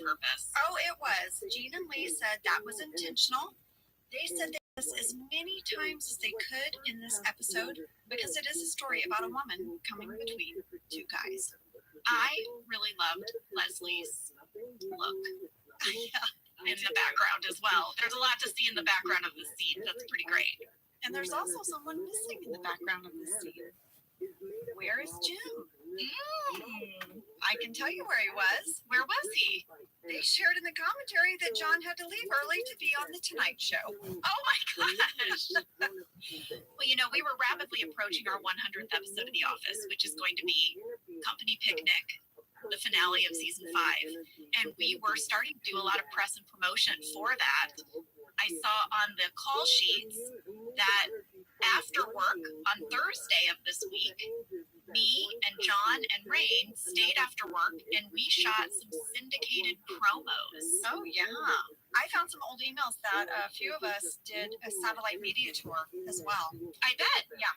purpose. Oh, it was. Jean and Lee said that was intentional. They said this as many times as they could in this episode because it is a story about a woman coming between two guys. I really loved Leslie's look in the background as well. There's a lot to see in the background of this scene. That's pretty great. And there's also someone missing in the background of this scene. Where is Jim? I can tell you where he was. Where was he? They shared in the commentary that John had to leave early to be on The Tonight Show. Oh my gosh. Well, you know, we were rapidly approaching our 100th episode of The Office, which is going to be Company Picnic, the finale of season 5. And we were starting to do a lot of press and promotion for that. I saw on the call sheets that after work on Thursday of this week, me and John and Rain stayed after work and we shot some syndicated promos. Oh, yeah. I found some old emails that a few of us did a satellite media tour as well. I bet. Yeah.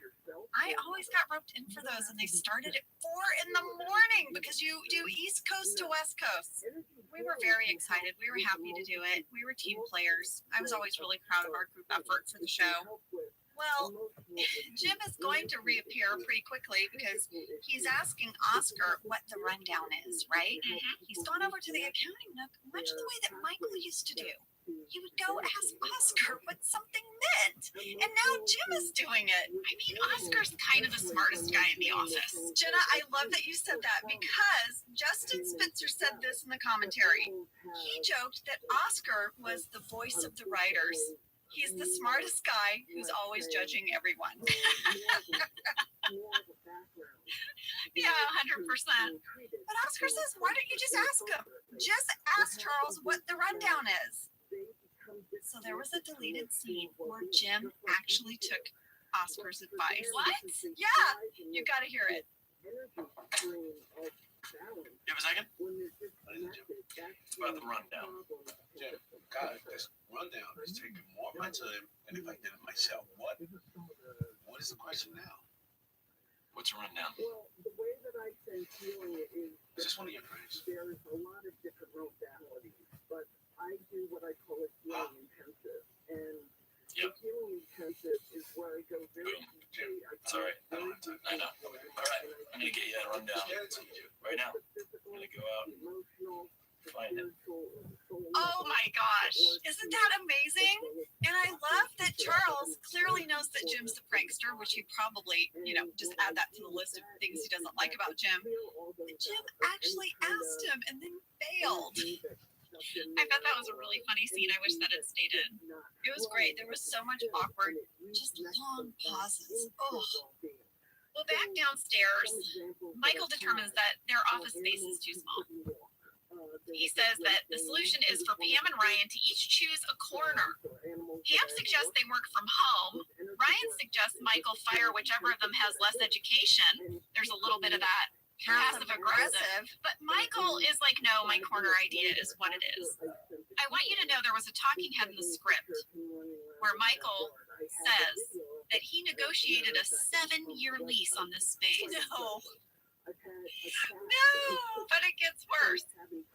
I always got roped in for those, and they started at 4 a.m. because you do East Coast to West Coast. We were very excited. We were happy to do it. We were team players. I was always really proud of our group effort for the show. Well, Jim is going to reappear pretty quickly because he's asking Oscar what the rundown is, right? Mm-hmm. He's gone over to the accounting nook much the way that Michael used to do. He would go ask Oscar what something meant, and now Jim is doing it. I mean, Oscar's kind of the smartest guy in the office. Jenna, I love that you said that because Justin Spencer said this in the commentary. He joked that Oscar was the voice of the writers. He's the smartest guy who's always judging everyone. Yeah, 100%. But Oscar says, why don't you just ask him? Just ask Charles what the rundown is. So there was a deleted scene where Jim actually took Oscar's advice. What? Yeah, you got to hear it. You have a second? It's about the rundown. Jim, God, this rundown is taking more of my time than if I did it myself. What is the question now? What's a rundown? Well, the way that I sense healing it is this one of your friends? There is a lot of different modalities, but I do what I call a healing intensive. And the healing intensive is where I go very Jim, sorry, I don't have time. I know. All right, I'm going to get you that rundown right now. I'm going to go out and find it. Oh my gosh, isn't that amazing? And I love that Charles clearly knows that Jim's the prankster, which he probably, just add that to the list of things he doesn't like about Jim. But Jim actually asked him and then bailed. I thought that was a really funny scene. I wish that had stayed in. It was great. There was so much awkward, just long pauses. Oh. Well, back downstairs, Michael determines that their office space is too small. He says that the solution is for Pam and Ryan to each choose a corner. Pam suggests they work from home. Ryan suggests Michael fire whichever of them has less education. There's a little bit of that passive aggressive. But Michael is like, no, my corner idea is what it is. I want you to know there was a talking head in the script where Michael says that he negotiated a 7-year lease on this space. No. No, but it gets worse.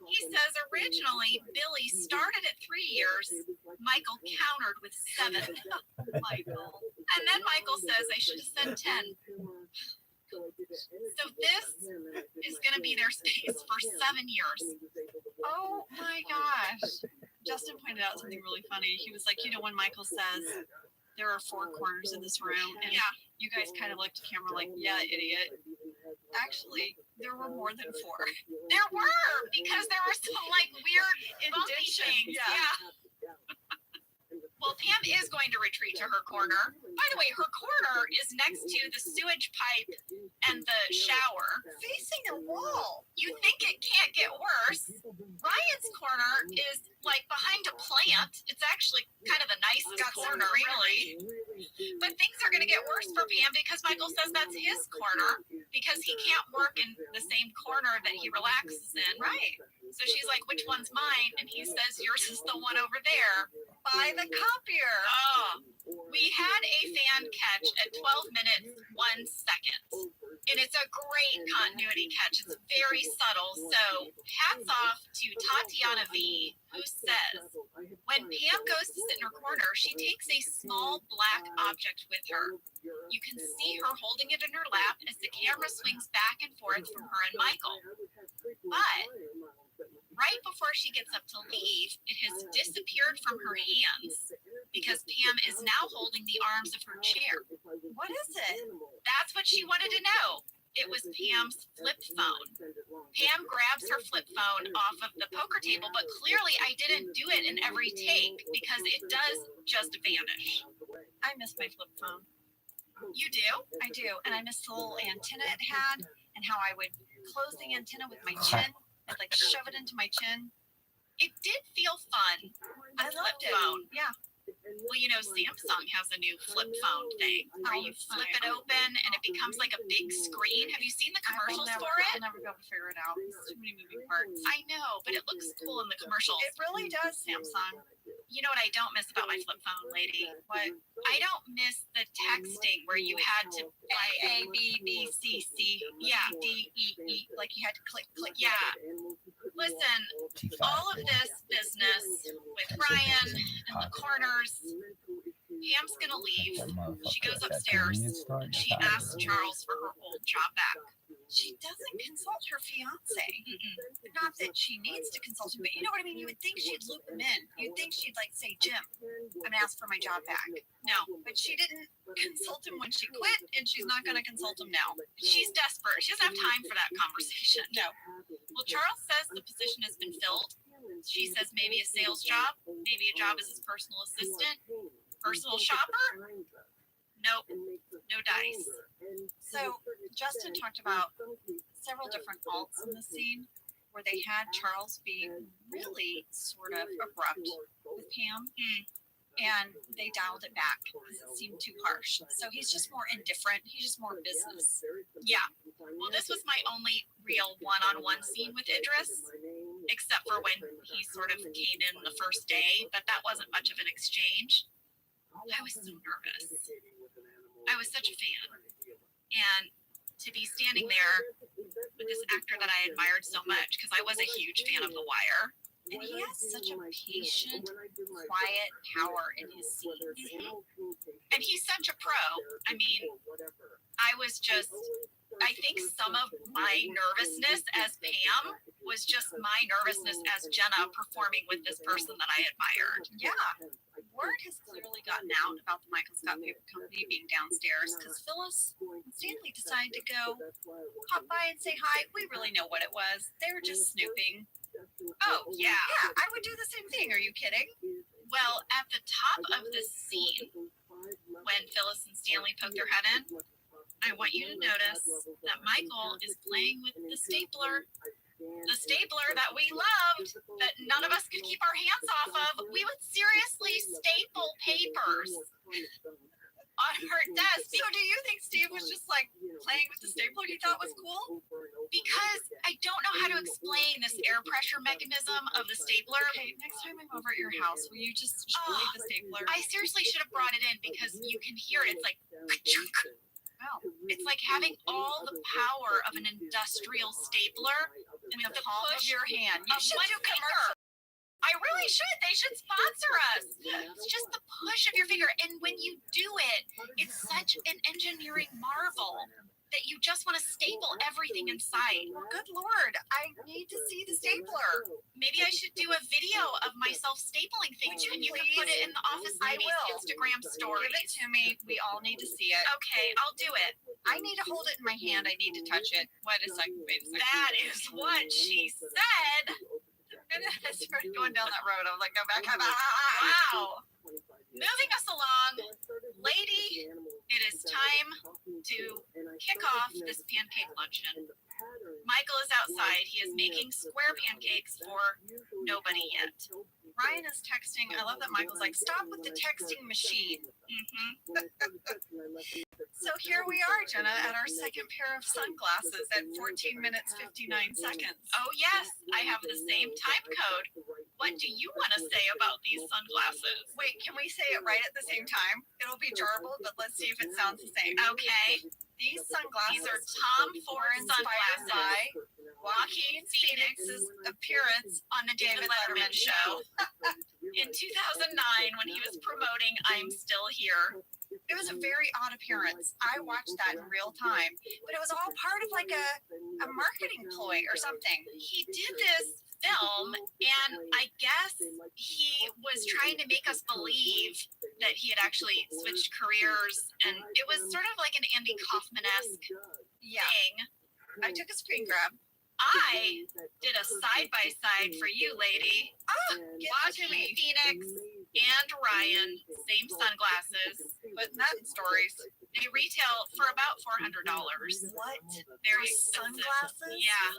He says originally Billy started at 3 years. Michael countered with 7. Michael. And then Michael says they should have said 10. So this is going to be their space for 7 years. Oh my gosh. Justin pointed out something really funny. He was like, when Michael says there are 4 corners in this room, and you guys kind of looked at camera like, yeah, idiot. Actually, there were more than 4. There were, because there were some weird bumpy things. Yeah. Well, Pam is going to retreat to her corner. By the way, her corner is next to the sewage pipe and the shower. Facing a wall. You think it can't get worse. Ryan's corner is behind a plant. It's actually kind of the nicest corner, really. But things are going to get worse for Pam because Michael says that's his corner because he can't work in the same corner that he relaxes in. Right. So she's like, which one's mine? And he says, yours is the one over there. By the copier. Oh, we had a fan catch at 12 minutes, 1 second. And it's a great continuity catch. It's very subtle. So hats off to Tatiana V, who says, when Pam goes to sit in her corner, she takes a small black object with her. You can see her holding it in her lap as the camera swings back and forth from her and Michael. But right before she gets up to leave, it has disappeared from her hands because Pam is now holding the arms of her chair. What is it? That's what she wanted to know. It was Pam's flip phone. Pam grabs her flip phone off of the poker table, but clearly I didn't do it in every take because it does just vanish. I miss my flip phone. You do? I do. And I miss the little antenna it had and how I would close the antenna with my chin. I'd like shove it into my chin. It did feel fun. I loved it. Phone. Yeah. Well, you know, Samsung has a new flip phone thing where you flip it open and it becomes like a big screen. Have you seen the commercials for I'll it? never be able to figure it out. There's too many moving parts. I know, but it looks cool in the commercials. It really does, Samsung. You know what I don't miss about my flip phone, lady? What? I don't miss the texting where you had to A, B, B, C, C, Yeah. D, E, E. Like you had to click, click. Yeah. Listen, all of this business with Ryan and the corners, Pam's gonna leave. She goes upstairs and she asks Charles for her old job back. She doesn't consult her fiance. Mm-mm. Not that she needs to consult him, but you know what I mean? You would think she'd loop him in. You'd think she'd like say, Jim, I'm gonna ask for my job back. No, But she didn't consult him when she quit, and she's not gonna consult him now. she's desperate. She doesn't have time for that conversation. No. Well, Charles says the position has been filled. She says maybe a sales job, maybe a job as his personal assistant, personal shopper. Nope, no dice. So Justin talked about several different alts in the scene where they had Charles being really sort of abrupt with Pam. And they dialed it back because it seemed too harsh. So he's just more indifferent. He's just more business. Yeah. Well, this was my only real one-on-one scene with Idris, except for when he sort of came in the first day, but that wasn't much of an exchange. I was so nervous. I was such a fan. And to be standing there with this actor that I admired so much, because I was a huge fan of The Wire. And he has such a patient, quiet power in his scenes. And he's such a pro. I mean, I was just, I think some of my nervousness as Pam was just my nervousness as Jenna performing with this person that I admired. Yeah. Word has clearly gotten out about the Michael Scott Paper Company being downstairs because Phyllis and Stanley decided to go pop by and say hi. We really know what it was. They were just snooping. Oh, yeah. Yeah, I would do the same thing. Are you kidding? Well, at the top of this scene, when Phyllis and Stanley poke their head in, I want you to notice that Michael is playing with the stapler that we loved, that none of us could keep our hands off of. We would seriously staple papers on her desk. So do you think Steve was just like playing with the stapler he thought was cool? Because I don't know how to explain this air pressure mechanism of the stapler. Okay, next time I'm over at your house, will you just show me the stapler? I seriously should have brought it in because you can hear it. It's like, Wow. it's like having all the power of an industrial stapler In the palm of your hand. You of should one do finger. commercials. I really should. They should sponsor us. It's just the push of your finger. And when you do it, it's such an engineering marvel that you just want to staple everything in sight. Well, good Lord, I need to see the stapler. Maybe I should do a video of myself stapling things and you can put it in the office I lady's will. Instagram story. Give it to me. We all need to see it. Okay, I'll do it. I need to hold it in my hand. I need to touch it. Wait a second. Wait a second. That is what she said. And then I started going down that road. I was like, go back. Wow. Moving us along, lady, it is time to kick off this pancake luncheon. Michael is outside. He is making square pancakes for nobody yet. Ryan is texting. I love that Michael's like, stop with the texting machine. So here we are, Jenna, at our second pair of sunglasses at 14 minutes, 59 seconds. Oh, yes, I have the same time code. What do you want to say about these sunglasses? Wait, can we say it right at the same time? It'll be garbled, but let's see if it sounds the same. Okay. These sunglasses These are Tom Ford inspired sunglasses. by Joaquin Phoenix's Phoenix's appearance on the David Letterman show in 2009 when he was promoting I'm Still Here. It was a very odd appearance. I watched that in real time, but it was all part of like a marketing ploy or something. He did this film, and I guess he was trying to make us believe that he had actually switched careers, and it was sort of like an Andy Kaufman-esque Yeah, thing. I took a screen grab. I did a side-by-side for you, lady. Get that to Joaquin me. Phoenix and Ryan, same sunglasses. But not in stories. They retail for about $400. What? Very For expensive. sunglasses? Yeah.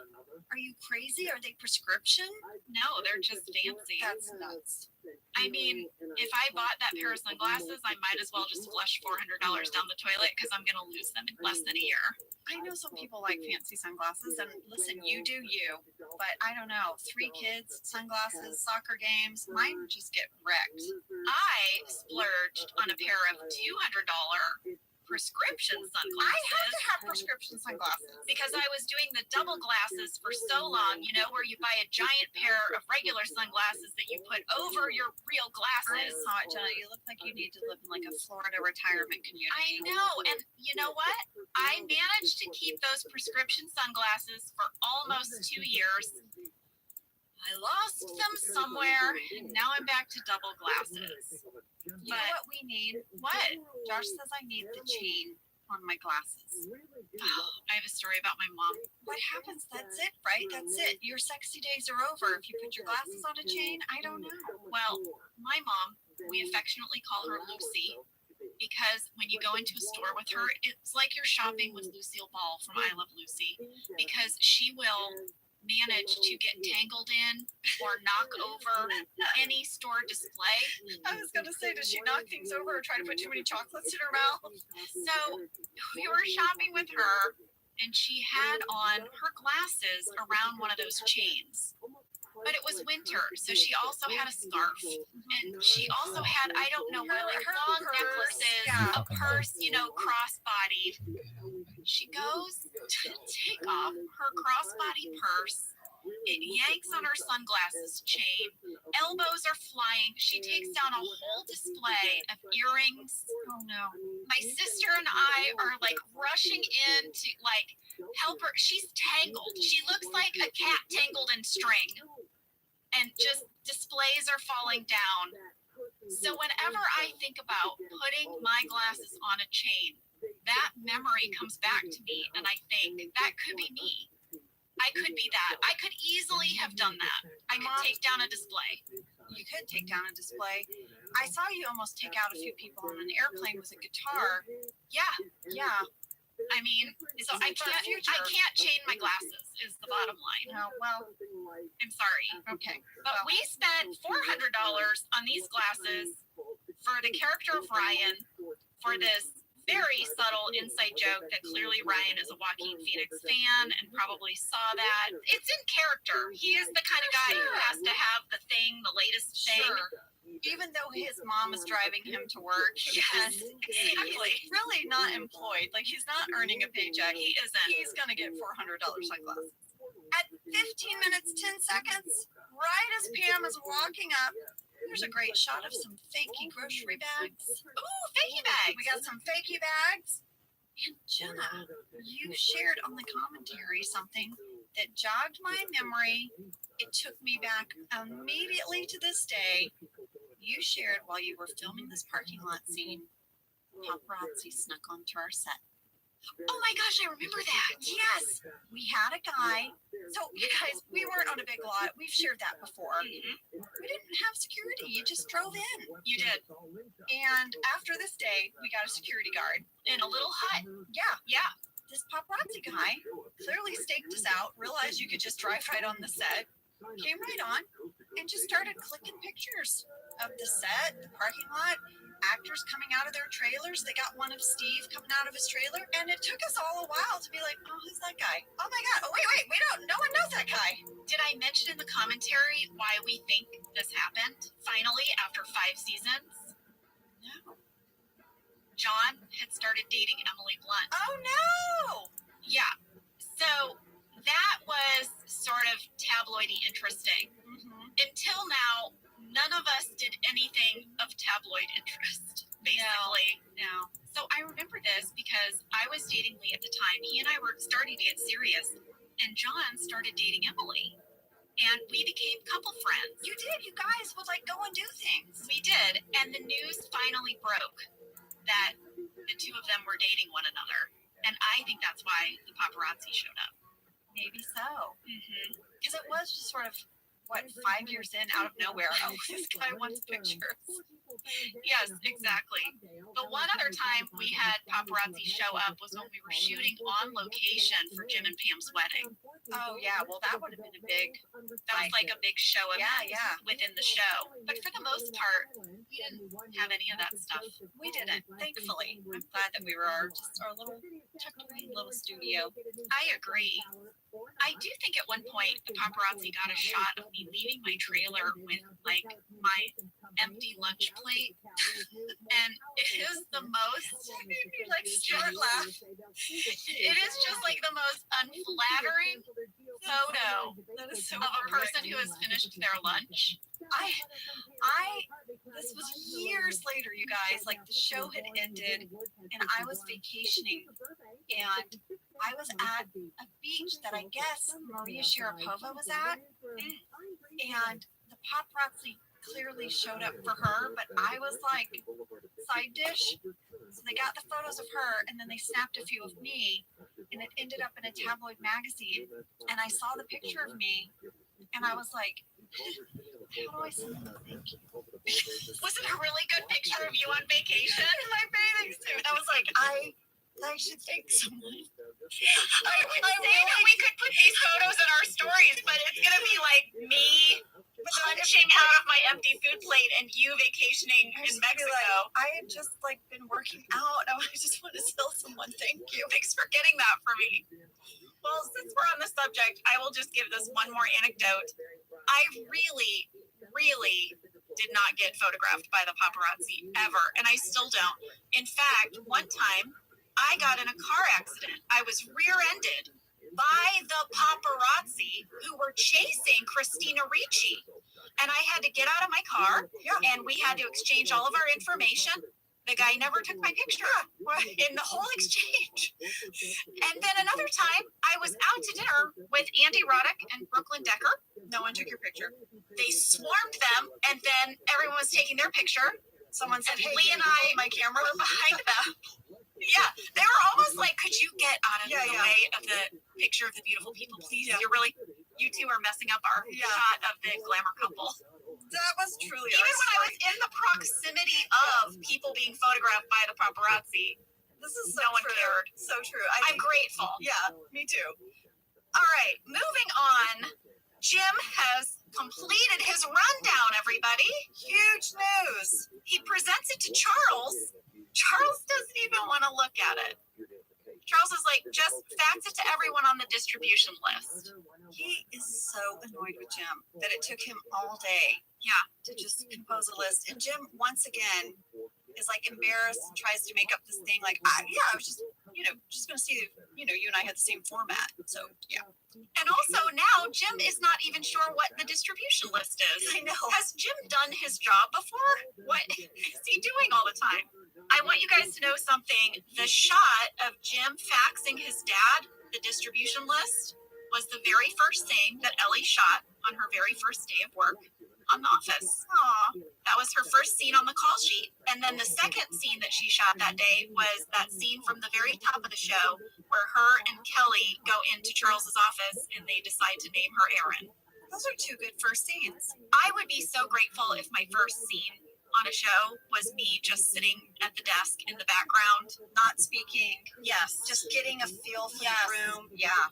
Are you crazy? Are they prescription? No, they're just fancy. That's nuts. I mean, if I bought that pair of sunglasses, I might as well just flush $400 down the toilet because I'm going to lose them in less than a year. I know some people like fancy sunglasses, and listen, you do you. But I don't know. 3 kids, sunglasses, soccer games. Mine just get wrecked. I splurged on a pair of $200 prescription I have sunglasses to have prescription sunglasses. because I was doing the double glasses for so long, you know, where you buy a giant pair of regular sunglasses that you put over your real I glasses. saw it, Jenna. You look like you need to live in like a Florida retirement community. I know, and you know what? I managed to keep those prescription sunglasses for almost 2 years. I lost them somewhere, and now I'm back to double glasses. You know what we need? What? Josh says I need the chain on my glasses. Oh, I have a story about my mom. What happens? That's it, right? That's it. Your sexy days are over if you put your glasses on a chain. I don't know. Well, my mom, we affectionately call her Lucy, because when you go into a store with her, it's like you're shopping with Lucille Ball from I Love Lucy, because she will manage to get tangled in or knock over any store display. I was gonna say, does she knock things over or try to put too many chocolates in her mouth? So we were shopping with her, and she had on her glasses around one of those chains. But it was winter, so she also had a scarf. And she also had, I don't know, really Her long purse, necklaces, yeah. a purse, you know, crossbodied. She goes to take off her crossbody purse. It yanks on her sunglasses chain. Elbows are flying. She takes down a whole display of earrings. Oh no. My sister and I are like rushing in to like help her. She's tangled. She looks like a cat tangled in string. And just displays are falling down. So whenever I think about putting my glasses on a chain, that memory comes back to me, and I think that could be me. I could be that. I could easily have done that. I could take down a display. You could take down a display. I saw you almost take out a few people on an airplane with a guitar. Yeah. Yeah. I mean, so I can't chain my glasses is the bottom line. No, well, I'm sorry. okay. But we spent $400 on these glasses for the character of Ryan, for this very subtle inside joke that clearly Ryan is a Joaquin Phoenix fan and probably saw that. It's in character. He is the kind of guy who has to have the thing, the latest thing. Sure. Even though his mom is driving him to work, Yes, exactly. he's really not employed. Like, he's not earning a paycheck. He isn't. He's gonna get $400 sunglasses. At 15 minutes, 10 seconds, right as Pam is walking up, there's a great shot of some fakey grocery bags. Ooh, fakey bags. We got some fakey bags. And Jenna, you shared on the commentary something that jogged my memory. It took me back immediately to this day. You shared while you were filming this parking lot scene, paparazzi snuck onto our set. Oh my gosh, I remember that. Yes, we had a guy. So, you guys, we weren't on a big lot. We've shared that before. We didn't have security. You just drove in. You did. And after this day, we got a security guard. In a little hut. Yeah, Yeah. this paparazzi guy clearly staked us out, realized you could just drive right on the set, came right on, and just started clicking pictures of the set, the parking lot. actors coming out of their trailers. They got one of Steve coming out of his trailer, and it took us all a while to be like, oh, who's that guy? Oh my God. Oh, wait. No one knows that guy. Did I mention in the commentary why we think this happened? Finally, after 5 seasons, No. John had started dating Emily Blunt. Oh no. Yeah. So that was sort of tabloidy interesting. Until now, none of us did anything of tabloid interest, basically. No. So I remember this because I was dating Lee at the time. He and I were starting to get serious, and John started dating Emily. And we became couple friends. You did. You guys would like go and do things. We did. And the news finally broke that the two of them were dating one another. And I think that's why the paparazzi showed up. Maybe so. Mm-hmm. Because it was just sort of, 5 years in, out of nowhere. Oh, this guy wants pictures. Yes, exactly. But one other time we had paparazzi show up was when we were shooting on location for Jim and Pam's wedding. Oh, yeah. Well, that would have been a big. That was like a big show event Yeah. within the show. But for the most part, we didn't have any of that stuff. We didn't, thankfully. I'm glad that we were our little tucked away little studio. I agree. I do think at one point the paparazzi got a shot of me leaving my trailer with like my empty lunch plate, and it is the most Like short laugh. it is just like the most unflattering photo That is so of a person who has finished their lunch. This was years later, you guys. Like the show had ended, and I was vacationing, and I was at a beach that I guess Maria Sharapova was at, and the paparazzi clearly showed up for her, but I was like side dish. So they got the photos of her, and then they snapped a few of me, and it ended up in a tabloid magazine. And I saw the picture of me, and I was like, how do I send them a thank you? Was it a really good picture of you on vacation? In my bathing suit. I was like, I should thank someone. I would say that we could put these photos in our stories, but it's gonna be like me punching out of my empty food plate and you vacationing in Mexico. I had just like been working out. I just want to tell someone thank you. Thanks for getting that for me. Well, since we're on the subject, I will just give this one more anecdote. I really, really did not get photographed by the paparazzi ever, and I still don't. In fact, one time I got in a car accident. I was rear-ended by the paparazzi who were chasing Christina Ricci. And I had to get out of my car, and we had to exchange all of our information. The guy never took my picture in the whole exchange. And then another time, I was out to dinner with Andy Roddick and Brooklyn Decker. No one took your picture. They swarmed them, and then everyone was taking their picture. Someone said, And hey, Lee and I, my camera were behind them. Yeah, they were almost like, could you get out of the way of the picture of the beautiful people, please? You two are messing up our shot of the glamour couple. That was truly Even when I was in the proximity of people being photographed by the paparazzi, This is so no one true. cared. So true. I'm grateful. Yeah, me too. All right, moving on. Jim has completed his rundown, everybody. Huge news. He presents it to Charles. Charles doesn't even want to look at it. Charles is like, just fax it to everyone on the distribution list. He is so annoyed with Jim that it took him all day to just compose a list. And Jim, once again, is like embarrassed and tries to make up this thing like, I was just, just going to see, you and I had the same format. So, yeah. And also now Jim is not even sure what the distribution list is. I know. Has Jim done his job before? What is he doing all the time? I want you guys to know something. The shot of Jim faxing his dad the distribution list was the very first thing that Ellie shot on her very first day of work on The Office. Aw, that was her first scene on the call sheet. And then the second scene that she shot that day was that scene from the very top of the show where her and Kelly go into Charles's office and they decide to name her Erin. Those are two good first scenes. I would be so grateful if my first scene on a show was me just sitting at the desk in the background, Not speaking. yes, Just getting a feel for Yes. the room. Yeah.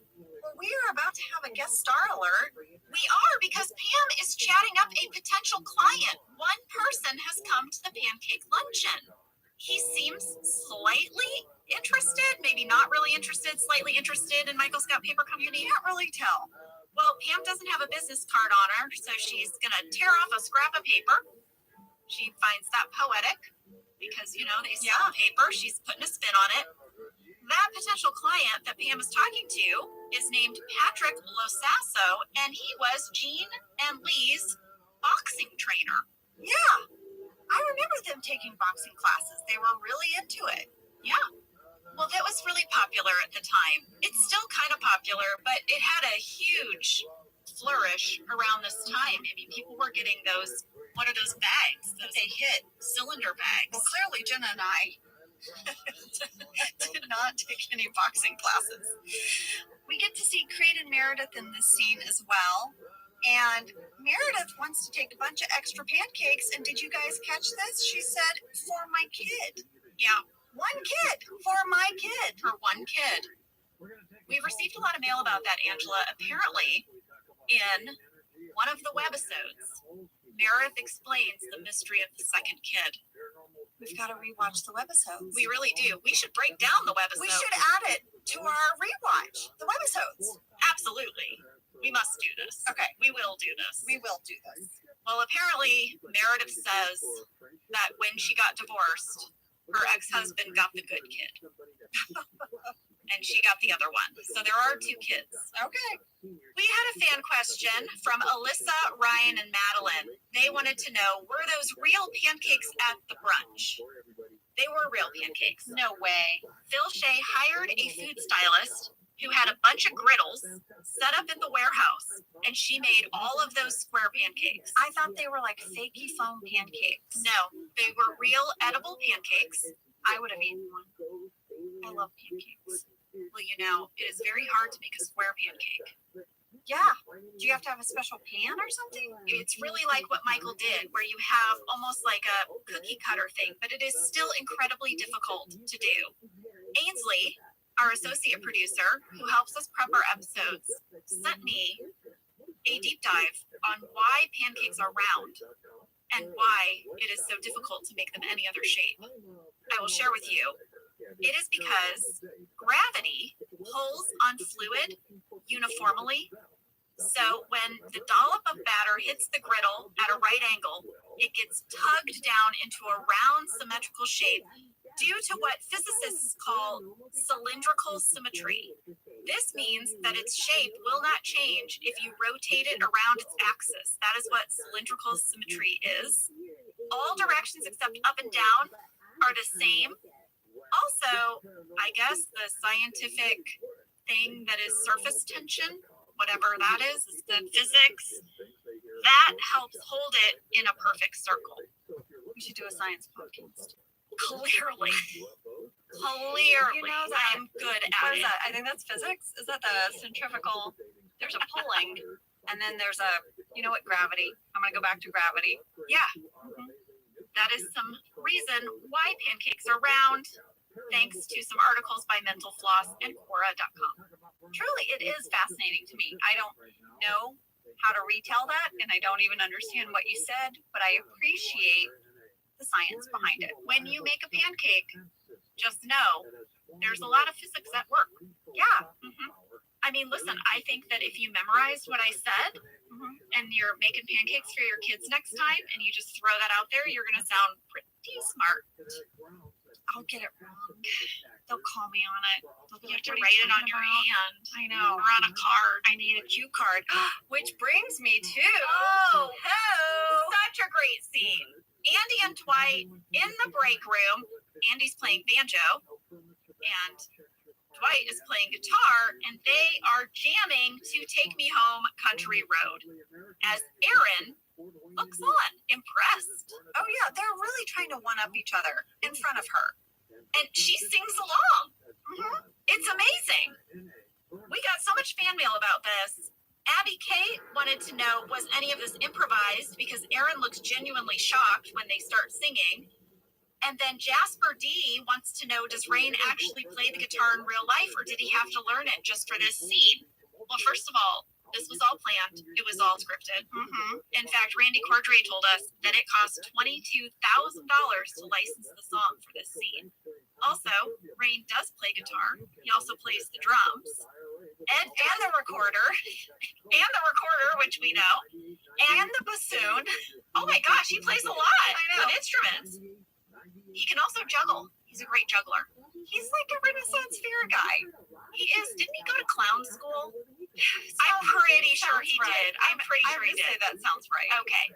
we are about to have a guest star alert. We are, because Pam is chatting up a potential client. One person has come to the pancake luncheon. He seems slightly interested, maybe not really interested, slightly interested in Michael's Got Paper Company. Can't really tell. Well, Pam doesn't have a business card on her, so she's gonna tear off a scrap of paper. She finds that poetic because, you know, they sell paper. She's putting a spin on it. That potential client that Pam is talking to is named Patrick Losasso, and he was Jean and Lee's boxing trainer. Yeah. I remember them taking boxing classes. They were really into it. Yeah. Well, that was really popular at the time. It's still kind of popular, but it had a huge flourish around this time. I mean, people were getting those, what are those bags that they hit? Cylinder bags. Well, clearly Jenna and I did not take any boxing classes. We get to see Creed and Meredith in this scene as well. And Meredith wants to take a bunch of extra pancakes. And did you guys catch this? She said, for my kid. Yeah. One kid. For my kid. For one kid. We've received a lot of mail about that, Angela. Apparently, in one of the webisodes, Meredith explains the mystery of the second kid. We've got to rewatch the webisodes. We really do. We should break down the webisode. We should add it to our rewatch. The webisodes. Absolutely. We must do this. Okay. We will do this. We will do this. Well, apparently, Meredith says that when she got divorced, her ex-husband got the good kid. And she got the other one. So there are two kids. Okay. We had a fan question from Alyssa, Ryan, and Madeline. They wanted to know, were those real pancakes at the brunch? They were real pancakes. No way. Phil Shea hired a food stylist who had a bunch of griddles set up in the warehouse, and she made all of those square pancakes. I thought they were like fakey foam pancakes. No, they were real edible pancakes. I would have eaten one. I love pancakes. Well, you know, it is very hard to make a square pancake. Yeah. Do you have to have a special pan or something? It's really like what Michael did, where you have almost like a cookie cutter thing, but it is still incredibly difficult to do. Ainsley, our associate producer, who helps us prep our episodes, sent me a deep dive on why pancakes are round and why it is so difficult to make them any other shape. I will share with you. It is because gravity pulls on fluid uniformly. So when the dollop of batter hits the griddle at a right angle, it gets tugged down into a round symmetrical shape due to what physicists call cylindrical symmetry. This means that its shape will not change if you rotate it around its axis. That is what cylindrical symmetry is. All directions except up and down are the same. Also, I guess the scientific thing that is surface tension, whatever that is the physics, that helps hold it in a perfect circle. We should do a science podcast. Clearly. You know that I'm good What at is it. that? I think that's physics. Is that the centrifugal? There's a pulling, and then there's a, you know what, gravity. I'm going to go back to gravity. Yeah. That is some reason why pancakes are round, thanks to some articles by Mental Floss and Quora.com. Truly, it is fascinating to me. I don't know how to retell that, and I don't even understand what you said, but I appreciate the science behind it. When you make a pancake, just know there's a lot of physics at work. Yeah. I mean, listen, I think that if you memorized what I said and you're making pancakes for your kids next time and you just throw that out there, you're going to sound pretty smart. I'll get it wrong. They'll call me on it. You have to write it on your hand. I know. Or on a card. I need a cue card. Which brings me to such a great scene. Andy and Dwight in the break room. Andy's playing banjo, and Dwight is playing guitar, and they are jamming to Take Me Home Country Road. As Aaron looks on, impressed. Oh yeah, they're really trying to one up each other in front of her. And she sings along. It's amazing. We got so much fan mail about this. Abby Kate wanted to know, was any of this improvised? Because Aaron looks genuinely shocked when they start singing. And then Jasper D wants to know, does Rain actually play the guitar in real life, or did he have to learn it just for this scene? Well, first of all, this was all planned. It was all scripted. In fact, Randy Cordray told us that it cost $22,000 to license the song for this scene. Also, Rain does play guitar. He also plays the drums. Ed and the recorder, which we know, and the bassoon. Oh my gosh, he plays a lot of instruments. He can also juggle. He's a great juggler. He's like a Renaissance fair guy. He is. Didn't he go to clown school? I'm pretty sure he did. I'm pretty sure he did. That sounds right. Okay.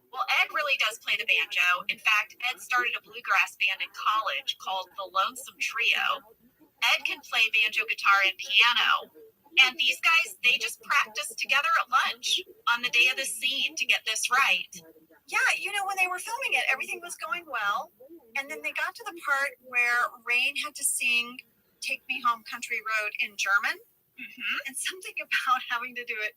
Well, Ed really does play the banjo. In fact, Ed started a bluegrass band in college called the Lonesome Trio. Ed can play banjo, guitar, and piano. And these guys, they just practiced together at lunch on the day of the scene to get this right. Yeah, you know, when they were filming it, everything was going well. And then they got to the part where Rain had to sing Take Me Home Country Road in German. And something about having to do it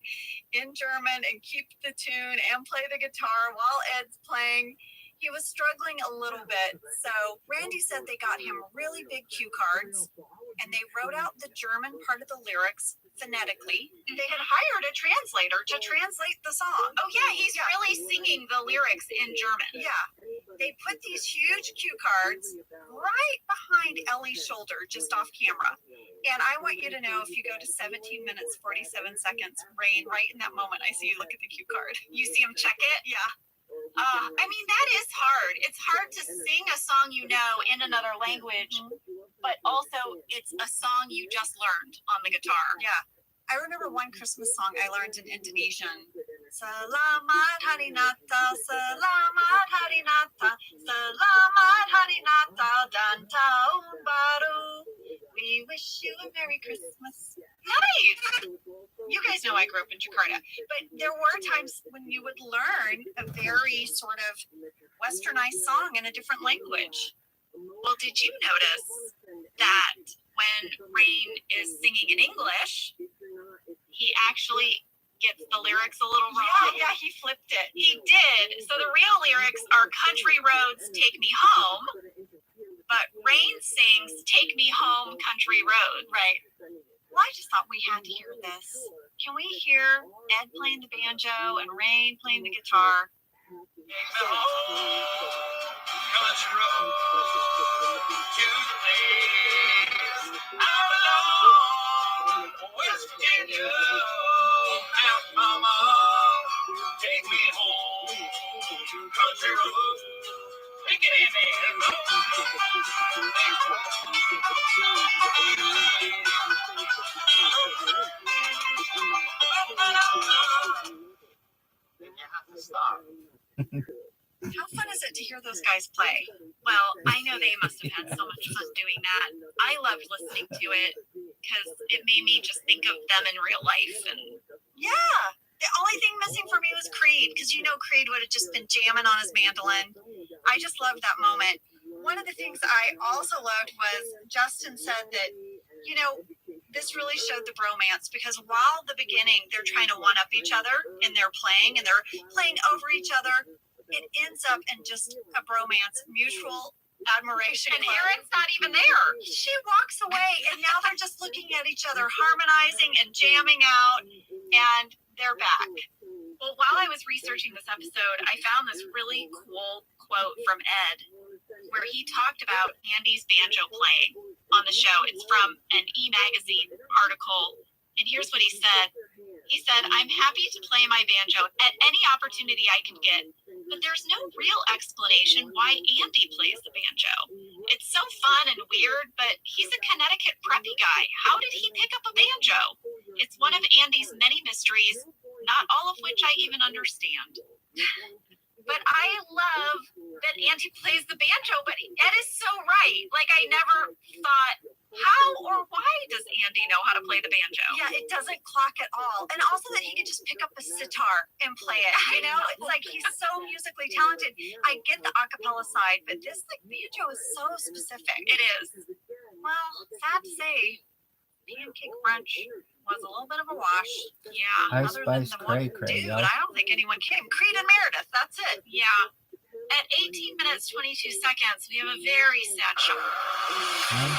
in German and keep the tune and play the guitar while Ed's playing, he was struggling a little bit. So Randy said they got him really big cue cards and they wrote out the German part of the lyrics phonetically. They had hired a translator to translate the song. Oh yeah, he's really singing the lyrics in German. Yeah. They put these huge cue cards right behind Ellie's shoulder, just off camera. And I want you to know, if you go to 17 minutes, 47 seconds, Rain, right in that moment, I see you look at the cue card. You see him check it? Yeah. I mean, that is hard. It's hard to sing a song you know in another language, but also it's a song you just learned on the guitar. Yeah. I remember one Christmas song I learned in Indonesian. Selamat Hari Natal, Selamat Hari Natal, Selamat Hari Natal dan Tahun Baru. We wish you a Merry Christmas. Nice! You guys know I grew up in Jakarta, but there were times when you would learn a very sort of westernized song in a different language. Well, did you notice that when Rain is singing in English, he actually gets the lyrics a little wrong? Yeah, he flipped it. He did. So the real lyrics are Country Roads Take Me Home, but Rain sings Take Me Home Country Road. Right. Well, I just thought we had to hear this. Can we hear Ed playing the banjo and Rain playing the guitar? Country road to the place I belong, West Virginia, Mount Mama, take me home, country road, take it in me. How fun is it to hear those guys play? Well, I know they must have had so much fun doing that. I loved listening to it because it made me just think of them in real life. And Yeah. The only thing missing for me was Creed, because you know Creed would have just been jamming on his mandolin. I just loved that moment. One of the things I also loved was Justin said that, you know, this really showed the bromance, because while the beginning they're trying to one up each other and they're playing over each other, it ends up in just a bromance, mutual admiration. And Aaron's not even there. She walks away and now they're just looking at each other, harmonizing and jamming out, and they're back. Well, while I was researching this episode, I found this really cool quote from Ed where he talked about Andy's banjo playing on the show. It's from an E! Magazine article. And here's what he said. He said, "I'm happy to play my banjo at any opportunity I can get, but there's no real explanation why Andy plays the banjo. It's so fun and weird, but he's a Connecticut preppy guy. How did he pick up a banjo? It's one of Andy's many mysteries, not all of which I even understand." But I love that Andy plays the banjo, but Ed is so right. Like, I never thought, how or why does Andy know how to play the banjo? Yeah, it doesn't clock at all. And also that he can just pick up a sitar and play it. You know, it's like he's so musically talented. I get the acapella side, but this banjo is so specific. It is. Well, sad to say, Pancake Brunch was a little bit of a wash. Yeah. Ice Other than Spice the one Cray, dude, y'all. I don't think anyone came. Creed and Meredith, that's it. Yeah. At 18 minutes, 22 seconds, we have a very sad shot. Son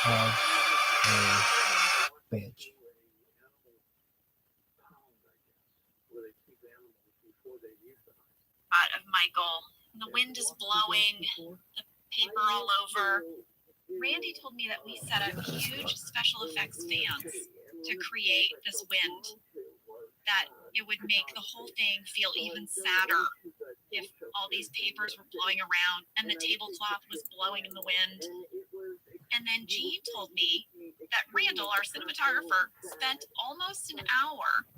of a bitch. Shot of Michael. The wind is blowing, the paper all over. Randy told me that we set up huge special effects fans to create this wind, that it would make the whole thing feel even sadder if all these papers were blowing around and the tablecloth was blowing in the wind. And then Jean told me that Randall, our cinematographer, spent almost an hour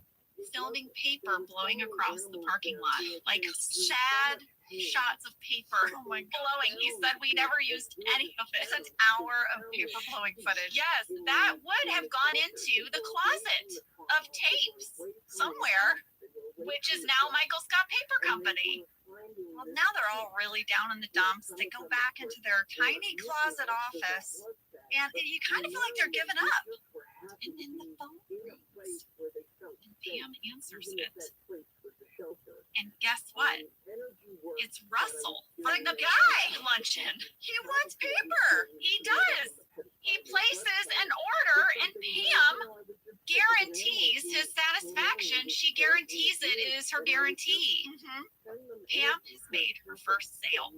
filming paper blowing across the parking lot, like sad shots of paper blowing. He said we never used any of it. It's an hour of paper blowing footage. Yes, that would have gone into the closet of tapes somewhere, which is now Michael Scott Paper Company. Well, now they're all really down in the dumps. They go back into their tiny closet office, and you kind of feel like they're giving up. And then the phone rings, and Pam answers it. And guess what? It's Russell from the guy luncheon. He wants paper. He does. He places an order, and Pam guarantees his satisfaction. She guarantees it is her guarantee. Pam has made her first sale.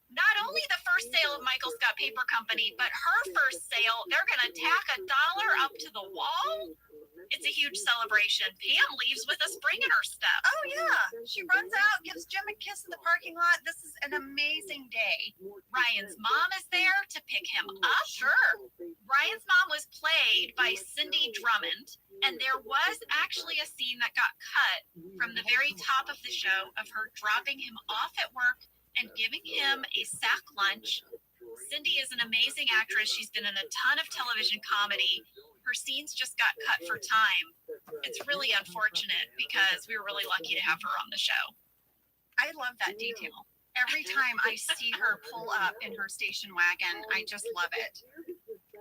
Not only the first sale of Michael Scott Paper Company, but her first sale, they're going to tack $1 up to the wall. It's a huge celebration. Pam leaves with a spring in her step. Oh, yeah. She runs out, gives Jim a kiss in the parking lot. This is an amazing day. Ryan's mom is there to pick him up. Sure. Ryan's mom was played by Cindy Drummond, and there was actually a scene that got cut from the very top of the show of her dropping him off at work and giving him a sack lunch. Cindy is an amazing actress. She's been in a ton of television comedy. Her scenes just got cut for time. It's really unfortunate because we were really lucky to have her on the show. I love that detail. Every time I see her pull up in her station wagon, I just love it.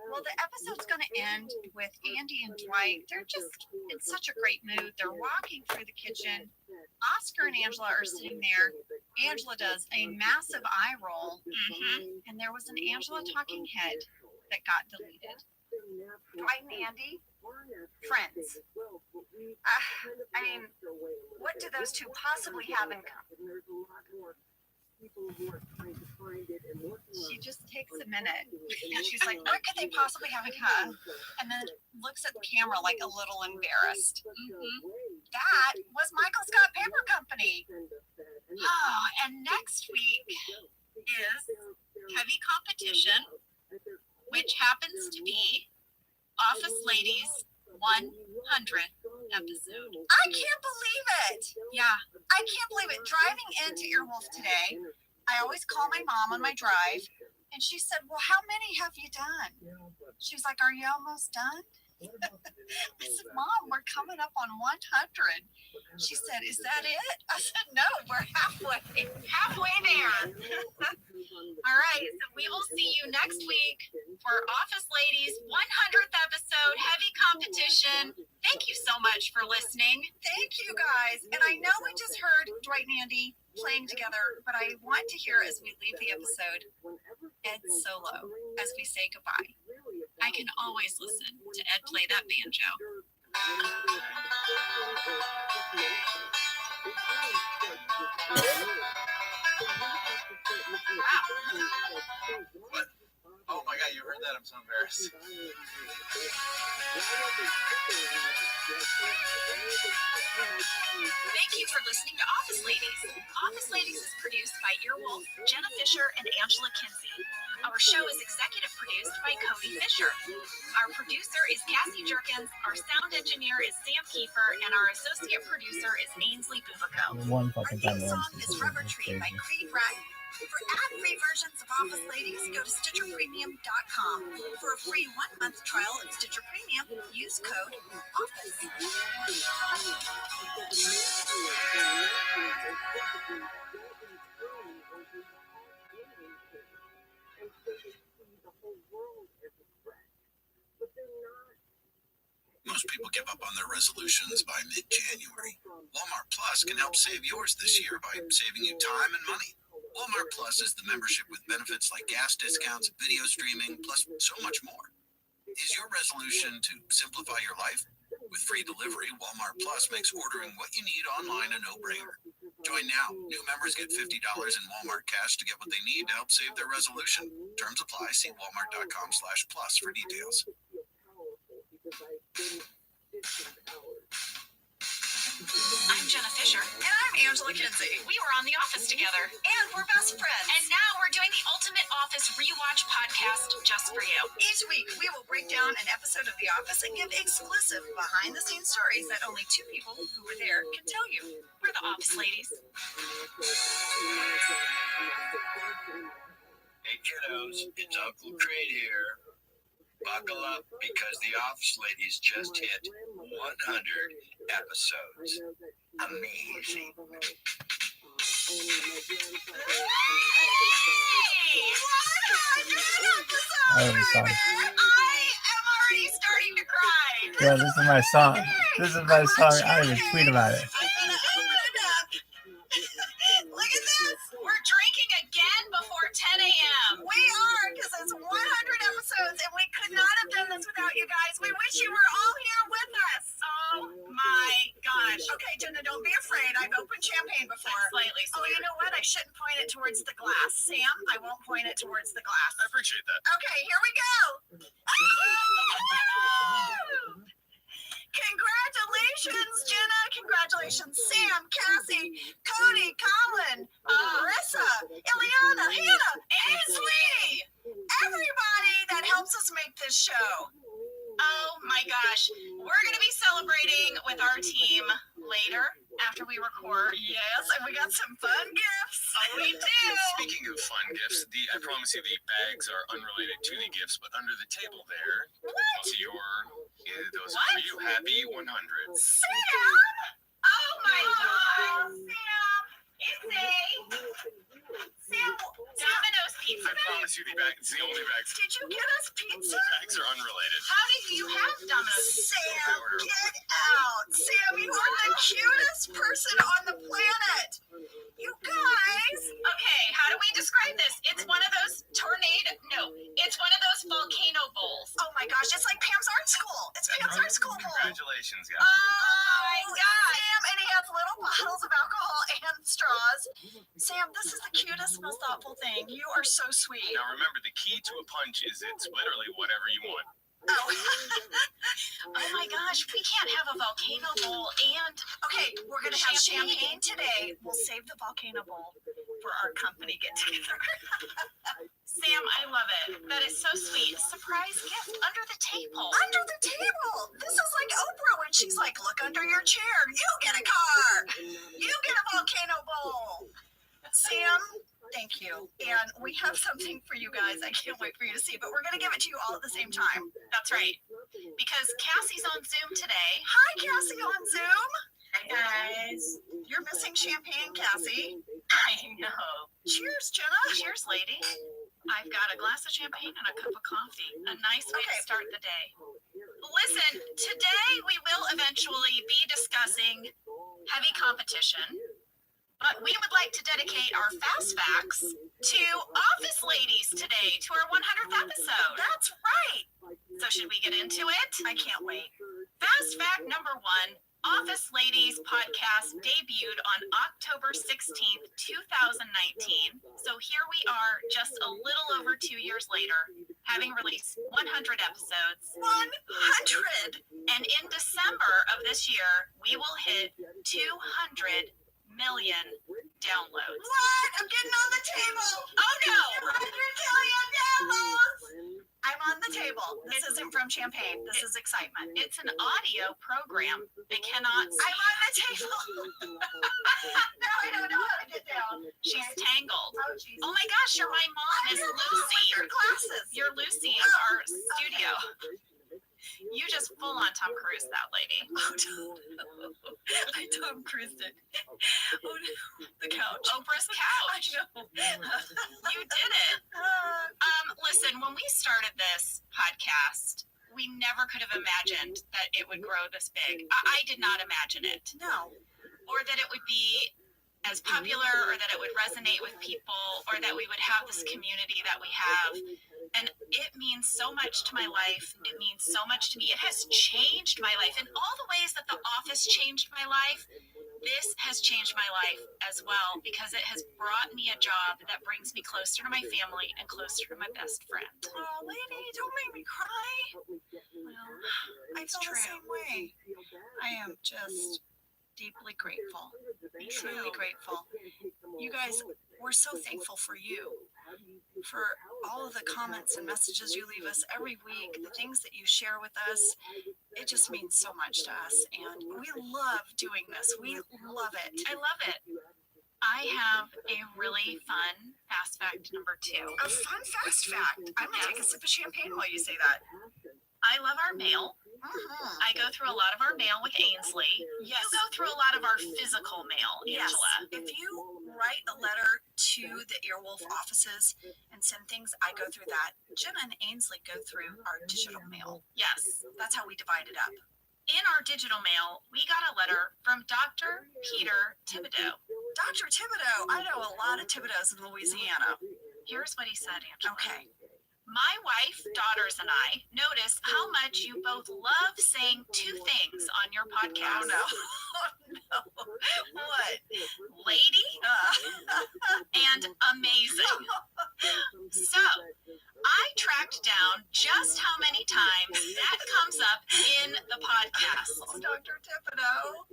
Well, the episode's going to end with Andy and Dwight. They're just in such a great mood. They're walking through the kitchen. Oscar and Angela are sitting there. Angela does a massive eye roll. And there was an Angela talking head that got deleted. Dwight and Andy, friends. I mean, what do those two possibly have in common? She just takes a minute and she's like, what could they possibly have in common? And then looks at the camera like a little embarrassed. That was Michael Scott Paper Company. Oh, and next week is Heavy Competition, which happens to be Office Ladies 100th episode. I can't believe it. Yeah. I can't believe it. Driving into Earwolf today, I always call my mom on my drive, and she said, well, how many have you done? She was like, are you almost done? I said, Mom, we're coming up on 100. She said, is that it? I said, no, we're halfway. Halfway there. All right. So we will see you next week for Office Ladies 100th episode, Heavy Competition. Thank you so much for listening. Thank you, guys. And I know we just heard Dwight and Andy playing together, but I want to hear as we leave the episode Ed solo as we say goodbye. I can always listen to Ed play that banjo. What? Oh my God, you heard that? I'm so embarrassed. Thank you for listening to Office Ladies. Office Ladies is produced by Earwolf, Jenna Fisher, and Angela Kinsey. Our show is executive produced by Cody Fisher. Our producer is Cassie Jerkins, our sound engineer is Sam Kiefer, and our associate producer is Ainsley Bubico. One Our fucking theme time song is Rubber Tree by Creed Bratton. For ad-free versions of Office Ladies, go to StitcherPremium.com. For a free 1-month trial of Stitcher Premium, use code OFFICE. Most people give up on their resolutions by mid-January. Walmart Plus can help save yours this year by saving you time and money. Walmart Plus is the membership with benefits like gas discounts, video streaming, plus so much more. Is your resolution to simplify your life? With free delivery, Walmart Plus makes ordering what you need online a no-brainer. Join now. New members get $50 in Walmart cash to get what they need to help save their resolution. Terms apply. See walmart.com/plus for details. I'm Jenna Fisher. And I'm Angela Kinsey. We were on The Office together. And we're best friends. And now we're doing the Ultimate Office Rewatch podcast just for you. Each week, we will break down an episode of The Office and give exclusive behind-the-scenes stories that only two people who were there can tell you. We're the Office ladies. Hey kiddos, it's Uncle Crate here. Buckle up because the Office ladies just hit 100 episodes. Amazing. Hey! I love the song. I am already starting to cry. Yeah, this is my song. This is my song. I even tweet about it. I'm gonna open it up. Look at this. We're drinking again before 10 a.m. We are, because it's 100 episodes, and we could not have done this without you guys. We wish you were all here with us. Oh my gosh. Okay, Jenna, don't be afraid. I've opened champagne before. I'm slightly Oh, you know what? I shouldn't point it towards the glass. Sam, I won't point it towards the glass. I appreciate that. Okay, here we go. Congratulations, Jenna. Congratulations, Sam, Cassie, Cody, Colin, Marissa, Ileana, Hannah, and Sweetie. Everybody that helps us make this show. Oh my gosh. We're going to be celebrating with our team later after we record. Yes, and we got some fun gifts. Oh, we do. Speaking of fun gifts, I promise you the bags are unrelated to the gifts, but under the table there, those are for you. Happy 100. Sam! Oh my God. Sam, Sam, Domino's pizza I promise you it's the only bags. Did you get us pizza? The bags are unrelated. How do you have Domino's? Sam, get out. Sam, you are the cutest person on the planet. You guys. Okay, how do we describe this? It's one of those it's one of those volcano bowls. Oh my gosh, it's like Pam's art school. It's Pam's art school bowl. Congratulations, guys. Oh my God. Sam, and he has little bottles of alcohol and straws. Sam, this is the cutest, most thoughtful thing. You are so sweet. Now remember, the key to a punch is it's literally whatever you want. Oh. Oh my gosh, we can't have a volcano bowl and Okay, we're gonna have champagne today. We'll save the volcano bowl for our company get together. Sam, I love it. That is so sweet. Surprise gift under the table. Under the table. This is like Oprah when she's like, look under your chair. You get a car. You get a volcano bowl. Sam, thank you. And we have something for you guys. I can't wait for you to see, but we're going to give it to you all at the same time. That's right. Because Cassie's on Zoom today. Hi, Cassie on Zoom. Hi, guys. You're missing champagne, Cassie. I know. Cheers, Jenna. Cheers, lady. I've got a glass of champagne and a cup of coffee. A nice way to start the day. Listen, today we will eventually be discussing heavy competition, but we would like to dedicate our fast facts to Office ladies today, to our 100th episode. That's right. So should we get into it? I can't wait. Fast fact number 1. Office Ladies podcast debuted on October 16th, 2019. So here we are, just a little over 2 years later, having released 100 episodes. 100. And in December of this year, we will hit 200 million downloads. What? I'm getting on the table. Oh no! 100 million downloads. I'm on the table. This isn't from champagne. This is excitement. It's an audio program. They cannot see. I'm on the table. Now I don't know how to get down. She's tangled. Oh, geez. Oh my gosh, you're my mom is Lucy. Your glasses. You're Lucy in our studio. You just full on Tom Cruise that lady. I Tom Cruised it. Oh, no. The couch. Oprah's couch. I know. You did it. Listen, when we started this podcast, we never could have imagined that it would grow this big. I did not imagine it. No. Or that it would be as popular, or that it would resonate with people, or that we would have this community that we have. And it means so much to my life. It means so much to me. It has changed my life in all the ways that The Office changed my life. This has changed my life as well because it has brought me a job that brings me closer to my family and closer to my best friend. Oh, lady, don't make me cry. Well, I feel the same way. I am just deeply grateful, truly grateful. You guys, we're so thankful for you, for all of the comments and messages you leave us every week, the things that you share with us. It just means so much to us, and we love doing this. We love it. I love it. I have a really fun fast fact number 2. A fun fast fact. I'm gonna take a sip of champagne while you say that. I love our mail. I go through a lot of our mail with Ainsley. Yes. You go through a lot of our physical mail, Yes. Angela. If you write a letter to the Earwolf offices and send things, I go through that. Jenna and Ainsley go through our digital mail. Yes. That's how we divide it up. In our digital mail, we got a letter from Dr. Peter Thibodeau. Dr. Thibodeau, I know a lot of Thibodeaus in Louisiana. Here's what he said, Angela. Okay. My wife, daughters, and I notice how much you both love saying 2 things on your podcast. Oh no. Oh no. What? Lady and amazing. So, I tracked down just how many times that comes up in the podcast. Oh, Dr. Thibodeau.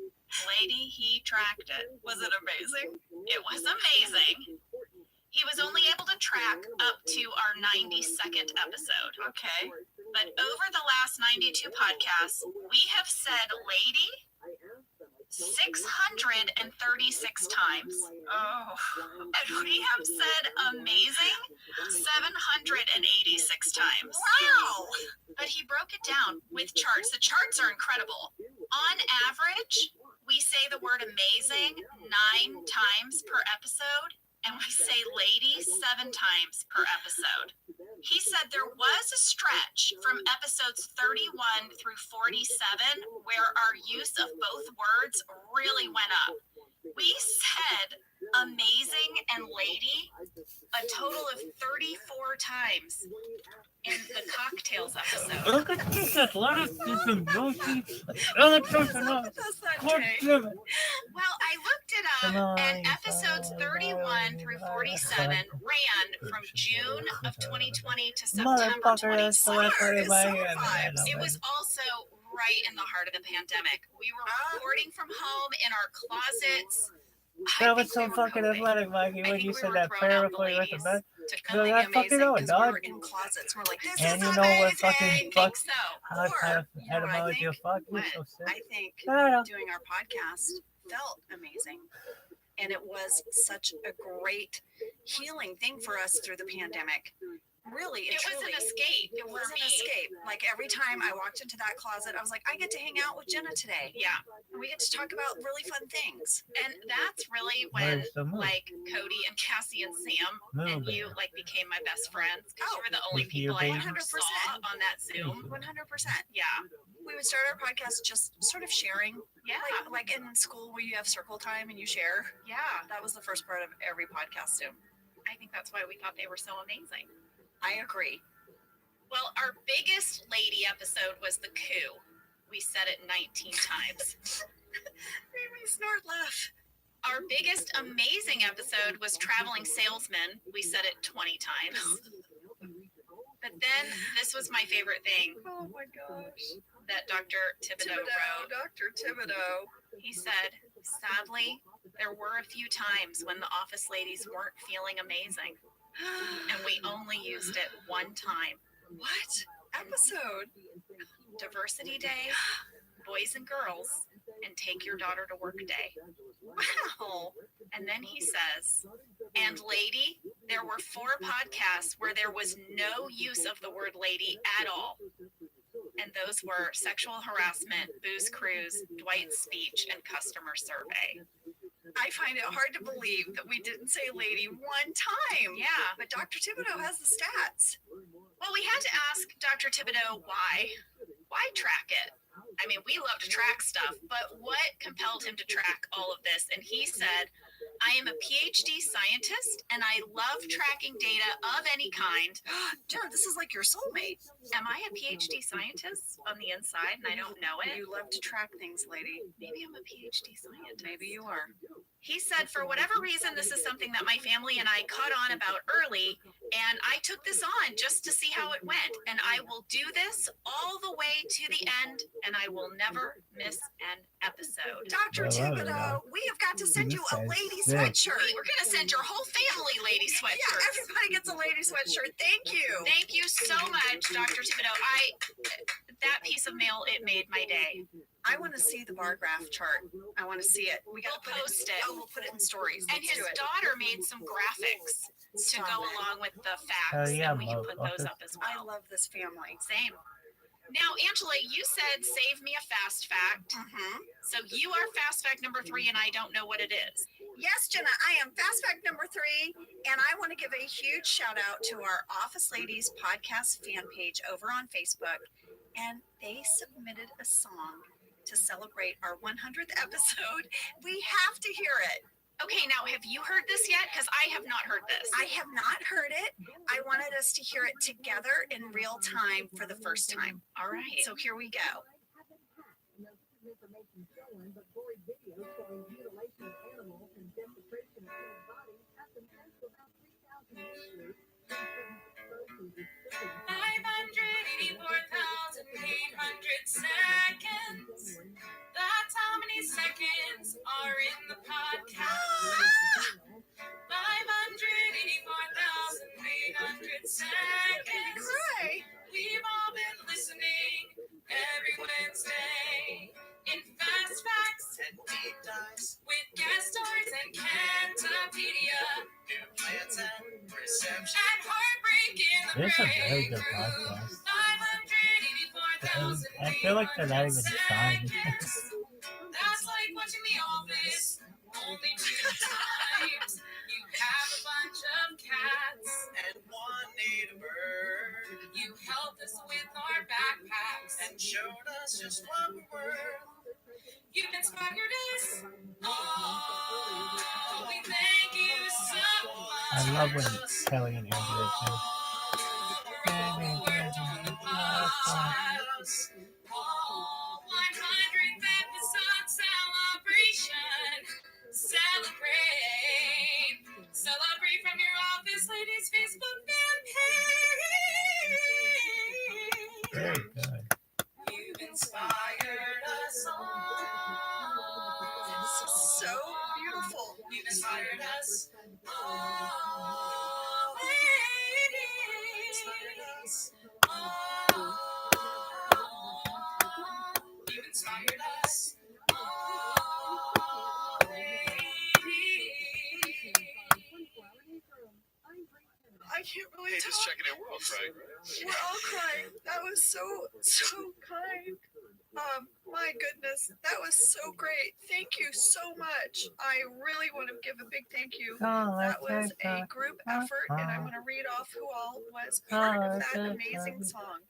Lady, he tracked it. Was it amazing? It was amazing. He was only able to track up to our 92nd episode. Okay. But over the last 92 podcasts, we have said lady 636 times. Oh. And we have said amazing 786 times. Wow. But he broke it down with charts. The charts are incredible. On average, we say the word amazing 9 times per episode, and we say lady 7 times per episode. He said there was a stretch from episodes 31 through 47 where our use of both words really went up. We said amazing and lady a total of 34 times in the cocktails episode. Look at this athleticism, Yoshi. Other person else. That's not God okay. damn it. Well, I looked it up, and episodes 31 through 47 ran from June of 2020 to September Motherfucker, that's the 2020. last part of my Summer hand. vibes. It was also right in the heart of the pandemic. We were recording from home in our closets. That was so fucking athletic, Mikey, when you said that prayer before you went to bed. Nothing that's fucking amazing on, because dog. we're in closets. We're like, this And is you know what amazing. fucking I think fuck- so. How kind of You know what I etymology of think? fuck? You're What? so sick. I think I don't know. doing our podcast felt amazing. And it was such a great healing thing for us through the pandemic. Really, It was an escape. It was for an me. escape. Like every time I walked into that closet, I was like, I get to hang out with Jenna today. Yeah. And we get to talk about really fun things. And that's really when, Where's the moon? like, Cody and Cassie and Sam and you, like, became my best friends because you were the only If you're people I being- ever saw on that Zoom. 100%. Yeah. We would start our podcast just sort of sharing. Yeah. Like in school where you have circle time and you share. Yeah. That was the first part of every podcast Zoom. I think that's why we thought they were so amazing. I agree. Well, our biggest lady episode was the coup. We said it 19 times. Made me snort laugh. Our biggest amazing episode was traveling salesman. We said it 20 times. But then this was my favorite thing Oh my gosh. that Dr. Thibodeau wrote. Dr. Thibodeau. He said, sadly, there were a few times when the office ladies weren't feeling amazing, and we only used it one time. What episode? Diversity Day, Boys and Girls, and Take Your Daughter to Work Day. Wow. And then he says, and lady, there were 4 podcasts where there was no use of the word lady at all. And those were sexual harassment, booze cruise, Dwight's speech, and customer survey. I find it hard to believe that we didn't say lady one time. Yeah. But Dr. Thibodeau has the stats. Well, we had to ask Dr. Thibodeau why. Why track it? I mean, we love to track stuff, but what compelled him to track all of this? And he said, I am a PhD scientist and I love tracking data of any kind. Jen, this is like your soulmate. Am I a PhD scientist on the inside and I don't know it? You love to track things, lady. Maybe I'm a PhD scientist. Maybe you are. He said, for whatever reason, this is something that my family and I caught on about early, and I took this on just to see how it went. And I will do this all the way to the end, and I will never miss an episode. Dr. I love it, Thibodeau, we have got to send you a He lady says sweatshirt. We're going to send your whole family lady Yeah, sweatshirts. everybody gets a lady sweatshirt. Thank you. Thank you so much, Dr. Thibodeau. That piece of mail, it made my day. I want to see the bar graph chart. I want to see it. We got to We'll post it. Oh, we'll put it in stories. And Let's his do it. daughter made some graphics to go along with the facts, Oh, yeah, and we can put those up as I well. love this family. Same. Now, Angela, you said save me a fast fact. Mm-hmm. So you are fast fact number 3, and I don't know what it is. Yes, Jenna, I am fast fact number 3, and I want to give a huge shout out to our Office Ladies podcast fan page over on Facebook. And they submitted a song to celebrate our 100th episode. We have to hear it. Okay, now have you heard this yet? Because I have not heard this. I have not heard it. I wanted us to hear it together in real time for the first time. All right. So here we go. Seconds. That's how many seconds are in the podcast. 584,800 seconds. Right. We've all been listening every Wednesday in Fast Facts And deep dives, with guest stars and Cantopedia new plans and perception. and heartbreak in the It's a very good breakthrough. podcast. 584,000 I feel like they're not even trying. That's like watching The Office, only 2 times. You have a bunch of cats. And one native bird. You helped us with our backpacks. And showed us just what we were. You've inspired us. Oh, we thank you so much. I love when Kelly and Andrew do. Oh, 100th episode celebration. Celebrate from your Office Ladies Facebook fan page. Very good. You've inspired us all. This is so beautiful. You've inspired us all. Ladies. All. You've inspired us all. I can't really Hey, talk. just checking in. We're all crying, right? We're all crying. That was so kind. My goodness, that was so great. Thank you so much. I really want to give a big thank you. That was a group effort, and I'm going to read off who all was part of that amazing song.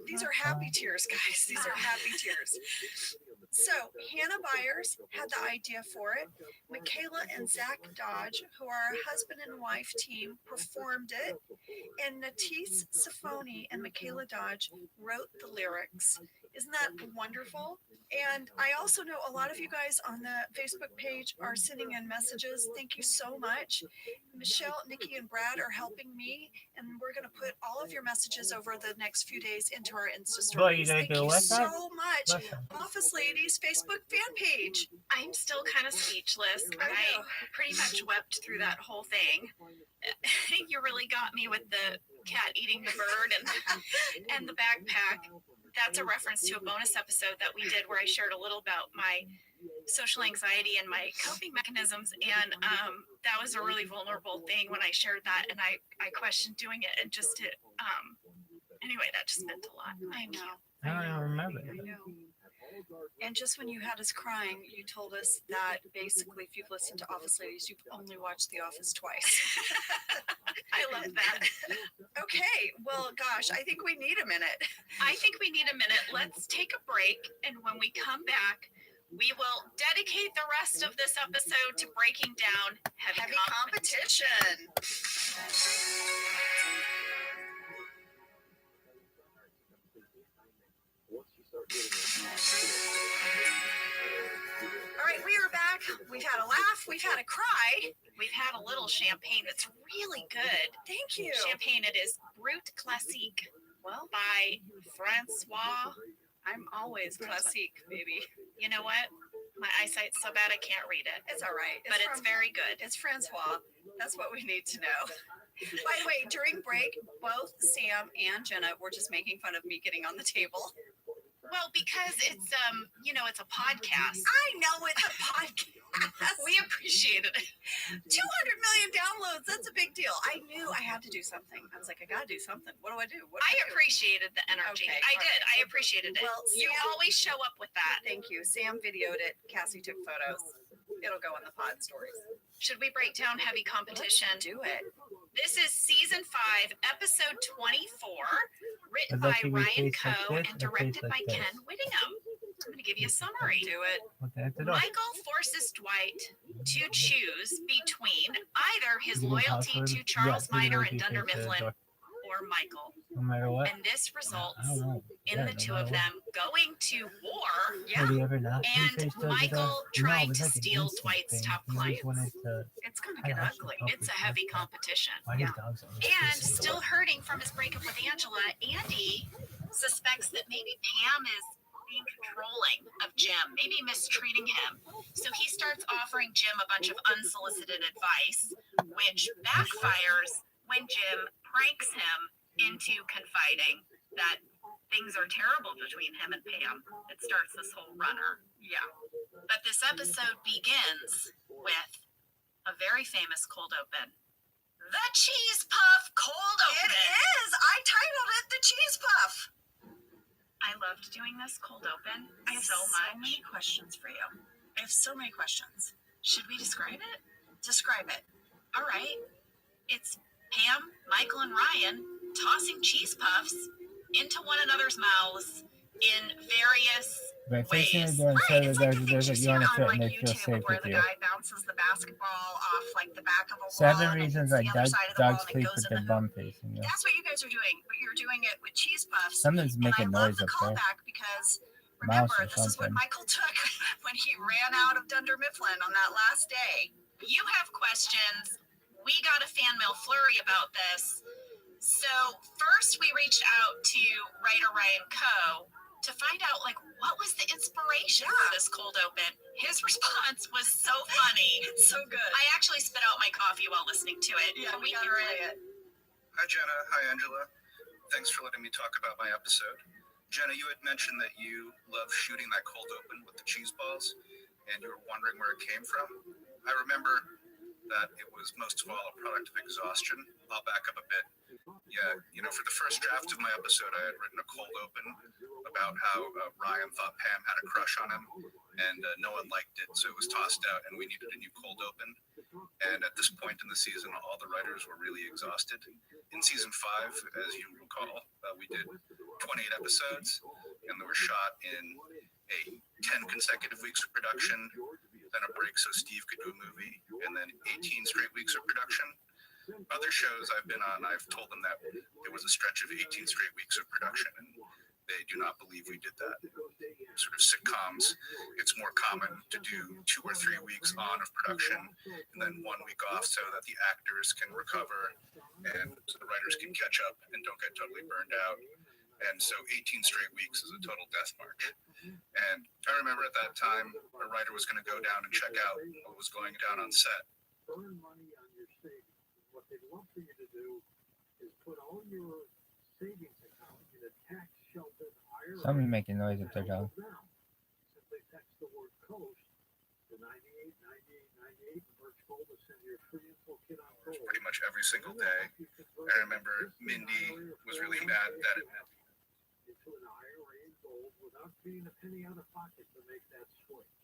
These are happy tears, guys. These are happy tears. So Hannah Byers had the idea for it. Michaela and Zach Dodge, who are a husband and wife team, performed it. And Natisse Safoni and Michaela Dodge wrote the lyrics. Isn't that wonderful? And I also know a lot of you guys on the Facebook page are sending in messages. Thank you so much. Michelle, Nikki, and Brad are helping me, and we're going to put all of your messages over the next few days into our Insta stories. What, you gonna Thank do you what so now? much. Listen. Office Ladies Facebook fan page. I'm still kind of speechless. I I know. pretty much wept through that whole thing. You really got me with the cat eating the bird and the backpack. That's a reference to a bonus episode that we did where I shared a little about my social anxiety and my coping mechanisms. And that was a really vulnerable thing when I shared that, and I questioned doing it, and just to anyway, that just meant a lot. I know. I don't remember. I know. And just when you had us crying, you told us that basically, if you've listened to Office Ladies, you've only watched The Office twice. I love that. Okay, well, gosh, I think we need a minute. I think we need a minute. Let's take a break, and when we come back, We will dedicate the rest of this episode to breaking down heavy competition. All right, we are back. We've had a laugh. We've had a cry. We've had a little champagne that's really good. Thank you. Champagne, it is Brut Classique. Well, by Francois. I'm always classique, baby. You know what? My eyesight's so bad I can't read it. It's all right. But it's very good. It's Francois. That's what we need to know. By the way, during break, both Sam and Jenna were just making fun of me getting on the table. Well, because it's it's a podcast. I know it's a podcast. We appreciated it. 200 million downloads. That's a big deal. I knew I had to do something. I was like, I gotta do something. What do I do? I appreciated the energy. Okay, I all did. I appreciated it. Well, You Sam- always show up with that. Thank you. Sam videoed it. Cassie took photos. It'll go in the pod stories. Should we break down heavy competition? Do it. This is season 5, episode 24, written Does by that Ryan taste Coe like this and or taste directed by like this? Ken Whittingham. I'm going to give you a summary. Do it. Okay, that's it all. Michael forces Dwight to choose between either his Give me loyalty password. to Charles Yeah, give me Minor the and Dunder details, Mifflin door. or Michael. No matter what. And this results I don't know. in Yeah, the no two matter of what. them going to war. Have you ever not? And Michael trying to steal Dwight's top clients. To, It's gonna I get actually ugly. It's a heavy competition. why Yeah. do dogs always And piss me still off? hurting from his breakup with Angela, Andy suspects that maybe Pam is being controlling of Jim, maybe mistreating him. So he starts offering Jim a bunch of unsolicited advice, which backfires when Jim pranks him into confiding that things are terrible between him and Pam. It starts this whole runner. Yeah. But this episode begins with a very famous cold open. The Cheese Puff Cold It Open. is. I titled it the cheese puff. I loved doing this cold open I have so so much. many questions for you. I have so many questions. Should we describe it? Describe it. All right. It's Pam, Michael, and Ryan tossing cheese puffs into one another's mouths in various But facing ways. the door and say that It's like the there's things a you you see want to on fit like and they feel YouTube safe where with the you. guy bounces the basketball off like the back of a wall. Seven and reasons hits like the other side of the dogs wall and it sleep goes with in their the bum hoop. facing you. That's what you guys are doing, but you're doing it with cheese puffs. Something's And making I love noise the up there. callback because Mouse remember, or this is what something. Michael took when he ran out of Dunder Mifflin on that last day. You have questions. We got a fan mail flurry about this. So first we reached out to writer Ryan Coe to find out like what was the inspiration for this cold open. His response was so funny. It's so good. I actually spit out my coffee while listening to it. Yeah, Can we we gotta hear play it? it. Hi, Jenna. Hi, Angela. Thanks for letting me talk about my episode. Jenna, you had mentioned that you love shooting that cold open with the cheese balls, and you were wondering where it came from. I remember that it was most of all a product of exhaustion. I'll back up a bit. Yeah, for the first draft of my episode, I had written a cold open about how Ryan thought Pam had a crush on him, and no one liked it, so it was tossed out, and we needed a new cold open. And at this point in the season, all the writers were really exhausted. In season 5, as you recall, we did 28 episodes, and they were shot in 10 consecutive weeks of production, then a break so Steve could do a movie, and then 18 straight weeks of production. Other shows I've been on, I've told them that there was a stretch of 18 straight weeks of production, and they do not believe we did that. Sort of sitcoms, it's more common to do 2 or 3 weeks on of production, and then 1 week off so that the actors can recover and so the writers can catch up and don't get totally burned out. And so 18 straight weeks is a total death march. And I remember at that time, a writer was going to go down and check out what was going down on set. Burn money on your savings. What they'd love for you to do is put all your savings account in a tax sheltered IRA. Somebody's making noise up there, dog. Now, simply text the word coast to 98 98 98 and Birch Gold will send you a free info kit on gold. Pretty much every single day. I remember Mindy was really mad that it into an IRA in gold without paying a penny out of pocket to make that switch.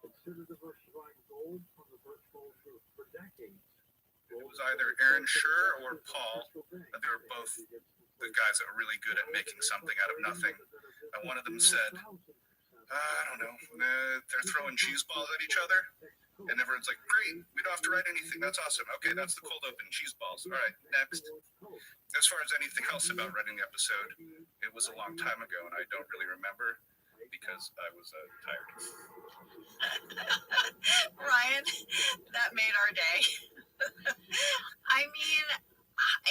Consider diversifying gold from the Birch Gold Group for decades. It was either Aaron Schur or Paul. They were both the guys that were really good at making something out of nothing. And one of them said, I don't know. They're throwing cheese balls at each other, and everyone's like, "Great, we don't have to write anything. That's awesome. Okay, that's the cold open cheese balls. All right, next." As far as anything else about writing the episode, it was a long time ago, and I don't really remember because I was tired. Ryan, that made our day. I mean,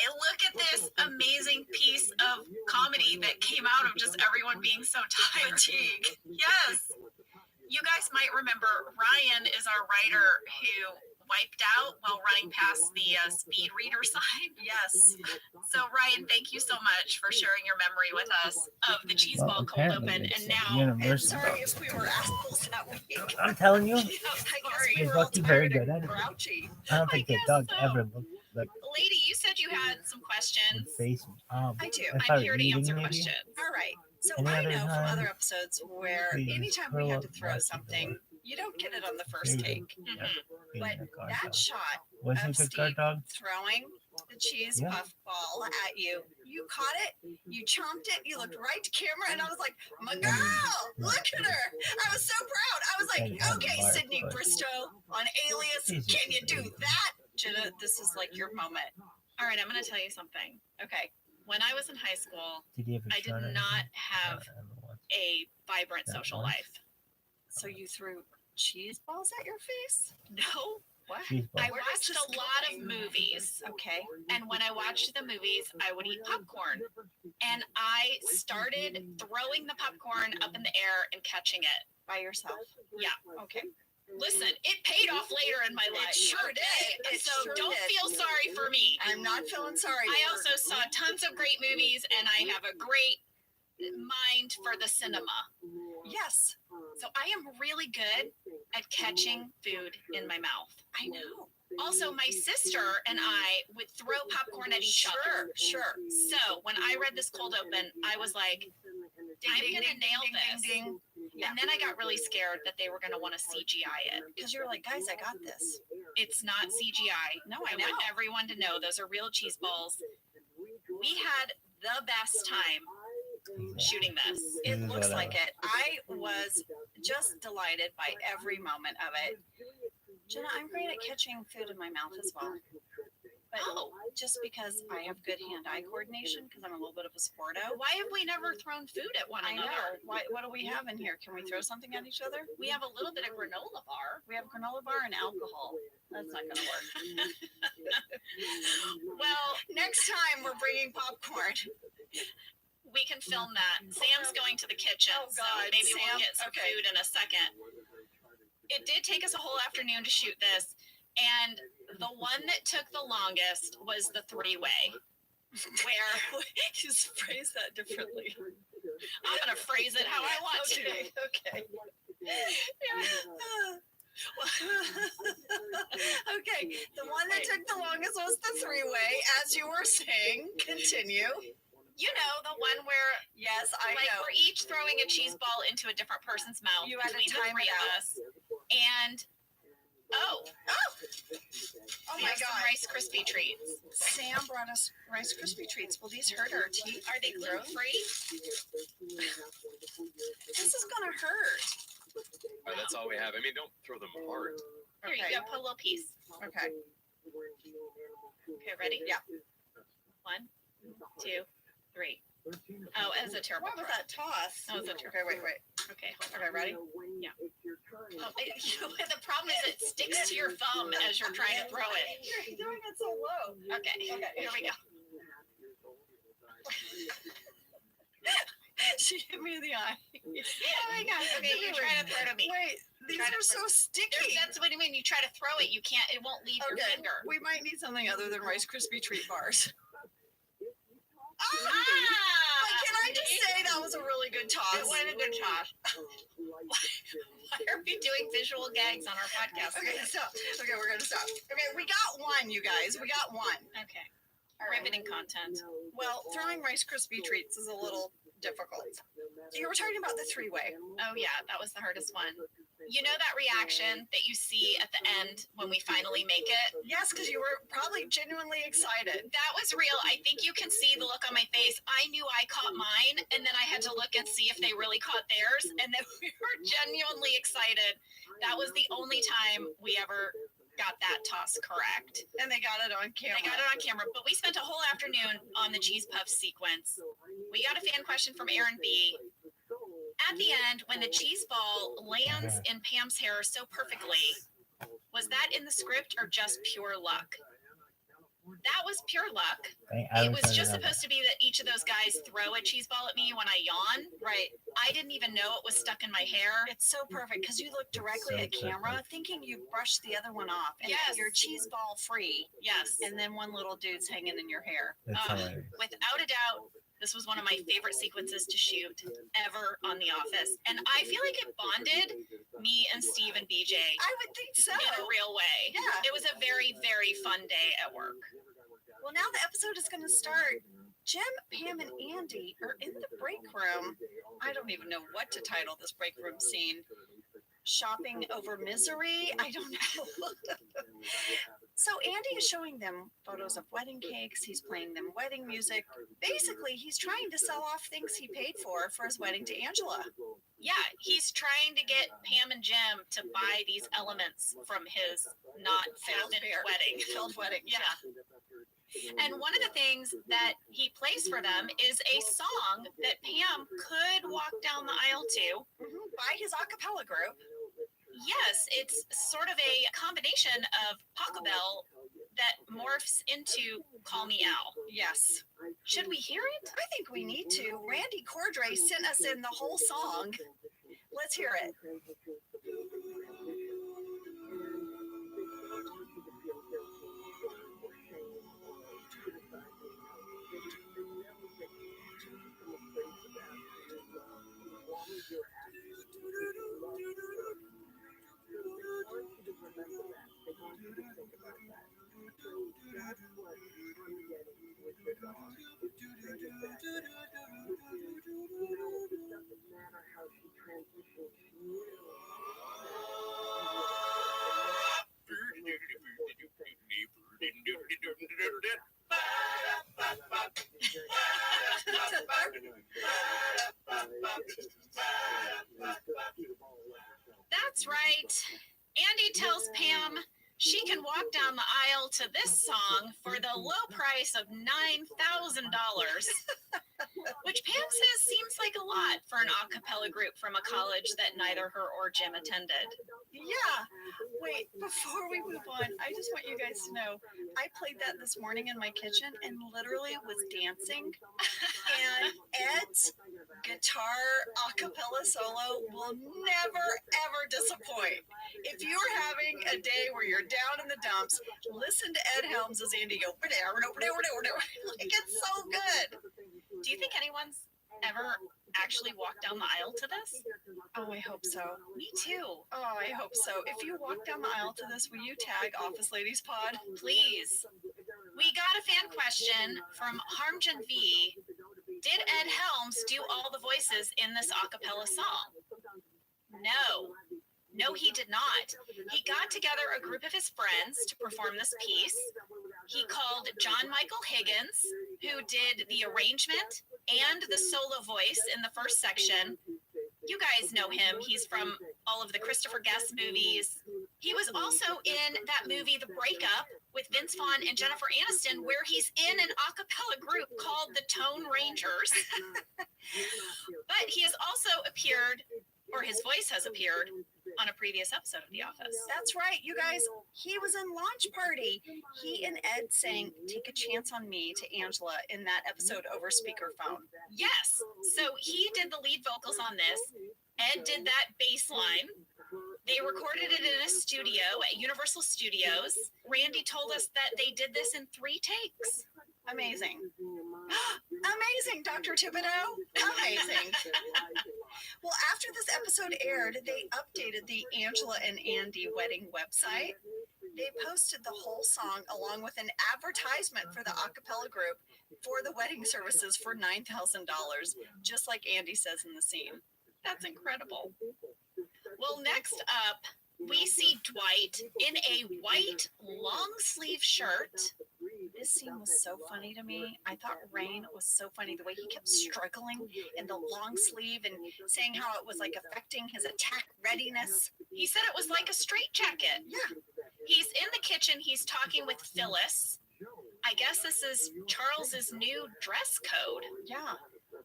look at this amazing piece of comedy that came out of just everyone being so tired. Fatigue. Yes. You guys might remember Ryan is our writer who wiped out while running past the speed reader sign. Yes. So Ryan, thank you so much for sharing your memory with us of the cheese ball cold open. And now, University. Sorry if we were assholes that week. I'm telling you, I guess we He's were all lucky very tired good and at it. grouchy. I don't think I the guess dog so. ever looked like lady, you said you had some questions. face. I do. if I'm I here were to eating, answer maybe. questions. All right. So Any I other know from time, other episodes where please anytime we curl had to up throw right something, you don't get it on the There first you go. take. Mhm. Being But a guard that dog. shot Was he of a good guard Steve dog? throwing the cheese Yeah. puff ball at you, you caught it, you chomped it, you looked right to camera, and I was like, my girl, look at her. I was so proud. I was like, Thank you. okay, Mark, Sydney but- Bristow on Alias, Jesus. can you do that? Jenna, this is like your moment. All right, I'm going to tell you something. Okay. When I was in high school, Did he ever I did shot not anything? have a vibrant Not social once. life. So you threw cheese balls at your face? No, What? Cheese ball. I Where is watched this a lot of going? movies. Okay. And when I watched the movies, I would eat popcorn. And I started throwing the popcorn up in the air and catching it. By yourself. Yeah. Okay. Listen, it paid off later in my life. It sure did. It So sure don't did. feel sorry for me. I'm not feeling sorry. I for- also saw tons of great movies and I have a great mind for the cinema. Yes, So I am really good at catching food in my mouth. I know. Also, my sister and I would throw popcorn at each other. Sure. So when I read this cold open, I was like, I'm Ding, gonna ding, nail ding, this. ding, ding. Yeah. And then I got really scared that they were gonna want to CGI it. Because you were like, guys, I got this. It's not CGI. No, I I know. want everyone to know those are real cheese balls. We had the best time shooting this. It This is looks what I like it. I was just delighted by every moment of it. Jenna, I'm great at catching food in my mouth as well. But Oh. just because I have good hand-eye coordination, because I'm a little bit of a sporto. Why have we never thrown food at one I know. another? What do we have in here? Can we throw something at each other? We have a little bit of granola bar. We have granola bar and alcohol. That's not going to work. Well, Next time we're bringing popcorn. we can film that. Sam's going to the kitchen, Oh, so God, maybe Sam? we'll get some Okay. food in a second. It did take us a whole afternoon to shoot this, and the one that took the longest was the three-way, where Just phrase that differently. I'm gonna phrase it how I want to. Okay. Okay. Okay, the one that took the longest was the three-way. As you were saying, continue. You know, the one where Yes, I like know. we're each throwing a cheese ball into a different person's mouth You had to between the time three it of out. us. And oh Oh we my have some God. Rice Krispie treats. Sam brought us Rice Krispie treats. Will these hurt our teeth? Are they gluten free? This is gonna hurt. All right, that's all we have. I mean, don't throw them hard. Here you Okay. go, put a little piece. Okay. Okay, ready? Yeah. 1, 2, 3. Oh, that's a terrible What was throw. that toss? That was a terrible. Okay, wait. Okay, hold on. Okay, ready? Yeah. Oh, the problem is it sticks to your thumb as you're trying to throw it. You're doing it so low. Okay, here we go. She hit me in the eye. Oh my gosh. Okay, you try to throw it at me. Wait, these Try to are so sticky. That's what I mean. You try to throw it, you can't. It won't leave your Okay, finger. we might need something other than Rice Krispie treat bars. Ah! But can I just say that was a really good toss? It was a good toss. Why are we doing visual gags on our podcast? Okay, stop. Okay, we're gonna stop. Okay, we got one, you guys. We got one. Okay. All right. Riveting content. Well, throwing Rice Krispie treats is a little difficult. You were talking about the three-way. Oh yeah, that was the hardest one. You know that reaction that you see at the end when we finally make it? Yes, because you were probably genuinely excited. That was real. I think you can see the look on my face. I knew I caught mine, and then I had to look and see if they really caught theirs, and then we were genuinely excited. That was the only time we ever got that toss correct. And they got it on camera. They got it on camera, but we spent a whole afternoon on the cheese puff sequence. We got a fan question from Aaron B. At the end, when the cheese ball lands in Pam's hair so perfectly, was that in the script or just pure luck? That was pure luck. It was just supposed to be that each of those guys throw a cheese ball at me when I yawn. Right. I didn't even know it was stuck in my hair. It's so perfect because you look directly at camera thinking you brushed the other one off. And Yes. you're cheese ball free. Yes. And then one little dude's hanging in your hair. Without a doubt, this was one of my favorite sequences to shoot ever on The Office. And I feel like it bonded me and Steve and BJ I would think so. in a real way. Yeah. It was a very, very fun day at work. Well, now the episode is going to start. Jim, Pam, and Andy are in the break room. I don't even know what to title this break room scene. Shopping over misery? I don't know. So Andy is showing them photos of wedding cakes. He's playing them wedding music. Basically, he's trying to sell off things he paid for his wedding to Angela. Yeah, he's trying to get Pam and Jim to buy these elements from his not filmed wedding. Filled wedding. Yeah. And one of the things that he plays for them is a song that Pam could walk down the aisle to. By his a cappella group. Yes, it's sort of a combination of Pachelbel that morphs into Call Me Al. Yes. Should we hear it? I think we need to. Randy Cordray sent us in the whole song. Let's hear it. That's right. Andy tells Pam she can walk down the aisle to this song for the low price of $9,000, which Pam says seems like a lot for an a cappella group from a college that neither her or Jim attended. Yeah. Wait, before we move on, I just want you guys to know I played that this morning in my kitchen and literally was dancing. And Ed's guitar a cappella solo will never, ever disappoint. If you're having a day where you're down in the dumps, listen to Ed Helms as Andy go, like it's so good. Do you think anyone's ever actually walked down the aisle to this? Oh, I hope so. Me too. Oh, I hope so. If you walk down the aisle to this, will you tag Office Ladies Pod? Please. We got a fan question from Harmjan V. Did Ed Helms do all the voices in this a cappella song? No. No, he did not. He got together a group of his friends to perform this piece. He called John Michael Higgins, who did the arrangement and the solo voice in the first section. You guys know him. He's from all of the Christopher Guest movies. He was also in that movie, The Breakup, with Vince Vaughn and Jennifer Aniston, where he's in an a cappella group called the Tone Rangers. But he has also appeared, or his voice has appeared, on a previous episode of The Office. That's right, you guys. He was in Launch Party. He and Ed sang Take a Chance on Me to Angela in that episode over speakerphone. Yes. So he did the lead vocals on this. Ed did that bass line. They recorded it in a studio at Universal Studios. Randy told us that they did this in 3 takes. Amazing. Amazing, Dr. Thibodeau. Amazing. Well, after this episode aired, they updated the Angela and Andy wedding website. They posted the whole song along with an advertisement for the a cappella group for the wedding services for $9,000, just like Andy says in the scene. That's incredible. Well, next up, we see Dwight in a white long sleeve shirt. This scene was so funny to me. I thought Rain was so funny. The way he kept struggling in the long sleeve and saying how it was like affecting his attack readiness. He said it was like a straitjacket. Yeah. He's in the kitchen. He's talking with Phyllis. I guess this is Charles's new dress code. Yeah.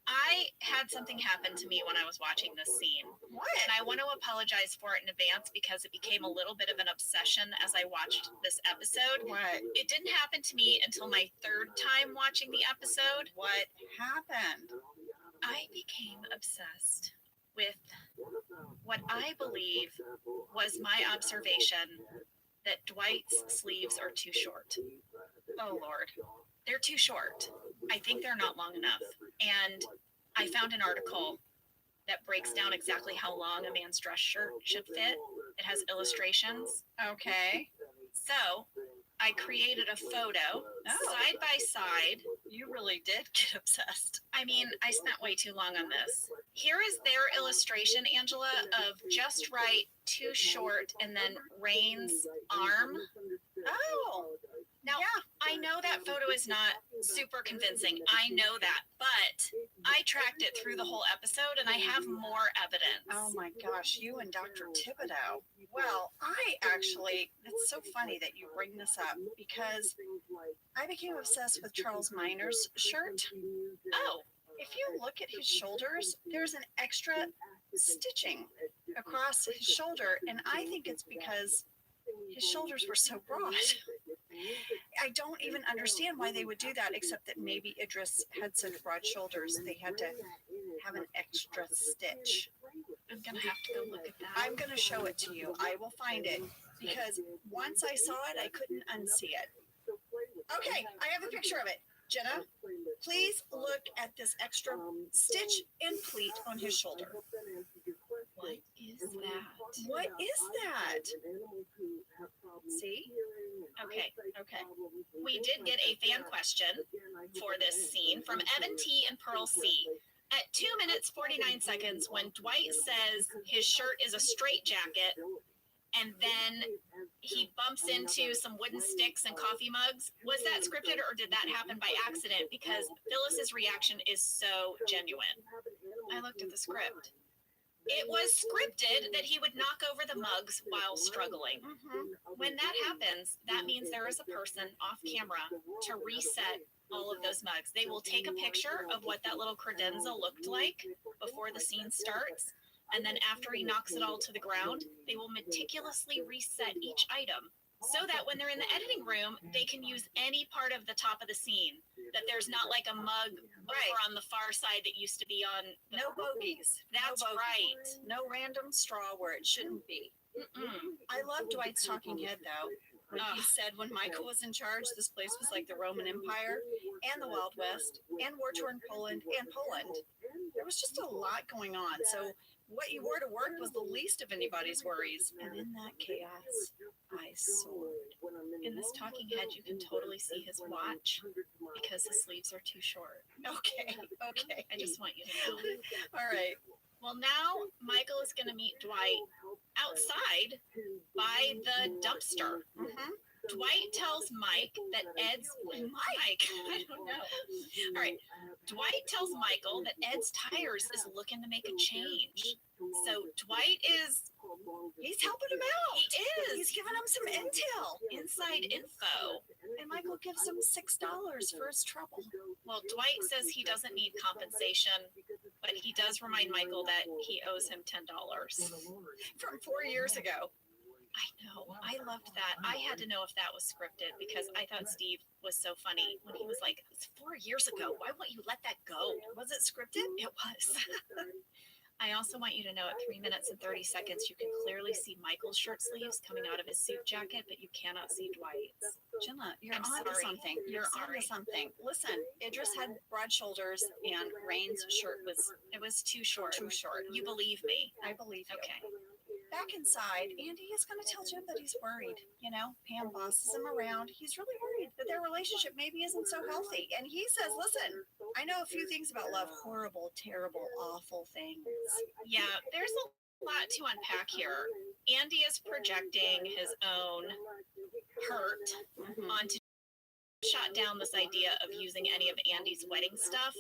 I had something happen to me when I was watching this scene. What? And I want to apologize for it in advance because it became a little bit of an obsession as I watched this episode. What? It didn't happen to me until my third time watching the episode. What happened? I became obsessed with what I believe was my observation that Dwight's sleeves are too short. Oh, Lord. They're too short. I think they're not long enough. And I found an article that breaks down exactly how long a man's dress shirt should fit. It has illustrations. Okay. So I created a photo side by side. You really did get obsessed. I mean, I spent way too long on this. Here is their illustration, Angela, of just right, too short, and then Rain's arm. Oh. Now, I know that photo is not super convincing. I know that, but I tracked it through the whole episode and I have more evidence. Oh my gosh, you and Dr. Thibodeau. Well, it's so funny that you bring this up because I became obsessed with Charles Minor's shirt. Oh, If you look at his shoulders, there's an extra stitching across his shoulder, and I think it's because his shoulders were so broad. I don't even understand why they would do that, except that maybe Idris had such broad shoulders, they had to have an extra stitch. I'm going to have to go look at that. I'm going to show it to you. I will find it because once I saw it, I couldn't unsee it. Okay, I have a picture of it. Jenna, please look at this extra stitch and pleat on his shoulder. What is that? What is that? See? Okay. Okay. We did get a fan question for this scene from Evan T and Pearl C. At 2 minutes 49 seconds, when Dwight says his shirt is a straitjacket, and then he bumps into some wooden sticks and coffee mugs, was that scripted or did that happen by accident? Because Phyllis's reaction is so genuine. I looked at the script. It was scripted that he would knock over the mugs while struggling. When that happens, that means there is a person off camera to reset all of those mugs. They will take a picture of what that little credenza looked like before the scene starts. And then after he knocks it all to the ground, they will meticulously reset each item so that when they're in the editing room, they can use any part of the top of the scene. That there's not like a mug over on the far side that used to be on. No bogeys. That's No bogeys. right. No random straw where it shouldn't be. I love Dwight's talking head though. When he said when Michael was in charge, this place was like the Roman Empire and the Wild West and war-torn Poland and Poland. There was just a lot going on. So what you wore to work was the least of anybody's worries. And in that chaos, I soared. In this talking head, you can totally see his watch because his sleeves are too short. Okay. I just want you to know. All right. Well, now Michael is going to meet Dwight outside by the dumpster. Dwight tells Mike that Ed's Mike. I don't know. All right. Dwight tells Michael that Ed's tires is looking to make a change. So Dwight he's helping him out. He is. He's giving him some intel. Inside info. And Michael gives him $6 for his trouble. Well, Dwight says he doesn't need compensation, but he does remind Michael that he owes him $10 From 4 years ago. I know. I loved that. I had to know if that was scripted because I thought Steve was so funny when he was like, it's 4 years ago. Why won't you let that go? Was it scripted? It was. I also want you to know at 3 minutes and 30 seconds, you can clearly see Michael's shirt sleeves coming out of his suit jacket, but you cannot see Dwight's. Jenna, you're I'm on to sorry. something. I'm You're on sorry. to something. Listen, Idris had broad shoulders and Rain's shirt was too short. too short. You believe me? I believe you. Okay. Back inside, Andy is going to tell Jim that he's worried. You know, Pam bosses him around. He's really worried that their relationship maybe isn't so healthy. And he says, listen, I know a few things about love. Horrible, terrible, awful things. Yeah, there's a lot to unpack here. Andy is projecting his own hurt onto shot down this idea of using any of Andy's wedding stuff,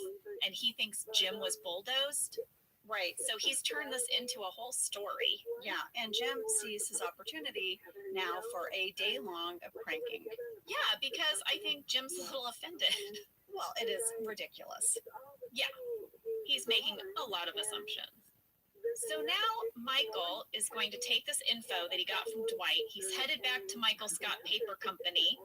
and he thinks Jim was bulldozed. Right. So he's turned this into a whole story. Yeah. And Jim sees his opportunity now for a day long of pranking. Yeah, because I think Jim's a little offended. Well, it is ridiculous. Yeah, he's making a lot of assumptions. So now Michael is going to take this info that he got from Dwight. He's headed back to Michael Scott Paper Company,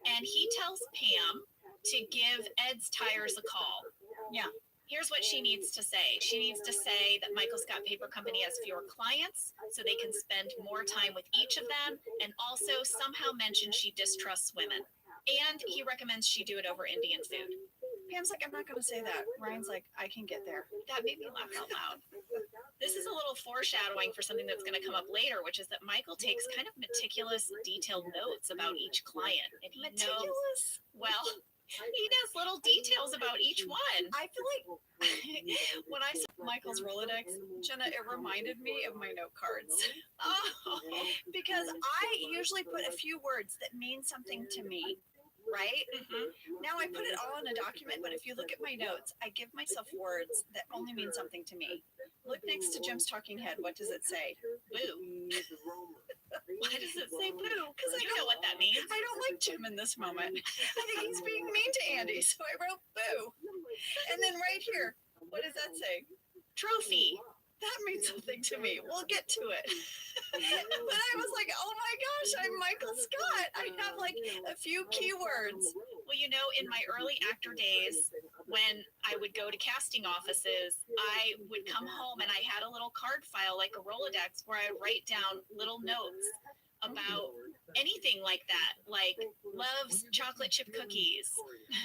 and he tells Pam to give Ed's Tires a call. Yeah. Here's what she needs to say. She needs to say that Michael Scott Paper Company has fewer clients, so they can spend more time with each of them, and also somehow mention she distrusts women. And he recommends she do it over Indian food. Pam's like, I'm not going to say that. Ryan's like, I can get there. That made me laugh out loud. This is a little foreshadowing for something that's going to come up later, which is that Michael takes kind of meticulous, detailed notes about each client. And he knows, well, he does little details about each one. I feel like when I saw Michael's Rolodex, Jenna, it reminded me of my note cards. Oh, Because I usually put a few words that mean something to me, right? Now I put it all in a document, but if you look at my notes, I give myself words that only mean something to me. Look next to Jim's talking head. What does it say? boo. Why does it say boo? Because I You don't know what that means. I don't like Jim in this moment. I think he's being mean to Andy, so I wrote boo. And then right here, what does that say? Trophy. That means something to me. We'll get to it. But I was like, oh my gosh, I'm Michael Scott. I have like a few keywords. Well, you know, in my early actor days, when I would go to casting offices, I would come home and I had a little card file, like a Rolodex, where I write down little notes about anything like that, like loves chocolate chip cookies,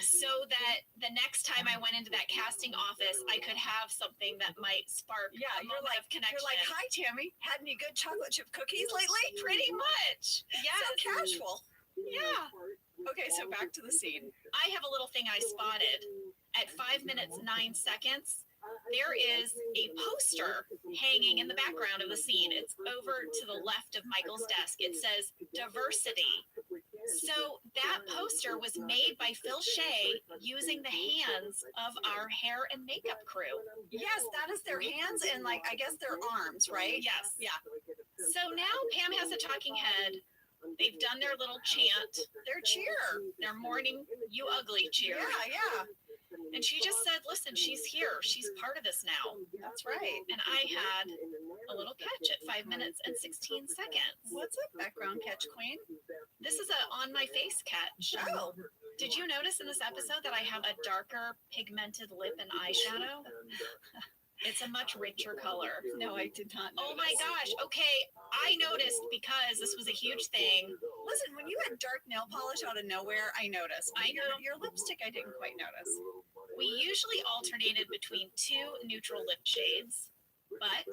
so that the next time I went into that casting office, I could have something that might spark Yeah, a moment of connection. You're like, hi Tammy, had any good chocolate chip cookies lately? Pretty much. Yes. So casual. Yeah. Okay, so back to the scene. I have a little thing I spotted. At 5 minutes 9 seconds, there is a poster hanging in the background of the scene. It's over to the left of Michael's desk. It says diversity. So that poster was made by Phil Shea using the hands of our hair and makeup crew. Yes, that is their hands and like I guess their arms, right? Yes. Yeah. So now Pam has a talking head. They've done their little chant, Their cheer. their morning you ugly cheer. Yeah, yeah. And she just said, listen, she's here. She's part of this now. That's right. And I had a little catch at 5 minutes and 16 seconds. What's up, background catch queen? This is a on my face catch. Oh, Did you notice in this episode that I have a darker pigmented lip and eyeshadow? It's a much richer color. no, I did not Oh notice. my gosh. Okay. I noticed because this was a huge thing. Listen, when you had dark nail polish out of nowhere, I noticed. I know. Your lipstick, I didn't quite notice. We usually alternated between two neutral lip shades, but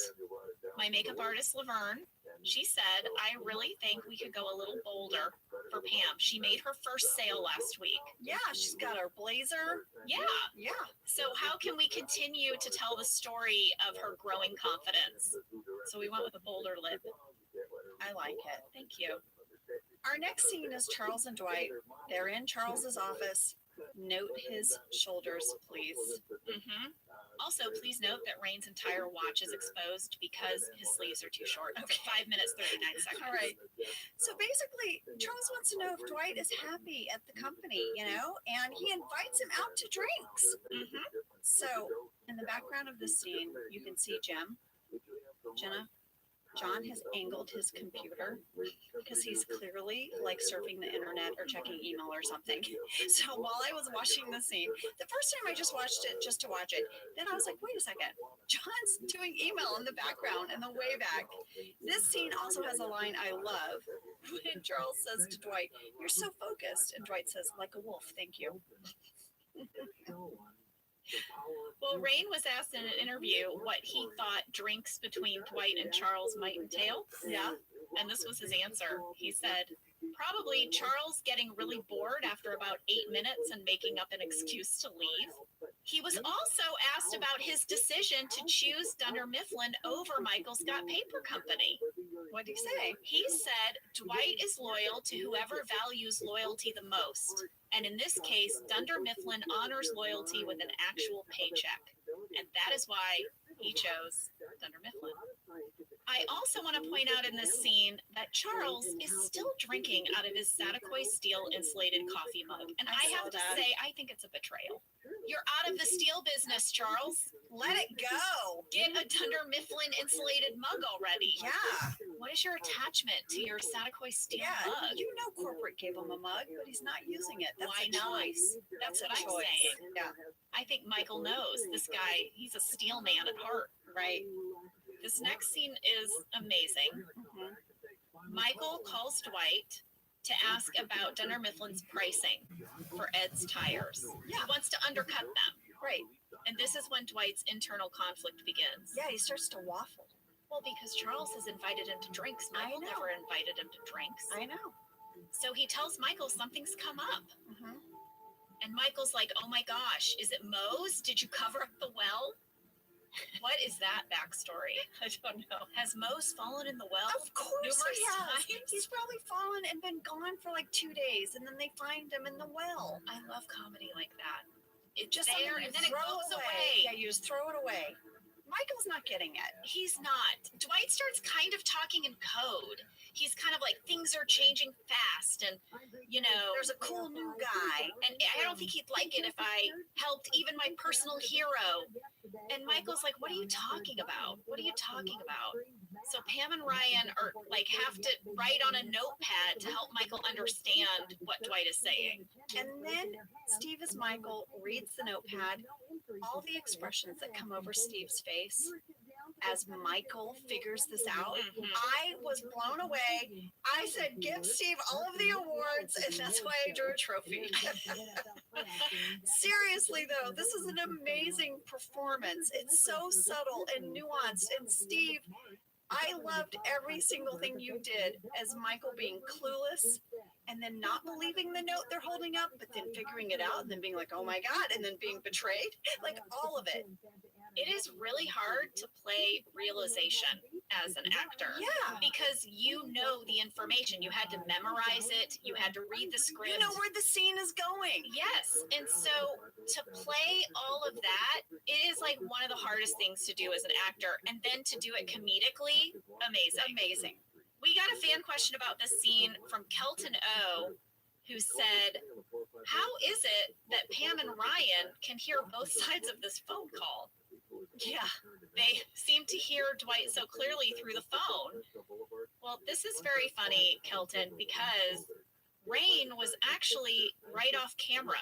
my makeup artist, Laverne, she said, I really think we could go a little bolder for Pam. She made her first sale last week. Yeah, she's got her blazer. Yeah. Yeah. So how can we continue to tell the story of her growing confidence? So we went with a bolder lip. I like it. Thank you. Our next scene is Charles and Dwight. They're in Charles's office. Note his shoulders, please. Also, please note that Rain's entire watch is exposed because his sleeves are too short. Okay. 5 minutes, 39 seconds. All right. So basically, Charles wants to know if Dwight is happy at the company, you know, and he invites him out to drinks. So in the background of this scene, you can see Jim. Jenna, John has angled his computer because he's clearly like surfing the internet or checking email or something. So while I was watching the scene, the first time I just watched it just to watch it, then I was like, wait a second, John's doing email in the background and the way back. This scene also has a line I love when Charles says to Dwight, "You're so focused," and Dwight says, "Like a wolf, thank you." Well, Rain was asked in an interview what he thought drinks between Dwight and Charles might entail. Yeah. And this was his answer. He said, probably Charles getting really bored after about 8 minutes and making up an excuse to leave. He was also asked about his decision to choose Dunder Mifflin over Michael's Got Paper Company. What did he say? He said Dwight is loyal to whoever values loyalty the most. And in this case, Dunder Mifflin honors loyalty with an actual paycheck. And that is why he chose Dunder Mifflin. I also want to point out in this scene that Charles is still drinking out of his Satakoy steel insulated coffee mug. And I have to say, I think it's a betrayal. You're out of the steel business, Charles. Let it go. Get a Dunder Mifflin insulated mug already. Yeah. What is your attachment to your Satakoy steel Yeah. mug? You know corporate gave him a mug, but he's not using it. That's Why a not? choice. That's what I'm Choice. saying. Yeah. I think Michael knows this guy, he's a steel man at heart. Right. This next scene is amazing. Mhm. Michael calls Dwight to ask about Dunder Mifflin's pricing for Ed's tires. He wants to undercut them. Right. And this is when Dwight's internal conflict begins. Yeah, he starts to waffle. Well, because Charles has invited him to drinks. Michael know. never invited him to drinks. I know. So he tells Michael something's come up. Mhm. And Michael's like, oh my gosh, is it Moe's? Did you cover up the well? What is that backstory? I don't know. Has Moe's fallen in the well? Of course numerous he has. times? He's probably fallen and been gone for like 2 days, and then they find him in the well. I love comedy like that. It's Just there something you and then it throw goes away. away. Yeah, you just throw it away. Michael's not getting it. He's not. Dwight starts kind of talking in code. He's kind of like, things are changing fast, and you know, There's a cool new guy. and I don't think he'd like it if I helped even my personal hero. And Michael's like, what are you talking about? What are you talking about? So Pam and Ryan are like have to write on a notepad to help Michael understand what Dwight is saying. And then Steve as Michael reads the notepad, all the expressions that come over Steve's face as Michael figures this out. Mhm. I was blown away. I said, give Steve all of the awards, and that's why I drew a trophy. Seriously, though, this is an amazing performance. It's so subtle and nuanced. And Steve, I loved every single thing you did as Michael being clueless and then not believing the note they're holding up, but then figuring it out and then being like, oh my God, and then being betrayed. Like all of it. It is really hard to play realization as an actor. Yeah. Because you know the information. You had to memorize it. You had to read the script. You know where the scene is going. Yes. And so to play all of that, it is like one of the hardest things to do as an actor. And then to do it comedically, amazing. Amazing. We got a fan question about this scene from Kelton O, who said, how is it that Pam and Ryan can hear both sides of this phone call? Yeah, they seem to hear Dwight so clearly through the phone. Well, this is very funny, Kelton, because Rain was actually right off camera.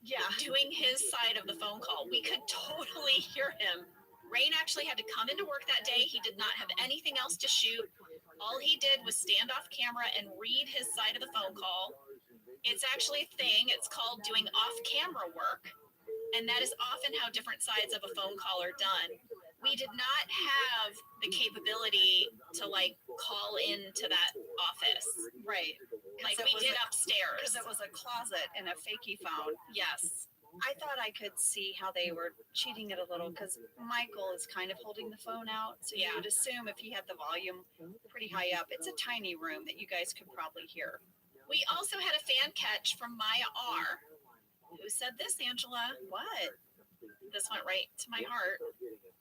Yeah, doing his side of the phone call. We could totally hear him. Rain actually had to come into work that day. He did not have anything else to shoot. All he did was stand off camera and read his side of the phone call. It's actually a thing. It's called doing off-camera work. And that is often how different sides of a phone call are done. We did not have the capability to like call into that office. Right. Like It we was did a- upstairs. Because it was a closet and a fakey phone. Yes. I thought I could see how they were cheating it a little because Michael is kind of holding the phone out. So you Yeah. would assume if he had the volume pretty high up, it's a tiny room that you guys could probably hear. We also had a fan catch from Maya R, who said this, Angela. What? This went right to my heart.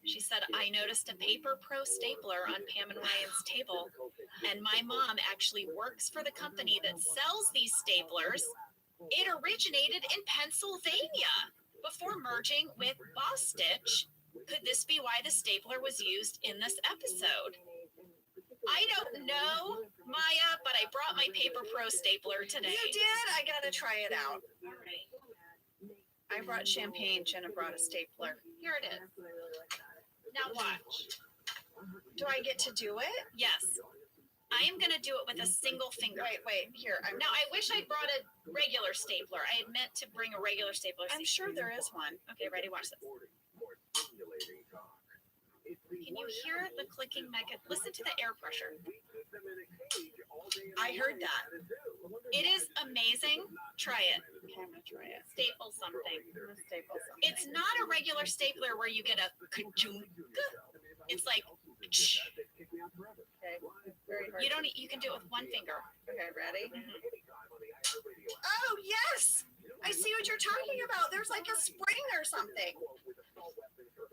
She said, I noticed a Paper Pro stapler on Pam and Ryan's table, and my mom actually works for the company that sells these staplers. It originated in Pennsylvania before merging with Boss Stitch. Could this be why the stapler was used in this episode? I don't know, Maya, but I brought my Paper Pro stapler today. You did? I gotta try it out. All right. I brought champagne. Jenna brought a stapler. Here it is. Now watch. Do I get to do it? Yes. I am going to do it with a single finger. Wait. Here. Now, I wish I brought a regular stapler. I had meant to bring a regular stapler. I'm sure there is one. Okay, ready? Watch this. Can you hear the clicking mechanism? Listen to the air pressure. I heard that. It is amazing. Try it. I'm gonna try it. Staple something. Staple something. It's not a regular stapler where you get a ka-chunk. It's like Okay. Very hard. you can do it with one finger. Okay, ready? Oh yes, I see what you're talking about. There's like a spring or something.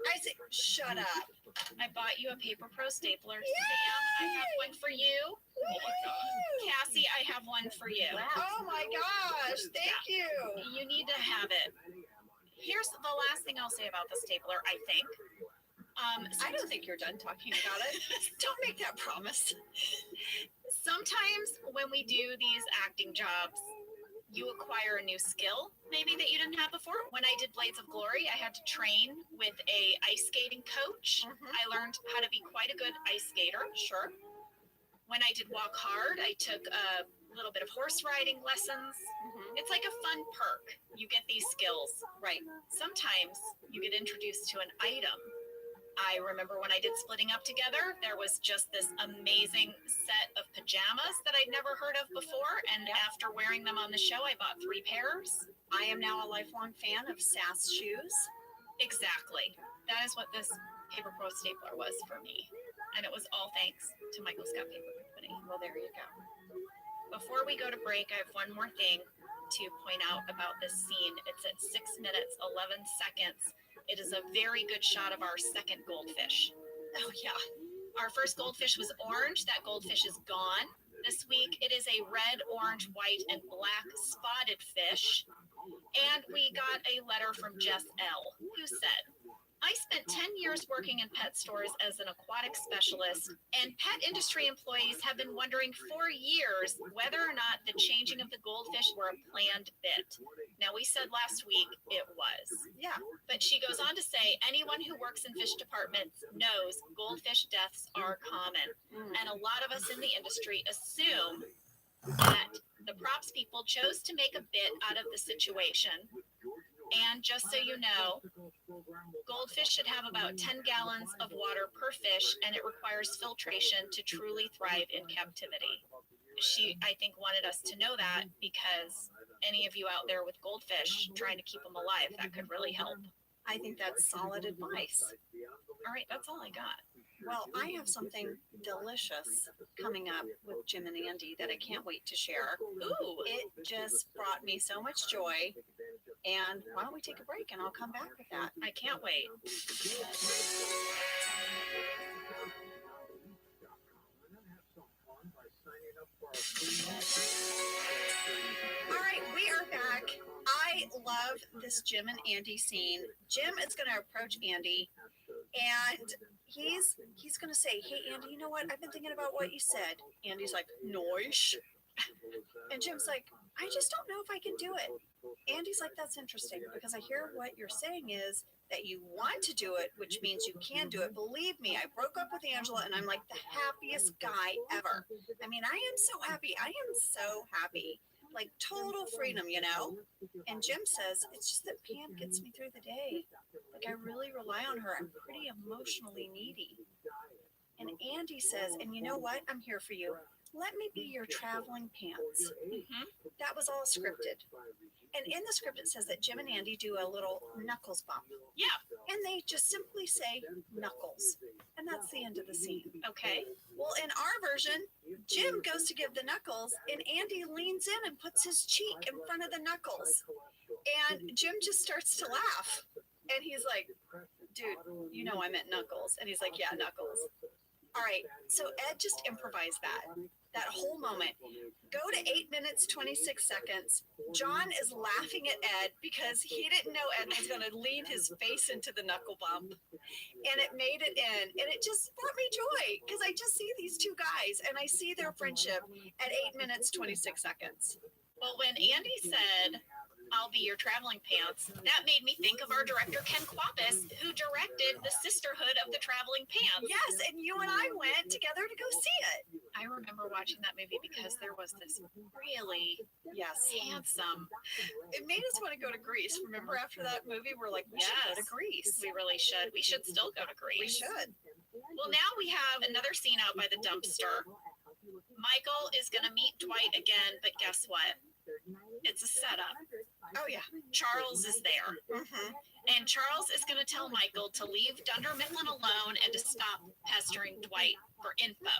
I see. Shut up. I bought you a Paper Pro stapler. Sam, I have one for you. Oh my god. Cassie, I have one for you. Oh my gosh! Thank you. You need to have it. Here's the last thing I'll say about the stapler, I think. I don't think you're done talking about it. Don't make that promise. Sometimes when we do these acting jobs, you acquire a new skill maybe that you didn't have before. When I did Blades of Glory, I had to train with a ice skating coach. I learned how to be quite a good ice skater. Sure. When I did Walk Hard, I took a little bit of horse riding lessons. It's like a fun perk. You get these skills. Right. Sometimes you get introduced to an item. I remember when I did Splitting Up Together, there was just this amazing set of pajamas that I'd never heard of before. And after wearing them on the show, I bought 3 pairs. I am now a lifelong fan of SAS shoes. Exactly. That is what this Paper Pro stapler was for me. And it was all thanks to Michael Scott Paper Company. Well, there you go. Before we go to break, I have one more thing to point out about this scene. It's at 6 minutes, 11 seconds. It is a very good shot of our second goldfish. Oh yeah. Our first goldfish was orange. That goldfish is gone. This week, it is a red, orange, white, and black spotted fish. And we got a letter from Jess L., who said, I spent 10 years working in pet stores as an aquatic specialist, and pet industry employees have been wondering for years whether or not the changing of the goldfish were a planned bit. Now, we said last week it was. Yeah. But she goes on to say, anyone who works in fish departments knows goldfish deaths are common. And a lot of us in the industry assume that the props people chose to make a bit out of the situation. And just so you know, goldfish should have about 10 gallons of water per fish, and it requires filtration to truly thrive in captivity. She, I think, wanted us to know that because any of you out there with goldfish trying to keep them alive, that could really help. I think that's solid advice. All right, that's all I got. Well, I have something delicious coming up with Jim and Andy that I can't wait to share. Ooh, It just brought me so much joy. And why don't we take a break and I'll come back with that. I can't wait. All right, we are back. I love this Jim and Andy scene. Jim is going to approach Andy and he's going to say, hey, Andy, you know what? I've been thinking about what you said. Andy's like, noish. And Jim's like, I just don't know if I can do it. Andy's like, that's interesting because I hear what you're saying is that you want to do it, which means you can do it. Believe me, I broke up with Angela and I'm like the happiest guy ever. I mean, I am so happy. I am so happy. Like total freedom, you know? And Jim says, it's just that Pam gets me through the day. Like I really rely on her. I'm pretty emotionally needy. And Andy says, and you know what? I'm here for you. Let me be your traveling pants. That was all scripted. And in the script, it says that Jim and Andy do a little knuckles bump. Yeah. And they just simply say knuckles. And that's the end of the scene. Okay. Well, in our version, Jim goes to give the knuckles, and Andy leans in and puts his cheek in front of the knuckles. And Jim just starts to laugh. And he's like, dude, you know I meant knuckles. And he's like, yeah, knuckles. All right, so Ed just improvised that whole moment. Go to 8 minutes, 26 seconds. John is laughing at Ed because he didn't know Ed was going to lean his face into the knuckle bump. And it made it in. And it just brought me joy because I just see these two guys and I see their friendship at 8 minutes, 26 seconds. Well, when Andy said, I'll be your traveling pants, that made me think of our director, Ken Quapis, who directed The Sisterhood of the Traveling Pants. Yes, and you and I went together to go see it. I remember watching that movie because there was this really handsome. It made us want to go to Greece. Remember after that movie, we're like, we should go to Greece. We really should. We should still go to Greece. We should. Well, now we have another scene out by the dumpster. Michael is going to meet Dwight again, but guess what? It's a setup. Oh yeah. Charles is there. Mm-hmm. And Charles is going to tell Michael to leave Dunder Mifflin alone and to stop pestering Dwight for info.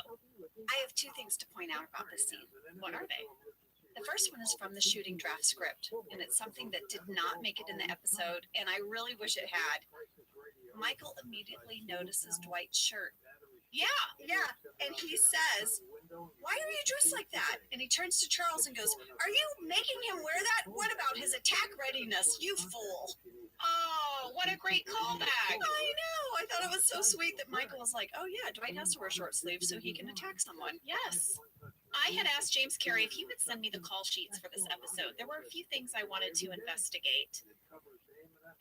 I have two things to point out about this scene. What are they? The first one is from the shooting draft script, and it's something that did not make it in the episode, and I really wish it had. Michael immediately notices Dwight's shirt. Yeah. Yeah, and he says, "Why are you dressed like that?" And he turns to Charles and goes, "Are you making him wear that? What about his attack readiness, you fool?" Oh, what a great callback. I know. I thought it was so sweet that Michael was like, "Oh yeah, Dwight has to wear short sleeves so he can attack someone." Yes. I had asked James Carey if he would send me the call sheets for this episode. There were a few things I wanted to investigate.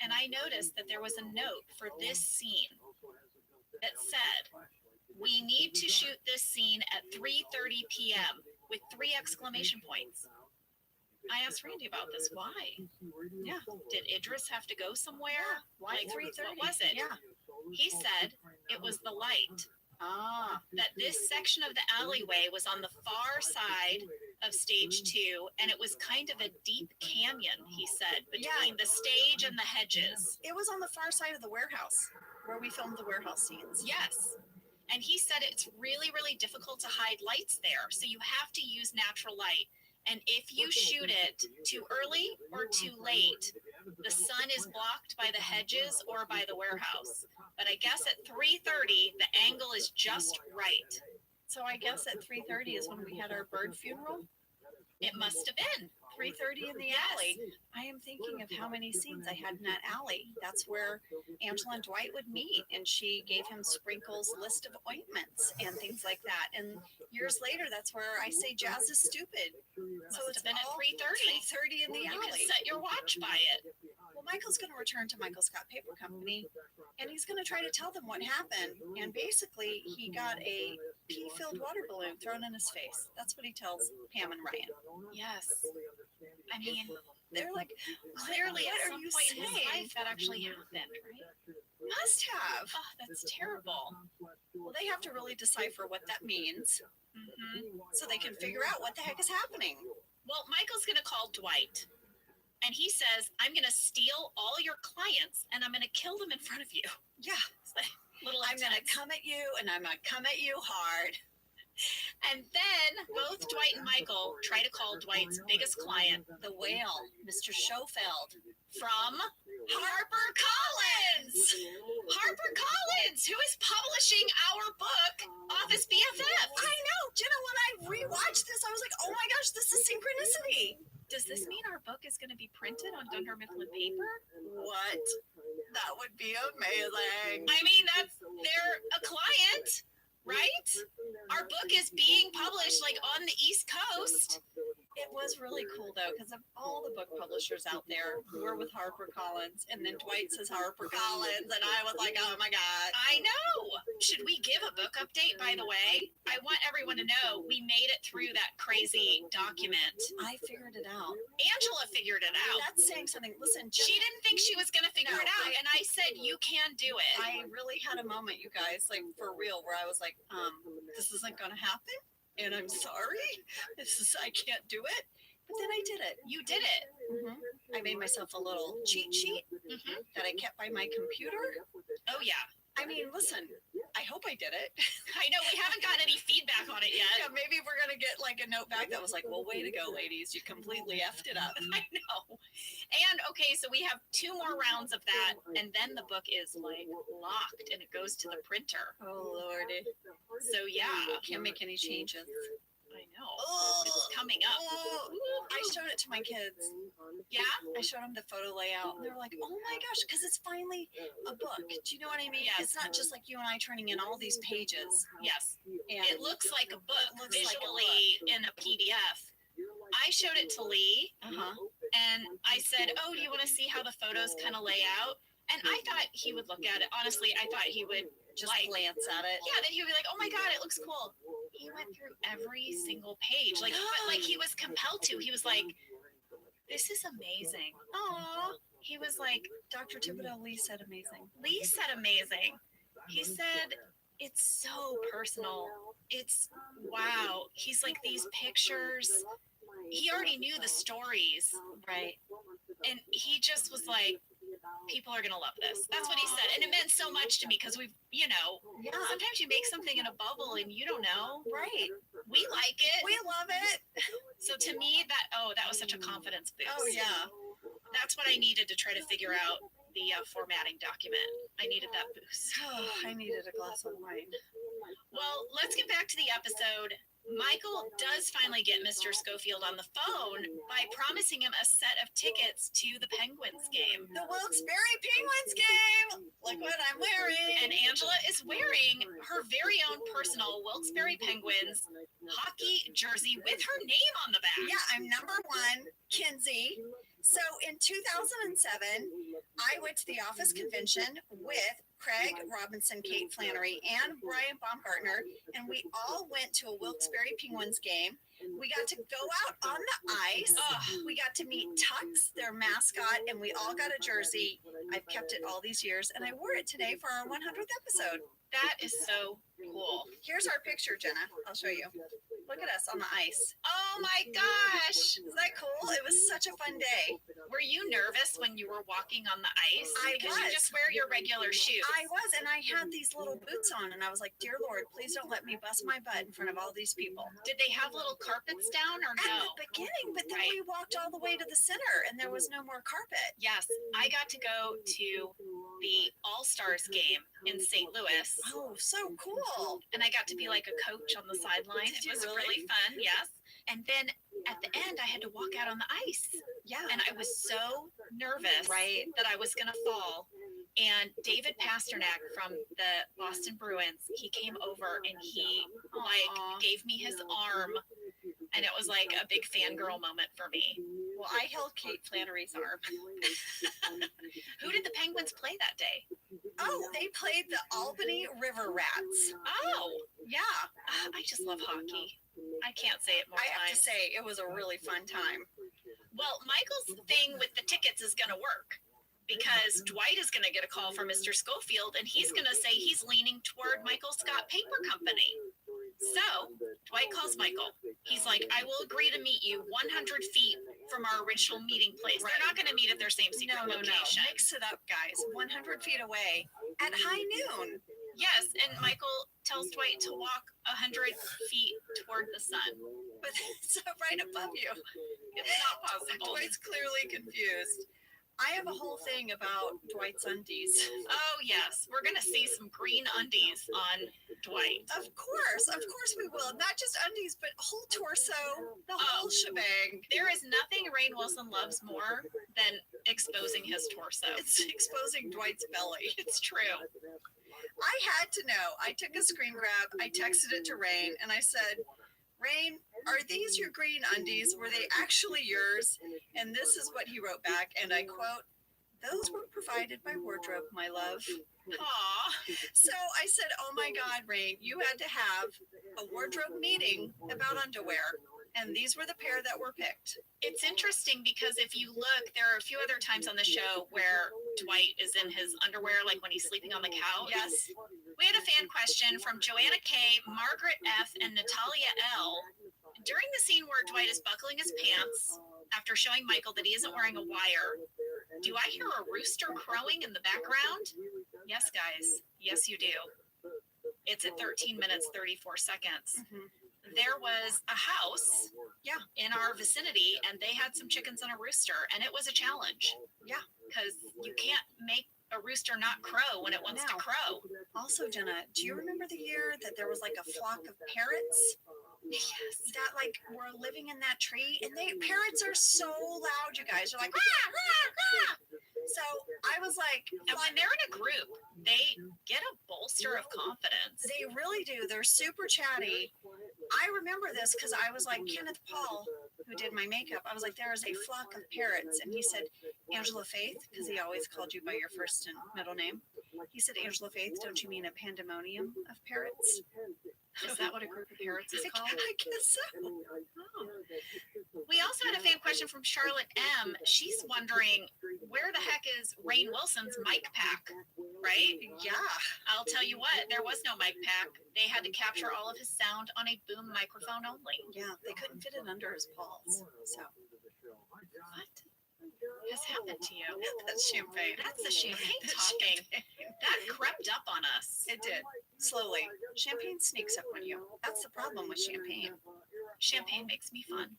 And I noticed that there was a note for this scene that said, "We need to shoot this scene at 3:30 p.m. with 3 exclamation points." I asked Randy about this. Why? Yeah. Did Idris have to go somewhere? Why Like, 3:30? what was it? Yeah. He said it was the light. Ah. That this section of the alleyway was on the far side of stage 2, and it was kind of a deep canyon, he said, between the stage and the hedges. It was on the far side of the warehouse where we filmed the warehouse scenes. Yes. And he said it's really, really difficult to hide lights there, so you have to use natural light. And if you shoot it too early or too late, the sun is blocked by the hedges or by the warehouse. But I guess at 3:30, the angle is just right. So I guess at 3:30 is when we had our bird funeral. It must have been. 3:30 in the Yes. alley. I am thinking of how many scenes I had in that alley. That's where Angela and Dwight would meet, and she gave him Sprinkle's list of ointments and things like that. And years later, that's where I say Jazz is stupid. Must So it's have been at all 3:30. 3:30 in the You can alley. set your watch by it. Well, Michael's going to return to Michael Scott Paper Company, and he's going to try to tell them what happened. And basically, he got a pee-filled water balloon thrown in his face. That's what he tells Pam and Ryan. Yes. I mean, They're like, clearly what at are some you point in his saying? life that actually happened, right? Must have. Oh, that's terrible. Well, they have to really decipher what that means Hmm. so they can figure out what the heck is happening. Well, Michael's going to call Dwight. And he says, "I'm going to steal all your clients and I'm going to kill them in front of you." Yeah. It's like, little I'm going to intense. come at you, and I'm going to come at you hard. And then both Dwight and Michael try to call Dwight's biggest client The whale, Mr. Schofeld. from HarperCollins. HarperCollins, who is publishing our book, Office BFF. I know. Jenna, when I rewatched this, I was like, oh my gosh, this is synchronicity. Does this mean our book is going to be printed on Dunder Mifflin paper? What? That would be amazing. I mean, they're a client, right? Our book is being published like on the East Coast. It was really cool though, because of all the book publishers out there who are with HarperCollins, and then Dwight says HarperCollins, and I was like, oh my god. I know. Should we give a book update, by the way? I want everyone to know we made it through that crazy document. I figured it out. Angela figured it out. That's saying something. Listen, She didn't think she was going to figure No, it out. And I said, you can do it. I really had a moment, you guys, like for real, where I was like, this isn't gonna happen, and I'm sorry. I can't do it. But then I did it. You did it. I made myself a little cheat sheet Mhm. that I kept by my computer. Oh, yeah. I mean, listen, I hope I did it. I know we haven't got any feedback on it Yeah, yet. maybe we're gonna get like a note back that was like, well, way to go, ladies. You completely effed it up. I know. And okay, so we have 2 more rounds of that, and then the book is like locked and it goes to the printer. Oh, Lordy. So yeah, Can't make any changes. I know. It's coming up. I showed it to my kids. Yeah? I showed them the photo layout, and they were like, "Oh my gosh!" Because it's finally a book. Do you know what I mean? Yes. It's not just like you and I turning in all these pages. Yes. And It looks like a book It looks like a visually in a PDF. I showed it to Lee and I said, "Oh, do you want to see how the photos kind of lay out?" And I thought he would look at it. Honestly, I thought he would just like, glance at it. yeah, then he would be like, "Oh my God, it looks cool." He went through every single page, like, but like he was compelled to. He was like, "This is amazing." Aw. He was like, Dr. Thibodeau Lee said amazing. Lee said amazing. He said, "It's so personal. It's wow." He's like, "These pictures, he already knew the stories, Right. and he just was like, people are gonna love this. That's what he said, and it meant so much to me because we've, Yeah. sometimes you make something in a bubble and you don't know. Right. We like it. We love it. So to me, that was such a confidence boost. Oh yeah. That's what I needed to try to figure out the formatting document. I needed that boost. Oh, I needed a glass of wine. Well, let's get back to the episode. Michael does finally get Mr. Schofield on the phone by promising him a set of tickets to the Penguins game. The Wilkes-Barre Penguins game. Look what I'm wearing. And Angela is wearing her very own personal Wilkes-Barre Penguins hockey jersey with her name on the back. Yeah, I'm number 1, Kinsey. So in 2007, I went to the office convention with Craig Robinson, Kate Flannery, and Brian Baumgartner, and we all went to a Wilkes-Barre Penguins game. We got to go out on the ice. We got to meet Tux, their mascot, and we all got a jersey. I've kept it all these years, and I wore it today for our 100th episode. That is so cool. Here's our picture, Jenna. I'll show you. Look at us on the ice. Oh my gosh. Isn't that cool? It was such a fun day. Were you nervous when you were walking on the ice? I Because you was. just wear your regular shoes. I was, and I had these little boots on, and I was like, dear Lord, please don't let me bust my butt in front of all these people. Did they have little carpets down or At no? the beginning, but then Right. we walked all the way to the center, and there was no more carpet. Yes, I got to go to the All-Stars game in St. Louis, Oh, so cool. and I got to be like a coach on the sideline. Did It you was really? really fun, yes. And then at the end, I had to walk out on the ice, Yeah. and I was so nervous Right. that I was going to fall. And David Pasternak from the Boston Bruins, he came over and he Aw. gave me his arm, and it was like a big fangirl moment for me. Well, I held Kate Flannery's arm. Who did the Penguins play that day? Oh, they played the Albany River Rats. Oh, Yeah. I just love hockey. I can't say it more I have to times. say, it was a really fun time. Well, Michael's thing with the tickets is going to work because Dwight is going to get a call from Mr. Schofield and he's going to say he's leaning toward Michael Scott Paper Company. So Dwight calls Michael. He's like, I will agree to meet you 100 feet from our original meeting place. They're not going to meet at their same secret location. Mix it up, guys. 100 feet away at high noon. Yes, and Michael tells Dwight to walk 100 feet toward the sun. But it's right above you. It's not possible. Dwight's clearly confused. I have a whole thing about Dwight's undies. Oh, yes. We're going to see some green undies on Dwight. Of course we will. Not just undies, but whole torso, the whole shebang. There is nothing Rainn Wilson loves more than exposing his torso. It's exposing Dwight's belly. It's true. I had to know. I took a screen grab. I texted it to Rainn, and I said, Rainn, are these your green undies? Were they actually yours? And this is what he wrote back, and I quote, those were provided by wardrobe, my love. Aw. So I said, oh my God, Rainn, you had to have a wardrobe meeting about underwear. And these were the pair that were picked. It's interesting because if you look, there are a few other times on the show where Dwight is in his underwear, like when he's sleeping on the couch. Yes. We had a fan question from Joanna K, Margaret F, and Natalia L. During the scene where Dwight is buckling his pants after showing Michael that he isn't wearing a wire, do I hear a rooster crowing in the background? Yes, guys. Yes, you do. It's at 13 minutes, 34 seconds. There was a house in our vicinity and they had some chickens and a rooster and it was a challenge. Yeah. Because you can't make a rooster not crow when it wants to No. crow. Also, Jenna, do you remember the year that there was like a flock of parrots? Yes. That like were living in that tree, and parrots are so loud, you guys. They're like, rah, rah, rah. So I was like, And when they're in a group, they get a bolster of confidence. they really do. They're super chatty. I remember this because I was like, Kenneth Paul, who did my makeup, I was like, there is a flock of parrots. And he said, Angela Faith, because he always called you by your first and middle name. He said, Angela Faith, don't you mean a pandemonium of parrots? Is that what a group of parrots is called? I guess so. Oh. We also had a fan question from Charlotte M. She's wondering, where the heck is Rainn Wilson's mic pack, right? Yeah. I'll tell you what, there was no mic pack. They had to capture all of his sound on a boom microphone only. Yeah, they couldn't fit it under his balls. So What has happened to you? that's champagne. That's the champagne talking. That crept up on us. It did. Slowly. Champagne sneaks up on you. That's the problem with champagne. Champagne makes me fun.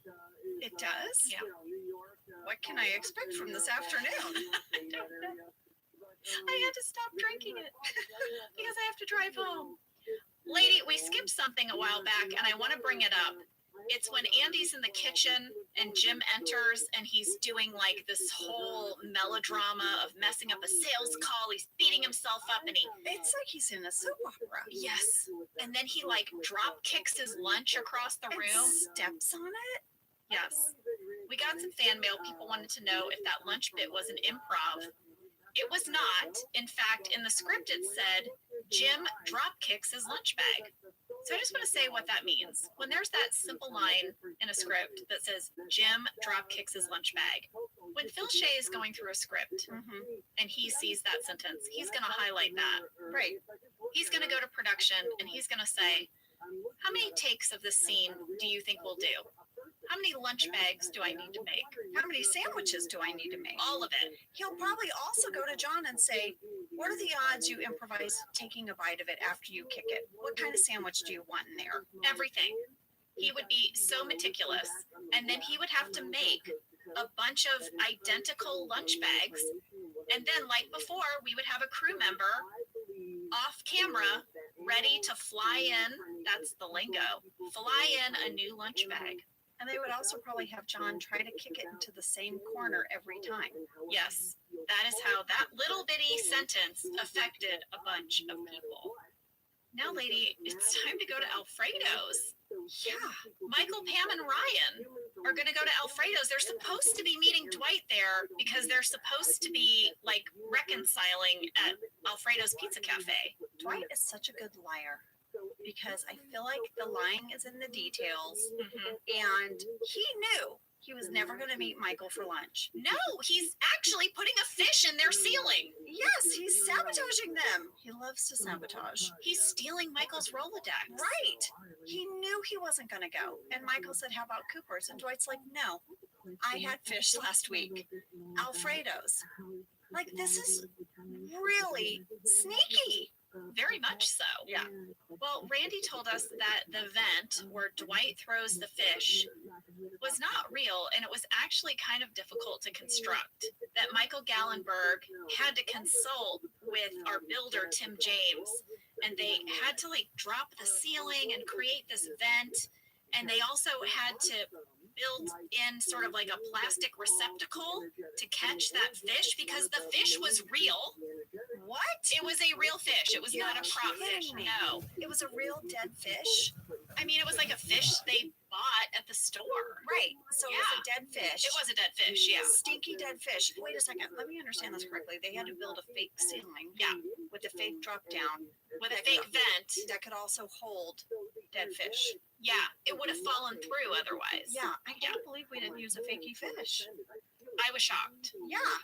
It does? Yeah. What can I expect from this afternoon? I had to stop drinking it because I have to drive home. Lady, we skipped something a while back and I want to bring it up. It's when Andy's in the kitchen and Jim enters and he's doing like this whole melodrama of messing up a sales call. He's beating himself up and It's like he's in a soap opera. yes. And then he like drop kicks his lunch across the And room. steps on it. Yes. We got some fan mail. People wanted to know if that lunch bit was an improv. It was not. In fact, in the script it said Jim drop kicks his lunch bag. So I just want to say what that means. When there's that simple line in a script that says Jim drop kicks his lunch bag, when Phil Shea is going through a script and he sees that sentence, he's going to highlight that. Right. He's going to go to production and he's going to say, how many takes of this scene do you think we'll do? How many lunch bags do I need to make? How many sandwiches do I need to make? All of it. He'll probably also go to John and say, what are the odds you improvise taking a bite of it after you kick it? What kind of sandwich do you want in there? Everything. He would be so meticulous. And then he would have to make a bunch of identical lunch bags. And then, like before, we would have a crew member off camera ready to fly in. That's the lingo. Fly in a new lunch bag. And they would also probably have John try to kick it into the same corner every time. Yes, that is how that little bitty sentence affected a bunch of people. Now, lady, it's time to go to Alfredo's. Yeah. Michael, Pam, and Ryan are going to go to Alfredo's. They're supposed to be meeting Dwight there because they're supposed to be like reconciling at Alfredo's Pizza Cafe. Dwight is such a good liar because I feel like the lying is in the details. And he knew he was never going to meet Michael for lunch. No, he's actually putting a fish in their ceiling. Yes, he's sabotaging them. He loves to sabotage. He's stealing Michael's Rolodex. Right. He knew he wasn't going to go. And Michael said, how about Cooper's? And Dwight's like, no, I had fish last week. Alfredo's. Like, this is really sneaky. Very much so. Yeah. Well, Randy told us that the vent where Dwight throws the fish was not real, and it was actually kind of difficult to construct. That Michael Gallenberg had to consult with our builder, Tim James, and they had to like drop the ceiling and create this vent, and they also had to build in sort of like a plastic receptacle to catch that fish because the fish was real. What? It was a real fish. It was not a prop fish. No. It was a real dead fish? I mean, it was like a fish they bought at the store. Right. So it was a dead fish. It was a dead fish, yeah. Stinky dead fish. Wait a second. Let me understand this correctly. They had to build a fake ceiling. Yeah. With a fake drop down. With a fake vent. That could also hold dead fish. Yeah. It would have fallen through otherwise. Yeah. I can't believe we didn't use a fakey fish. I was shocked. Yeah.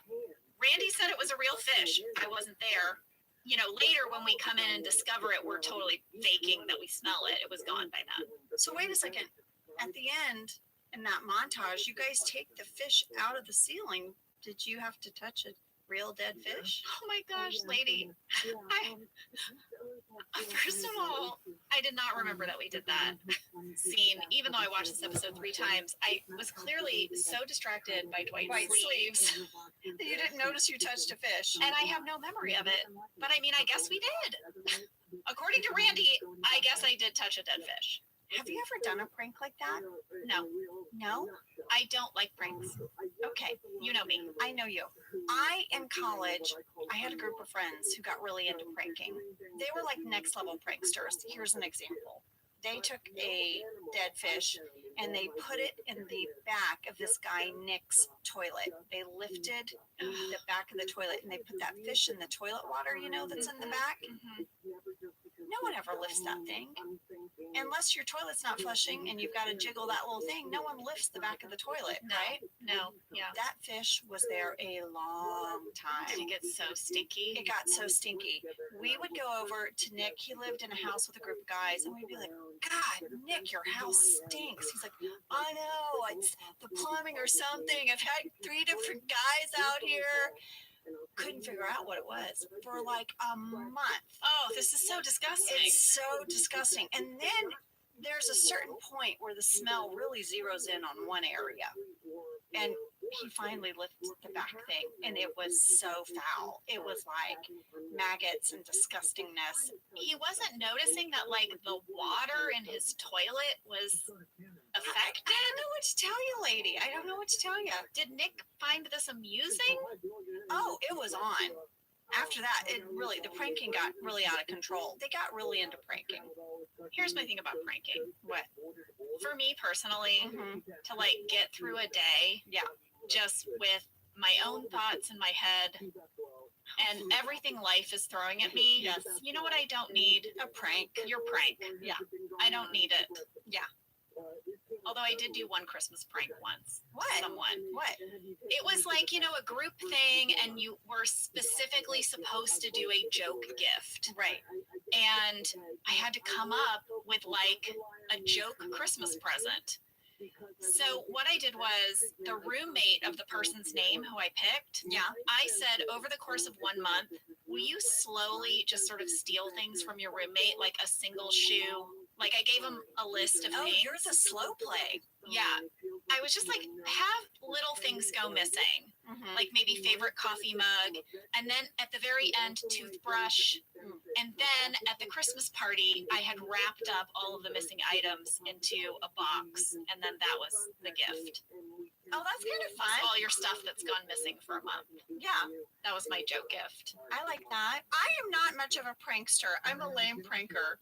Randy said it was a real fish. I wasn't there. You know, later when we come in and discover it, we're totally faking that we smell it. It was gone by then. So wait a second. At the end, in that montage, you guys take the fish out of the ceiling. Did you have to touch a real dead fish? Oh my gosh, lady. First of all, I did not remember that we did that scene. Even though I watched this episode 3 times, I was clearly so distracted by Dwight's White sleeves. That you didn't notice you touched a fish. And I have no memory of it. But I mean, I guess we did. According to Randy, I guess I did touch a dead fish. Have you ever done a prank like that? No, No? I don't like pranks. Okay. You know me. I know you. In college, I had a group of friends who got really into pranking. They were like next level pranksters. Here's an example. They took a dead fish and they put it in the back of this guy Nick's toilet. They lifted the back of the toilet and they put that fish in the toilet water, you know, that's in the back. No one ever lifts that thing. Unless your toilet's not flushing and you've got to jiggle that little thing, no one lifts the back of the toilet, right? No, yeah. That fish was there a long time. Did it get so stinky? It got so stinky. We would go over to Nick. He lived in a house with a group of guys, and we'd be like, God, Nick, your house stinks. He's like, I know, it's the plumbing or something. I've had 3 different guys out here. Couldn't figure out what it was for like a month. Oh, this is so disgusting. It's so disgusting. And then there's a certain point where the smell really zeroes in on one area. And he finally lifted the back thing, and it was so foul. It was like maggots and disgustingness. He wasn't noticing that, like, the water in his toilet was affected. I don't know what to tell you, lady. I don't know what to tell you. Did Nick find this amusing? Oh, it was on. After that, the pranking got really out of control. They got really into pranking. Here's my thing about pranking. What? For me personally, Mhm. to like get through a day, Yeah. just with my own thoughts in my head and everything life is throwing at me. Yes. You know what I don't need? A prank. Your prank. Yeah. I don't need it. Yeah. Although I did do one Christmas prank once. What? Someone. What? It was like, you know, a group thing, and you were specifically supposed to do a joke gift. Right. And I had to come up with like a joke Christmas present. So what I did was the roommate of the person's name who I picked. Yeah. I said, over the course of 1 month, will you slowly just sort of steal things from your roommate, like a single shoe? Like I gave him a list of Oh, things. you're the slow play. Yeah. I was just like, have little things go missing. Mhm. Like maybe favorite coffee mug, and then at the very end, toothbrush. And then at the Christmas party, I had wrapped up all of the missing items into a box, and then that was the gift. Oh, that's kind of It's fun. all your stuff that's gone missing for a month. Yeah, That was my joke gift. I like that. I am not much of a prankster. I'm a lame pranker.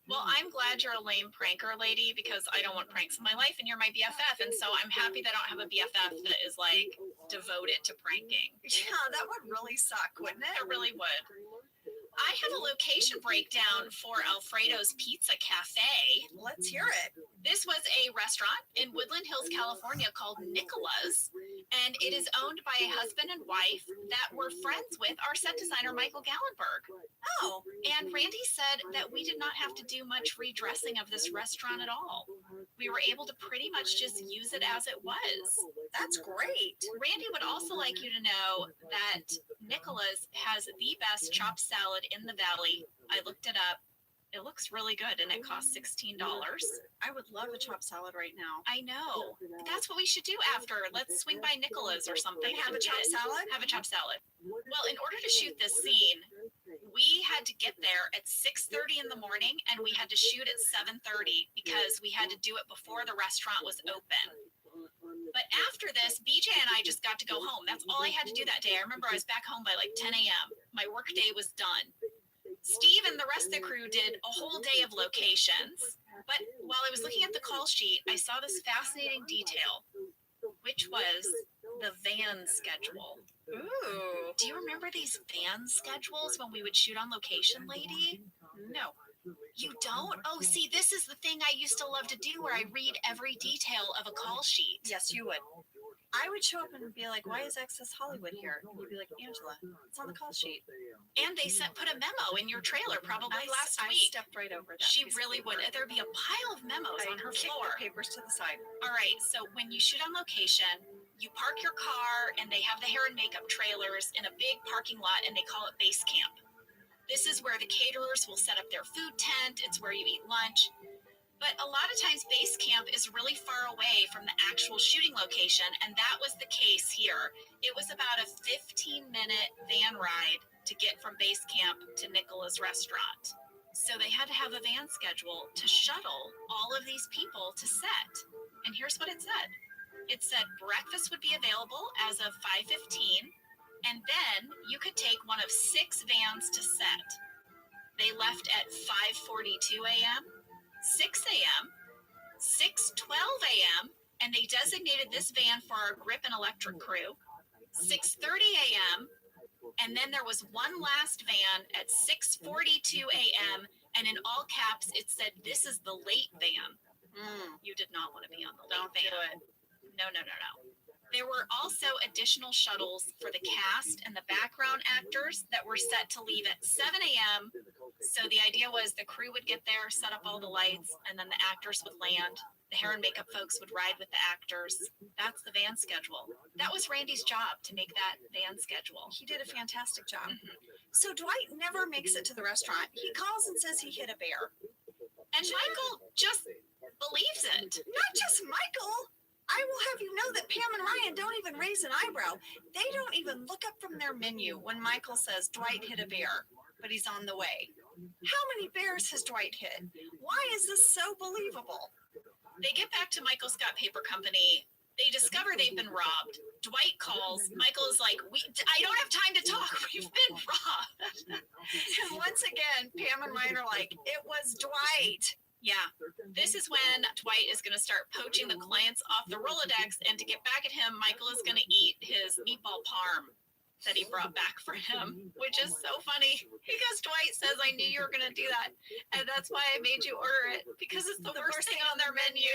Well, I'm glad you're a lame pranker, lady, because I don't want pranks in my life, and you're my BFF, and so I'm happy that I don't have a BFF that is like devoted to pranking. Yeah, that would really suck, wouldn't it? It really would. I have a location breakdown for Alfredo's Pizza Cafe. Let's hear it. This was a restaurant in Woodland Hills, California called Nicola's, and it is owned by a husband and wife that were friends with our set designer, Michael Gallenberg. Oh, And Randy said that we did not have to do much redressing of this restaurant at all. We were able to pretty much just use it as it was. that's great. Randy would also like you to know that Nicola's has the best chopped salad in the valley. I looked it up. It looks really good, and it costs $16. I would love a chopped salad right now. I know. That's what we should do after. Let's swing by Nicola's or something. And have a chopped salad? Have a chopped salad. Well, in order to shoot this scene, we had to get there at 6:30 in the morning, and we had to shoot at 7:30 because we had to do it before the restaurant was open. But after this, BJ and I just got to go home. That's all I had to do that day. I remember I was back home by like 10 a.m. My work day was done. Steve and the rest of the crew did a whole day of locations. But while I was looking at the call sheet, I saw this fascinating detail, which was the van schedule. Ooh. Do you remember these van schedules when we would shoot on location, lady? No. You don't? Oh, see, this is the thing I used to love to do, where I read every detail of a call sheet. Yes, you would. I would show up and be like, why is Access Hollywood here? And you'd be like, Angela, it's on the call sheet. And they put a memo in your trailer probably last I week. stepped right over that. She piece of really would. paper. There'd be a pile of memos I on her kicked floor. the papers to the side. All right, so when you shoot on location, you park your car, and they have the hair and makeup trailers in a big parking lot, and they call it base camp. This is where the caterers will set up their food tent. It's where you eat lunch. But a lot of times base camp is really far away from the actual shooting location, and that was the case here. It was about a 15-minute van ride to get from base camp to Nicola's restaurant. So they had to have a van schedule to shuttle all of these people to set. And here's what it said. It said breakfast would be available as of 5:15, and then you could take one of 6 vans to set. They left at 5:42 a.m., 6 a.m., 6:12 a.m., and they designated this van for our grip and electric crew. 6:30 a.m., And then there was one last van at 6:42 a.m. and in all caps it said, "This is the late van." You did not want to be on the late van. No. There were also additional shuttles for the cast and the background actors that were set to leave at 7 a.m. So the idea was the crew would get there, set up all the lights, and then the actors would land. The hair and makeup folks would ride with the actors. That's the van schedule. That was Randy's job, to make that van schedule. He did a fantastic job. So Dwight never makes it to the restaurant. He calls and says he hit a bear. And Michael just believes it. Not just Michael. I will have you know that Pam and Ryan don't even raise an eyebrow. They don't even look up from their menu when Michael says Dwight hit a bear, but he's on the way. How many bears has Dwight hit? Why is this so believable? They get back to Michael Scott Paper Company. They discover they've been robbed. Dwight calls. Michael is like, I don't have time to talk. We've been robbed. And once again, Pam and Ryan are like, it was Dwight. Yeah, this is when Dwight is going to start poaching the clients off the Rolodex, and to get back at him, Michael is going to eat his meatball parm that he brought back for him, which is so funny because Dwight says, I knew you were going to do that, and that's why I made you order it, because it's the worst thing on their menu.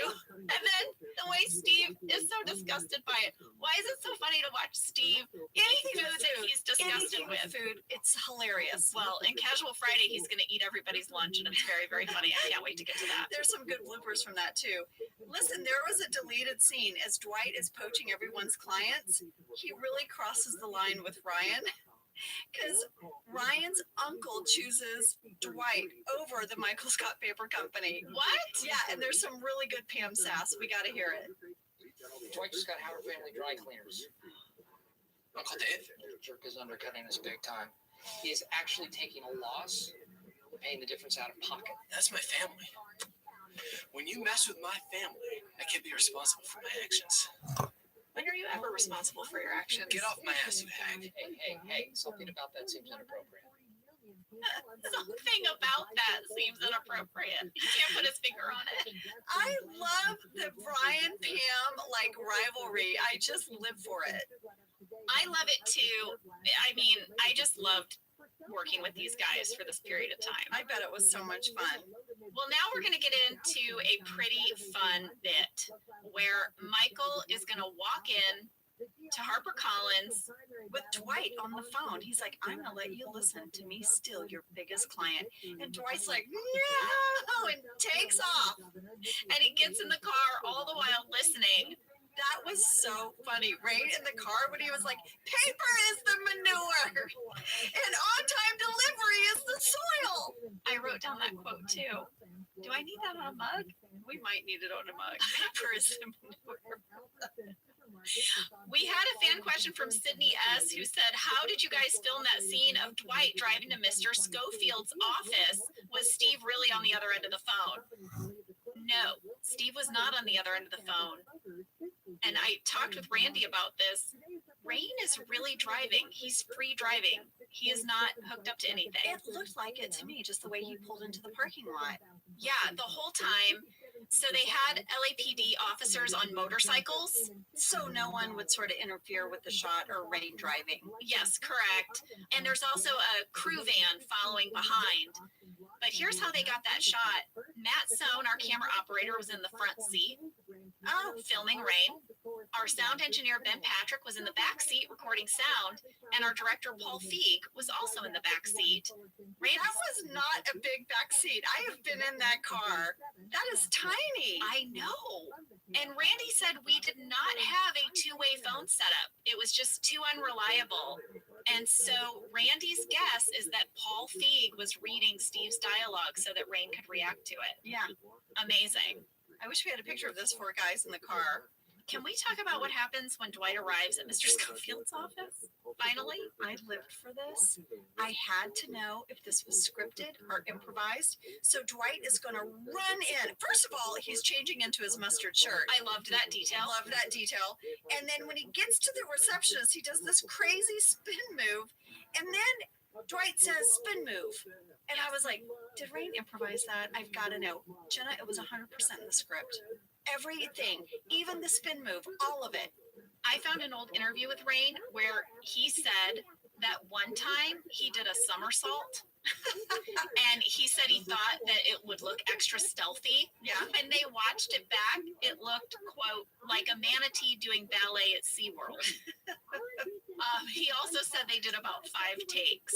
And then the way Steve is so disgusted by it. Why is it so funny to watch Steve Anything eat with food that food. he's disgusted Anything with? with food. It's hilarious. Well, in Casual Friday, he's going to eat everybody's lunch, and it's very, very funny. I can't wait to get to that. There's some good bloopers from that too. Listen, there was a deleted scene as Dwight is poaching everyone's clients. He really crosses the line with Ryan because Ryan's uncle chooses Dwight over the Michael Scott Paper Company. What? Yeah, and there's some really good Pam sass. We got to hear it. Dwight just got Howard Family Dry Cleaners. Uncle Dave? The jerk is undercutting us big time. He is actually taking a loss, paying the difference out of pocket. That's my family. When you mess with my family, I can't be responsible for my actions. When are you ever responsible for your actions? Get off my ass, you hag. Hey, something about that seems inappropriate. Something about that seems inappropriate. He can't put his finger on it. I love the Brian Pam like rivalry. I just live for it. I love it too. I mean, I just loved working with these guys for this period of time. I bet it was so much fun. Well, now we're going to get into a pretty fun bit where Michael is going to walk in to HarperCollins With Dwight on the phone. He's like, I'm going to let you listen to me steal your biggest client. And Dwight's like, no, and takes off. and he gets in the car all the while listening. That was so funny, right? In the car when he was like, paper is the manure and on-time delivery is the soil. I wrote down that quote too. Do I need that on a mug? We might need it on a mug. Paper is the manure. We had a fan question from Sydney S. who said, how did you guys film that scene of Dwight driving to Mr. Schofield's office? Was Steve really on the other end of the phone? No, Steve was not on the other end of the phone. And I talked with Randy about this. Rain is really driving. He's free driving. He is not hooked up to anything. It looked like it to me, just the way he pulled into the parking lot. Yeah, the whole time. So they had LAPD officers on motorcycles. So no one would sort of interfere with the shot or Rain driving. Yes, correct. And there's also a crew van following behind. But here's how they got that shot. Matt Sohn, our camera operator, was in the front seat, filming Rain. Our sound engineer, Ben Patrick, was in the back seat recording sound. And our director, Paul Feig, was also in the back seat. That was not a big back seat. I have been in that car. That is tiny. I know. And Randy said we did not have a two-way phone setup. It was just too unreliable. And so Randy's guess is that Paul Feig was reading Steve's dialogue so that Rain could react to it. Yeah. Amazing. I wish we had a picture of this four guys in the car. Can we talk about what happens when Dwight arrives at Mr. Schofield's office? Finally? I lived for this. I had to know if this was scripted or improvised. So Dwight is going to run in. First of all, he's changing into his mustard shirt. I loved that detail. Love that detail. And then when he gets to the receptionist, he does this crazy spin move. And then Dwight says, spin move. And I was like, did Rain improvise that? I've got to know. Jenna, it was 100% in the script. Everything, even the spin move, all of it. I found an old interview with Rain where he said that one time he did a somersault. And he said he thought that it would look extra stealthy. Yeah. And they watched it back. It looked, quote, like a manatee doing ballet at SeaWorld. He also said they did about 5 takes.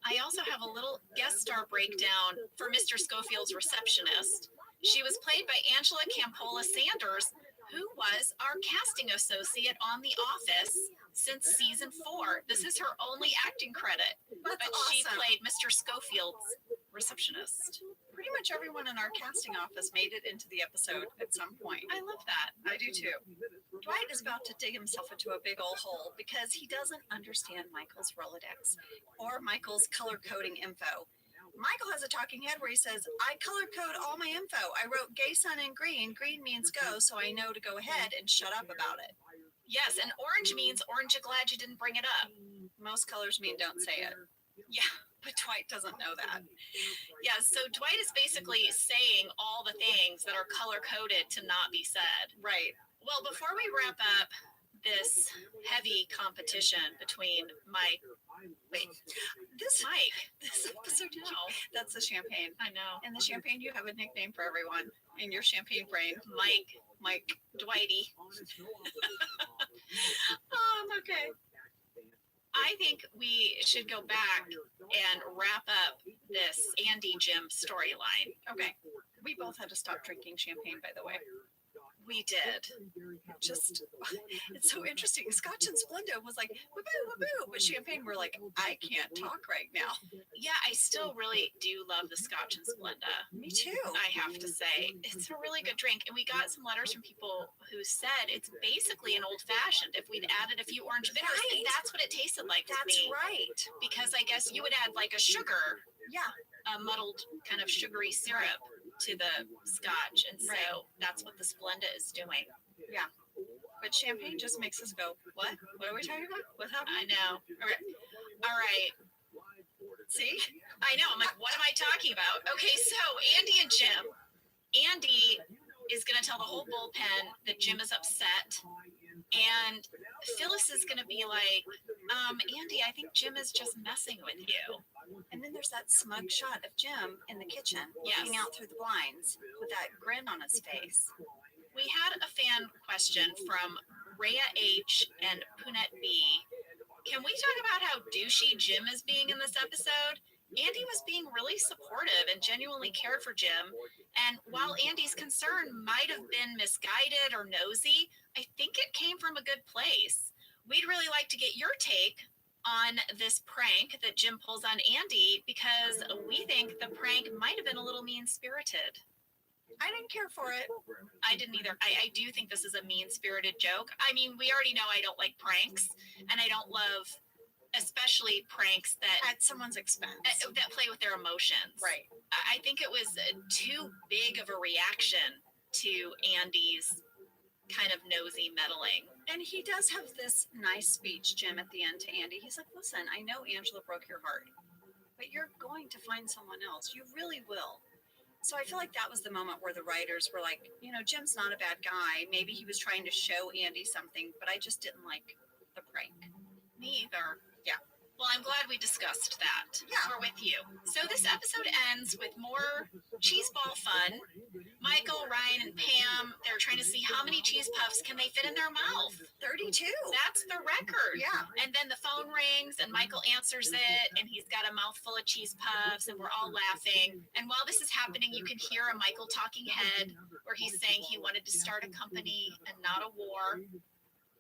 I also have a little guest star breakdown for Mr. Schofield's receptionist. She was played by Angela Campola Sanders, who was our casting associate on The Office since season 4. This is her only acting credit, but she awesome. played Mr. Schofield's receptionist. Pretty much everyone in our casting office made it into the episode at some point. I love that. I do too. Dwight is about to dig himself into a big old hole because he doesn't understand Michael's Rolodex or Michael's color coding info. Michael has a talking head where he says, I color code all my info. I wrote gay sun in green. Green means go, so I know to go ahead and shut up about it. Yes, and orange means orange, glad you didn't bring it up. Most colors mean don't say it. Yeah. But Dwight doesn't know that. Yeah, so Dwight is basically saying all the things that are color coded to not be said. Right. Well, before we wrap up this heavy competition between Mike, This this episode, that's the champagne. I know, And the champagne, you have a nickname for everyone in your champagne brain. Mike, Dwighty. Okay. I think we should go back and wrap up this Andy Jim storyline. Okay. We both had to stop drinking champagne, by the way. We did. It's so interesting. Scotch and Splenda was like, waboo, waboo. But champagne, we're like, I can't talk right now. Yeah, I still really do love the Scotch and Splenda. Me too. I have to say, it's a really good drink. And we got some letters from people who said it's basically an old fashioned. If we'd added a few orange bitters, Right. that's what it tasted like to That's me. right. Because I guess you would add like a sugar, Yeah. a muddled kind of sugary syrup to the Scotch. And so that's what the Splenda is doing. But champagne just makes us go, what? What are we talking about? What's happening? I know. All right. See? I know. I'm like, what am I talking about? Okay, so Andy and Jim. Andy is going to tell the whole bullpen that Jim is upset. And Phyllis is going to be like, Andy, I think Jim is just messing with you. And then there's that smug shot of Jim in the kitchen, Yes. looking out through the blinds with that grin on his face. We had a fan question from Rhea H. and Punet B. Can we talk about how douchey Jim is being in this episode? Andy was being really supportive and genuinely cared for Jim. And while Andy's concern might have been misguided or nosy, I think it came from a good place. We'd really like to get your take on this prank that Jim pulls on Andy because we think the prank might have been a little mean-spirited. I didn't care for it. I didn't either. I do think this is a mean-spirited joke. I mean, we already know I don't like pranks, and I don't love especially pranks that At someone's expense. that play with their emotions. Right. I think it was too big of a reaction to Andy's kind of nosy meddling. And he does have this nice speech, Jim, at the end to Andy. He's like, listen, I know Angela broke your heart, but you're going to find someone else. You really will. So I feel like that was the moment where the writers were like, you know, Jim's not a bad guy. Maybe he was trying to show Andy something, but I just didn't like the prank. Me either. Yeah. Well, I'm glad we discussed that. Yeah. We're with you. So this episode ends with more cheese ball fun. Michael, Ryan, and Pam, they're trying to see how many cheese puffs can they fit in their mouth. 32. That's the record. Yeah. And then the phone rings and Michael answers it and he's got a mouthful of cheese puffs and we're all laughing. And while this is happening, you can hear a Michael talking head where he's saying he wanted to start a company and not a war.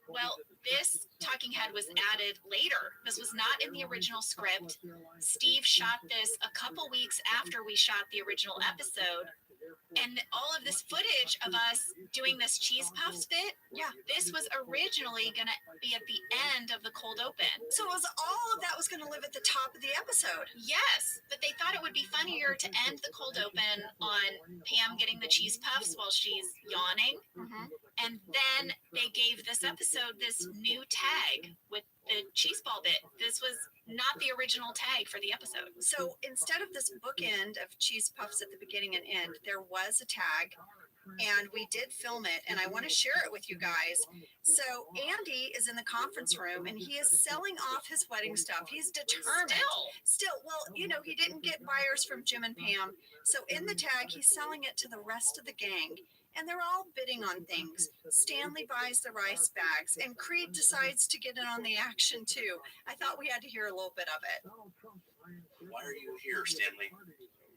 Well, this talking head was added later. This was not in the original script. Steve shot this a couple weeks after we shot the original episode. And all of this footage of us doing this cheese puffs bit, Yeah. this was originally going to be at the end of the cold open. So it was all of that was going to live at the top of the episode. Yes, but they thought it would be funnier to end the cold open on Pam getting the cheese puffs while she's yawning. Mm-hmm. And then they gave this episode this new tag with the cheese ball bit. This was not the original tag for the episode. So instead of this bookend of cheese puffs at the beginning and end, there was a tag and we did film it, and I want to share it with you guys. So Andy is in the conference room, and he is selling off his wedding stuff. He's determined. Still, well, you know, he didn't get buyers from Jim and Pam, so in the tag, he's selling it to the rest of the gang. And they're all bidding on things. Stanley buys the rice bags, and Creed decides to get in on the action too. I thought we had to hear a little bit of it. Why are you here, Stanley?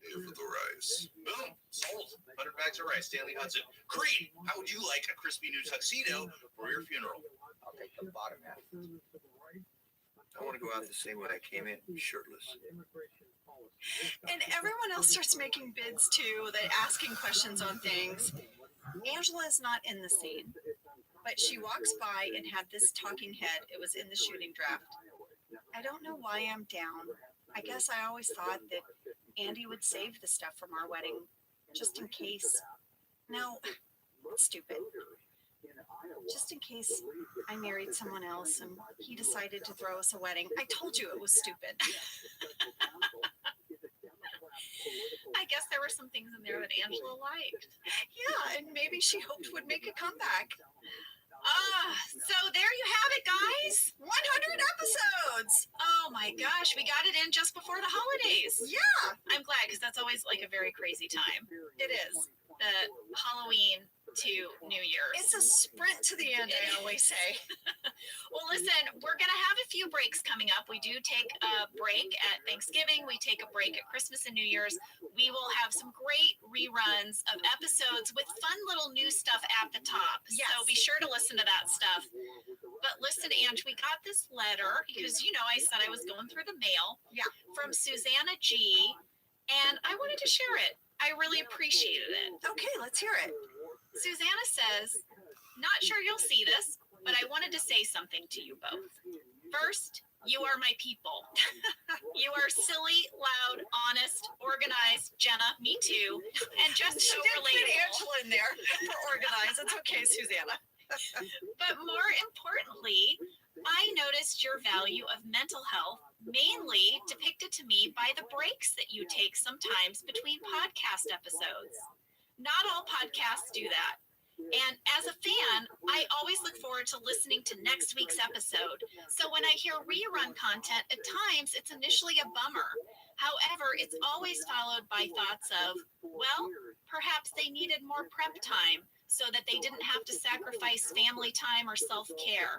Here for the rice. Boom, sold. 100 bags of rice, Stanley Hudson. Creed, how would you like a crispy new tuxedo for your funeral? I'll take the bottom half. I want to go out the same way I came in, shirtless. And everyone else starts making bids too, they asking questions on things. Angela is not in the scene, but she walks by and had this talking head. It was in the shooting draft. I don't know why I'm down. I guess I always thought that Andy would save the stuff from our wedding, just in case. No, stupid. Just in case I married someone else and he decided to throw us a wedding. I told you it was stupid. I guess there were some things in there that Angela liked. Yeah, and maybe she hoped would make a comeback. So there you have it, guys. 100 episodes! Oh my gosh, we got it in just before the holidays. Yeah, I'm glad, because that's always like a very crazy time. it is. The Halloween to New Year's. It's a sprint to the end, I always say. Well, listen, we're going to have a few breaks coming up. We do take a break at Thanksgiving. We take a break at Christmas and New Year's. We will have some great reruns of episodes with fun little new stuff at the top. Yes. So be sure to listen to that stuff. But listen, Ange, we got this letter because, you know, I said I was going through the mail. Yeah. From Susanna G. And I wanted to share it. I really appreciated it. Okay, let's hear it. Susanna says, not sure you'll see this, but I wanted to say something to you both. First, you are my people. You are silly, loud, honest, organized, Jenna, me too, and just so She did put relatable. Angela in there for organized. It's okay, Susanna. But more importantly, I noticed your value of mental health mainly depicted to me by the breaks that you take sometimes between podcast episodes. Not all podcasts do that. And as a fan, I always look forward to listening to next week's episode. So when I hear rerun content, at times it's initially a bummer. However, it's always followed by thoughts of, well, perhaps they needed more prep time so that they didn't have to sacrifice family time or self-care.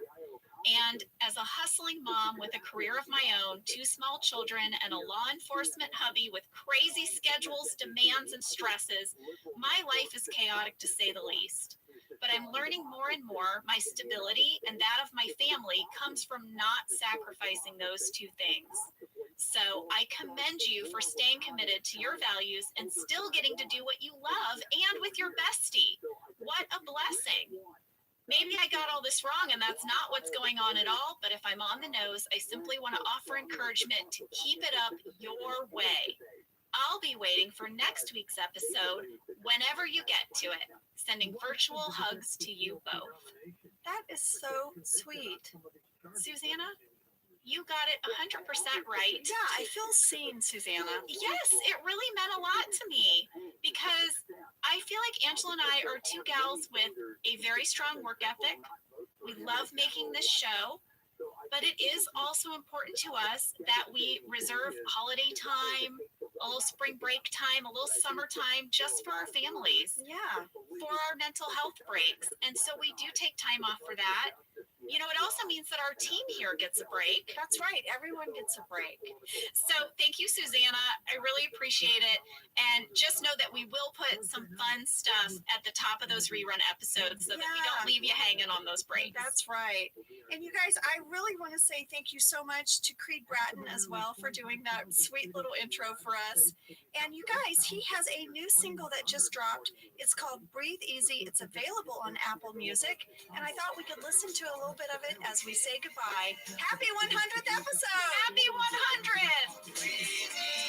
And as a hustling mom with a career of my own, 2 small children, and a law enforcement hubby with crazy schedules, demands, and stresses, my life is chaotic to say the least. But I'm learning more and more my stability and that of my family comes from not sacrificing those 2 things. So I commend you for staying committed to your values and still getting to do what you love and with your bestie. What a blessing. Maybe I got all this wrong and that's not what's going on at all, but if I'm on the nose, I simply want to offer encouragement to keep it up your way. I'll be waiting for next week's episode whenever you get to it. Sending virtual hugs to you both. That is so sweet. Susanna, you got it 100% right. Yeah, I feel seen, Susanna. Yes, it really meant a lot to me because I feel like Angela and I are 2 gals with a very strong work ethic. We love making this show, but it is also important to us that we reserve holiday time, a little spring break time, a little summertime just for our families, Yeah. for our mental health breaks. And so we do take time off for that. You know, it also means that our team here gets a break. That's right. Everyone gets a break. So thank you, Susanna. I really appreciate it. And just know that we will put some fun stuff at the top of those rerun episodes so that we don't leave you hanging on those breaks. That's right. And you guys, I really want to say thank you so much to Creed Bratton as well for doing that sweet little intro for us. And you guys, he has a new single that just dropped. It's called Breathe Easy. It's available on Apple Music. And I thought we could listen to a little bit of it as we say goodbye. Happy 100th episode! Happy 100th!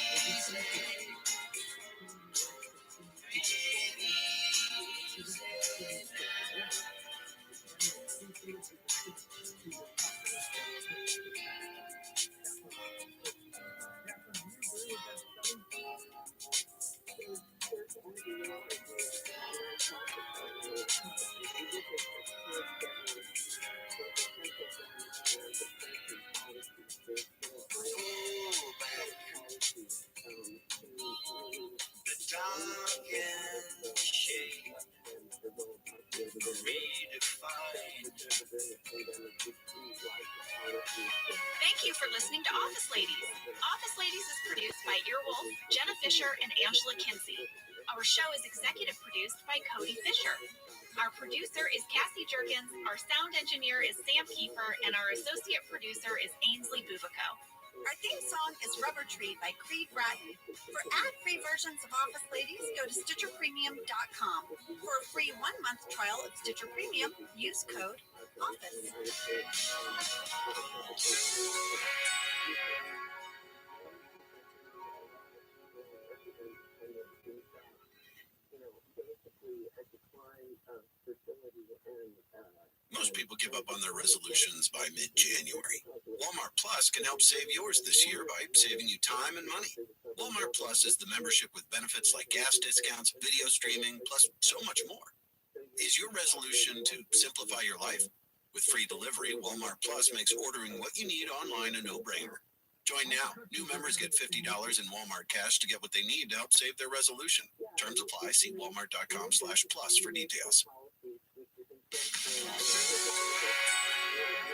The dark and shade redefined. Thank you for listening to Office Ladies. Office Ladies is produced by Earwolf, Jenna Fisher, and Angela Kinsey. Our show is executive produced by Cody Fisher. Our producer is Cassie Jerkins, our sound engineer is Sam Kiefer, and our associate producer is Ainsley Bubico. Our theme song is Rubber Tree by Creed Bratton. For ad-free versions of Office Ladies, go to StitcherPremium.com. For a free 1-month trial of Stitcher Premium, use code OFFICE. Most people give up on their resolutions by mid-January. Walmart Plus can help save yours this year by saving you time and money. Walmart Plus is the membership with benefits like gas discounts, video streaming, plus so much more. Is your resolution to simplify your life? With free delivery, Walmart Plus makes ordering what you need online a no-brainer. Join now. New members get $50 in Walmart cash to get what they need to help save their resolution. Terms apply. See walmart.com/plus for details.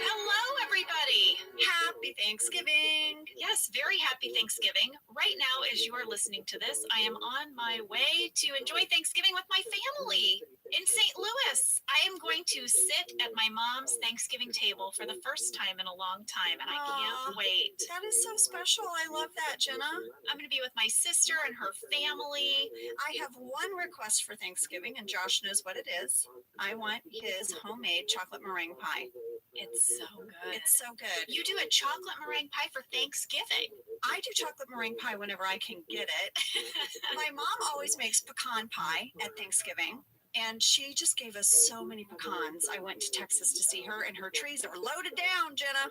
Hello, everybody. Happy Thanksgiving. Yes, very happy Thanksgiving. Right now, as you are listening to this, I am on my way to enjoy Thanksgiving with my family in St. Louis. I am going to sit at my mom's Thanksgiving table for the first time in a long time, and I can't wait. That is so special. I love that, Jenna. I'm going to be with my sister and her family. I have one request for Thanksgiving, and Josh knows what it is. I want his homemade chocolate meringue pie. It's so good. It's so good. You do a chocolate meringue pie for Thanksgiving. I do chocolate meringue pie whenever I can get it. My mom always makes pecan pie at Thanksgiving, and she just gave us so many pecans. I went to Texas to see her, and her trees are loaded down, Jenna.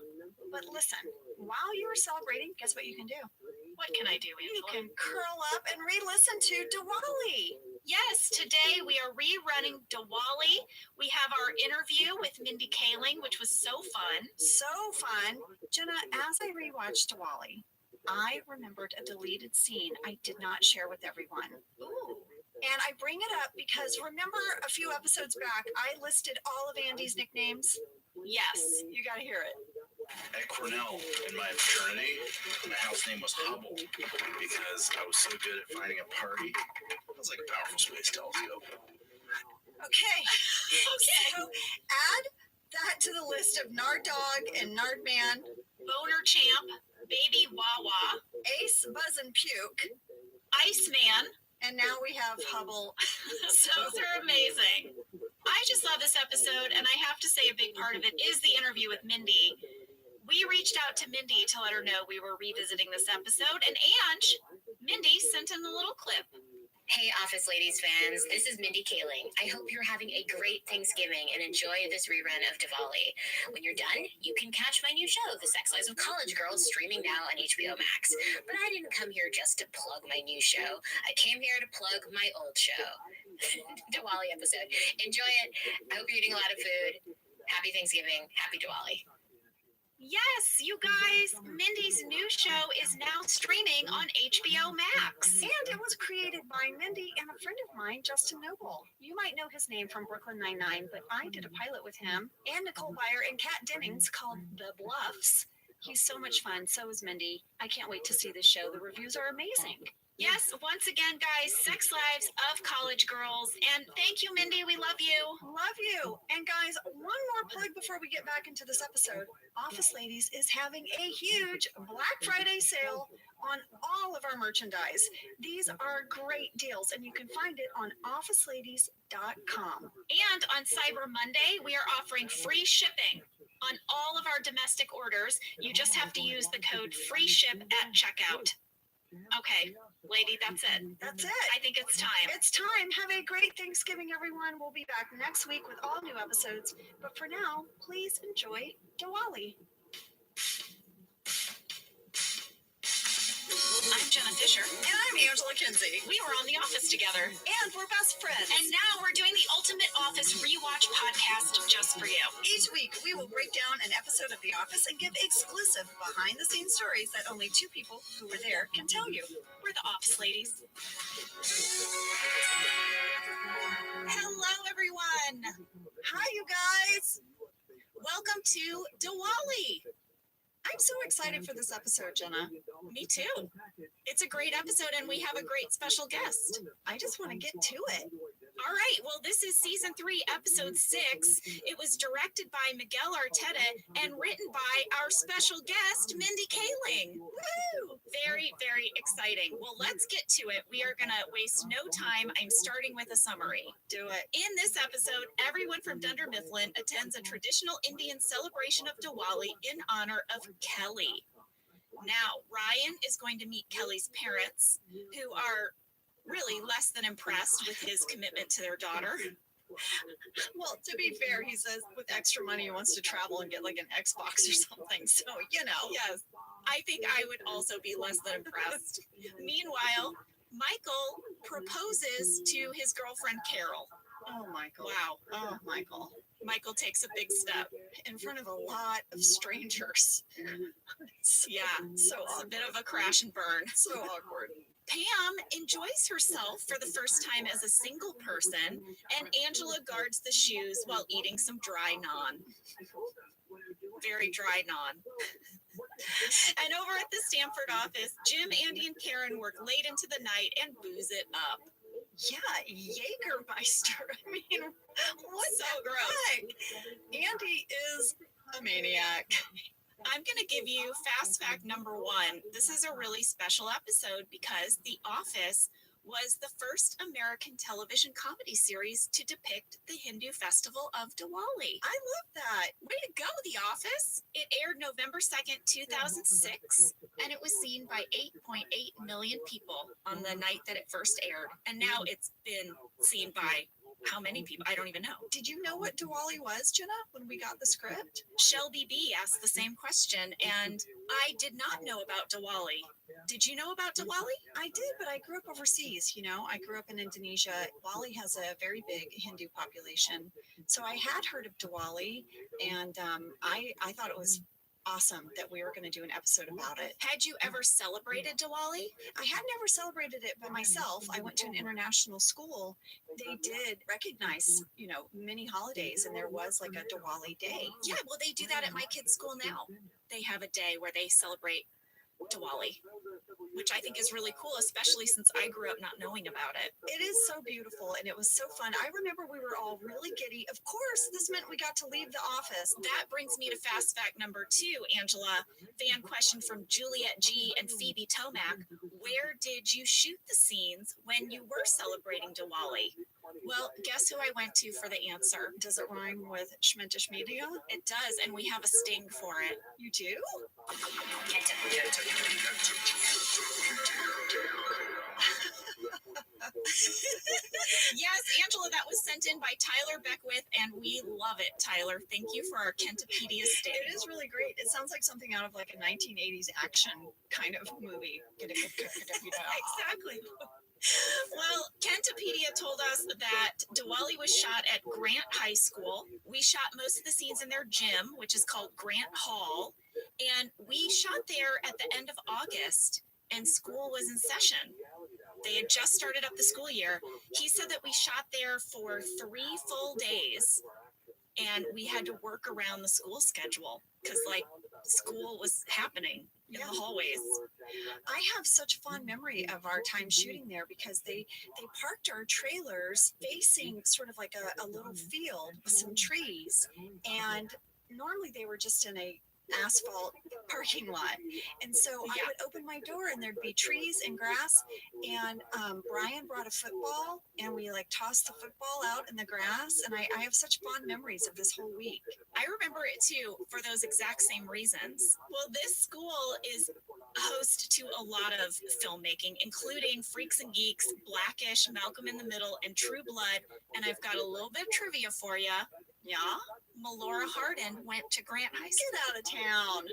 But listen, while you were celebrating, guess what you can do? What can I do, Angela? You can curl up and re-listen to Diwali. Yes, today we are rerunning Diwali. We have our interview with Mindy Kaling, which was so fun. So fun. Jenna, as I rewatched Diwali, I remembered a deleted scene I did not share with everyone. Ooh. And I bring it up because remember a few episodes back, I listed all of Andy's nicknames? Yes. You got to hear it. At Cornell, in my fraternity, my house name was Hubble because I was so good at finding a party. It was like a powerful space telescope. Okay. So add that to the list of Nard Dog and Nard Man, Boner Champ, Baby Wawa, Ace, Buzz, and Puke, Iceman, and now we have Hubble. Those are amazing. I just love this episode, and I have to say a big part of it is the interview with Mindy. We reached out to Mindy to let her know we were revisiting this episode, and Mindy sent in a little clip. Hey, Office Ladies fans, this is Mindy Kaling. I hope you're having a great Thanksgiving and enjoy this rerun of Diwali. When you're done, you can catch my new show, The Sex Lives of College Girls, streaming now on HBO Max. But I didn't come here just to plug my new show. I came here to plug my old show, Diwali episode. Enjoy it. I hope you're eating a lot of food. Happy Thanksgiving. Happy Diwali. Yes, you guys, Mindy's new show is now streaming on HBO Max. And it was created by Mindy and a friend of mine, Justin Noble. You might know his name from Brooklyn Nine-Nine, but I did a pilot with him and Nicole Byer and Kat Dennings called The Bluffs. He's so much fun. So is Mindy. I can't wait to see the show. The reviews are amazing. Yes, once again, guys, Sex Lives of College Girls. And thank you, Mindy. We love you. Love you. And guys, one more plug before we get back into this episode. Office Ladies is having a huge Black Friday sale on all of our merchandise. These are great deals, and you can find it on officeladies.com. And on Cyber Monday, we are offering free shipping on all of our domestic orders. You just have to use the code FREESHIP at checkout. Okay, lady, that's it. That's it. I think it's time. It's time. Have a great Thanksgiving, everyone. We'll be back next week with all new episodes. But for now, please enjoy Diwali. I'm Jenna Fisher. And I'm Angela Kinsey. We were on The Office together. And we're best friends. And now we're doing the Ultimate Office Rewatch podcast just for you. Each week, we will break down an episode of The Office and give exclusive behind-the-scenes stories that only two people who were there can tell you. We're the Office ladies. Hello, everyone. Hi, you guys. Welcome to Diwali. I'm so excited for this episode, Jenna. Me too. It's a great episode and we have a great special guest. I just want to get to it. All right, well, this is season 3, episode 6. It was directed by Miguel Arteta and written by our special guest, Mindy Kaling. Woo! Very, very exciting. Well, let's get to it. We are going to waste no time. I'm starting with a summary. Do it. In this episode, everyone from Dunder Mifflin attends a traditional Indian celebration of Diwali in honor of Kelly. Now, Ryan is going to meet Kelly's parents, who are really less than impressed with his commitment to their daughter. Well, to be fair, he says with extra money he wants to travel and get like an Xbox or something. So, you know. Yes, I think I would also be less than impressed. Meanwhile, Michael proposes to his girlfriend Carol. Oh, Michael. Wow. Oh, Michael. Michael takes a big step. In front of a lot of strangers. Yeah, So it's a bit of a crash and burn. So awkward. Pam enjoys herself for the first time as a single person, and Angela guards the shoes while eating some dry naan. Very dry naan. And over at the Stanford office, Jim, Andy, and Karen work late into the night and booze it up. Yeah, Jägermeister. I mean, what So the gross. heck? Andy is a maniac. I'm going to give you fast fact number 1. This is a really special episode because The Office was the first American television comedy series to depict the Hindu festival of Diwali. I love that. Way to go, The Office! It aired November 2nd, 2006, and it was seen by 8.8 million people on the night that it first aired. And now it's been seen by how many people? I don't even know. Did you know what Diwali was, Jenna, when we got the script? Shelby B asked the same question, and I did not know about Diwali. Did you know about Diwali? I did, but I grew up overseas, you know. I grew up in Indonesia. Diwali has a very big Hindu population. So I had heard of Diwali, and I thought it was awesome that we were going to do an episode about it. Had you ever celebrated Diwali? I had never celebrated it by myself. I went to an international school. They did recognize, you know, many holidays, and there was like a Diwali day. Yeah, well, they do that at my kids' school now. They have a day where they celebrate Diwali, which I think is really cool, especially since I grew up not knowing about it. It is so beautiful, and it was so fun. I remember we were all really giddy. Of course, this meant we got to leave the office. That brings me to fast fact number 2, Angela. Fan question from Juliet G and Phoebe Tomac. Where did you shoot the scenes when you were celebrating Diwali? Well, guess who I went to for the answer? Does it rhyme with Schmentish Media? It does, and we have a sting for it. You do? Yes, Angela, that was sent in by Tyler Beckwith, and we love it, Tyler. Thank you for our Kentopedia sting. It is really great. It sounds like something out of like a 1980s action kind of movie. Exactly. Well, Kentopedia told us that Diwali was shot at Grant High School. We shot most of the scenes in their gym, which is called Grant Hall. And we shot there at the end of August, and school was in session. They had just started up the school year. He said that we shot there for 3 full days, and we had to work around the school schedule because, like, school was happening in the hallways. I have such a fond memory of our time shooting there because they parked our trailers facing sort of like a little field with some trees, and normally they were just in a asphalt parking lot. And so I would open my door and there'd be trees and grass, and Brian brought a football and we like tossed the football out in the grass, and I have such fond memories of this whole week. I remember it too for those exact same reasons. Well, this school is host to a lot of filmmaking, including Freaks and Geeks, Blackish, Malcolm in the Middle, and True Blood. And I've got a little bit of trivia for you. Yeah, Melora Hardin went to Grant High School. Get out of town.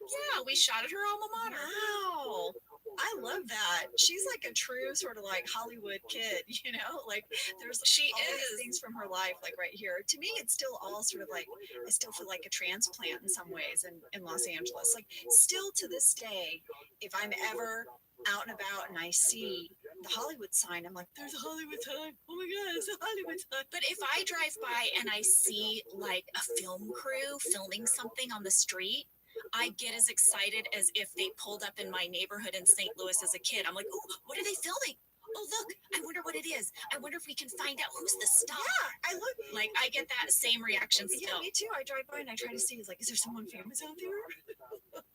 Yeah, we shot at her alma mater. Wow. I love that. She's like a true sort of like Hollywood kid, you know? Like there's She all these is. things from her life, like right here. To me, it's still all sort of like, I still feel like a transplant in some ways in Los Angeles. Like still to this day, if I'm ever out and about and I see the Hollywood sign, I'm like, there's a Hollywood sign. Oh my God, it's a Hollywood sign. But if I drive by and I see like a film crew filming something on the street, I get as excited as if they pulled up in my neighborhood in St. Louis as a kid. I'm like, oh, what are they filming? Oh, look, I wonder what it is. I wonder if we can find out who's the star. Yeah, I look Like, I get that same reaction Yeah, still. me too. I drive by and I try to see, is like, is there someone famous out there?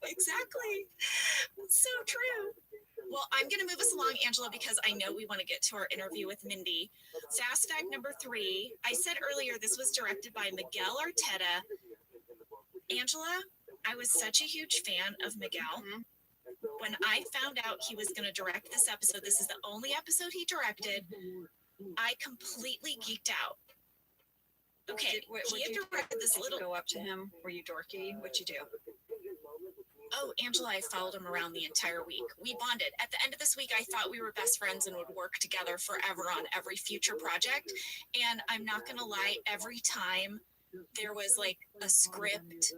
Exactly. That's so true. Well, I'm going to move us along, Angela, because I know we want to get to our interview with Mindy. Fast fact number 3. I said earlier this was directed by Miguel Arteta. Angela, I was such a huge fan of Miguel. When I found out he was going to direct this episode, this is the only episode he directed, I completely geeked out. Okay, he had directed this little... Go up to him. Were you dorky? What'd you do? Oh, Angela, I followed him around the entire week. We bonded. At the end of this week, I thought we were best friends and would work together forever on every future project. And I'm not going to lie, every time there was like a script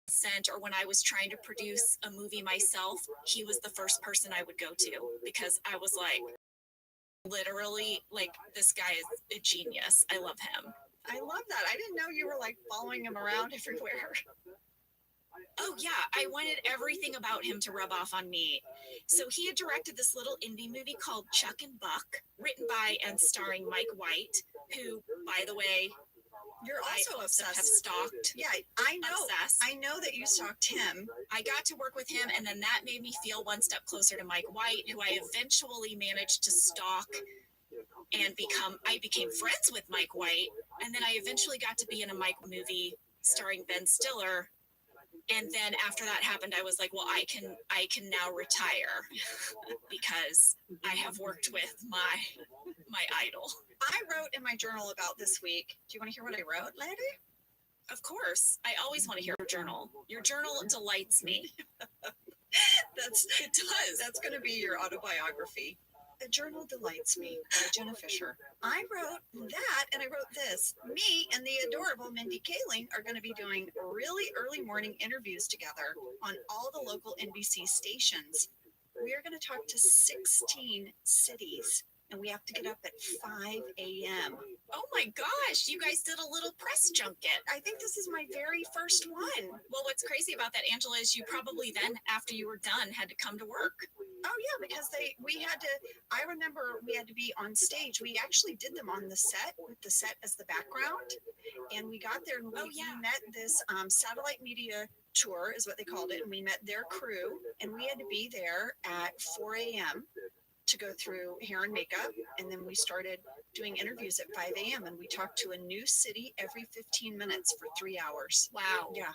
sent, or when I was trying to produce a movie myself, he was the first person I would go to, because I was like, literally, like, this guy is a genius. I love him. I love that. I didn't know you were like following him around everywhere. Oh yeah, I wanted everything about him to rub off on me. So he had directed this little indie movie called Chuck and Buck, written by and starring Mike White, who, by the way, You're also obsessed. have stalked. Yeah, I know. Obsessed. I know that you stalked him. I got to work with him, and then that made me feel one step closer to Mike White, who I eventually managed to stalk and I became friends with Mike White, and then I eventually got to be in a Mike movie starring Ben Stiller. And then after that happened, I was like, well, I can now retire because I have worked with my idol. I wrote in my journal about this week. Do you want to hear what I wrote, lady? Of course. I always want to hear your journal. Your journal delights me. It does. That's going to be your autobiography. The Journal Delights Me by Jenna Fisher. I wrote that, and I wrote this. Me and the adorable Mindy Kaling are going to be doing really early morning interviews together on all the local NBC stations. We are going to talk to 16 cities, and we have to get up at 5 a.m. Oh my gosh, you guys did a little press junket. I think this is my very first one. Well, what's crazy about that, Angela, is you probably then, after you were done, had to come to work. Oh yeah, because I remember we had to be on stage. We actually did them on the set with the set as the background. And we got there and we met this satellite media tour is what they called it. And we met their crew, and we had to be there at 4 a.m. to go through hair and makeup. And then we started doing interviews at 5 a.m. and we talked to a new city every 15 minutes for 3 hours. Wow. Yeah.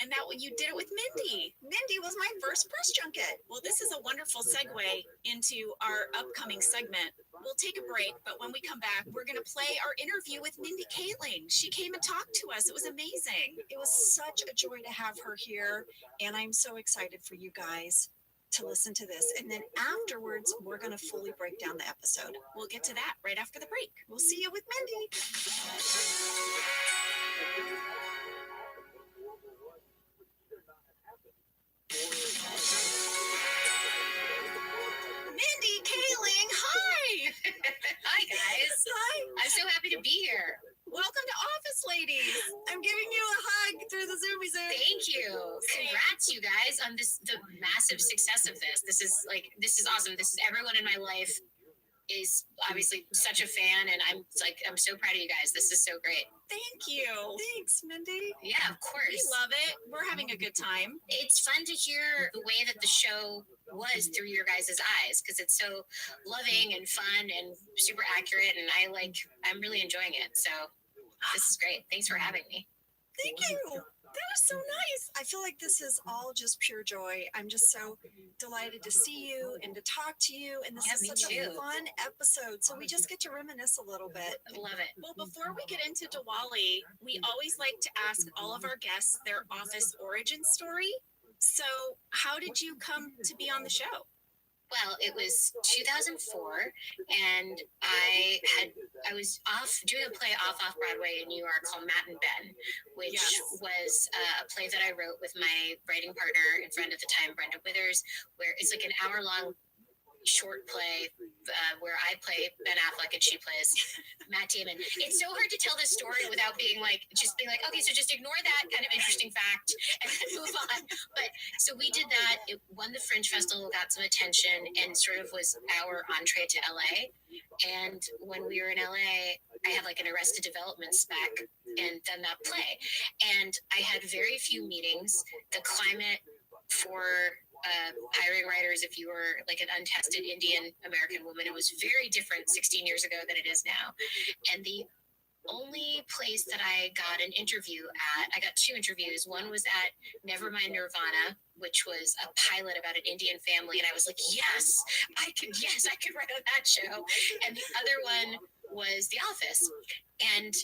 And that you did it with Mindy. Mindy was my first press junket. Well, this is a wonderful segue into our upcoming segment. We'll take a break, but when we come back, we're going to play our interview with Mindy Kaling. She came and talked to us. It was amazing. It was such a joy to have her here, and I'm so excited for you guys to listen to this. And then afterwards, we're going to fully break down the episode. We'll get to that right after the break. We'll see you with Mindy. Mindy Kaling, hi! Hi, guys. Hi. I'm so happy to be here. Welcome to Office Ladies. I'm giving you a hug through the Zoomy Zoom. Thank you. Congrats, you guys, on the massive success of this. This is awesome. This is everyone in my life is obviously such a fan, and I'm so proud of you guys. This is so great. Thank you. Thanks, Mindy. Yeah, of course. We love it. We're having a good time. It's fun to hear the way that the show was through your guys' eyes, because it's so loving and fun and super accurate, and I'm really enjoying it. So this is great. Thanks for having me. Thank you. That was so nice. I feel like this is all just pure joy. I'm just so delighted to see you and to talk to you. And this Yeah, is me such too. a fun episode. So we just get to reminisce a little bit. Love it. Well, before we get into Diwali, we always like to ask all of our guests their office origin story. So, how did you come to be on the show? Well, it was 2004, and I was off doing a play off Broadway in New York called Matt and Ben, which was a play that I wrote with my writing partner and friend at the time, Brenda Withers, where it's like an hour-long short play where I play Ben Affleck and she plays Matt Damon. It's so hard to tell this story without being like, okay, so just ignore that kind of interesting fact and then move on. But so we did that. It won the Fringe Festival, got some attention, and sort of was our entree to LA. And when we were in LA, I had like an Arrested Development spec and done that play. And I had very few meetings. The climate for hiring writers, if you were like an untested Indian American woman, it was very different 16 years ago than it is now. And the only place that I got an interview at, I got 2 interviews. One was at Nevermind Nirvana, which was a pilot about an Indian family. And I was like, yes, I could write on that show. And the other one was The Office. And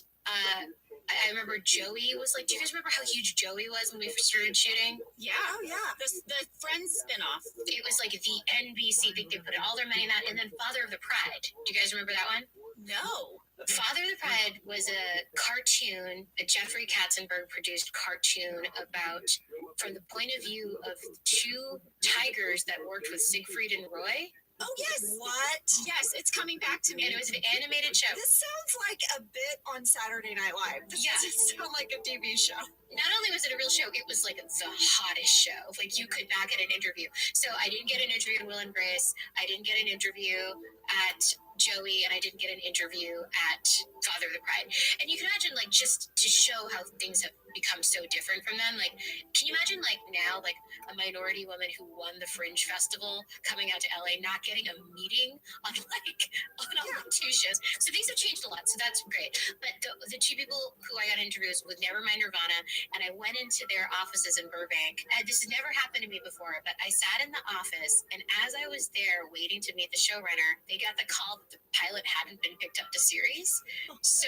I remember Joey was like, do you guys remember how huge Joey was when we started shooting? Yeah, the Friends spinoff. It was like the NBC thing. They put all their money in that. And then Father of the Pride. Do you guys remember that one? No. Father of the Pride was a cartoon, a Jeffrey Katzenberg produced cartoon about, from the point of view of 2 tigers that worked with Siegfried and Roy. Oh, yes. What? Yes, it's coming back to me. And it was an animated show. This sounds like a bit on Saturday Night Live. This doesn't sound like a TV show. Not only was it a real show, it was like the hottest show. Like you could not get an interview. So I didn't get an interview in Will and Grace. I didn't get an interview at Joey, and I didn't get an interview at Father of the Pride. And you can imagine, like, just to show how things have become so different from them. Like, can you imagine, like, now, like, a minority woman who won the Fringe Festival coming out to LA, not getting a meeting on all 2 shows? So things have changed a lot. So that's great. But the 2 people who I got interviews with Nevermind Nirvana, and I went into their offices in Burbank. And this has never happened to me before, but I sat in the office, and as I was there waiting to meet the showrunner, they got the call that the pilot hadn't been picked up to series. So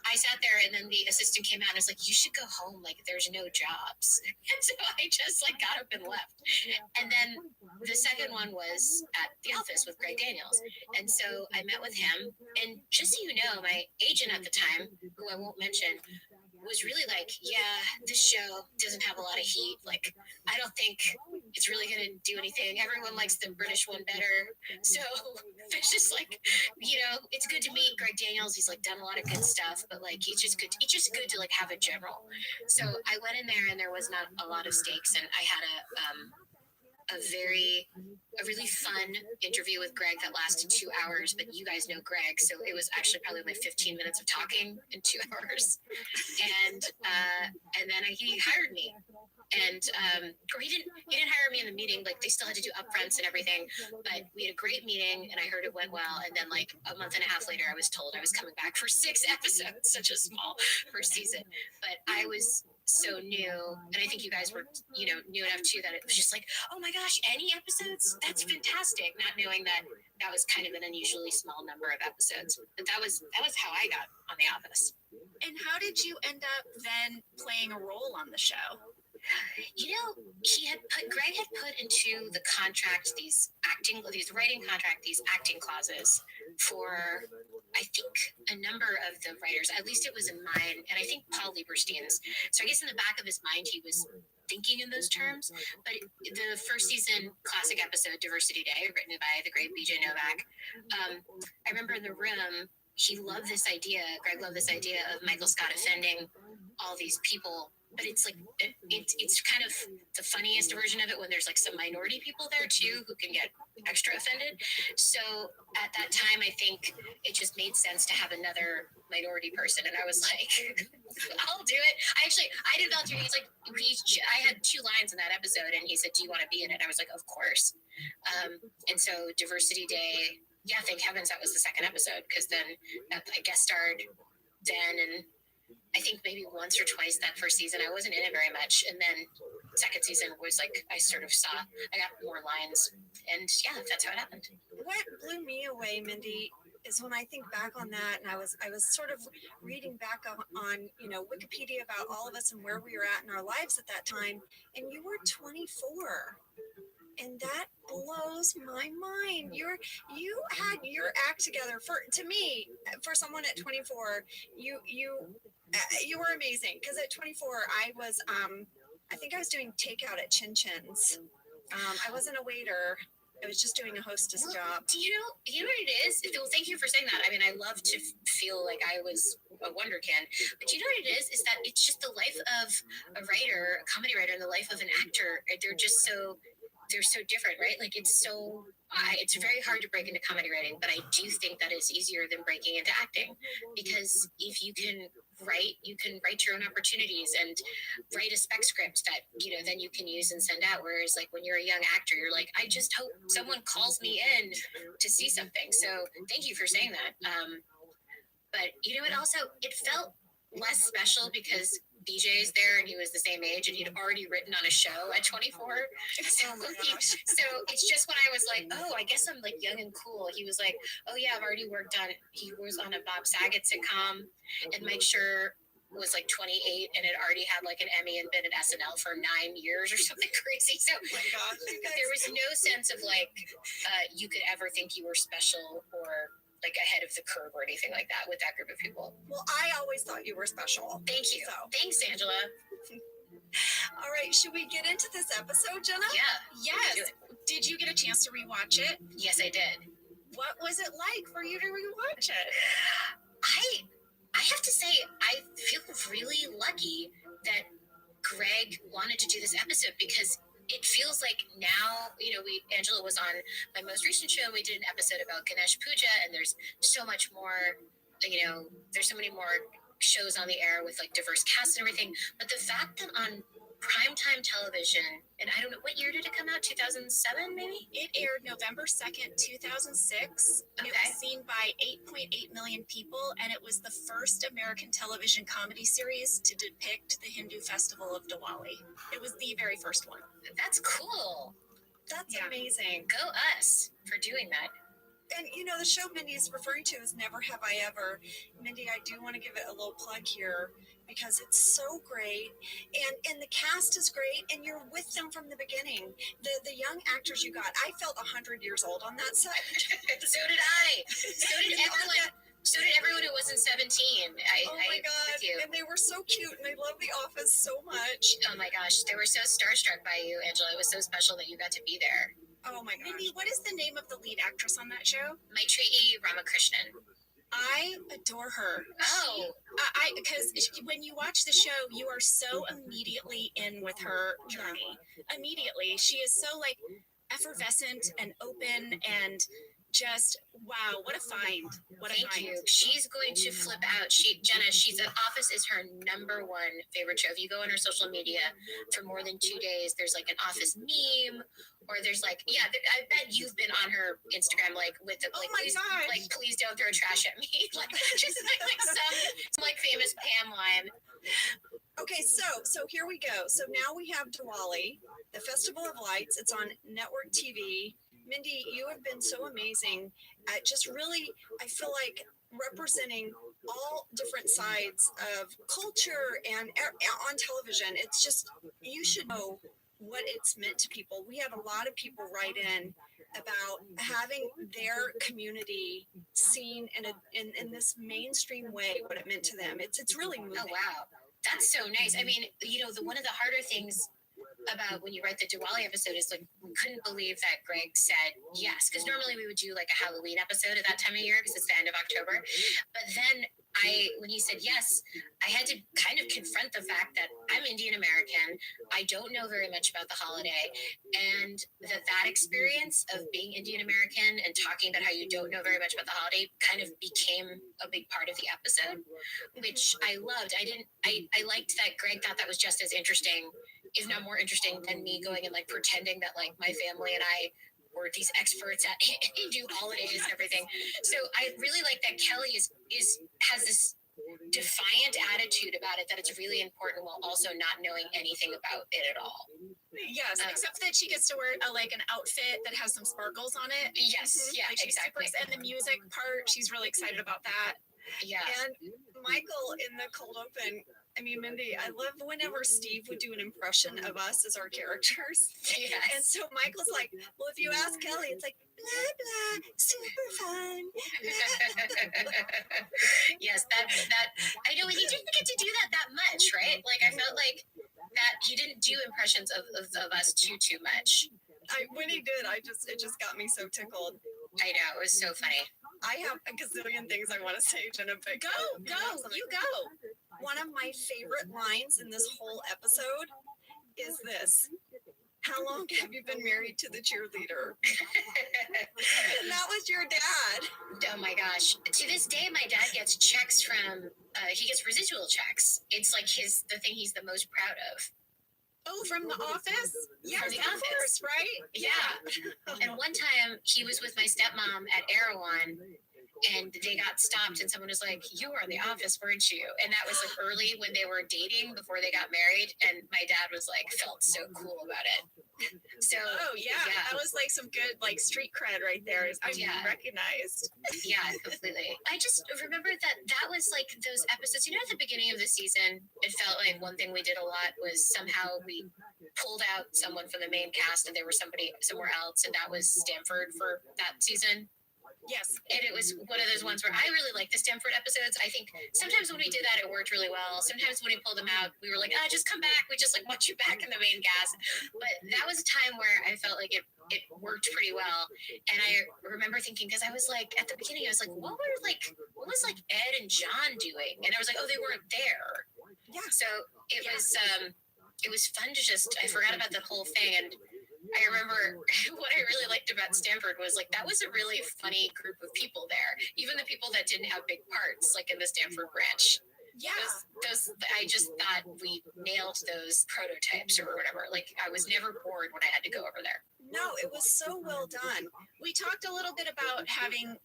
I sat there, and then the assistant came out and was like, you should go home. Like, there's no jobs. And so I just like got up and left. And then the second one was at the office with Greg Daniels. And so I met with him. And just so you know, my agent at the time, who I won't mention, was really like, yeah, this show doesn't have a lot of heat. Like, I don't think it's really going to do anything. Everyone likes the British one better. So it's just like, you know, it's good to meet Greg Daniels. He's like done a lot of good stuff, but like, it's just good to like have a general. So I went in there and there was not a lot of stakes. And I had a really fun interview with Greg that lasted 2 hours, but you guys know Greg, so it was actually probably like 15 minutes of talking in 2 hours. And then he hired me. And or he didn't hire me in the meeting, like they still had to do upfronts and everything, but we had a great meeting and I heard it went well. And then like a month and a half later, I was told I was coming back for 6 episodes, such a small first season. But I was so new, and I think you guys were, you know, new enough too that it was just like, oh my gosh, any episodes? That's fantastic. Not knowing that was kind of an unusually small number of episodes. But that was how I got on The Office. And how did you end up then playing a role on the show? You know, Greg had put into the contract these writing clauses for, I think, a number of the writers. At least it was in mine, and I think Paul Lieberstein's. So I guess in the back of his mind, he was thinking in those terms. But the first season classic episode, Diversity Day, written by the great BJ Novak, I remember in the room, Greg loved this idea of Michael Scott offending all these people. But it's like, it's kind of the funniest version of it when there's like some minority people there too who can get extra offended. So at that time, I think it just made sense to have another minority person. And I was like, I'll do it. I did volunteer. He's like, I had 2 lines in that episode and he said, do you want to be in it? I was like, of course. And so Diversity Day, yeah, thank heavens that was the second episode, because then I guest starred then, and I think maybe once or twice that first season. I wasn't in it very much. And then second season was like, I got more lines. And yeah, that's how it happened. What blew me away, Mindy, is when I think back on that, and I was sort of reading back on Wikipedia about all of us and where we were at in our lives at that time, and you were 24. And that blows my mind. You had your act together. To me, for someone at 24, you were amazing. Because at 24, I think I was doing takeout at Chin Chin's. I wasn't a waiter. I was just doing a hostess job. Do you know what it is? Well, thank you for saying that. I mean, I love to feel like I was a wonder can, but do you know what it is? Is that it's just the life of a writer, a comedy writer, and the life of an actor. They're so different, right? Like it's very hard to break into comedy writing, but I do think that it's easier than breaking into acting, because if you can write your own opportunities and write a spec script that then you can use and send out. Whereas like when you're a young actor, you're like, I just hope someone calls me in to see something. So thank you for saying that. But it felt less special because BJ's there and he was the same age and he'd already written on a show at 24. So it's just when I was like, oh, I guess I'm like young and cool. He was like, oh yeah, I've already he was on a Bob Saget sitcom, and Mike Schur was like 28 and had already had like an Emmy and been at SNL for 9 years or something crazy. So there was no sense of like you could ever think you were special or like ahead of the curve or anything like that with that group of people. Well, I always thought you were special. Thank you. Thanks, Angela. All right, should we get into this episode, Jenna? Yeah. Yes. Did you get a chance to rewatch it? Yes, I did. What was it like for you to rewatch it? I have to say, I feel really lucky that Greg wanted to do this episode, because it feels like now, Angela was on my most recent show. We did an episode about Ganesh Puja, and there's so much more, there's so many more shows on the air with like diverse casts and everything. But the fact that on primetime television, and I don't know, what year did it come out? 2007, maybe? It aired November 2nd, 2006. Okay. It was seen by 8.8 million people, and it was the first American television comedy series to depict the Hindu festival of Diwali. It was the very first one. That's cool. That's amazing. Go us for doing that. And the show Mindy is referring to is Never Have I Ever. Mindy, I do want to give it a little plug here because it's so great, and the cast is great, and you're with them from the beginning. The young actors you got, I felt 100 years old on that set. So did I. So did everyone. So did everyone who wasn't 17. Oh my God. And they were so cute, and I love The Office so much. Oh my gosh. They were so starstruck by you, Angela. It was so special that you got to be there. Oh my God. Mindy, what is the name of the lead actress on that show? Maitreyi Ramakrishnan. I adore her. Oh. Because when you watch the show, you are so immediately in with her journey. Immediately. She is so like effervescent and open and just wow, what a find. Thank you. She's going to flip out. Jenna, The Office is her #1 favorite show. If you go on her social media for more than 2 days, there's like an Office meme, or there's like, I bet you've been on her Instagram like with the like, please don't throw trash at me. Like just like some like famous Pam line. Okay, so here we go. So now we have Diwali, the Festival of Lights. It's on network TV. Mindy, you have been so amazing at just really, I feel like, representing all different sides of culture and on television. It's just, you should know what it's meant to people. We had a lot of people write in about having their community seen in this mainstream way, what it meant to them. It's really moving. Oh, wow. That's so nice. I mean, one of the harder things about when you write the Diwali episode is like we couldn't believe that Greg said yes, because normally we would do like a Halloween episode at that time of year because it's the end of October. But then when he said yes, I had to kind of confront the fact that I'm Indian American. I don't know very much about the holiday, and that experience of being Indian American and talking about how you don't know very much about the holiday kind of became a big part of the episode, which I loved. I liked that Greg thought that was just as interesting, if not more interesting, than me going and like pretending that like my family and I were these experts at Hindu holidays and everything. So I really like that Kelly has this defiant attitude about it that it's really important while also not knowing anything about it at all. Yes, except that she gets to wear like an outfit that has some sparkles on it. Yes, yeah, Like she's exactly. and the music part, she's really excited about that. Yeah. And Michael in the cold open, I mean, Mindy, I love whenever Steve would do an impression of us as our characters. Yes. And so Michael's like, well, if you ask Kelly, it's like, blah, blah, super fun. Yes, that I know he didn't get to do that much, right? Like I felt like that he didn't do impressions of us too much. When he did, it just got me so tickled. I know, it was so funny. I have a gazillion things I want to say, Jenna, but Go, you go. One of my favorite lines in this whole episode is this. How long have you been married to the cheerleader? And that was your dad. Oh my gosh. To this day, my dad gets checks from, he gets residual checks. It's like the thing he's the most proud of. Oh, from the office? Yes, From the the office. office, right? Yeah. And one time he was with my stepmom at Erewhon and they got stopped and someone was like, you were in the office, weren't you? And that was like early when they were dating before they got married. And my dad was like, felt so cool about it. So, Oh yeah, that was like some good like street cred right there. I recognized. Yeah, completely. I just remember that was like those episodes, you know, at the beginning of the season, it felt like one thing we did a lot was somehow we pulled out someone from the main cast and there was somebody somewhere else, and that was Stanford for that season. Yes. And it was one of those ones where I really liked the Stanford episodes. I think sometimes when we did that, it worked really well. Sometimes when we pulled them out, we were like, just come back. We just like want you back in the main cast. But that was a time where I felt like it worked pretty well. And I remember thinking, because I was like, at the beginning, I was like, what was like Ed and John doing? And I was like, oh, they weren't there. Yeah. So it was fun to just, I forgot about the whole thing. And I remember what I really liked about Stanford was like that was a really funny group of people there. Even the people that didn't have big parts, like in the Stanford branch. Yeah. Those I just thought we nailed those prototypes or whatever. Like I was never bored when I had to go over there. No, it was so well done. We talked a little bit about having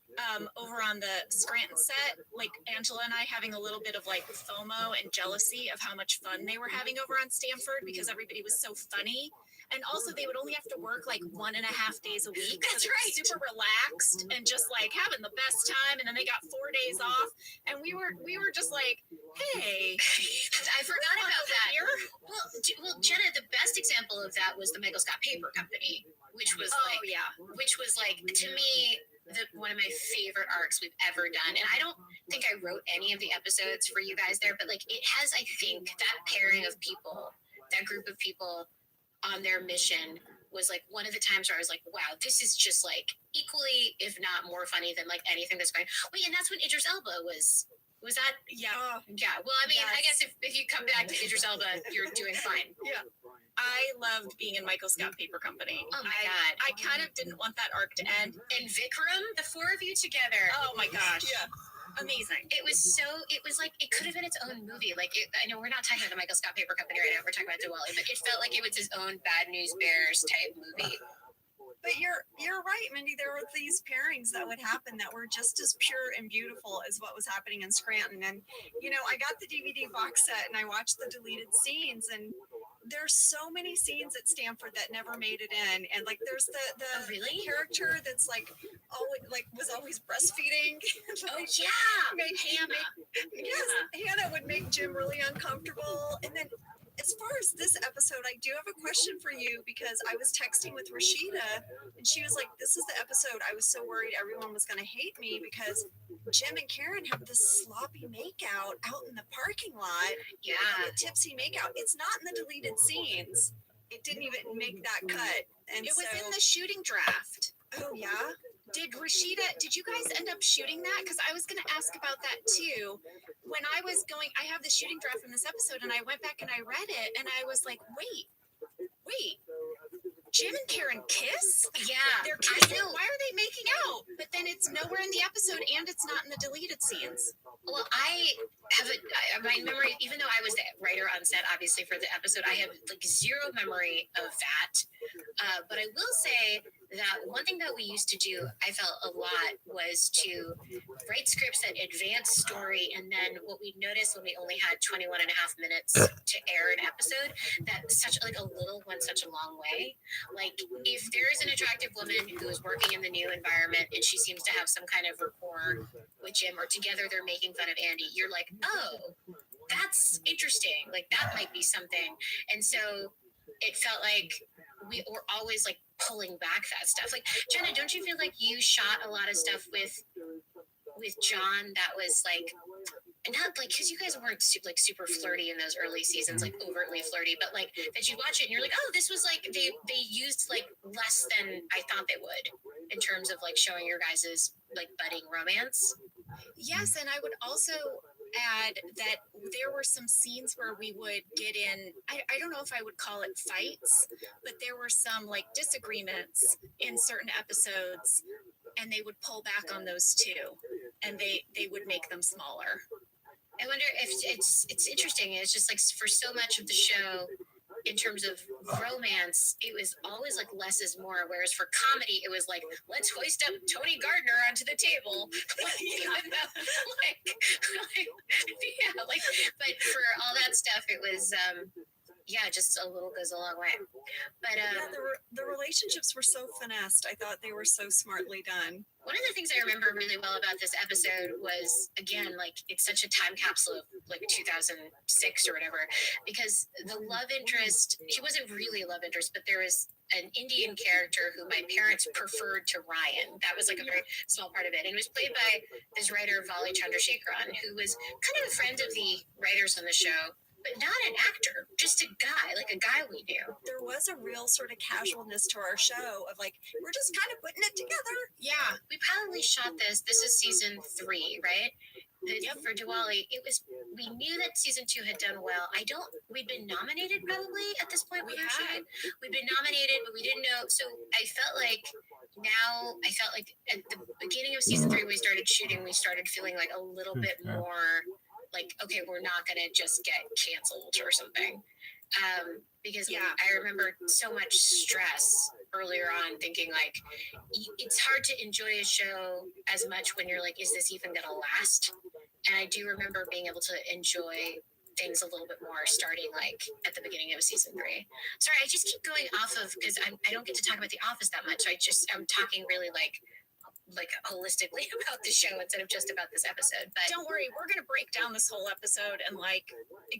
over on the Scranton set, like Angela and I having a little bit of like FOMO and jealousy of how much fun they were having over on Stanford because everybody was so funny. And also they would only have to work like 1.5 days a week. That's right. Super relaxed and just like having the best time. And then they got 4 days off. And we were just like, hey, I forgot about that. Here? Well, Jenna, the best example of that was the Michael Scott Paper Company, which was like to me one of my favorite arcs we've ever done. And I don't think I wrote any of the episodes for you guys there, but like it has, I think, that pairing of people, that group of people on their mission was like one of the times where I was like, wow, this is just like equally, if not more funny than like anything that's going. Wait, and that's when Idris Elba was that? Yeah. Yeah. Well, I mean, I guess if you come back to Idris Elba, you're doing fine. Yeah. I loved being in Michael Scott Paper Company. Oh my God. I kind of didn't want that arc to end. And Vikram, the four of you together. Oh my gosh. Yeah. Amazing. It was like it could have been its own movie. Like I know we're not talking about the Michael Scott Paper Company right now. We're talking about Diwali, but it felt like it was his own Bad News Bears type movie. But you're right, Mindy. There were these pairings that would happen that were just as pure and beautiful as what was happening in Scranton. And you know, I got the DVD box set and I watched the deleted scenes, and there's so many scenes at Stanford that never made it in. And like there's the really? character that's like always was always breastfeeding. Oh yeah, Hannah would make Jim really uncomfortable. And then as far as this episode, I do have a question for you because I was texting with Rashida and she was like, this is the episode I was so worried everyone was going to hate me because Jim and Karen have this sloppy makeout out in the parking lot. Yeah. The tipsy makeout. It's not in the deleted scenes. It didn't even make that cut. And it was in the shooting draft. Oh, yeah? Did you guys end up shooting that? Because I was going to ask about that too. When I was going, I have the shooting draft from this episode and I went back and I read it and I was like, wait, Jim and Karen kiss? Yeah. They're kissing? Why are they making out? But then it's nowhere in the episode and it's not in the deleted scenes. Well, I my memory, even though I was the writer on set, obviously for the episode, I have like zero memory of that. But I will say that one thing that we used to do, I felt a lot, was to write scripts that advance story. And then what we noticed when we only had 21 and a half minutes to air an episode, that such like a little went such a long way. Like if there is an attractive woman who is working in the new environment and she seems to have some kind of rapport with Jim, or together they're making fun of Andy, you're like, oh, that's interesting. Like that might be something. And so it felt like we were always like pulling back that stuff. Like Jenna, don't you feel like you shot a lot of stuff with John that was like not like, because you guys weren't super flirty in those early seasons, like overtly flirty, but like that you watch it and you're like, oh, this was like they used like less than I thought they would in terms of like showing your guys's like budding romance. Yes, and I would also add that there were some scenes where we would get in, I don't know if I would call it fights, but there were some like disagreements in certain episodes, and they would pull back on those too, and they would make them smaller. I wonder if it's interesting. It's just like for so much of the show, in terms of romance, it was always like less is more. Whereas for comedy, it was like, let's hoist up Tony Gardner onto the table. But for all that stuff, it was, just a little goes a long way. But the relationships were so finessed. I thought they were so smartly done. One of the things I remember really well about this episode was, again, like it's such a time capsule of like 2006 or whatever, because the love interest, he wasn't really a love interest, but there was an Indian character who my parents preferred to Ryan. That was like a very small part of it. And it was played by this writer, Vali Chandrasekharan, who was kind of a friend of the writers on the show, but not an actor, just a guy, like a guy we knew. There was a real sort of casualness to our show of like, we're just kind of putting it together. Yeah, we probably shot this. This is season 3, right? For Diwali, we knew that season 2 had done well. We'd been nominated probably at this point. We'd been nominated, but we didn't know. So I felt like at the beginning of season 3, we started shooting, we started feeling like a little bit more like, okay, we're not going to just get canceled or something. Because I remember so much stress earlier on, thinking like, it's hard to enjoy a show as much when you're like, is this even going to last? And I do remember being able to enjoy things a little bit more starting like at the beginning of season 3. Sorry, I just keep going off of, because I don't get to talk about The Office that much. I'm talking really like holistically about the show instead of just about this episode. But don't worry, we're going to break down this whole episode and like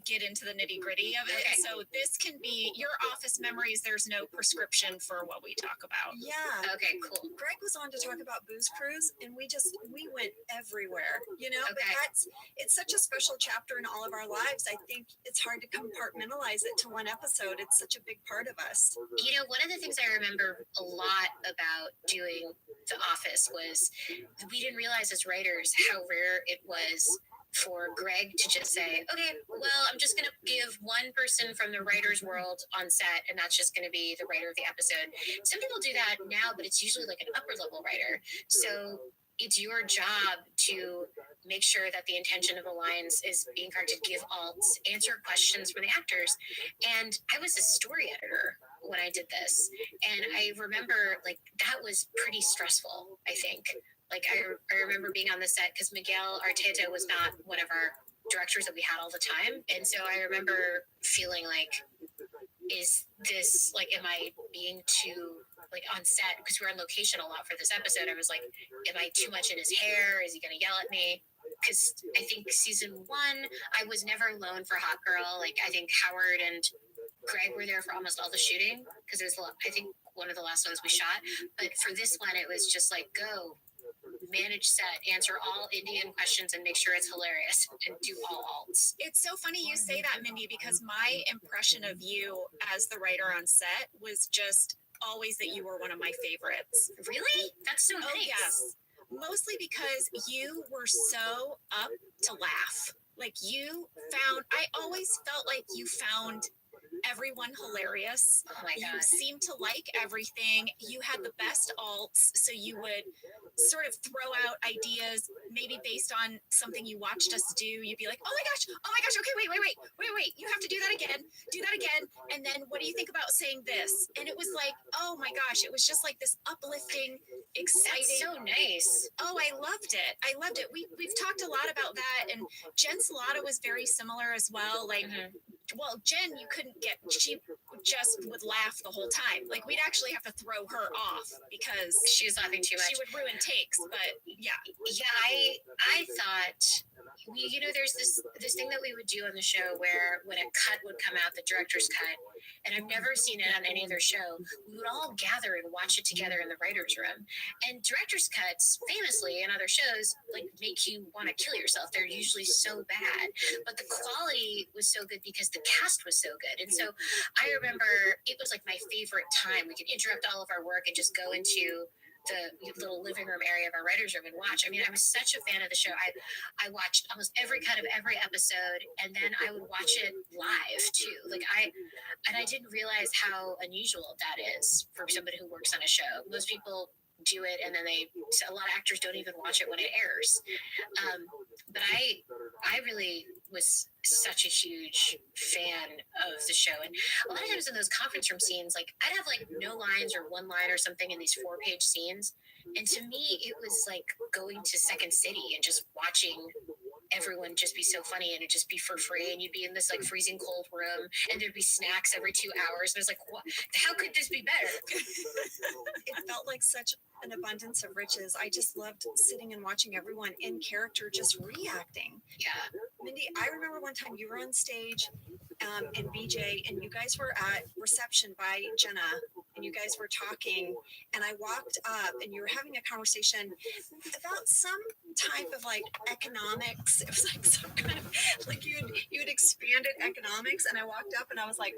get into the nitty gritty of it. Okay. So this can be your Office memories. There's no prescription for what we talk about. Yeah. Okay, cool. Greg was on to talk about Booze Cruise, and we went everywhere, you know. Okay. But it's such a special chapter in all of our lives. I think it's hard to compartmentalize it to one episode. It's such a big part of us. You know, one of the things I remember a lot about doing The Office was we didn't realize as writers how rare it was for Greg to just say, okay, well, I'm just going to give one person from the writer's world on set, and that's just going to be the writer of the episode. Some people do that now, but it's usually like an upper level writer. So it's your job to make sure that the intention of the lines is being corrected, give alts, answer questions from the actors. And I was a story editor when I did this. And I remember like that was pretty stressful, I think. Like I remember being on the set because Miguel Arteta was not one of our directors that we had all the time. And so I remember feeling like, is this like, am I being too like on set? Because we were on location a lot for this episode. I was like, am I too much in his hair? Is he going to yell at me? Because I think season 1, I was never alone for Hot Girl. Like I think Howard and Greg were there for almost all the shooting because it was, I think, one of the last ones we shot. But for this one, it was just like, go manage set, answer all Indian questions, and make sure it's hilarious, and do all alts. It's so funny you say that, Mindy, because my impression of you as the writer on set was just always that you were one of my favorites. Really? That's so nice. Oh, yes. Mostly because you were so up to laugh. Like I always felt like you found everyone hilarious. Oh my God. You seemed to like everything. You had the best alts, so you would sort of throw out ideas, maybe based on something you watched us do. You'd be like, oh my gosh, okay, wait, you have to do that again, and then what do you think about saying this? And it was like, oh my gosh, it was just like this uplifting, exciting. That's so nice. Oh, I loved it. We've talked a lot about that, and Jen Salata was very similar as well. Like, well, Jen, she just would laugh the whole time. Like, we'd actually have to throw her off because She was laughing too much. she would ruin takes. But yeah, I thought there's this thing that we would do on the show where when a cut would come out, the director's cut, and I've never seen it on any other show, we would all gather and watch it together in the writer's room. And director's cuts, famously in other shows, like make you want to kill yourself. They're usually so bad, but the quality was so good because the cast was so good. And so I remember it was like my favorite time. We could interrupt all of our work and just go into the little living room area of our writer's room and watch. I mean, I was such a fan of the show. I watched almost every cut of every episode, and then I would watch it live too. Like I didn't realize how unusual that is for somebody who works on a show. Most people do it, and then a lot of actors don't even watch it when it airs. But I really was such a huge fan of the show. And a lot of times in those conference room scenes, like I'd have like no lines or one line or something in these 4-page scenes. And to me, it was like going to Second City and just watching everyone just be so funny, and it'd just be for free, and you'd be in this like freezing cold room, and there'd be snacks every 2 hours. And I was like, what? How could this be better? It felt like such an abundance of riches. I just loved sitting and watching everyone in character just reacting. Yeah. Mindy, I remember one time you were on stage and BJ, and you guys were at reception by Jenna, and you guys were talking, and I walked up and you were having a conversation about some type of like economics. It was like some kind of like you had expanded economics, and I walked up and I was like,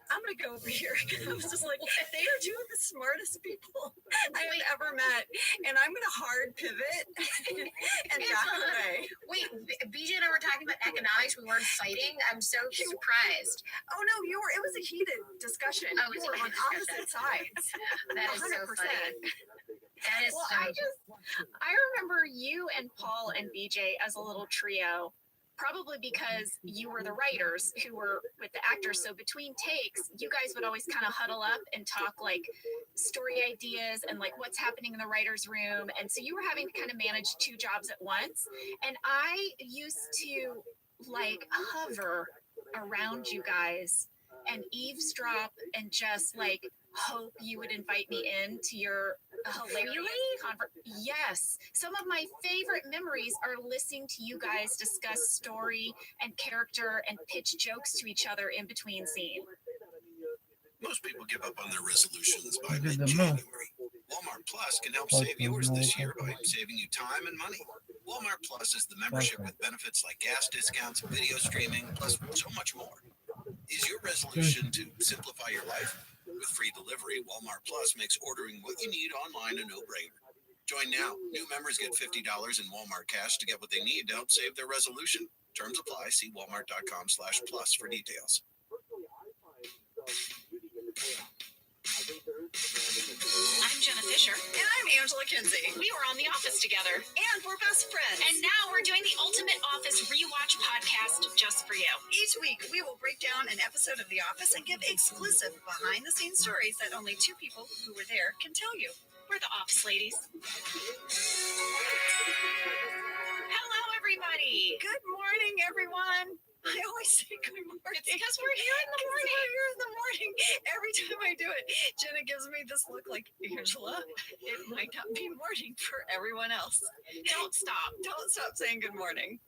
I'm gonna go over here. I was just like, they are two of the smartest people I have ever met, and I'm gonna hard pivot and back away. Wait, BJ and I were talking about economics. We weren't fighting. I'm so surprised. Oh no, it was a heated discussion. Oh, You were on opposite sides. That is so 100%. funny. That is well, I remember you and Paul and BJ as a little trio. Probably because you were the writers who were with the actors. So between takes, you guys would always kind of huddle up and talk like story ideas and like what's happening in the writer's room. And so you were having to kind of manage 2 jobs at once. And I used to like hover around you guys and eavesdrop and just like hope you would invite me into your hilarious Yes. Some of my favorite memories are listening to you guys discuss story and character and pitch jokes to each other in between scenes. Most people give up on their resolutions by Look at the mid-January. Walmart Plus can help save yours this year by saving you time and money. Walmart Plus is the membership with benefits like gas discounts, video streaming, plus so much more. Is your resolution to simplify your life? With free delivery, Walmart Plus makes ordering what you need online a no-brainer. Join now. New members get $50 in Walmart cash to get what they need to help save their resolution. Terms apply. See walmart.com/plus for details. I'm Jenna Fisher. And I'm Angela Kinsey. We were on The Office together. And we're best friends. And now we're doing the Ultimate Office Rewatch podcast just for you. Each week, we will break down an episode of The Office and give exclusive behind-the-scenes stories that only 2 people who were there can tell you. We're the Office ladies. Hello, everybody. Good morning, everyone. I always say good morning. It's because we're here in the morning. We're here in the morning. Every time I do it, Jenna gives me this look like, Angela, it might not be morning for everyone else. Don't stop. Don't stop saying good morning.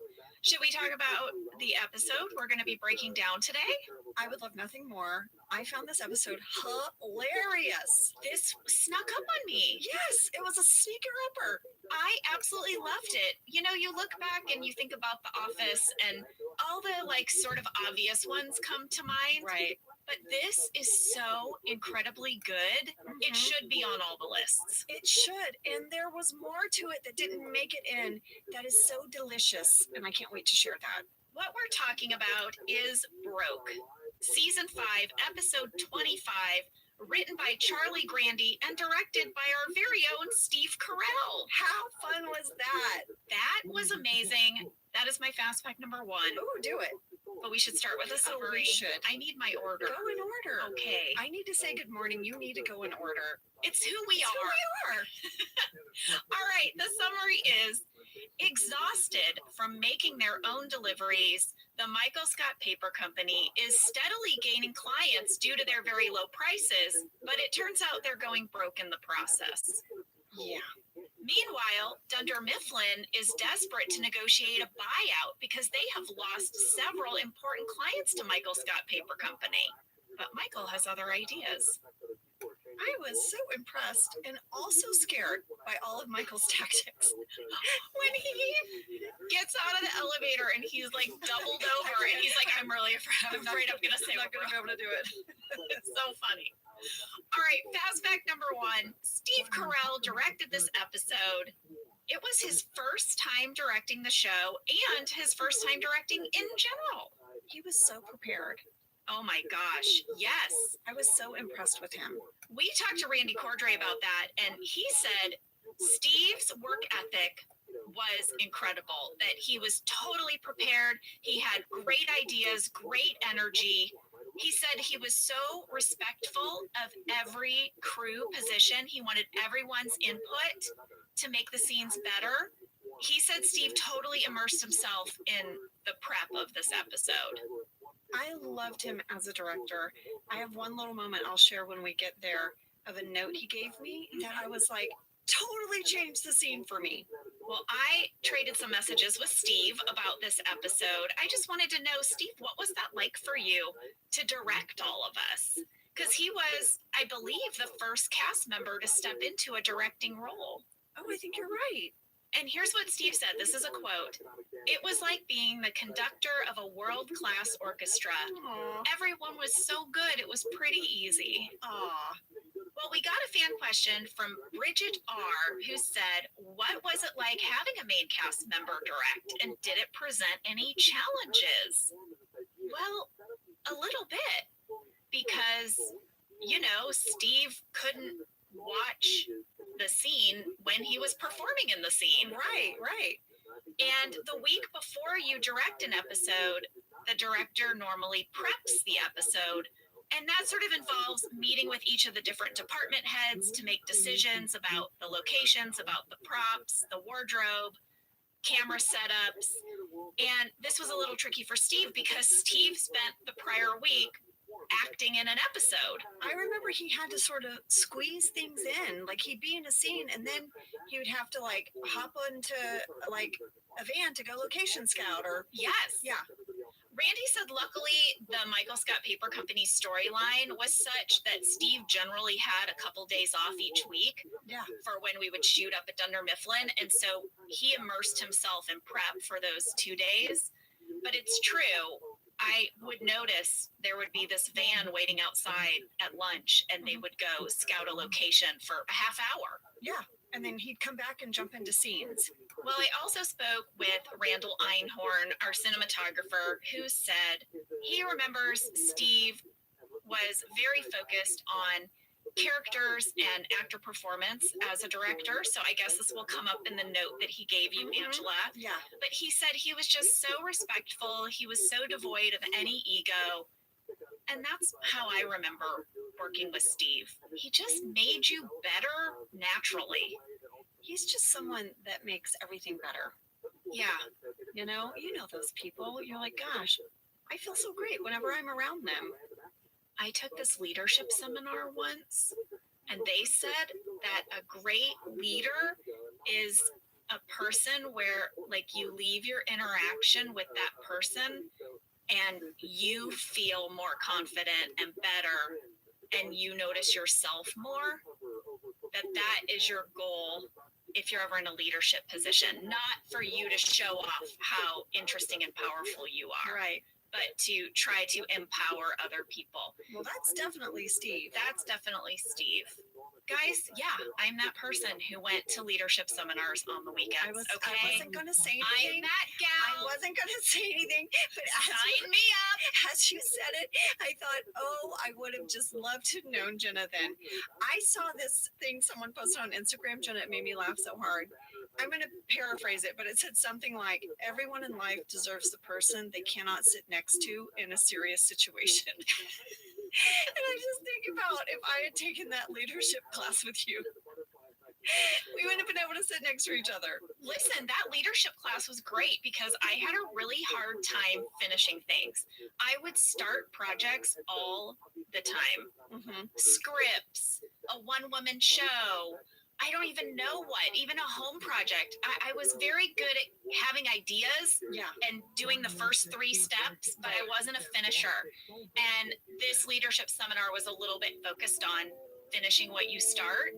Should we talk about the episode we're going to be breaking down today? I would love nothing more. I found this episode hilarious. This snuck up on me. Yes, it was a sneaker-upper. I absolutely loved it. You know, you look back and you think about The Office and all the like sort of obvious ones come to mind. Right. But this is so incredibly good. It should be on all the lists. It should. And there was more to it that didn't make it in that is so delicious. And I can't wait to share that. What we're talking about is Broke. Season 5, episode 25, written by Charlie Grandy and directed by our very own Steve Carell. How fun was that? That was amazing. That is my fast fact number 1. Ooh, do it. But we should start with a So summary. we should. I need my order. Go in order. Okay. I need to say good morning. You need to go in order. It's who we It's are. who we are. All right. The summary is exhausted from making their own deliveries. The Michael Scott Paper Company is steadily gaining clients due to their very low prices, but it turns out they're going broke in the process. Yeah. Meanwhile, Dunder Mifflin is desperate to negotiate a buyout because they have lost several important clients to Michael Scott Paper Company. But Michael has other ideas. I was so impressed and also scared by all of Michael's tactics. When he gets out of the elevator and he's like doubled over and he's like, I'm really afraid I'm going to say I'm not going to be able to do it. It's so funny. All right, fast fact number 1. Steve Carell directed this episode. It was his first time directing the show and his first time directing in general. He was so prepared. Oh my gosh, yes. I was so impressed with him. We talked to Randy Cordray about that, and he said Steve's work ethic was incredible, that he was totally prepared. He had great ideas, great energy. He said he was so respectful of every crew position. He wanted everyone's input to make the scenes better. He said Steve totally immersed himself in the prep of this episode. I loved him as a director. I have one little moment I'll share when we get there of a note he gave me that I was like, totally changed the scene for me. Well, I traded some messages with Steve about this episode. I just wanted to know, Steve, what was that like for you to direct all of us? Because he was, I believe, the first cast member to step into a directing role. Oh, I think you're right. And here's what Steve said. This is a quote. It was like being the conductor of a world-class orchestra. Aww. Everyone was so good. It was pretty easy. Aw. Well, we got a fan question from Bridget R., who said, what was it like having a main cast member direct, and did it present any challenges? Well, a little bit, because, you know, Steve couldn't watch the scene when he was performing in the scene. Right, right. And the week before you direct an episode, the director normally preps the episode. And that sort of involves meeting with each of the different department heads to make decisions about the locations, about the props, the wardrobe, camera setups. And this was a little tricky for Steve because Steve spent the prior week acting in an episode. I remember he had to sort of squeeze things in. Like he'd be in a scene and then he would have to like hop into like a van to go location scout or Yes. yeah. Randy said luckily the Michael Scott Paper Company storyline was such that Steve generally had a couple days off each week Yeah. for when we would shoot up at Dunder Mifflin. And so he immersed himself in prep for those 2 days. But it's true. I would notice there would be this van waiting outside at lunch and they would go scout a location for a half hour. Yeah. And then he'd come back and jump into scenes. Well, I also spoke with Randall Einhorn, our cinematographer, who said he remembers Steve was very focused on characters and actor performance as a director. So I guess this will come up in the note that he gave you, Angela. Yeah. But he said he was just so respectful. He was so devoid of any ego. And that's how I remember working with Steve. He just made you better naturally. He's just someone that makes everything better. Yeah. You know those people. You're like, gosh, I feel so great whenever I'm around them. I took this leadership seminar once, and they said that a great leader is a person where, like, you leave your interaction with that person and you feel more confident and better, and you notice yourself more. That is your goal if you're ever in a leadership position, not for you to show off how interesting and powerful you are. Right. But to try to empower other people. Well, that's definitely Steve. That's definitely Steve. Guys, yeah, I'm that person who went to leadership seminars on the weekends. I wasn't going to say I'm anything. that gal. I wasn't going to say anything, but Sign me up. as you said it, I thought, oh, I would have just loved to have known Jenna then. I saw this thing someone posted on Instagram, Jenna, it made me laugh so hard. I'm going to paraphrase it, but it said something like, everyone in life deserves the person they cannot sit next to in a serious situation. And I just think about if I had taken that leadership class with you, we wouldn't have been able to sit next to each other. Listen, that leadership class was great because I had a really hard time finishing things. I would start projects all the time. Scripts, a one-woman show. I don't even know what, even a home project. I was very good at having ideas and doing the first 3 steps, but I wasn't a finisher. And this leadership seminar was a little bit focused on finishing what you start.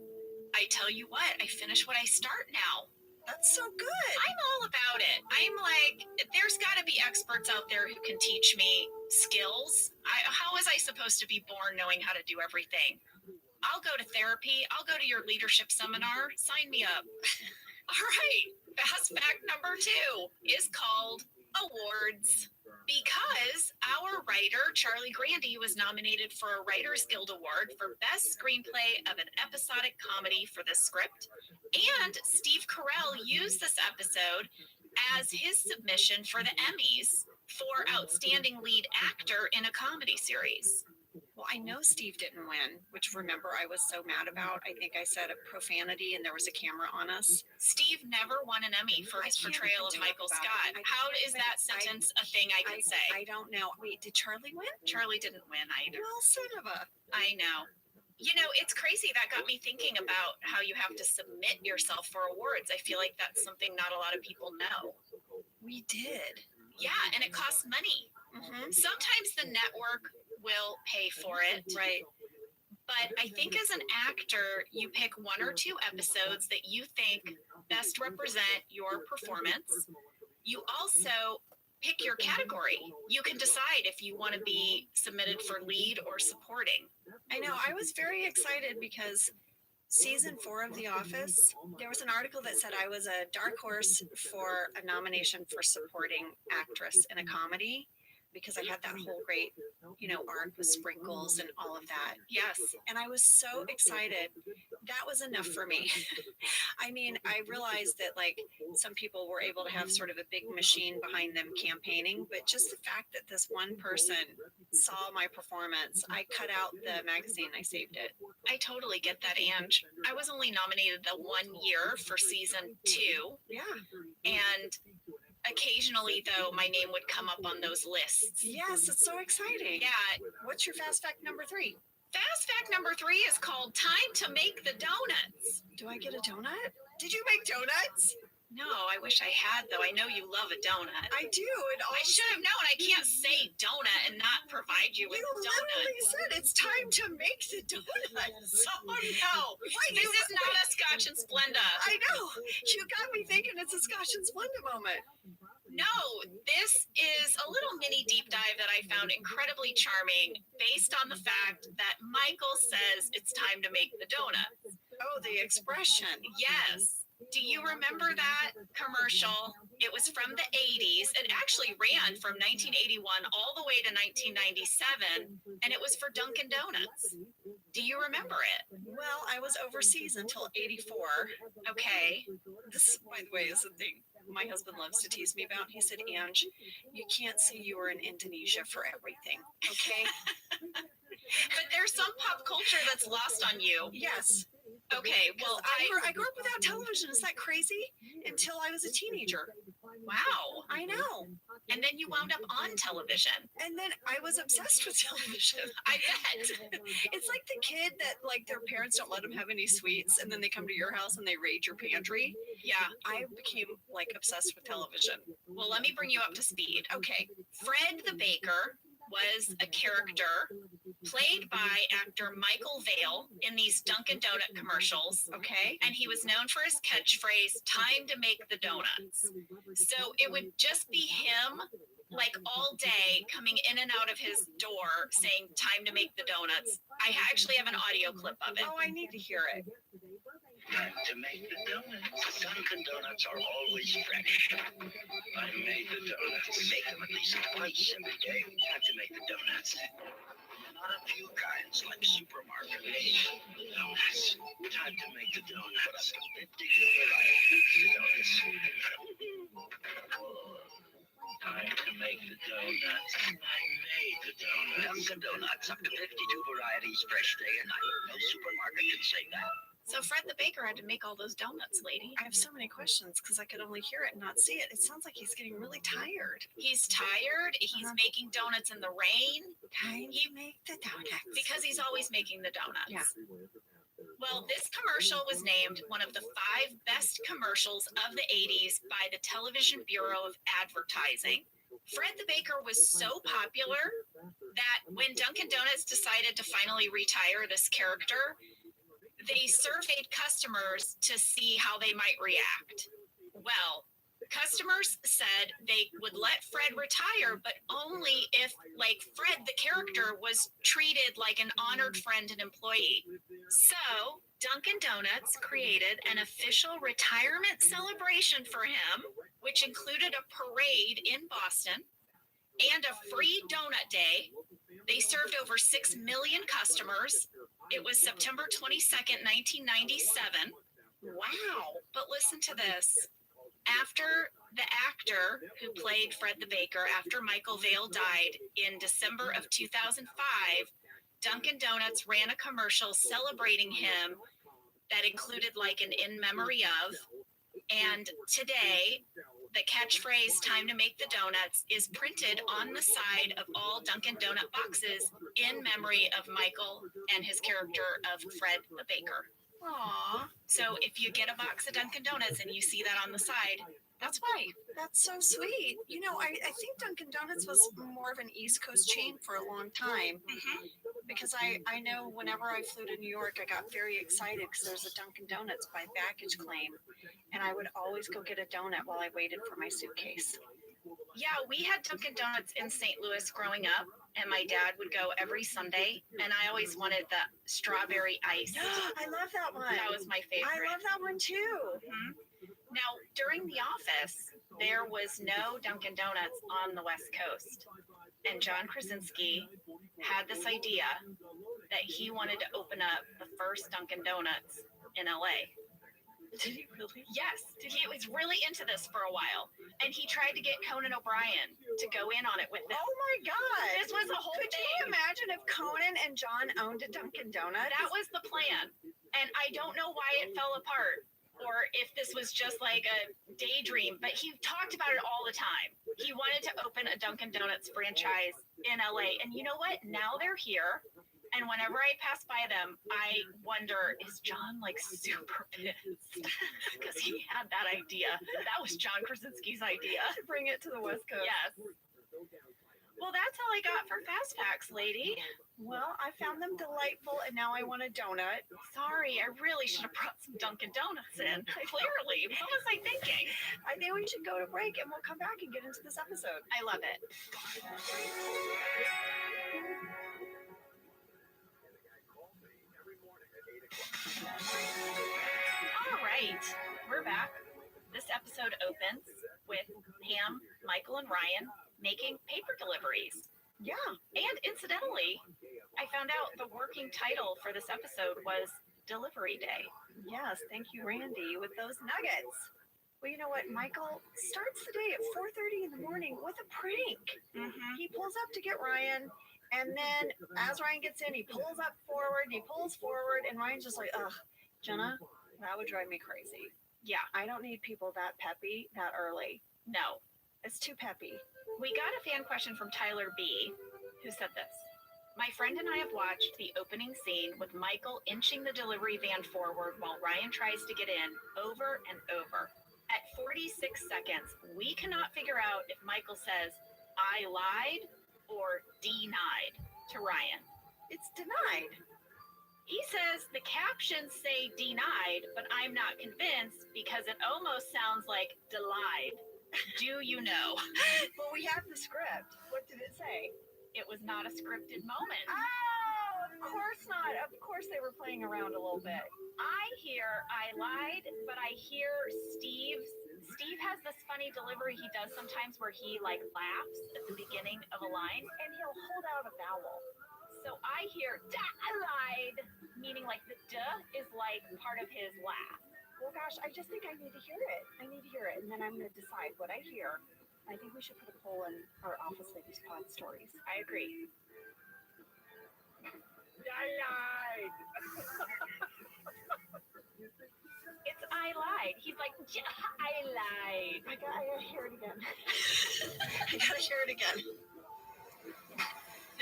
I tell you what, I finish what I start now. That's so good. I'm all about it. I'm like, there's got to be experts out there who can teach me skills. How was I supposed to be born knowing how to do everything? I'll go to therapy. I'll go to your leadership seminar. Sign me up. All right. Fast fact number 2 is called awards. Because our writer, Charlie Grandy, was nominated for a Writers Guild Award for Best Screenplay of an Episodic Comedy for the script. And Steve Carell used this episode as his submission for the Emmys for Outstanding Lead Actor in a Comedy Series. Well, I know Steve didn't win, which remember I was so mad about. I think I said a profanity and there was a camera on us. Steve never won an Emmy for his portrayal of Michael Scott. How is that sentence a thing I can say? I don't know. Wait, did Charlie win? Charlie didn't win either. Well, son of a. I know. You know, it's crazy. That got me thinking about how you have to submit yourself for awards. I feel like that's something not a lot of people know. We did. Yeah, and it costs money. Sometimes the network will pay for it. Right. But I think as an actor, you pick 1 or 2 episodes that you think best represent your performance. You also pick your category. You can decide if you want to be submitted for lead or supporting. I know. I was very excited because season 4 of The Office, there was an article that said I was a dark horse for a nomination for supporting actress in a comedy because I had that whole great, arc with sprinkles and all of that. Yes. And I was so excited. That was enough for me. I mean, I realized that some people were able to have sort of a big machine behind them campaigning, but just the fact that this one person saw my performance, I cut out the magazine, I saved it. I totally get that, Ange. I was only nominated the 1 year for season 2. Yeah. And occasionally, though, my name would come up on those lists. Yes, it's so exciting. Yeah. What's your fast fact number 3? Fast fact number 3 is called Time to Make the Donuts. Do I get a donut? Did you make donuts? No, I wish I had, though. I know you love a donut. I do. I should have known. I can't say donut and not provide you with You donuts. literally said it's time to make the donuts. Oh, no. This is not a Scotch and Splenda. I know. You got me thinking it's a Scotch and Splenda moment. No, this is a little mini deep dive that I found incredibly charming based on the fact that Michael says it's time to make the donuts. Oh, the expression. Yes. Do you remember that commercial? It was from the 80s. It actually ran from 1981 all the way to 1997, and it was for Dunkin' Donuts. Do you remember it? Well, I was overseas until 84. Okay. This, by the way, is the thing my husband loves to tease me about. He said, Ange, you can't say you were in Indonesia for everything, okay? But there's some pop culture that's lost on you. Yes. Okay, well, I grew up without television. Is that crazy? Until I was a teenager. Wow. I know. And then you wound up on television. And then I was obsessed with television. I bet. It's like the kid that their parents don't let them have any sweets, and then they come to your house and they raid your pantry. Yeah. I became obsessed with television. Well, let me bring you up to speed. Okay. Fred the Baker was a character played by actor Michael Vale in these Dunkin' Donut commercials. Okay. And he was known for his catchphrase, time to make the donuts. So it would just be him like all day coming in and out of his door saying time to make the donuts. I actually have an audio clip of it. Oh, I need to hear it. Time to make the donuts. Dunkin' Donuts are always fresh. I made the donuts. We make them at least twice every day. Time to make the donuts. Not a few kinds like supermarket made donuts. Time to make the donuts. 50 varieties of donuts. Time to make the donuts. I made the donuts. Dunkin' Donuts, up to 52 varieties, fresh day and night. No supermarket can say that. So Fred the baker had to make all those donuts, lady. I have so many questions because I could only hear it and not see it. It sounds like he's getting really tired. He's tired. He's making donuts in the rain. Time to make the donuts. Because he's always making the donuts. Yeah. Well, this commercial was named one of the 5 best commercials of the 80s by the Television Bureau of Advertising. Fred the Baker was so popular that when Dunkin' Donuts decided to finally retire this character, they surveyed customers to see how they might react. Well, customers said they would let Fred retire, but only if, like, Fred, the character, was treated like an honored friend and employee. So, Dunkin' Donuts created an official retirement celebration for him, which included a parade in Boston and a free donut day. They served over 6 million customers. It was September 22nd, 1997. Wow. But listen to this. After the actor who played Fred the Baker, after Michael Vale died in December of 2005, Dunkin' Donuts ran a commercial celebrating him that included like an in memory of. And today, the catchphrase "time to make the donuts" is printed on the side of all Dunkin' Donut boxes in memory of Michael and his character of Fred the Baker. Aww. So if you get a box of Dunkin' Donuts and you see that on the side, that's why. That's so sweet. You know, I think Dunkin' Donuts was more of an East Coast chain for a long time. Because I know whenever I flew to New York, I got very excited because there was a Dunkin' Donuts by baggage claim. And I would always go get a donut while I waited for my suitcase. Yeah, we had Dunkin' Donuts in St. Louis growing up, and my dad would go every Sunday, and I always wanted the strawberry ice. I love that one. That was my favorite. I love that one too. Now, during The Office, there was no Dunkin' Donuts on the West Coast, and John Krasinski had this idea that he wanted to open up the first Dunkin' Donuts in LA. Did he really? Yes. He was really into this for a while. And he tried to get Conan O'Brien to go in on it with him. Oh my God. This was a whole Could thing. you imagine if Conan and John owned a Dunkin' Donuts? That was the plan. And I don't know why it fell apart or if this was just like a daydream, but he talked about it all the time. He wanted to open a Dunkin' Donuts franchise in LA. And you know what? Now they're here. And whenever I pass by them, I wonder, is John like super pissed? Because he had that idea. That was John Krasinski's idea. To bring it to the West Coast. Yes. Well, that's all I got for Fast Facts, lady. Well, I found them delightful, and now I want a donut. Sorry, I really should have brought some Dunkin' Donuts in. Clearly. What was I thinking? I think we should go to break, and we'll come back and get into this episode. I love it. All right, we're back. This episode opens with Pam, Michael, and Ryan making paper deliveries. Yeah. And incidentally, I found out the working title for this episode was Delivery Day. Yes, thank you, Randy, with those nuggets. Well, you know what? Michael starts the day at 4:30 in the morning with a prank. He pulls up to get Ryan, and then as Ryan gets in, he pulls up forward, he pulls forward, and Ryan's just like, ugh, Jenna, that would drive me crazy. Yeah, I don't need people that peppy that early. no. It's too peppy. We got a fan question from Tyler B, who said this. My friend and I have watched the opening scene with Michael inching the delivery van forward while Ryan tries to get in over and over. At 46 seconds, we cannot figure out if Michael says, I lied or denied to Ryan. It's denied. He says the captions say denied, but I'm not convinced because it almost sounds like delied. Do you know? Well, we have the script. What did it say? It was not a scripted moment. Oh, of course not. Of course they were playing around a little bit. I hear I lied, but I hear Steve has this funny delivery he does sometimes where he like laughs at the beginning of a line and he'll hold out a vowel. So I hear I lied, meaning like the duh is like part of his laugh. Well, gosh, I just think I need to hear it. I need to hear it, and then I'm going to decide what I hear. I think we should put a poll in our Office Ladies Pod stories. I agree. I lied. It's I lied. He's like, I lied. I gotta hear it again. I gotta hear it again.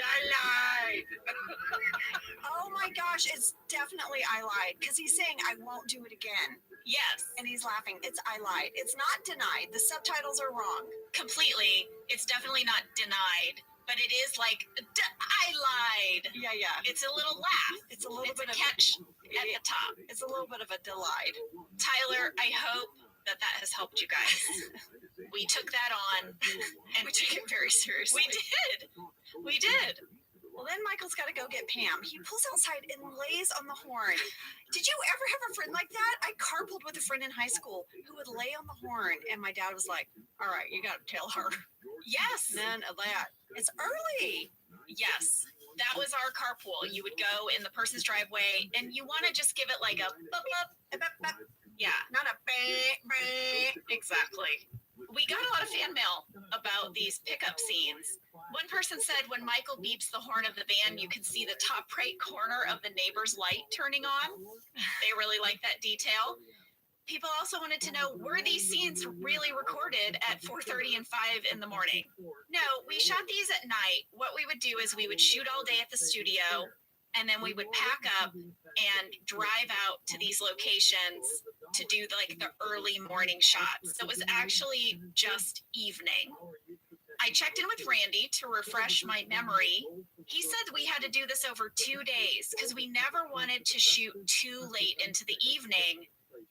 I lied. Oh my gosh, it's definitely I lied because he's saying I won't do it again. Yes. And he's laughing. It's I lied. It's not denied. The subtitles are wrong. Completely. It's definitely not denied, but it is like, I lied. Yeah, yeah. It's a little laugh. It's a little bit a of catch at the top. It's a little bit of a delight. Tyler, I hope that has helped you guys. We took that on and We took it very seriously. We did. Well, then Michael's got to go get Pam. He pulls outside and lays on the horn. Did you ever have a friend like that? I carpooled with a friend in high school who would lay on the horn, and my dad was like, all right, you got to tell her. Yes. None of that. It's early. Yes. That was our carpool. You would go in the person's driveway, and you want to just give it like a bup, bup, bup, bup. Yeah. Not a bang, bang. Exactly. We got a lot of fan mail about these pickup scenes. One person said when Michael beeps the horn of the van, you can see the top right corner of the neighbor's light turning on. They really like that detail. People also wanted to know, were these scenes really recorded at 4:30 and 5 in the morning? No, we shot these at night. What we would do is we would shoot all day at the studio, and then we would pack up and drive out to these locations to do like the early morning shots. So it was actually just evening. I checked in with Randy to refresh my memory. He said we had to do this over 2 days because we never wanted to shoot too late into the evening,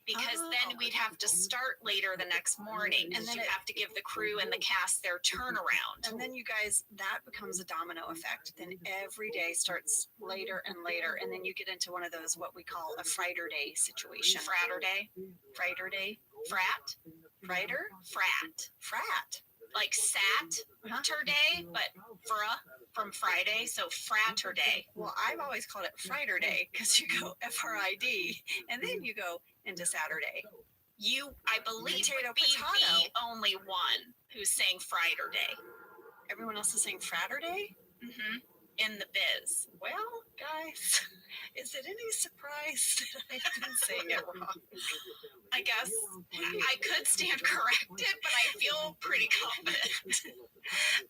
because then we'd have to start later the next morning, and then you have to give the crew and the cast their turnaround. And then you guys, that becomes a domino effect. Then every day starts later and later, and then you get into one of those what we call a Frighter Day situation. Fratter day, Frighter Day, frat, Frighter, frat. like Saturday day, but from Friday, so fratter day. Well, I've always called it Frighter Day because you go FRID, and then you go into Saturday. You, I believe, Potato, would be potato. the only one who's saying Frighter day. Everyone else is saying Fratter Day? Mm-hmm. In the biz. Well, guys, is it any surprise that I've been saying it wrong? I guess I could stand corrected, but I feel pretty confident.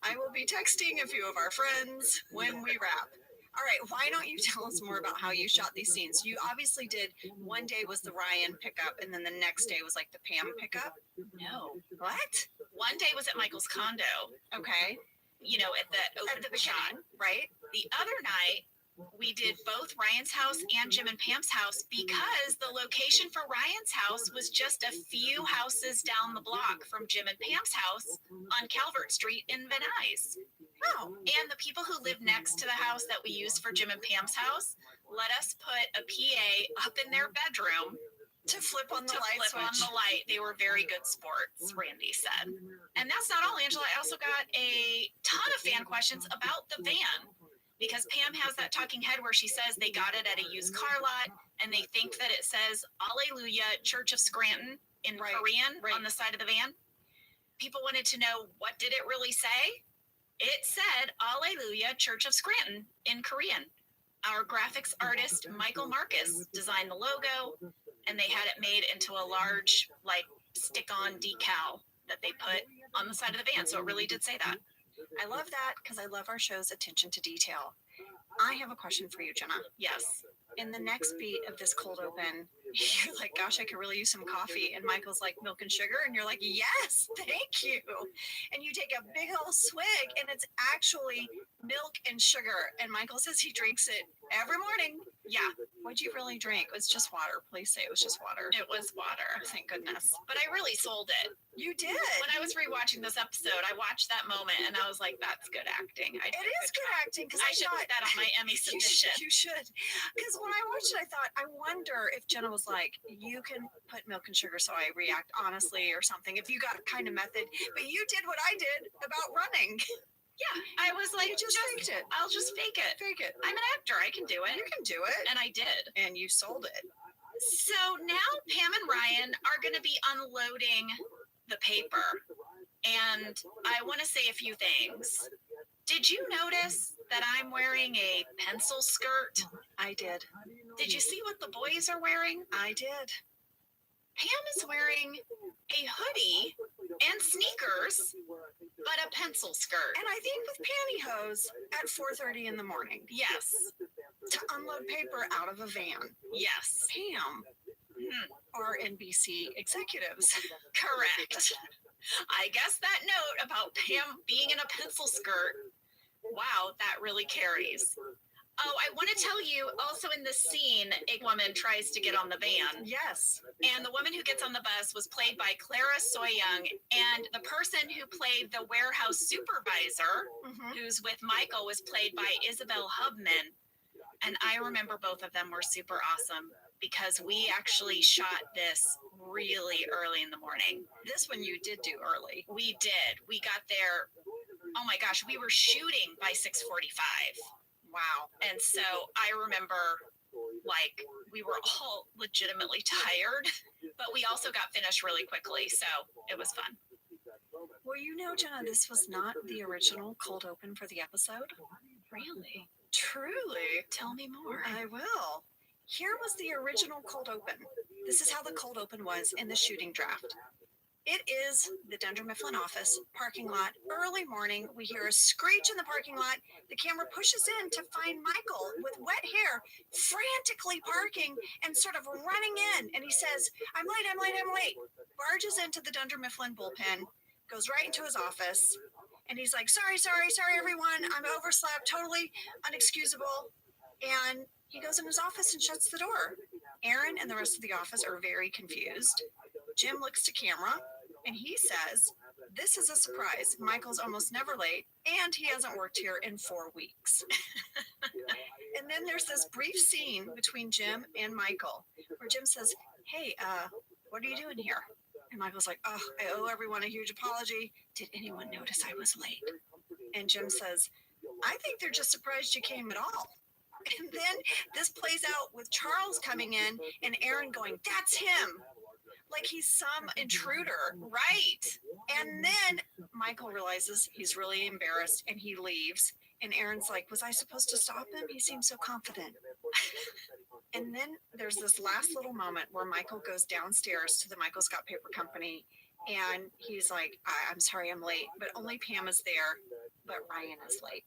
I will be texting a few of our friends when we wrap. All right, why don't you tell us more about how you shot these scenes? You obviously did, one day was the Ryan pickup, and then the next day was like the Pam pickup. No. What? One day was at Michael's condo. Okay. You know, at the open shot, right? The other night, we did both Ryan's house and Jim and Pam's house because the location for Ryan's house was just a few houses down the block from Jim and Pam's house on Calvert Street in Van Nuys. Oh. And the people who live next to the house that we used for Jim and Pam's house let us put a PA up in their bedroom to flip on the light flip on switch. the light. They were very good sports, Randy said. And that's not all, Angela. I also got a ton of fan questions about the van, because Pam has that talking head where she says they got it at a used car lot, and they think that it says Alleluia Church of Scranton in Korean on the side of the van. People wanted to know, what did it really say? It said Alleluia Church of Scranton in Korean. Our graphics artist, Michael Marcus, designed the logo, and they had it made into a large, like, stick-on decal that they put on the side of the van. So it really did say that. I love that because I love our show's attention to detail. I have a question for you, Jenna. Yes. In the next beat of this cold open, you're like, gosh, I could really use some coffee. And Michael's like, milk and sugar. And you're like, yes, thank you. And you take a big old swig, and it's actually milk and sugar. And Michael says he drinks it Every morning. Yeah, What'd you really drink? It was just water. Please say it was just water. it was water. Thank goodness. But I really sold it. You did. When I was rewatching this episode, I watched that moment and I was like, that's good acting. It is good acting because I should put that on my Emmy submission. You should. Because when I watched it, I thought, I wonder if Jenna was like, you can put milk and sugar so I react honestly or something. If you got kind of method, but you did what I did about running. Yeah, I was like, You just faked it. I'll just fake it. Fake it. I'm an actor. I can do it. You can do it. And I did. And you sold it. So now Pam and Ryan are going to be unloading the paper. And I want to say a few things. Did you notice that I'm wearing a pencil skirt? I did. Did you see what the boys are wearing? I did. Pam is wearing a hoodie and sneakers, but a pencil skirt. And I think with pantyhose at 4:30 in the morning Yes, to unload paper out of a van. yes, Pam, are NBC executives. correct. I guess that note about Pam being in a pencil skirt, wow, that really carries. Oh, I want to tell you also in this scene, a woman tries to get on the van. Yes. And the woman who gets on the bus was played by Clara Soyoung. And the person who played the warehouse supervisor, who's with Michael, was played by Isabel Hubman. And I remember both of them were super awesome because we actually shot this really early in the morning. This one you did do early. We did. We got there. Oh my gosh, we were shooting by 6:45. Wow. And so I remember like we were all legitimately tired, but we also got finished really quickly. So it was fun. Well, you know, Jenna, this was not the original cold open for the episode. Really? Truly. Tell me more. I will. Here was the original cold open. This is how the cold open was in the shooting draft. It is the Dunder Mifflin office parking lot. Early morning, we hear a screech in the parking lot. The camera pushes in to find Michael with wet hair, frantically parking and sort of running in. And he says, I'm late, I'm late, I'm late. Barges into the Dunder Mifflin bullpen, goes right into his office. And he's like, sorry, everyone. I'm overslept, totally unexcusable. And he goes in his office and shuts the door. Aaron and the rest of the office are very confused. Jim looks to camera and he says, this is a surprise. Michael's almost never late and he hasn't worked here in 4 weeks. And then there's this brief scene between Jim and Michael where Jim says, hey, what are you doing here? And Michael's like, oh, I owe everyone a huge apology. Did anyone notice I was late? And Jim says, I think they're just surprised you came at all. And then this plays out with Charles coming in and Aaron going, that's him. Like he's some intruder. Right. And then Michael realizes he's really embarrassed and he leaves. And Aaron's like, was I supposed to stop him? He seems so confident. And then there's this last little moment where Michael goes downstairs to the Michael Scott Paper Company. And he's like, I'm sorry I'm late, but only Pam is there, but Ryan is late.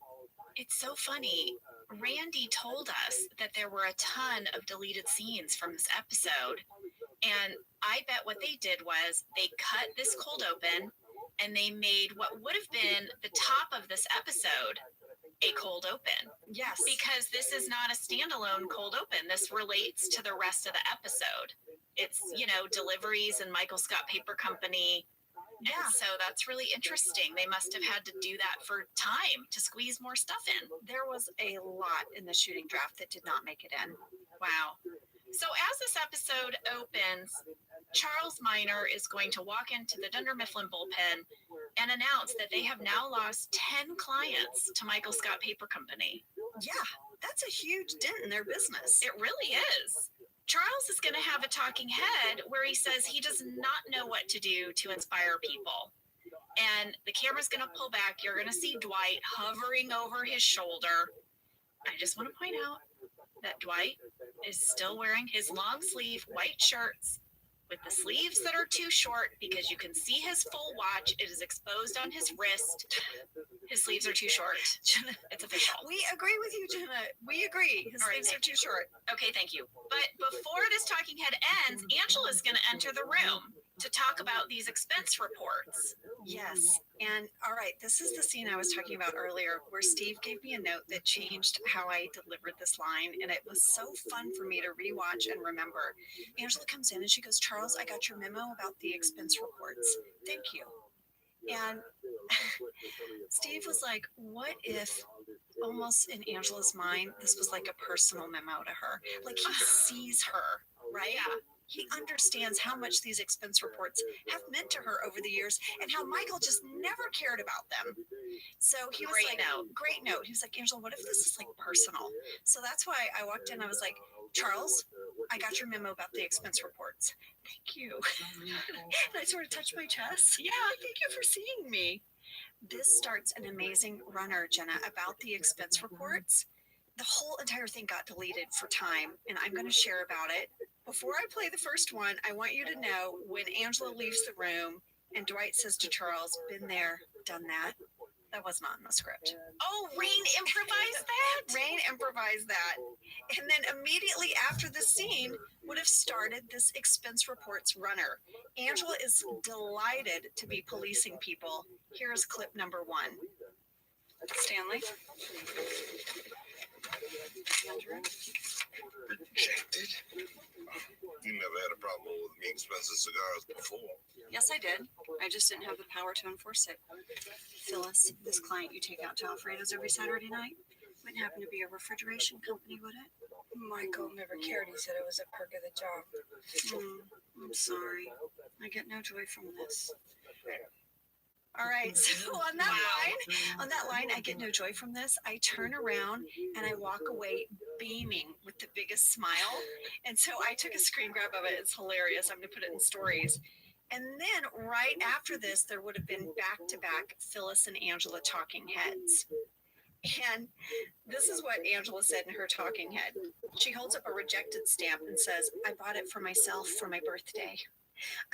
It's so funny. Randy told us that there were a ton of deleted scenes from this episode. And I bet what they did was they cut this cold open and they made what would have been the top of this episode a cold open. Yes. Because this is not a standalone cold open. This relates to the rest of the episode. It's, you know, deliveries and Michael Scott Paper Company. Yeah. And so that's really interesting. They must have had to do that for time to squeeze more stuff in. There was a lot in the shooting draft that did not make it in. Wow. So as this episode opens, Charles Minor is going to walk into the Dunder Mifflin bullpen and announce that they have now lost 10 clients to Michael Scott Paper Company. Yeah, that's a huge dent in their business. It really is. Charles is going to have a talking head where he says he does not know what to do to inspire people. And the camera's going to pull back. You're going to see Dwight hovering over his shoulder. I just want to point out that Dwight is still wearing his long sleeve white shirts with the sleeves that are too short because you can see his full watch. It is exposed on his wrist. His sleeves are too short. It's official. We agree with you, Jenna. We agree. His sleeves are too short. Okay, thank you. But before this talking head ends, Angela's going to enter the room. to talk about these expense reports. Yes. And all right, this is the scene I was talking about earlier where Steve gave me a note that changed how I delivered this line. And it was so fun for me to rewatch and remember. Angela comes in and she goes, Charles, I got your memo about the expense reports. Thank you. And Steve was like, what if almost in Angela's mind, this was like a personal memo to her? Like he sees her, right? Yeah. He understands how much these expense reports have meant to her over the years and how Michael just never cared about them. So he was Great like, note. great note. He was like, Angela, what if this is like personal? So that's why I walked in. I was like, Charles, I got your memo about the expense reports. Thank you. And I sort of touched my chest. Yeah. Thank you for seeing me. This starts an amazing runner, Jenna, about the expense reports. The whole entire thing got deleted for time, and I'm going to share about it. Before I play the first one, I want you to know when Angela leaves the room and Dwight says to Charles, been there, done that. That was not in the script. Oh, Rain improvised that? Rain improvised that. And then immediately after the scene would have started this expense reports runner. Angela is delighted to be policing people. Here is clip number 1. Stanley? Andrew? Rejected? You never had a problem with me expensive cigars before. Yes, I did. I just didn't have the power to enforce it. Phyllis, this client you take out to Alfredo's every Saturday night wouldn't happen to be a refrigeration company, would it? Michael never cared. He said it was a perk of the job. I'm sorry. I get no joy from this. All right, so on that line, I get no joy from this. I turn around and I walk away beaming with the biggest smile. And so I took a screen grab of it. It's hilarious. I'm going to put it in stories. And then right after this, there would have been back-to-back Phyllis and Angela talking heads. And this is what Angela said in her talking head. She holds up a rejected stamp and says, I bought it for myself for my birthday.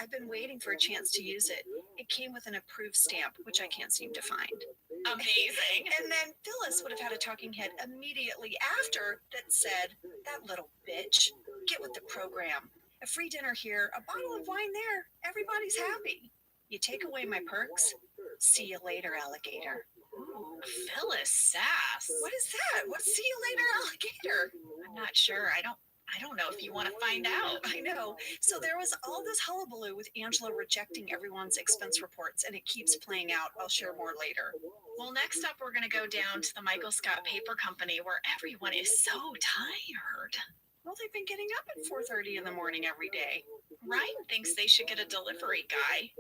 I've been waiting for a chance to use it. It came with an approved stamp, which I can't seem to find. Amazing. And then Phyllis would have had a talking head immediately after that said, that little bitch, get with the program. A free dinner here, a bottle of wine there. Everybody's happy. You take away my perks. See you later, alligator. Ooh, Phyllis sass. What is that? What's see you later, alligator? I'm not sure. I don't know if you want to find out. I know. So there was all this hullabaloo with Angela rejecting everyone's expense reports, and it keeps playing out. I'll share more later. Well, next up, we're going to go down to the Michael Scott Paper Company where everyone is so tired. Well, they've been getting up at 4:30 in the morning every day. Ryan thinks they should get a delivery guy.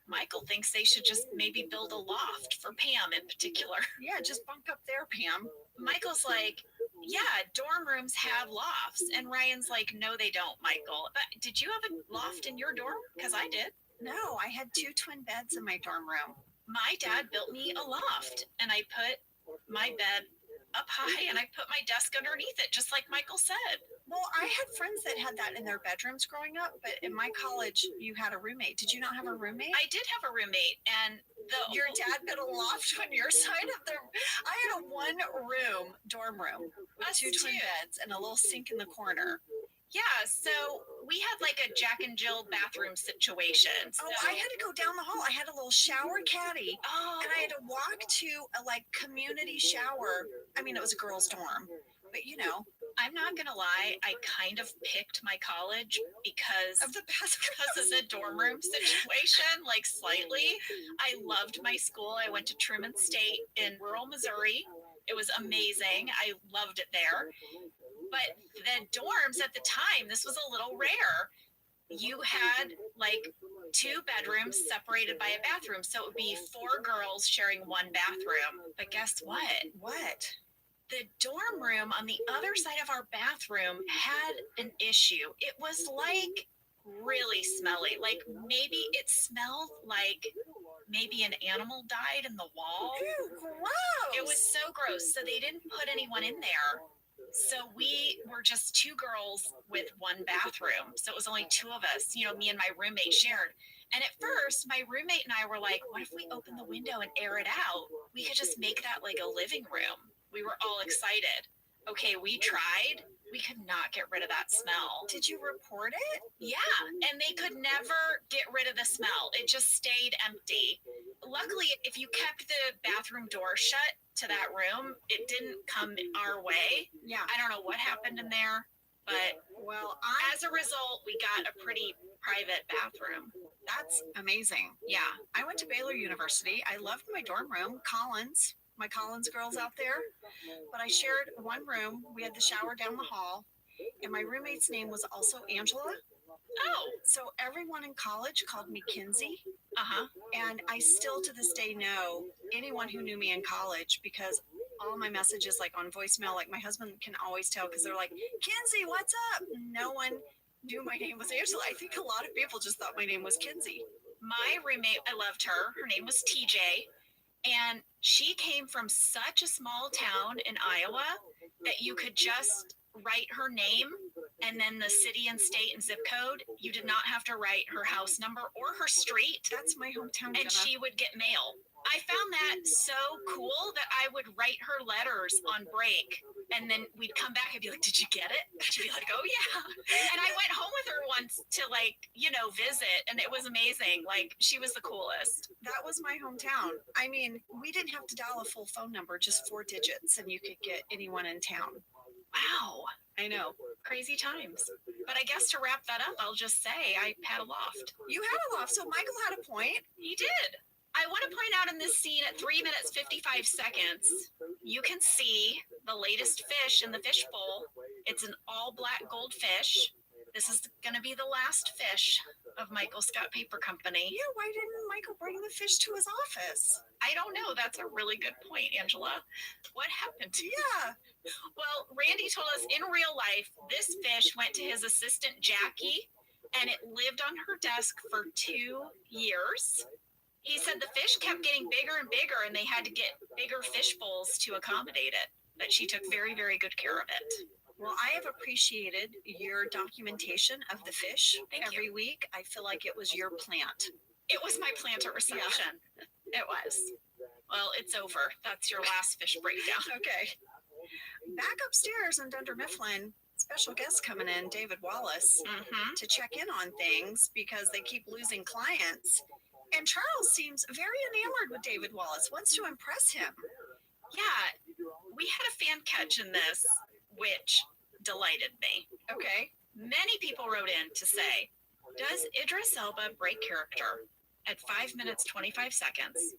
Michael thinks they should just maybe build a loft for Pam in particular. Yeah, just bunk up there, Pam. Michael's like, yeah, dorm rooms have lofts. And Ryan's like, no, they don't, Michael. But did you have a loft in your dorm? Because I did. No, I had 2 twin beds in my dorm room. My dad built me a loft, and I put my bed up high, and I put my desk underneath it, just like Michael said. Well, I had friends that had that in their bedrooms growing up, but in my college, you had a roommate. Did you not have a roommate? I did have a roommate, and your dad built a loft on your side of the. I had a 1-room dorm room with 2 twin beds and a little sink in the corner. Yeah, so we had like a Jack and Jill bathroom situation. So. Oh, I had to go down the hall. I had a little shower caddy. Oh. And I had to walk to a like community shower. I mean, it was a girls' dorm, but you know. I'm not gonna lie, I kind of picked my college because of the dorm room situation, like slightly. I loved my school. I went to Truman State in rural Missouri. It was amazing. I loved it there. But the dorms at the time, this was a little rare. You had like 2 bedrooms separated by a bathroom. So it would be 4 girls sharing 1 bathroom. But guess what? What? The dorm room on the other side of our bathroom had an issue. It was like really smelly. Like maybe it smelled like maybe an animal died in the wall. Ew, gross. It was so gross. So they didn't put anyone in there. So we were just 2 girls with 1 bathroom. So it was only 2 of us, you know, me and my roommate shared. And at first, my roommate and I were like, what if we open the window and air it out? We could just make that like a living room. We were all excited. Okay, we tried. We could not get rid of that smell. Did you report it? Yeah, and they could never get rid of the smell. It just stayed empty. Luckily, if you kept the bathroom door shut to that room, it didn't come our way. Yeah. I don't know what happened in there, but as a result, we got a pretty private bathroom. That's amazing. Yeah. I went to Baylor University. I loved my dorm room, Collins. My Collins girls out there, but I shared one room. We had the shower down the hall, and my roommate's name was also Angela. Oh, so everyone in college called me Kinsey. Uh-huh. And I still to this day know anyone who knew me in college because all my messages, like on voicemail, like my husband can always tell because they're like, Kinsey, what's up? No one knew my name was Angela. I think a lot of people just thought my name was Kinsey. My roommate, I loved her. Her name was TJ. And she came from such a small town in Iowa that you could just write her name and then the city and state and zip code. You did not have to write her house number or her street. That's my hometown. And she would get mail. I found that so cool that I would write her letters on break. And then we'd come back and be like, did you get it? She'd be like, oh, yeah. And I went home with her once to visit. And it was amazing. Like, she was the coolest. That was my hometown. I mean, we didn't have to dial a full phone number, just 4 digits, and you could get anyone in town. Wow. I know. Crazy times. But I guess to wrap that up, I'll just say I had a loft. You had a loft. So Michael had a point. He did. I want to point out in this scene at 3 minutes 55 seconds, you can see the latest fish in the fish bowl. It's an all black goldfish. This is going to be the last fish of Michael Scott Paper Company. Yeah, why didn't Michael bring the fish to his office? I don't know. That's a really good point, Angela. What happened? Yeah. Well, Randy told us in real life, this fish went to his assistant, Jackie, and it lived on her desk for 2 years. He said the fish kept getting bigger and bigger, and they had to get bigger fish bowls to accommodate it. But she took very, very good care of it. Well, I have appreciated your documentation of the fish every week. I feel like it was your plant. It was my plant at reception. Yeah. It was. Well, it's over. That's your last fish breakdown. Okay. Back upstairs in Dunder Mifflin, special guest coming in, David Wallace, to check in on things because they keep losing clients. And Charles seems very enamored with David Wallace, wants to impress him. Yeah, we had a fan catch in this, which delighted me. Okay. Many people wrote in to say, does Idris Elba break character at 5 minutes 25 seconds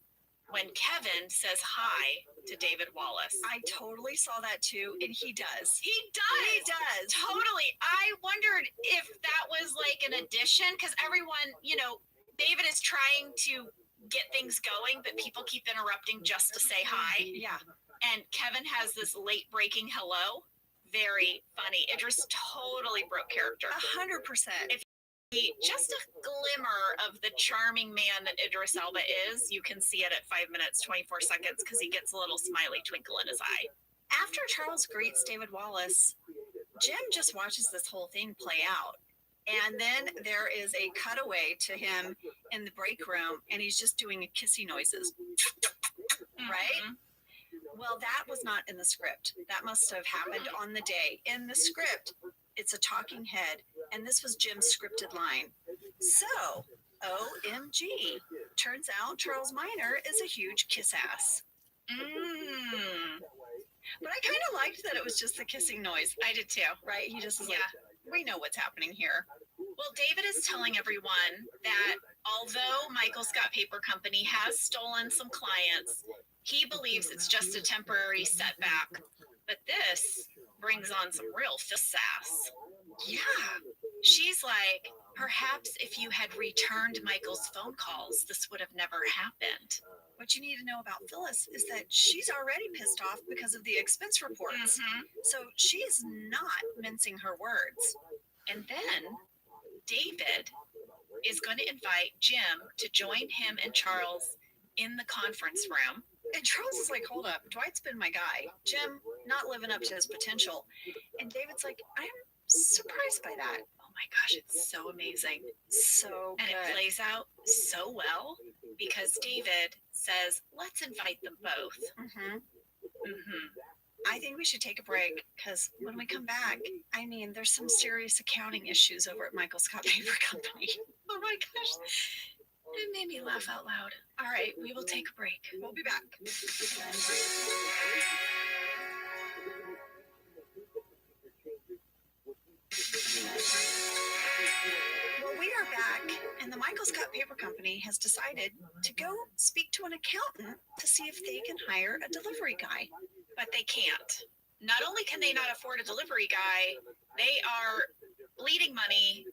when Kevin says hi to David Wallace? I totally saw that too, and he does. He does. He does. Totally. I wondered if that was like an addition, because everyone, David is trying to get things going, but people keep interrupting just to say hi. Yeah. And Kevin has this late breaking hello. Very funny. Idris totally broke character. 100%. If just a glimmer of the charming man that Idris Elba is, you can see it at 5 minutes, 24 seconds, because he gets a little smiley twinkle in his eye. After Charles greets David Wallace, Jim just watches this whole thing play out. And then there is a cutaway to him in the break room, and he's just doing kissy noises. Right? Well, that was not in the script. That must have happened on the day. In the script, it's a talking head, and this was Jim's scripted line. So, OMG. Turns out Charles Minor is a huge kiss ass. But I kind of liked that it was just the kissing noise. I did too. Right? He just was like, we know what's happening here. Well, David is telling everyone that although Michael Scott Paper Company has stolen some clients, he believes it's just a temporary setback. But this brings on some real fist sass. Yeah. She's like, perhaps if you had returned Michael's phone calls, this would have never happened. What you need to know about Phyllis is that she's already pissed off because of the expense reports. So she's not mincing her words. And then David is going to invite Jim to join him and Charles in the conference room. And Charles is like, hold up, Dwight's been my guy. Jim, not living up to his potential. And David's like, I'm surprised by that. Oh my gosh, it's so amazing. So and good. It plays out so well because David says, let's invite them both. I think we should take a break because when we come back, I mean, there's some serious accounting issues over at Michael Scott Paper Company. Oh my gosh. It made me laugh out loud. All right, we will take a break. We'll be back. Well, we are back, and the Michael Scott Paper Company has decided to go speak to an accountant to see if they can hire a delivery guy. But they can't. Not only can they not afford a delivery guy, they are bleeding money.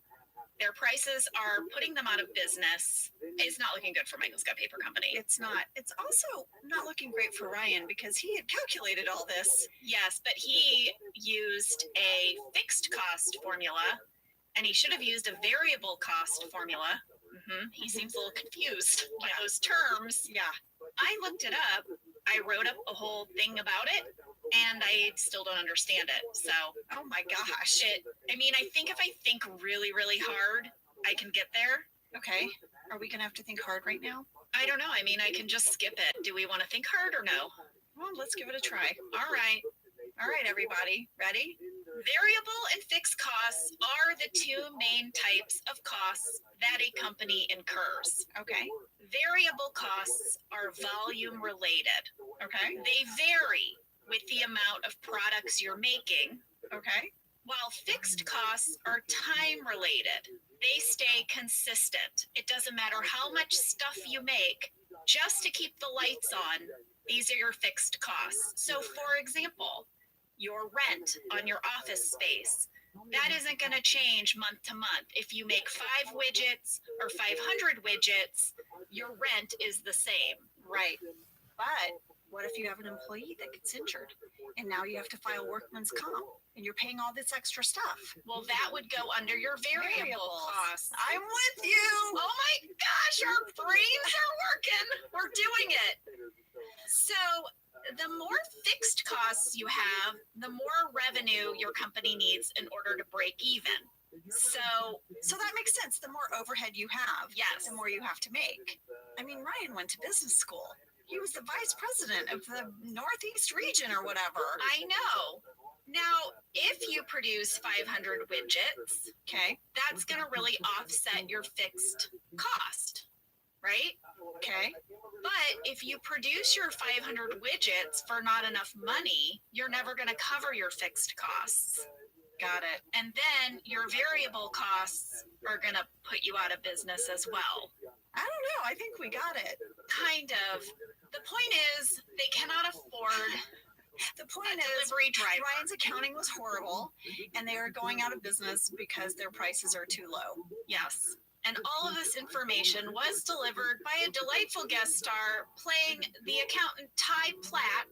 Their prices are putting them out of business. It's not looking good for Michael Scott Paper Company. It's not. It's also not looking great for Ryan because he had calculated all this. Yes, but he used a fixed cost formula, and he should have used a variable cost formula. He seems a little confused by those terms. Yeah. I looked it up. I wrote up a whole thing about it, and I still don't understand it. So, oh my gosh. I mean, I think if I think really, really hard, I can get there. Okay. Are we going to have to think hard right now? I don't know. I mean, I can just skip it. Do we want to think hard or no? Well, let's give it a try. All right. All right, everybody. Ready? Variable and fixed costs are the two main types of costs that a company incurs. Okay. Variable costs are volume related. Okay. They vary with the amount of products you're making. Okay. While fixed costs are time related. They stay consistent. It doesn't matter how much stuff you make, just to keep the lights on, these are your fixed costs. So for example, your rent on your office space, that isn't going to change month to month. If you make 5 widgets or 500 widgets, your rent is the same. Right. But what if you have an employee that gets injured and now you have to file workman's comp and you're paying all this extra stuff? Well, that would go under your variable costs. I'm with you. Oh my gosh, our brains are working. We're doing it. So the more fixed costs you have, the more revenue your company needs in order to break even. So that makes sense. The more overhead you have, yes, the more you have to make. I mean, Ryan went to business school. He was the vice president of the Northeast region or whatever. I know. Now, if you produce 500 widgets, okay, that's going to really offset your fixed cost, right? Okay. But if you produce your 500 widgets for not enough money, you're never going to cover your fixed costs. Got it. And then your variable costs are going to put you out of business as well. I don't know. I think we got it. Kind of. The point is, they cannot afford the point is, delivery driver. Ryan's accounting was horrible, and they are going out of business because their prices are too low. Yes. And all of this information was delivered by a delightful guest star playing the accountant Ty Platt,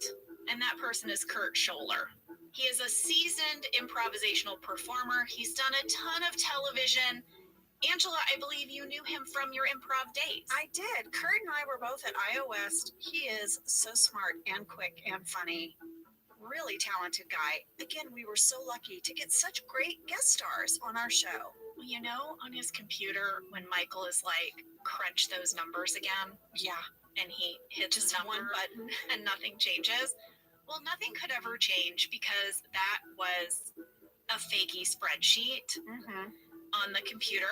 and that person is Kurt Scholler. He is a seasoned improvisational performer. He's done a ton of television. Angela, I believe you knew him from your improv days. I did. Kurt and I were both at Iowa West. He is so smart and quick and funny. Really talented guy. Again, we were so lucky to get such great guest stars on our show. Well, you know, on his computer, when Michael is like, crunch those numbers again. Yeah. And he hits just number one button and nothing changes. Well, nothing could ever change because that was a fakey spreadsheet. On the computer.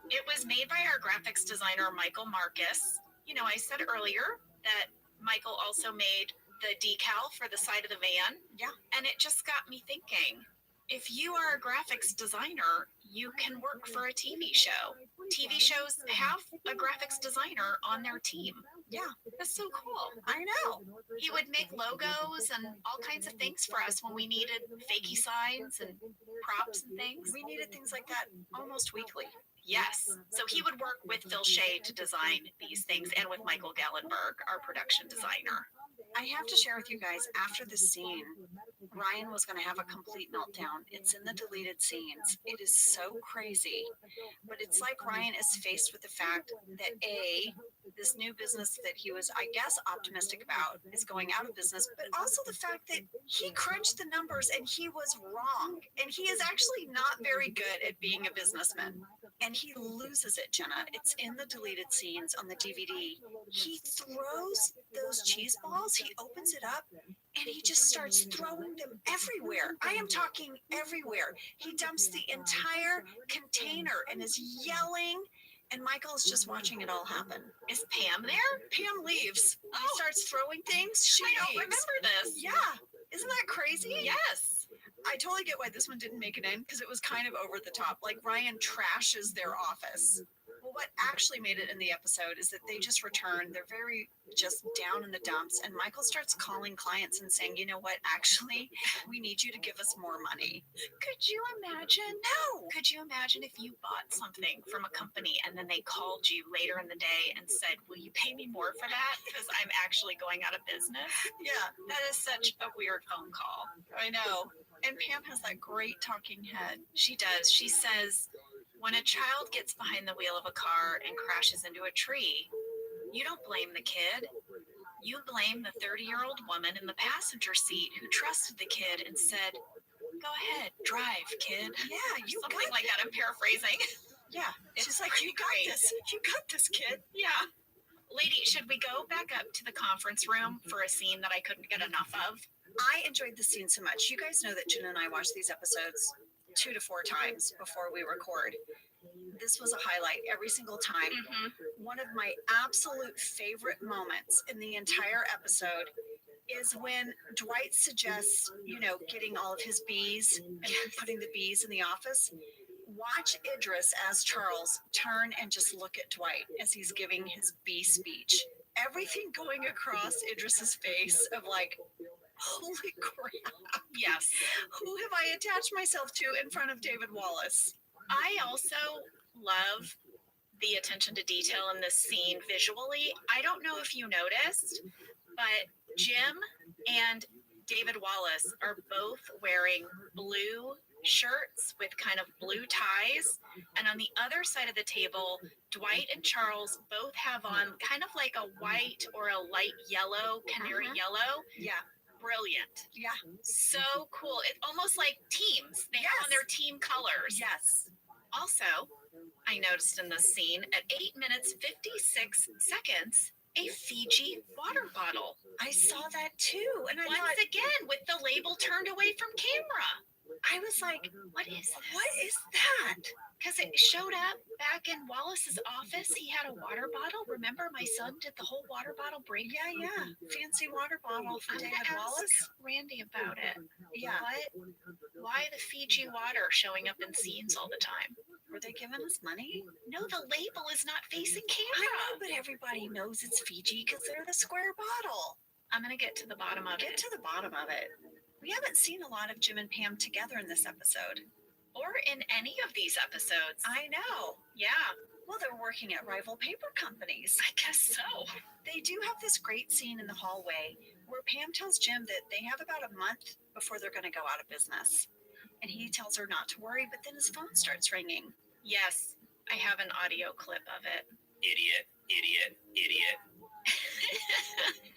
It was made by our graphics designer, Michael Marcus. You know, I said earlier that Michael also made the decal for the side of the van. Yeah. And it just got me thinking, if you are a graphics designer, you can work for a TV show. TV shows have a graphics designer on their team. Yeah. That's so cool. I know. He would make logos and all kinds of things for us when we needed fakey signs and props and things. We needed things like that almost weekly. Yes. So he would work with Phil Shea to design these things and with Michael Gallenberg, our production designer. I have to share with you guys, after the scene, Ryan was going to have a complete meltdown. It's in the deleted scenes. It is so crazy. But it's like Ryan is faced with the fact that this new business that he was, I guess, optimistic about is going out of business, but also the fact that he crunched the numbers and he was wrong. And he is actually not very good at being a businessman. And he loses it, Jenna. It's in the deleted scenes on the DVD. He throws those cheese balls, he opens it up, and he just starts throwing them everywhere. I am talking everywhere. He dumps the entire container and is yelling, and Michael's just watching it all happen. Is Pam there? Pam leaves. He starts throwing things. She I don't leaves. remember this. Yeah. Isn't that crazy? Yes. I totally get why this one didn't make it in because it was kind of over the top. Like Ryan trashes their office. Well, what actually made it in the episode is that they just return. They're very just down in the dumps. And Michael starts calling clients and saying, you know what? Actually, we need you to give us more money. Could you imagine? No. Could you imagine if you bought something from a company and then they called you later in the day and said, will you pay me more for that? Because I'm actually going out of business. Yeah. That is such a weird phone call. I know. And Pam has that great talking head. She does. She says, when a child gets behind the wheel of a car and crashes into a tree, you don't blame the kid. You blame the 30-year-old woman in the passenger seat who trusted the kid and said, go ahead, drive, kid. Yeah, you Something got like that. I'm paraphrasing. Yeah. She's like, you got great. this. You got this, kid. Yeah. Lady, should we go back up to the conference room for a scene that I couldn't get enough of? I enjoyed the scene so much. You guys know that Jen and I watch these episodes 2 to 4 times before we record. This was a highlight every single time. One of my absolute favorite moments in the entire episode is when Dwight suggests, getting all of his bees and putting the bees in the office. Watch Idris as Charles turn and just look at Dwight as he's giving his bee speech. Everything going across Idris's face of like, holy crap. Yes. Who have I attached myself to in front of David Wallace? I also love the attention to detail in this scene visually. I don't know if you noticed, but Jim and David Wallace are both wearing blue shirts with kind of blue ties. And on the other side of the table, Dwight and Charles both have on kind of like a white or a light yellow, canary yellow. Yeah. Brilliant. Yeah. So cool. It's almost like teams. They have on their team colors. Yes. Also, I noticed in this scene at 8 minutes 56 seconds, a Fiji water bottle. I saw that too. And I Once thought, again, with the label turned away from camera. I was like, what is this? What is that? Because it showed up back in Wallace's office. He had a water bottle. Remember, my son did the whole water bottle break. Yeah. Fancy water bottle for I'm David gonna ask Wallace. Randy about it. Yeah. Why the Fiji water showing up in scenes all the time? Were they giving us money? No, the label is not facing I camera. know, but everybody knows it's Fiji because they're the square bottle. I'm gonna get to the bottom of Get it. to the bottom of it. We haven't seen a lot of Jim and Pam together in this episode. Or in any of these episodes. I know. Yeah, Well, they're working at rival paper companies. I guess so. They do have this great scene in the hallway where Pam tells Jim that they have about a month before they're going to go out of business. And he tells her not to worry, but then his phone starts ringing. Yes, I have an audio clip of it. Idiot, idiot, idiot.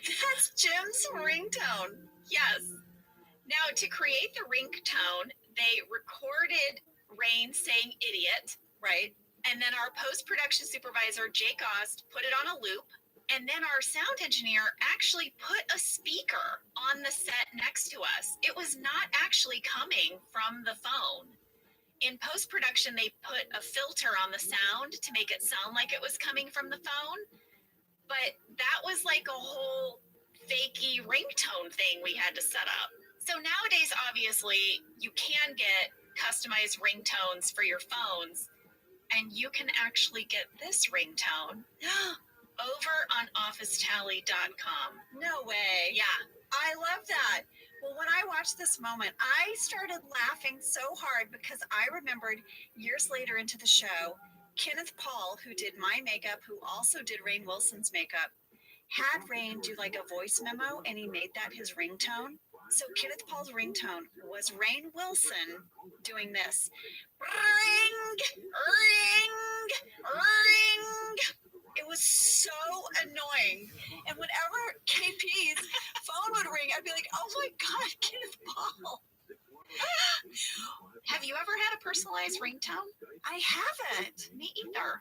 That's Jim's ringtone. Yes. Now, to create the ringtone, they recorded Rain saying idiot, Right? and then our post-production supervisor, Jake Ost, put it on a loop, and then our sound engineer actually put a speaker on the set next to us. It was not actually coming from the phone. In post-production, they put a filter on the sound to make it sound like it was coming from the phone, but that was like a whole fakey ringtone thing we had to set up. So nowadays, obviously, you can get customized ringtones for your phones, and you can actually get this ringtone over on OfficeTally.com. No way. Yeah. I love that. Well, when I watched this moment, I started laughing so hard because I remembered years later into the show, Kenneth Paul, who did my makeup, who also did Rainn Wilson's makeup, had Rainn do like a voice memo, and he made that his ringtone. So Kenneth Paul's ringtone was Rainn Wilson doing this. Ring, ring, ring. It was so annoying. And whenever KP's phone would ring, I'd be like, oh my God, Kenneth Paul. Have you ever had a personalized ringtone? I haven't. Me either.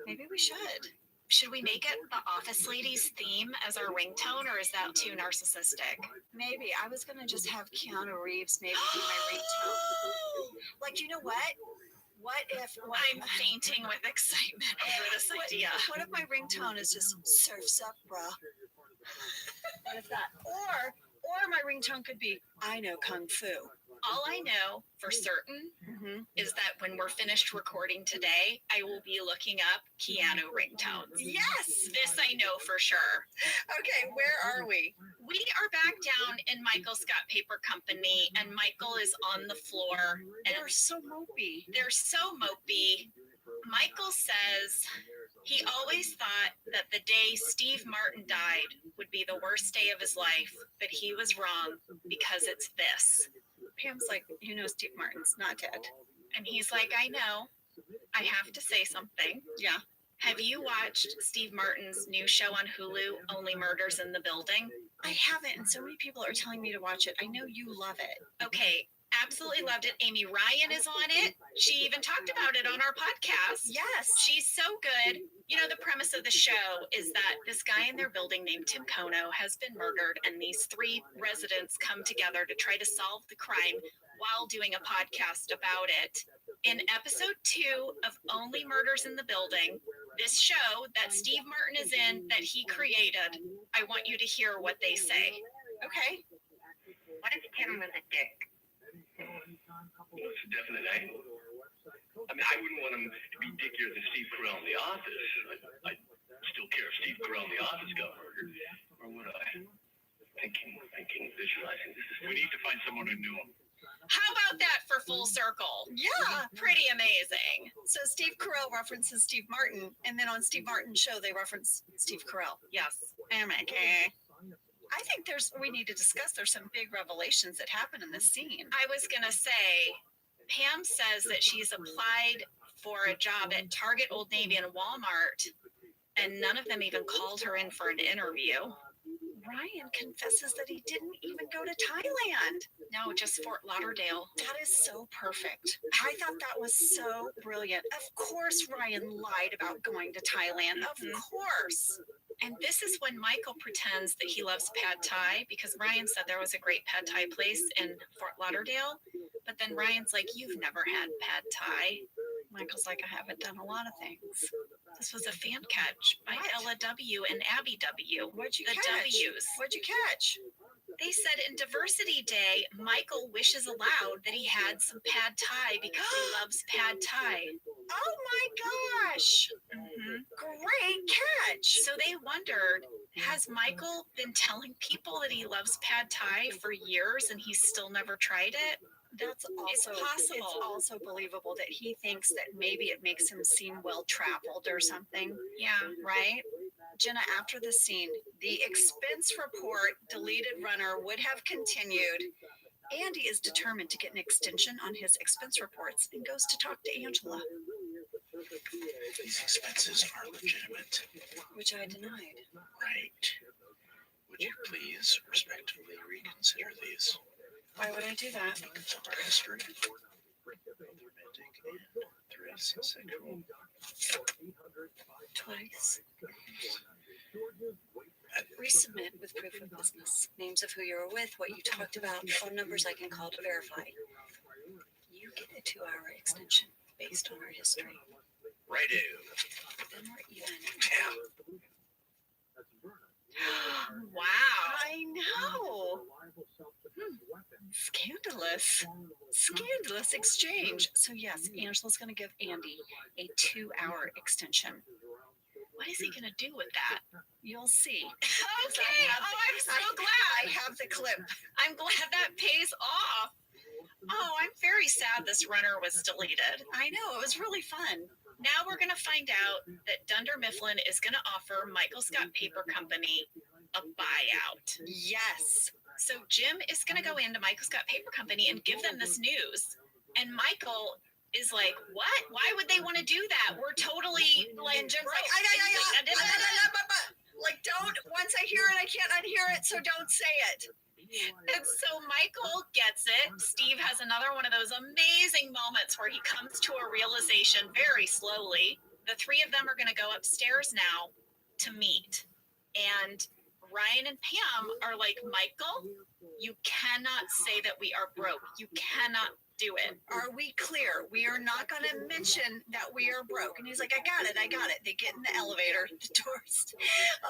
Maybe we should. Should we make it the office ladies theme as our ringtone, or is that too narcissistic? Maybe. I was going to just have Keanu Reeves maybe be my ringtone. Like, you know what? What if I'm fainting with excitement over this idea. What if my ringtone is just surfs up, bruh? What if that? Or my ringtone could be, I know Kung Fu. All I know for certain is that when we're finished recording today, I will be looking up Keanu ringtones. Yes! This I know for sure. Okay, where are we? We are back down in Michael Scott Paper Company, and Michael is on the floor. And They're so mopey. they're so mopey. Michael says he always thought that the day Steve Martin died would be the worst day of his life, but he was wrong because it's this. Pam's like, you know, Steve Martin's not dead. And he's like, I know. I have to say something. Yeah. Have you watched Steve Martin's new show on Hulu, Only Murders in the Building? I haven't, and so many people are telling me to watch it. I know you love it. Okay, absolutely loved it. Amy Ryan is on it. She even talked about it on our podcast. Yes. She's so good. You know, the premise of the show is that this guy in their building named Tim Kono has been murdered, and these three residents come together to try to solve the crime while doing a podcast about it. In episode 2 of Only Murders in the Building, this show that Steve Martin is in, that he created, I want you to hear what they say. Okay. What if Tim was a dick? Well, it's a definite angle. I mean, I wouldn't want him to be dickier than Steve Carell in The Office. I'd still care if Steve Carell in The Office got murdered. Or would I? Thinking, visualizing. We need to find someone who knew him. How about that for full circle? Yeah. Pretty amazing. So Steve Carell references Steve Martin, and then on Steve Martin's show, they reference Steve Carell. Yes. Okay. I think we need to discuss, there's some big revelations that happen in this scene. I was going to say, Pam says that she's applied for a job at Target, Old Navy, and Walmart, and none of them even called her in for an interview. Ryan confesses that he didn't even go to Thailand. No, just Fort Lauderdale. That is so perfect. I thought that was so brilliant. Of course, Ryan lied about going to Thailand. Of course. And this is when Michael pretends that he loves pad thai, because Ryan said there was a great pad thai place in Fort Lauderdale. But then Ryan's like, you've never had pad thai. Michael's like, I haven't done a lot of things. This was a fan catch by Ella W. and Abby W. What'd you the catch? W's. What'd you catch? They said in Diversity Day, Michael wishes aloud that he had some pad thai because he loves pad thai. Oh my gosh. Great catch. So they wondered, has Michael been telling people that he loves pad thai for years and he's still never tried it? That's also possible. It's also believable that he thinks that maybe it makes him seem well traveled or something. Yeah. Right? Jenna, after the scene, the expense report deleted runner would have continued. Andy is determined to get an extension on his expense reports and goes to talk to Angela, These expenses are legitimate. which I denied. Right. Would you please respectfully reconsider these? Why would I do that? Because of our history. Romantic and thrice sexual. Twice. Resubmit with proof of business. Names of who you were with, what you talked about, phone numbers I can call to verify. You get a 2-hour extension based on our history. Righto. Then we're even. Yeah. Wow. I know. Scandalous. Scandalous exchange. So yes, Angela's going to give Andy a 2-hour extension. What is he going to do with that? You'll see. Okay. Oh, I'm so glad. I have the clip. I'm glad that pays off. Oh, I'm very sad this runner was deleted. I know. It was really fun. Now we're going to find out that Dunder Mifflin is going to offer Michael Scott Paper Company a buyout. Yes. So Jim is going to go into Michael Scott Paper Company and give them this news. And Michael is like, what? Why would they want to do that? We're totally like, And Jim's like, like, don't, once I hear it, I can't unhear it, so don't say it. And so Michael gets it. Steve has another one of those amazing moments where he comes to a realization very slowly. the three of them are going to go upstairs now to meet. And Ryan and Pam are like, Michael, you cannot say that we are broke. You cannot do it. Are we clear? We are not going to mention that we are broke. And he's like, I got it. They get in the elevator, the doors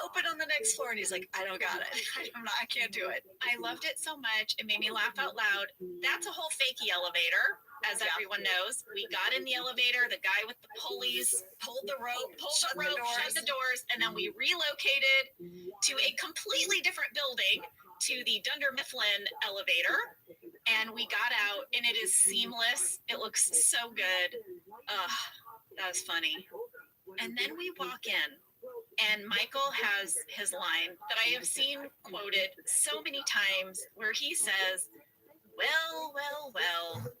open on the next floor, and he's like, I don't got it. I can't do it. I loved it so much. It made me laugh out loud. That's a whole fakey elevator, as everyone knows. We got in the elevator, the guy with the pulleys pulled the rope, shut the doors, and then we relocated to a completely different building, to the Dunder Mifflin elevator. And we got out, and it is seamless. It looks so good. That was funny. And then we walk in, and Michael has his line that I have seen quoted so many times, where he says, well, well, well,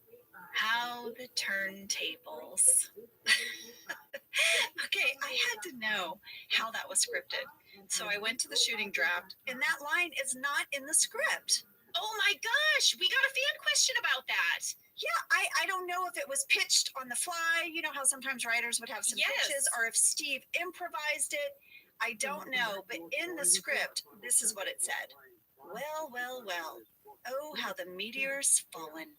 how the turntables. Okay, I had to know how that was scripted. So I went to the shooting draft, and that line is not in the script. Oh my gosh, we got a fan question about that. Yeah, I don't know if it was pitched on the fly. You know how sometimes writers would have some pitches, or if Steve improvised it. I don't know, but in the script, this is what it said. Well, well, well. Oh, how the meteor's fallen.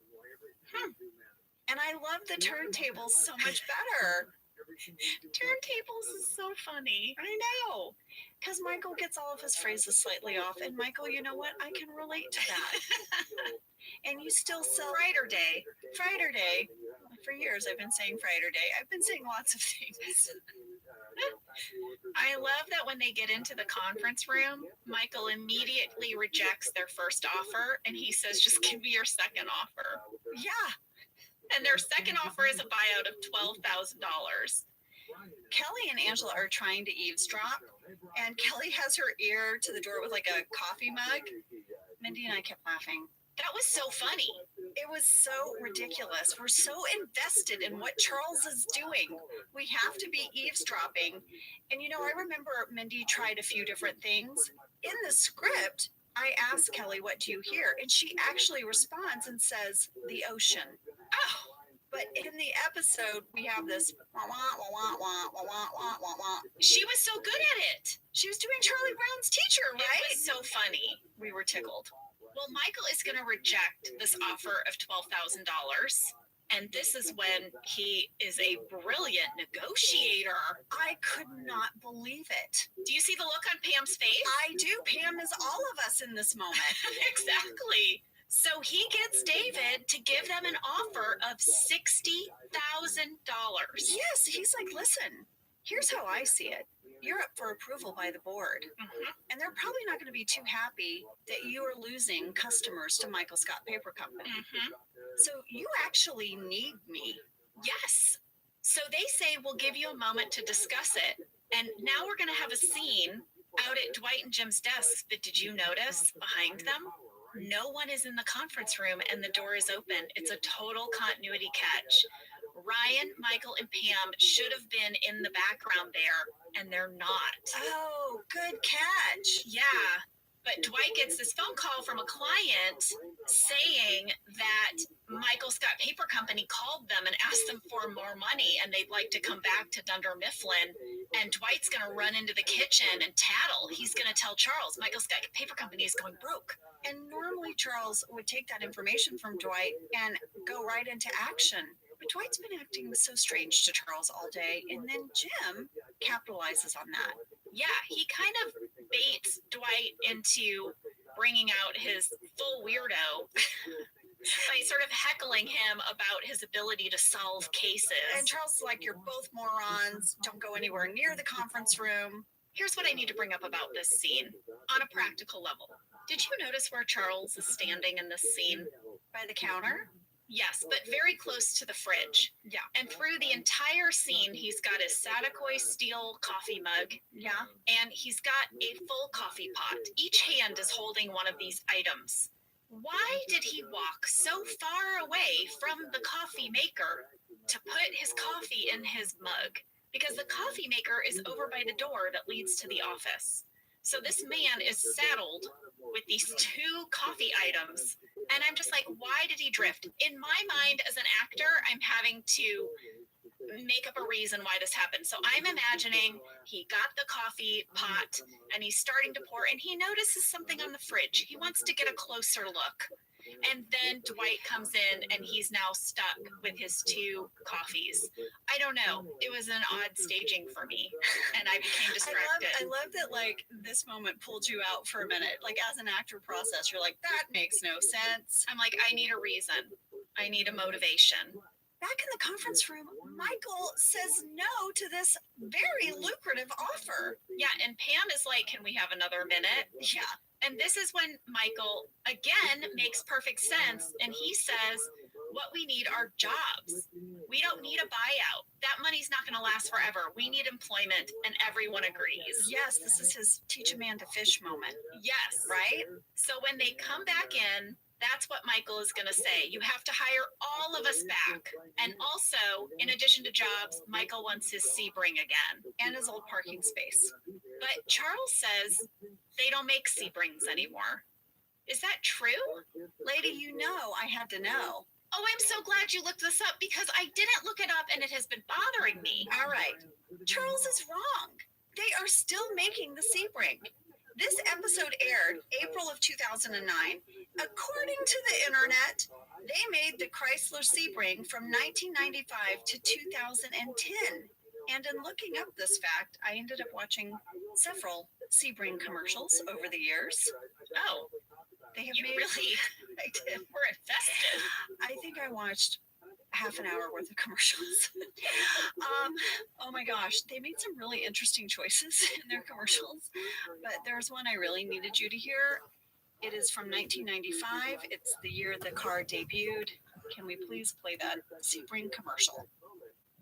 And I love the turntables so much better. Turntables is so funny. I know. Because Michael gets all of his phrases slightly off. And Michael, you know what? I can relate to that. And you still sell Friday Day. Friday Day. For years, I've been saying Friday Day. I've been saying lots of things. I love that when they get into the conference room, Michael immediately rejects their first offer, and he says, just give me your second offer. Yeah. And their second offer is a buyout of $12,000. Kelly and Angela are trying to eavesdrop, and Kelly has her ear to the door with like a coffee mug. Mindy and I kept laughing. That was so funny. It was so ridiculous. We're so invested in what Charles is doing. We have to be eavesdropping. And you know, I remember Mindy tried a few different things. In the script, I asked Kelly, what do you hear? And she actually responds and says, the ocean. Oh, but in the episode, we have this wah, wah, wah, wah, wah, wah, wah, wah, wah. She was so good at it. She was doing Charlie Brown's teacher, right? It was so funny. We were tickled. Well, Michael is going to reject this offer of $12,000. And this is when he is a brilliant negotiator. I could not believe it. Do you see the look on Pam's face? I do. Pam is all of us in this moment. Exactly. So he gets David to give them an offer of $60,000. Yes, he's like, listen, here's how I see it. You're up for approval by the board. And they're probably not going to be too happy that you are losing customers to Michael Scott Paper Company. So you actually need me. Yes. So they say, we'll give you a moment to discuss it. And now we're going to have a scene out at Dwight and Jim's desks. But did you notice behind them? No one is in the conference room and the door is open. It's a total continuity catch. Ryan, Michael, and Pam should have been in the background there, and they're not. Oh, good catch. Yeah, but Dwight gets this phone call from a client saying that Michael Scott Paper Company called them and asked them for more money, and they'd like to come back to Dunder Mifflin. And Dwight's going to run into the kitchen and tattle. He's going to tell Charles, Michael Scott Paper Company is going broke. And normally Charles would take that information from Dwight and go right into action. But Dwight's been acting so strange to Charles all day, and then Jim capitalizes on that. Yeah, he kind of baits Dwight into bringing out his full weirdo by sort of heckling him about his ability to solve cases. And Charles is like, you're both morons. Don't go anywhere near the conference room. Here's what I need to bring up about this scene on a practical level. Did you notice where Charles is standing in this scene? By the counter? Yes, but very close to the fridge. Yeah. And through the entire scene, he's got his Saticoy steel coffee mug. Yeah. And he's got a full coffee pot. Each hand is holding one of these items. Why did he walk so far away from the coffee maker to put his coffee in his mug? Because the coffee maker is over by the door that leads to the office. So this man is saddled with these two coffee items. And I'm just like, why did he drift? In my mind as an actor, I'm having to make up a reason why this happened. So I'm imagining he got the coffee pot and he's starting to pour and he notices something on the fridge. He wants to get a closer look. And then Dwight comes in and he's now stuck with his 2 coffees. I don't know. It was an odd staging for me and I became distracted. I love that, like, this moment pulled you out for a minute. Like, as an actor process, you're like, that makes no sense. I'm like, I need a reason. I need a motivation. Back in the conference room, Michael says no to this very lucrative offer. Yeah, and Pam is like, can we have another minute? Yeah. And this is when Michael, again, makes perfect sense. And he says, what we need are jobs. We don't need a buyout. That money's not going to last forever. We need employment. And everyone agrees. Yes, this is his teach a man to fish moment. Yes. Right? So when they come back in, that's what Michael is going to say. You have to hire all of us back. And also, in addition to jobs, Michael wants his Sebring again. And his old parking space. But Charles says they don't make Sebrings anymore. Is that true? Lady, you know I had to know. Oh, I'm so glad you looked this up because I didn't look it up and it has been bothering me. All right. Charles is wrong. They are still making the Sebring. This episode aired April of 2009. According to the internet, they made the Chrysler Sebring from 1995 to 2010. And in looking up this fact, I ended up watching several Sebring commercials over the years. Oh, they have you made really I did. We're invested. I think I watched half an hour worth of commercials. Oh my gosh, they made some really interesting choices in their commercials, but there's one I really needed you to hear. It is from 1995. It's the year the car debuted. Can we please play that Sebring commercial?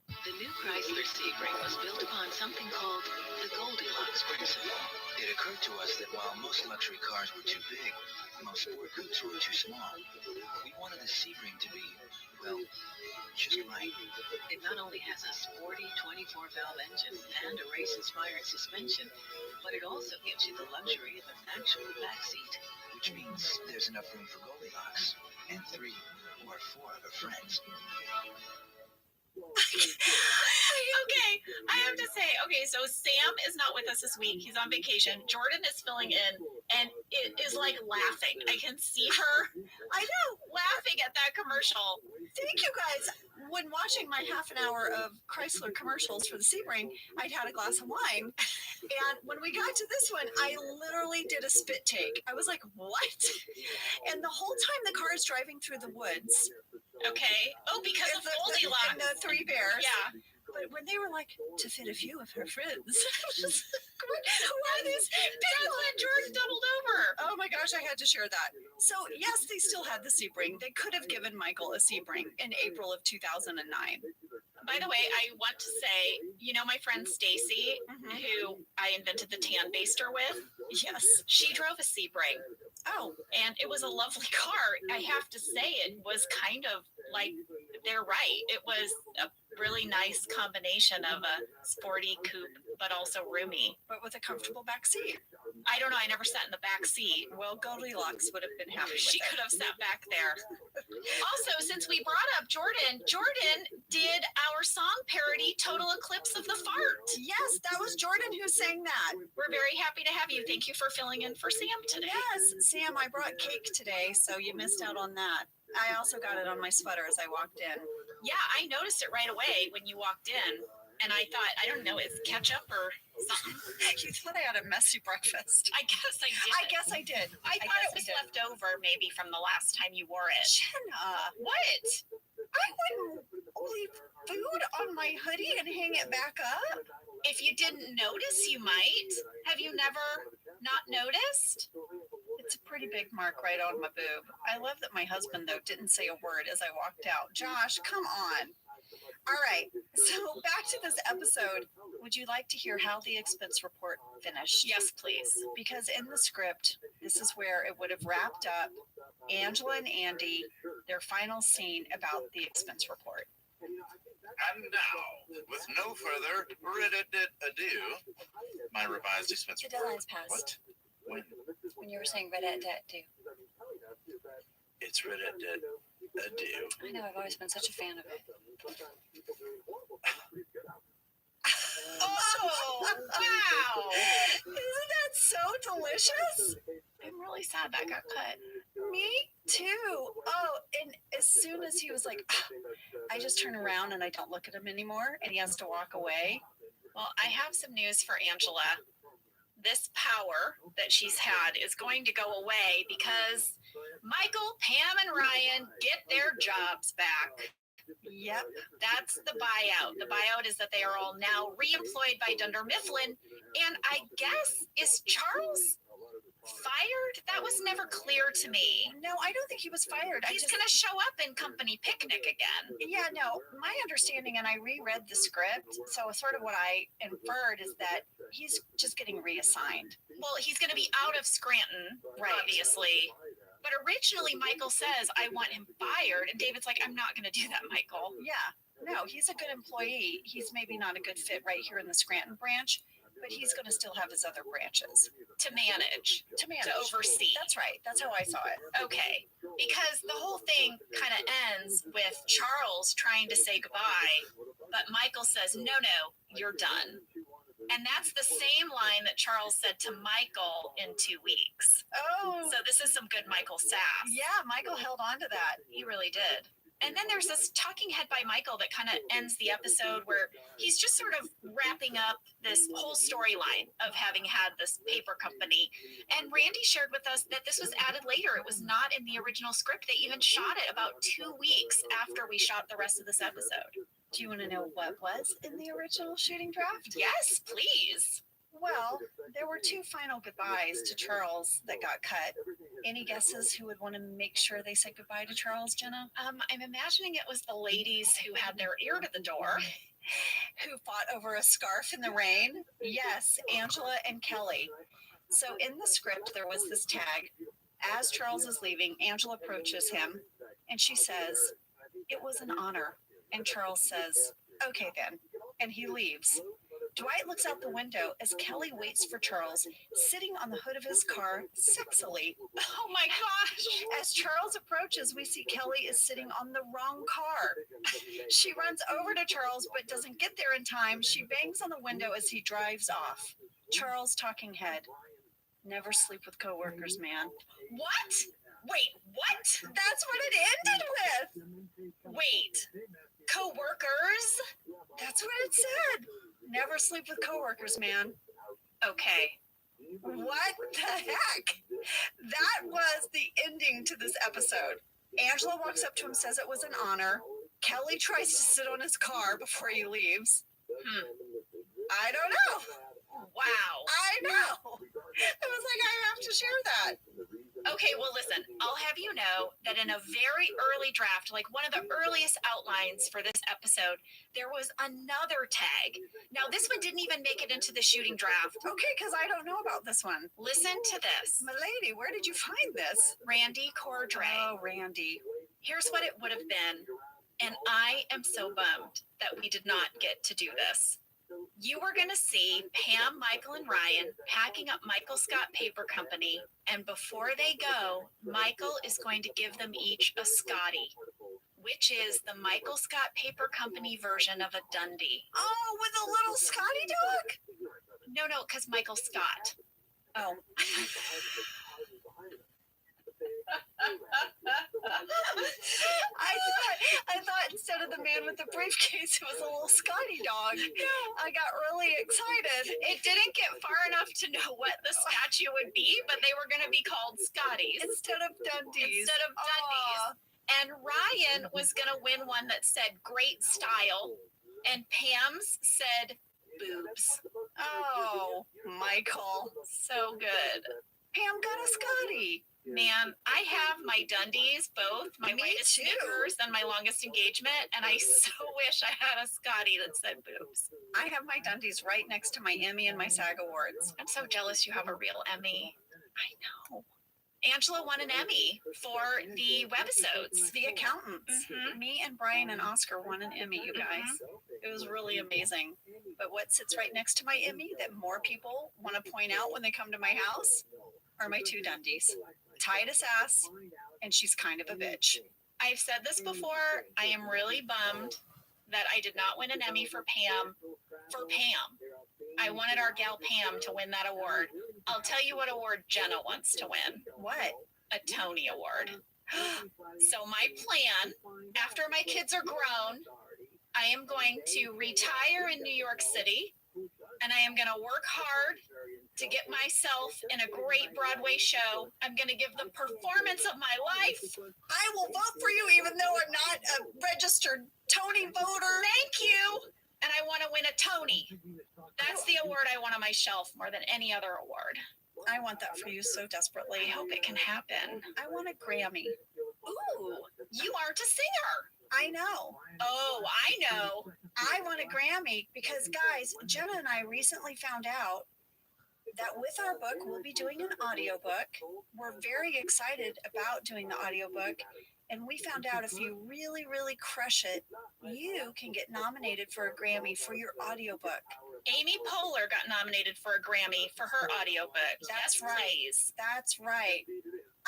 The new Chrysler Sebring was built upon something called the Goldilocks principle. It occurred to us that while most luxury cars were too big, most sport coupes were too small. We wanted the Sebring to be, well, just right. It not only has a sporty 24-valve engine and a race-inspired suspension, but it also gives you the luxury of an actual back seat. Which means there's enough room for Goldilocks and 3 or 4 of her friends. Okay, I have to say, so Sam is not with us this week. He's on vacation. Jordan is filling in and it is like laughing. I can see her, I know, laughing at that commercial. Thank you guys. When watching my half an hour of Chrysler commercials for the Sebring, I'd had a glass of wine. And when we got to this one, I literally did a spit take. I was like, what? And the whole time the car is driving through the woods. Okay. Oh, because of Goldilocks. And the 3 bears. Yeah. But when they were like, to fit a few of her friends, who are these people? And Jordan doubled over. Oh my gosh, I had to share that. So yes, they still had the Sebring. They could have given Michael a Sebring in April of 2009. By the way, I want to say, you know my friend Stacy, who I invented the tan baster with? Yes. She drove a Sebring. Oh. And it was a lovely car. I have to say it was kind of like, they're right. It was a really nice combination of a sporty coupe, but also roomy. But with a comfortable back seat. I don't know. I never sat in the back seat. Well, Goldilocks would have been happy with She could have sat back there. Also, since we brought up Jordan did our song parody, Total Eclipse of the Fart. Yes, that was Jordan who sang that. We're very happy to have you. Thank you for filling in for Sam today. Yes, Sam, I brought cake today, so you missed out on that. I also got it on my sweater as I walked in. Yeah, I noticed it right away when you walked in. And I thought, I don't know, it's ketchup or something. You thought I had a messy breakfast. I guess I did. I guess I did. I thought it was left over maybe from the last time you wore it. Jenna. What? I wouldn't leave food on my hoodie and hang it back up. If you didn't notice, you might. Have you never not noticed? It's a pretty big mark right on my boob. I love that my husband, though, didn't say a word as I walked out. Josh, come on. All right, so back to this episode. Would you like to hear how the expense report finished? Yes, please. Because in the script, this is where it would have wrapped up Angela and Andy, their final scene about the expense report. And now, with no further ado, my revised expense The report. deadline's passed. What? When you were saying red do. It's ado. I know, I've always been such a fan of it. Wow. Isn't that so delicious? I'm really sad that got cut. Me too. Oh, and as soon as he was like, I just turn around and I don't look at him anymore, and he has to walk away. Well, I have some news for Angela. This power that she's had is going to go away because Michael, Pam, and Ryan get their jobs back. Yep. That's the buyout. The buyout is that they are all now re-employed by Dunder Mifflin. And I guess, is Charles fired? That was never clear to me. No, I don't think he was fired. He's going to show up in company picnic again. Yeah, no, my understanding, and I reread the script, so sort of what I inferred is that he's just getting reassigned. Well, he's going to be out of Scranton, Right. obviously. But originally, Michael says, I want him fired. And David's like, I'm not going to do that, Michael. Yeah, no, he's a good employee. He's maybe not a good fit right here in the Scranton branch, but he's going to still have his other branches To manage. to manage. To oversee. That's right. That's how I saw it. Okay. Because the whole thing kind of ends with Charles trying to say goodbye, but Michael says, no, you're done. And that's the same line that Charles said to Michael in 2 weeks. Oh, So this is some good Michael sass. yeah, Michael held on to that. He really did. And then there's this talking head by Michael that kind of ends the episode where he's just sort of wrapping up this whole storyline of having had this paper company. And Randy shared with us that this was added later. It was not in the original script. They even shot it about 2 weeks after we shot the rest of this episode. Do you want to know what was in the original shooting draft? Yes, please. Well, there were two final goodbyes to Charles that got cut. Any guesses who would want to make sure they said goodbye to Charles, Jenna? I'm imagining it was the ladies who had their ear to the door. Who fought over a scarf in the rain? Yes, Angela and Kelly. So in the script, there was this tag. As Charles is leaving, Angela approaches him and she says, "It was an honor." And Charles says, "Okay then." And he leaves. Dwight looks out the window as Kelly waits for Charles, sitting on the hood of his car sexily. Oh my gosh. As Charles approaches, we see Kelly is sitting on the wrong car. She runs over to Charles but doesn't get there in time. She bangs on the window as he drives off. Charles talking head. Never sleep with coworkers, man. What? Wait, what? That's what it ended with. Wait, co-workers? That's what it said. Never sleep with coworkers, man. Okay. What the heck? That was the ending to this episode. Angela walks up to him, says it was an honor. Kelly tries to sit on his car before he leaves. I don't know. Wow. I know. I was like, I have to share that. Okay, well, listen, I'll have you know that in a very early draft, like one of the earliest outlines for this episode, there was another tag. Now, this one didn't even make it into the shooting draft. Okay, because I don't know about this one. Listen to this. My lady, where did you find this? Randy Cordray. Oh, Randy. Here's what it would have been, and I am so bummed that we did not get to do this. You were going to see Pam, Michael, and Ryan packing up Michael Scott Paper Company, and before they go, Michael is going to give them each a Scotty, which is the Michael Scott Paper Company version of a Dundee. Oh, with a little Scotty dog? No, because Michael Scott. Oh. I thought instead of the man with the briefcase, it was a little Scotty dog. I got really excited. It didn't get far enough to know what the statue would be, but they were going to be called Scotties. Instead of Dundies. Dundies. And Ryan was going to win one that said great style, and Pam's said boobs. Oh, Michael. So good. Pam got a Scotty. Man, I have my Dundies, both my whitest Snickers and my longest engagement, and I so wish I had a Scotty that said boobs. I have my Dundies right next to my Emmy and my SAG Awards. I'm so jealous you have a real Emmy. I know. Angela won an Emmy for the webisodes. The Accountants. Mm-hmm. Me and Brian and Oscar won an Emmy, you guys. It was really amazing. But what sits right next to my Emmy that more people want to point out when they come to my house are my two Dundies. Titus ass, and she's kind of a bitch. I've said this before. I am really bummed that I did not win an Emmy for Pam. I wanted our gal Pam to win that award. I'll tell you what award Jenna wants to win. What? A Tony Award. So my plan, after my kids are grown, I am going to retire in New York City, and I am going to work hard to get myself in a great Broadway show. I'm going to give the performance of my life. I will vote for you even though I'm not a registered Tony voter. Thank you. And I want to win a Tony. That's the award I want on my shelf more than any other award. I want that for you so desperately. I hope it can happen. I want a Grammy. Ooh, you aren't a singer. I know. Oh, I know. I want a Grammy because, guys, Jenna and I recently found out that with our book, we'll be doing an audiobook. We're very excited about doing the audiobook. And we found out if you really, really crush it, you can get nominated for a Grammy for your audiobook. Amy Poehler got nominated for a Grammy for her audiobook. That's right. That's right.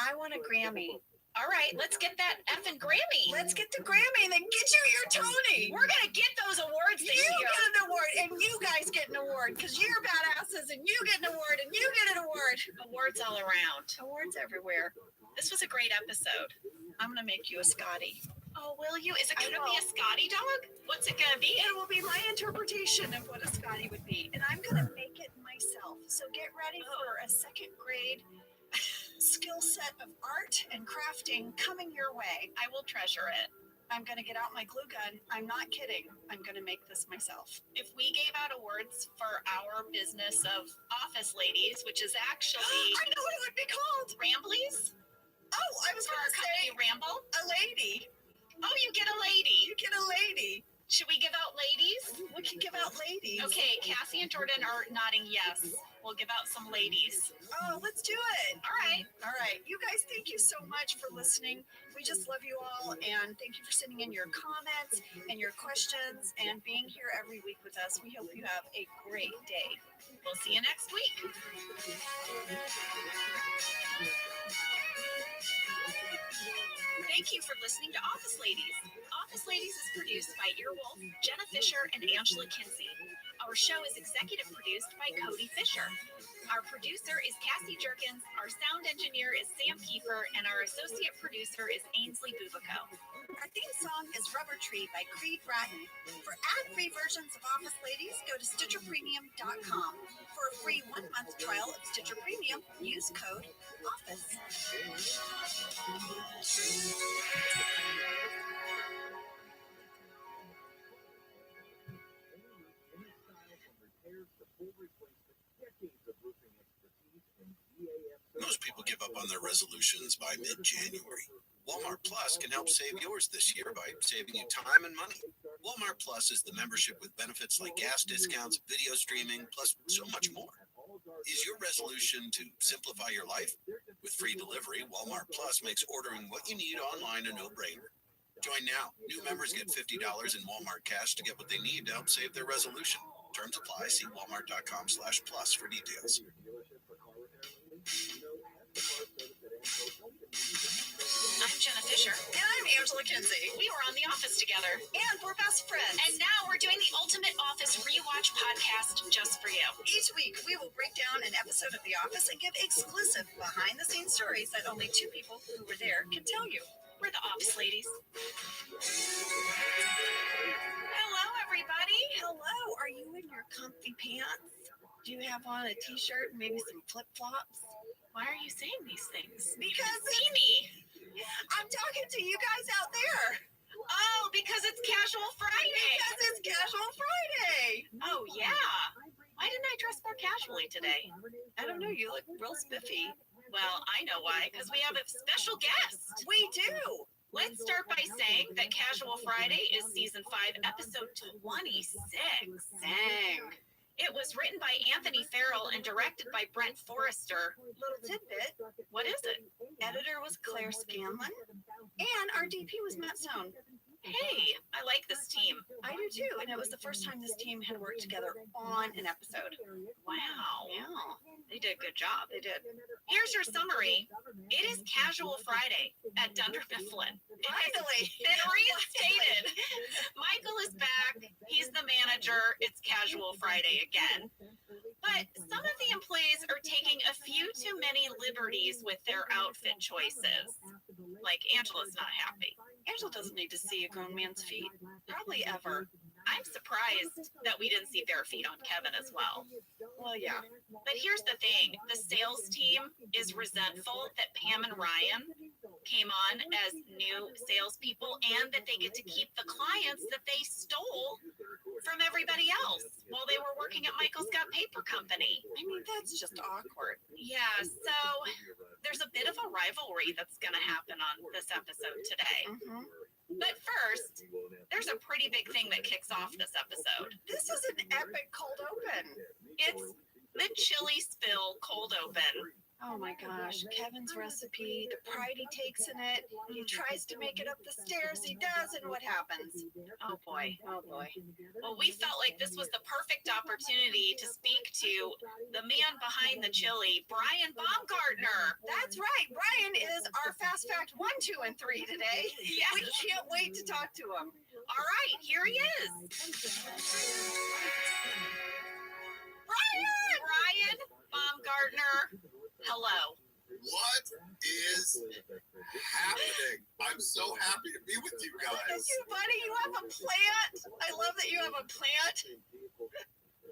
I want a Grammy. All right, let's get that effing Grammy. Let's get the Grammy and then get you your Tony. We're going to get those awards this year. You get an award and you guys get an award because you're badasses and you get an award and you get an award. Awards all around. Awards everywhere. This was a great episode. I'm going to make you a Scotty. Oh, will you? Is it going to be a Scotty dog? What's it going to be? It will be my interpretation of what a Scotty would be. And I'm going to make it myself. So get ready for a second grade skill set of art and crafting coming your way. I will treasure it. I'm going to get out my glue gun. I'm not kidding. I'm going to make this myself. If we gave out awards for our business of office ladies, which is actually... I know what it would be called. Ramblies? Oh, I was going to say Ramble? a lady. Oh, you get a lady. You get a lady. Should we give out ladies? We can give out ladies. Okay, Cassie and Jordan are nodding yes. We'll give out some ladies. Oh, let's do it. All right. All right. You guys, thank you so much for listening. We just love you all, and thank you for sending in your comments and your questions and being here every week with us. We hope you have a great day. We'll see you next week. Thank you for listening to Office Ladies. Office Ladies is produced by Earwolf, Jenna Fisher, and Angela Kinsey. Our show is executive produced by Cody Fisher. Our producer is Cassie Jerkins, our sound engineer is Sam Kiefer, and our associate producer is Ainsley Bubico. Our theme song is Rubber Tree by Creed Bratton. For ad-free versions of Office Ladies, go to StitcherPremium.com. For a free 1-month trial of Stitcher Premium, use code OFFICE. Most people give up on their resolutions by mid-January. Walmart Plus can help save yours this year by saving you time and money. Walmart Plus is the membership with benefits like gas discounts, video streaming, plus so much more. Is your resolution to simplify your life? With free delivery, Walmart Plus makes ordering what you need online a no-brainer. Join now. New members get $50 in Walmart cash to get what they need to help save their resolution. Terms apply. See walmart.com/plus for details. I'm Jenna Fisher. And I'm Angela Kinsey. We were on The Office together. And we're best friends. And now we're doing the Ultimate Office Rewatch podcast just for you. Each week, we will break down an episode of The Office and give exclusive behind-the-scenes stories that only two people who were there can tell you. We're the Office Ladies. Hello, everybody. Hello. Are you in your comfy pants? Do you have on a t-shirt and maybe some flip-flops? Why are you saying these things? Because see me. I'm talking to you guys out there. Oh, because it's Casual Friday. Because it's Casual Friday. Oh, yeah. Why didn't I dress more casually today? I don't know. You look real spiffy. Well, I know why, because we have a special guest. We do. Let's start by saying that Casual Friday is season 5, episode 26. Dang. It was written by Anthony Farrell and directed by Brent Forrester. Little tidbit. What is it? Editor was Claire Scanlon. And our DP was Matt Stone. hey, I like this team. I do too, and it was the first time this team had worked together on an episode. Wow. Yeah. They did a good job. They did. Here's your summary. It is Casual Friday at Dunder Mifflin. Finally. Been reinstated. Michael is back. He's the manager. It's Casual Friday again. But some of the employees are taking a few too many liberties with their outfit choices. Like Angela's not happy. Angela doesn't need to see a grown man's feet. Probably ever. I'm surprised that we didn't see bare feet on Kevin as well. Well, yeah. But here's the thing. The sales team is resentful that Pam and Ryan came on as new salespeople and that they get to keep the clients that they stole from everybody else while they were working at Michael's Got Paper Company. I mean, that's just awkward. Yeah, so there's a bit of a rivalry that's going to happen on this episode today. Mm-hmm. But first, there's a pretty big thing that kicks off this episode. This is an epic cold open. It's the chili spill cold open. Oh my gosh, Kevin's recipe, the pride he takes in it. He tries to make it up the stairs, he does, and what happens? Oh boy. Oh boy. Well, we felt like this was the perfect opportunity to speak to the man behind the chili, Brian Baumgartner. That's right. Brian is our Fast Fact 1, 2, and 3 today. Yes. We can't wait to talk to him. All right, here he is. Brian Baumgartner. Hello. What is happening? I'm so happy to be with you Look at guys. you, buddy. You have a plant. I love that you have a plant.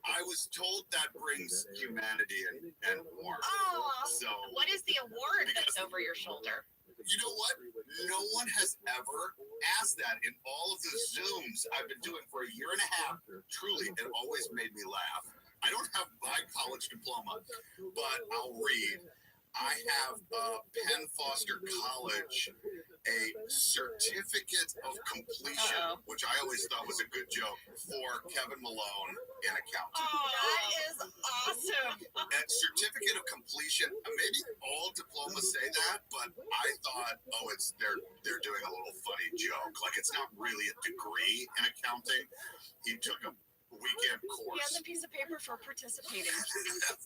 I was told that brings humanity and warmth. Oh. So, What is the award that's over your shoulder? you know what? No one has ever asked that in all of the Zooms I've been doing for a year and a half. Truly, it always made me laugh. I don't have my college diploma, but I'll read. I have Penn Foster College, a certificate of completion, which I always thought was a good joke, for Kevin Malone in accounting. Oh, that is awesome. That certificate of completion, maybe all diplomas say that, but I thought, oh, they're doing a little funny joke. Like, it's not really a degree in accounting. He took a weekend He course. has a piece of paper for participating.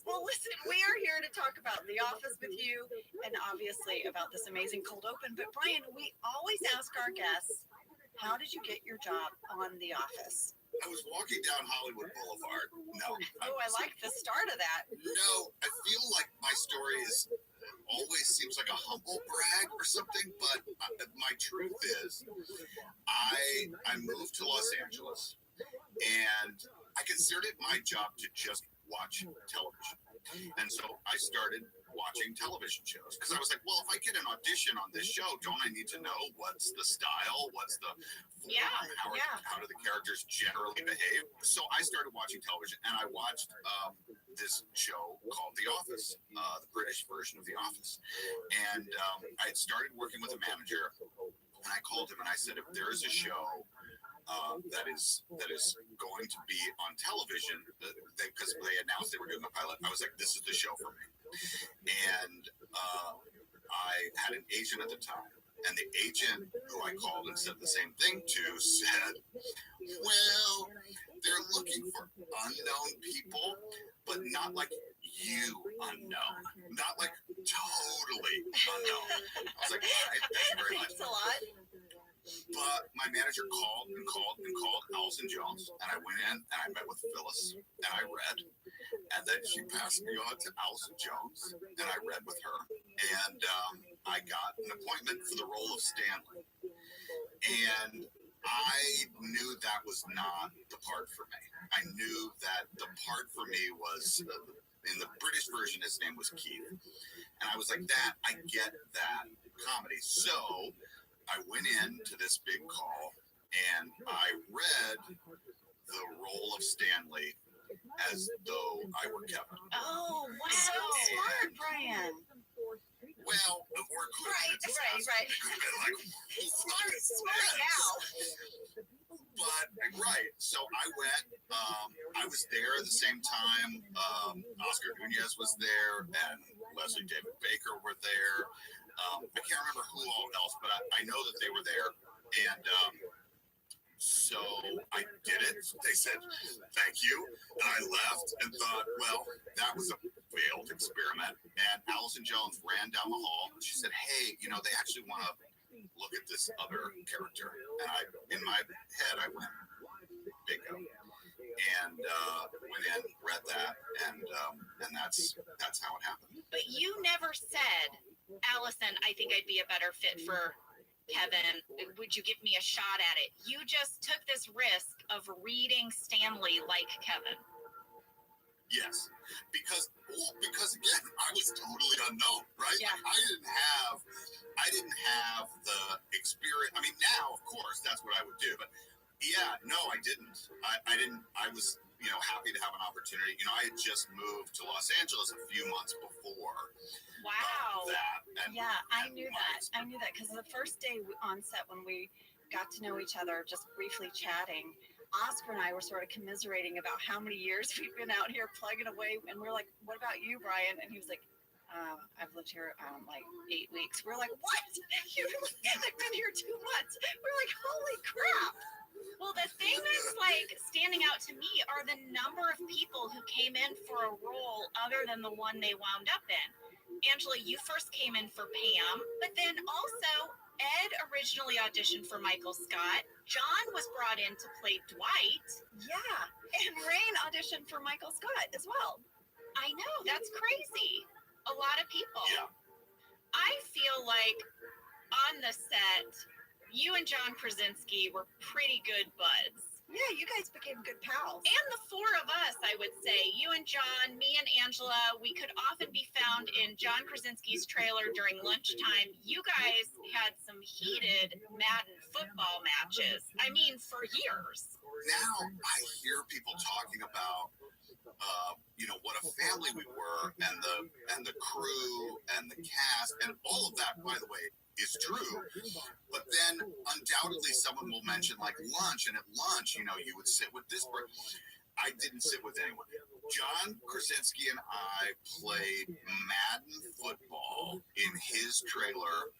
Well, listen, we are here to talk about The Office with you and obviously about this amazing cold open. But Brian, we always ask our guests, how did you get your job on The Office? I was walking down Hollywood Boulevard. No. Oh, I like the start of that. No, I feel like my story always seems like a humble brag or something, but my truth is I moved to Los Angeles and I considered it my job to just watch television. And so I started watching television shows because I was like, well, if I get an audition on this show, don't I need to know what's the style, what's the form, how do the characters generally behave? So I started watching television and I watched this show called The Office, the British version of The Office. And I had started working with a manager and I called him and I said, if there is a show that is going to be on television, because they announced they were doing a pilot, I was like, this is the show for me. And I had an agent at the time, and the agent who I called and said the same thing to said, well, they're looking for unknown people, but not like you unknown, not like totally unknown. I was like, all right, thank you very much. Thanks a lot. But my manager called and called and called Allison Jones, and I went in and I met with Phyllis, and I read, and then she passed me on to Allison Jones, and I read with her, and I got an appointment for the role of Stanley, and I knew that was not the part for me. I knew that the part for me was, in the British version, his name was Keith, and I was like, that, I get that comedy, so I went into this big call and I read the role of Stanley as though I were Kevin. Oh, wow. So smart, Brian. Well, or could right. Could have been like, smart gal. But right, so I went. I was there at the same time. Oscar Nunez was there, and Leslie David Baker were there. I can't remember who all else, but I know that they were there. And So I did it. They said, thank you. And I left and thought, well, that was a failed experiment. And Allison Jones ran down the hall. She said, hey, they actually want to look at this other character. And in my head, I went, bingo. And went in, read that, and that's how it happened. But you never said, Allison, I think I'd be a better fit for Kevin. Would you give me a shot at it? You just took this risk of reading Stanley like Kevin. Yes, because again, I was totally unknown, right? Yeah. I didn't have the experience. I mean, now, of course, that's what I would do. But yeah, no, I didn't. I didn't. I was, happy to have an opportunity. I had just moved to Los Angeles a few months before. Wow. I knew that because the first day on set when we got to know each other, just briefly chatting, Oscar and I were sort of commiserating about how many years we've been out here plugging away, and we're like, "What about you, Brian?" And he was like, "I've lived here like 8 weeks." We're like, "What? I've been here 2 months." We're like, "Holy crap!" Well, the thing that's like standing out to me are the number of people who came in for a role other than the one they wound up in. Angela, you first came in for Pam, but then also Ed originally auditioned for Michael Scott. John was brought in to play Dwight. Yeah, and Rain auditioned for Michael Scott as well. I know, that's crazy. A lot of people. Yeah. I feel like on the set, you and John Krasinski were pretty good buds. Yeah, you guys became good pals. And the four of us, I would say, you and John, me and Angela, we could often be found in John Krasinski's trailer during lunchtime. You guys had some heated Madden football matches. I mean, for years. Now I hear people talking about, what a family we were, and the crew and the cast, and all of that, by the way, is true. But then undoubtedly someone will mention like lunch, and at lunch, you would sit with this person. I didn't sit with anyone. John Krasinski and I played Madden football in his trailer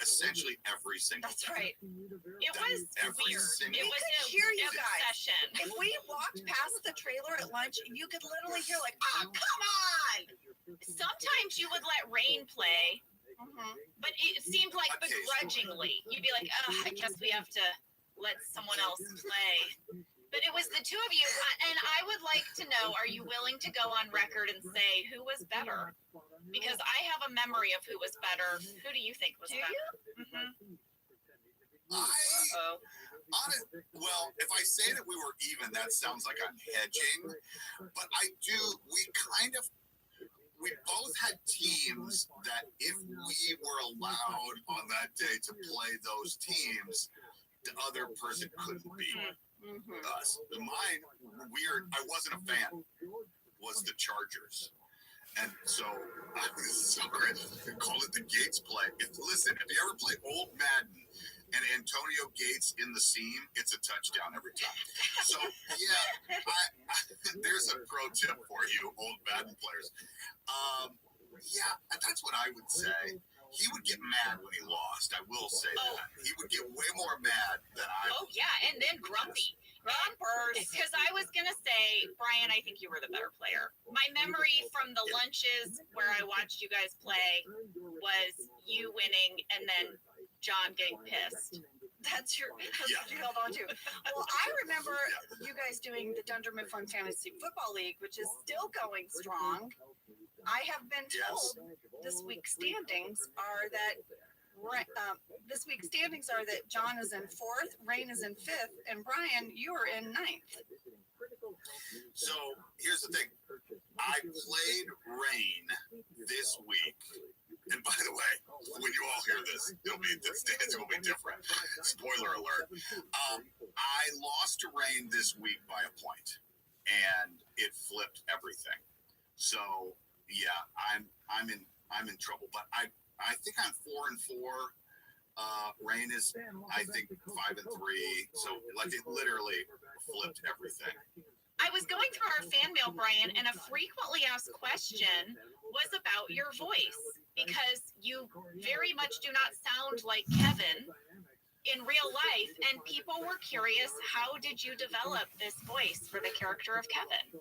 essentially every single That's time. right. It was Every weird. single It was could an hear you guys. obsession. If we walked past the trailer at lunch, you could literally hear like, "Oh, come on!" Sometimes you would let Rain play, but it seemed like begrudgingly. You'd be like, I guess we have to let someone else play. But it was the two of you, and I would like to know, are you willing to go on record and say who was better? Because I have a memory of who was better. Who do you think was Do better? you? Well, if I say that we were even, that sounds like I'm hedging. But we both had teams that if we were allowed on that day to play those teams, the other person couldn't beat us. Mine, weird, I wasn't a fan, was the Chargers. And so, this is so great. They call it the Gates play. Listen, if you ever play old Madden and Antonio Gates in the seam, it's a touchdown every time. So, yeah, there's a pro tip for you, old Madden players. Yeah, that's what I would say. He would get mad when he lost. I will say that. He would get way more mad than I would. Oh, yeah, and then grumpy. Because I was going to say, Brian, I think you were the better player. My memory from the lunches where I watched you guys play was you winning and then John getting pissed. That's what you held on to. Well, I remember you guys doing the Dunder Mifflin Fantasy Football League, which is still going strong. I have been told this week's standings are that John is in 4th, Rain is in 5th, and Brian, you are in 9th. So here's the thing. I played Rain this week. And by the way, when you all hear this, the stands will be different. Spoiler alert. I lost to Rain this week by a point, and it flipped everything. So yeah, I'm in trouble. But I think I'm 4-4. Rain is, I think, 5-3. So like it literally flipped everything. I was going through our fan mail, Brian, and a frequently asked question was about your voice, because you very much do not sound like Kevin. in real life, and people were curious, how did you develop this voice for the character of Kevin?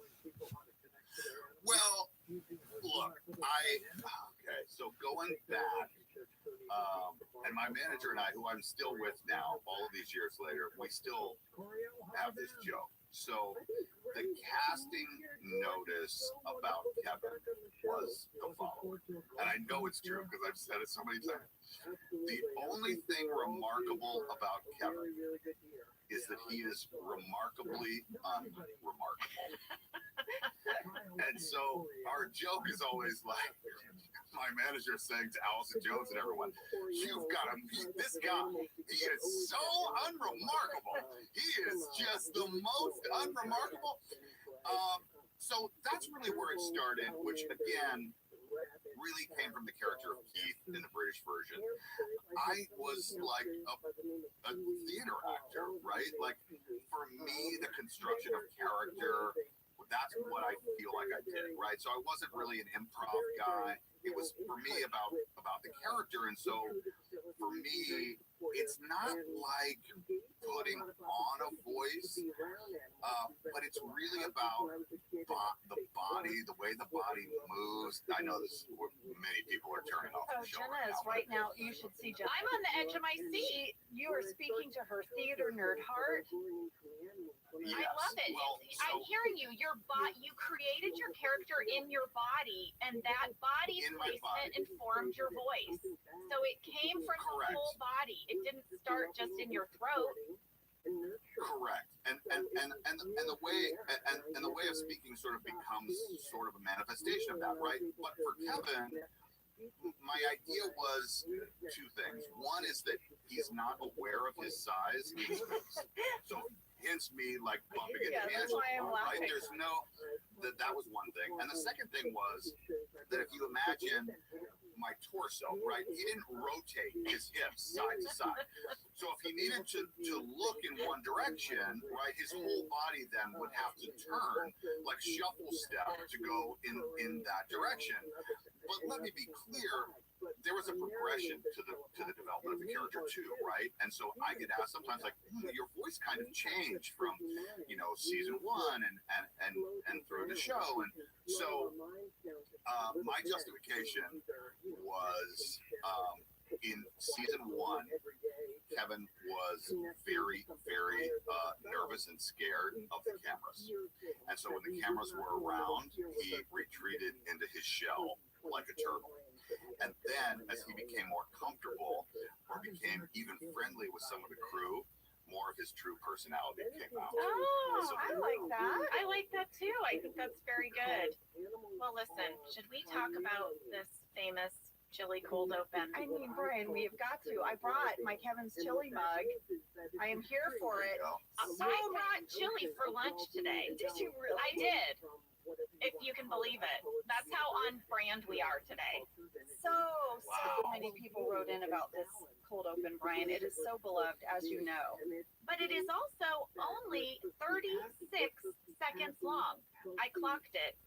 Well, look, okay, so going back, and my manager and I, who I'm still with now, all of these years later, we still have this joke. So the casting notice about Kevin was the following, and I know it's true because I've said it so many times. The only thing remarkable about Kevin is that he is remarkably unremarkable. And so our joke is always like, my manager saying to Allison Jones and everyone, you've got to meet this guy. He is so unremarkable. He is just the most unremarkable. So that's really where it started, which again, really came from the character of Keith in the British version. I was like a theater actor, right? Like for me, the construction of character, that's what I feel like I did, right? So I wasn't really an improv guy. It was for me about the character, and so for me, it's not like putting on a voice, but it's really about the body, the way the body moves. I know this, many people are turning off the show Jenna is right now. You should see Jenna. I'm on the edge of my seat. You are speaking to her theater nerd heart. Yes. I love it. Well, I'm hearing you. You created your character in your body, and that body placement informed your voice. So it came from the whole body. It didn't start just in your throat. Correct. And the way of speaking sort of becomes sort of a manifestation of that, right? But for Kevin, my idea was two things. One is that he's not aware of his size. So hence me like bumping into Angela, right? There's no, that was one thing. And the second thing was that if you imagine my torso, right? He didn't rotate his hips side to side. So if he needed to look in one direction, right, his whole body then would have to turn like shuffle step to go in that direction. But let me be clear, there was a progression to the development of the character too, right? And so I get asked sometimes like, your voice kind of changed from, season 1 and through the show. And so my justification was in season 1, Kevin was very, very nervous and scared of the cameras. And so when the cameras were around, he retreated into his shell like a turtle. And then as he became more comfortable or became even friendly with some of the crew, more of his true personality came out. Oh, I like that. I like that too. I think that's very good. Well, listen, should we talk about this famous chili cold open? I mean, Brian, we have got to. I brought my Kevin's chili mug. I am here for it. I brought chili for lunch today. Did you really? I did. If you can believe it. That's how on brand we are today. So many people wrote in about this cold open, Brian. It is so beloved, as you know. But it is also only 36 seconds long. I clocked it.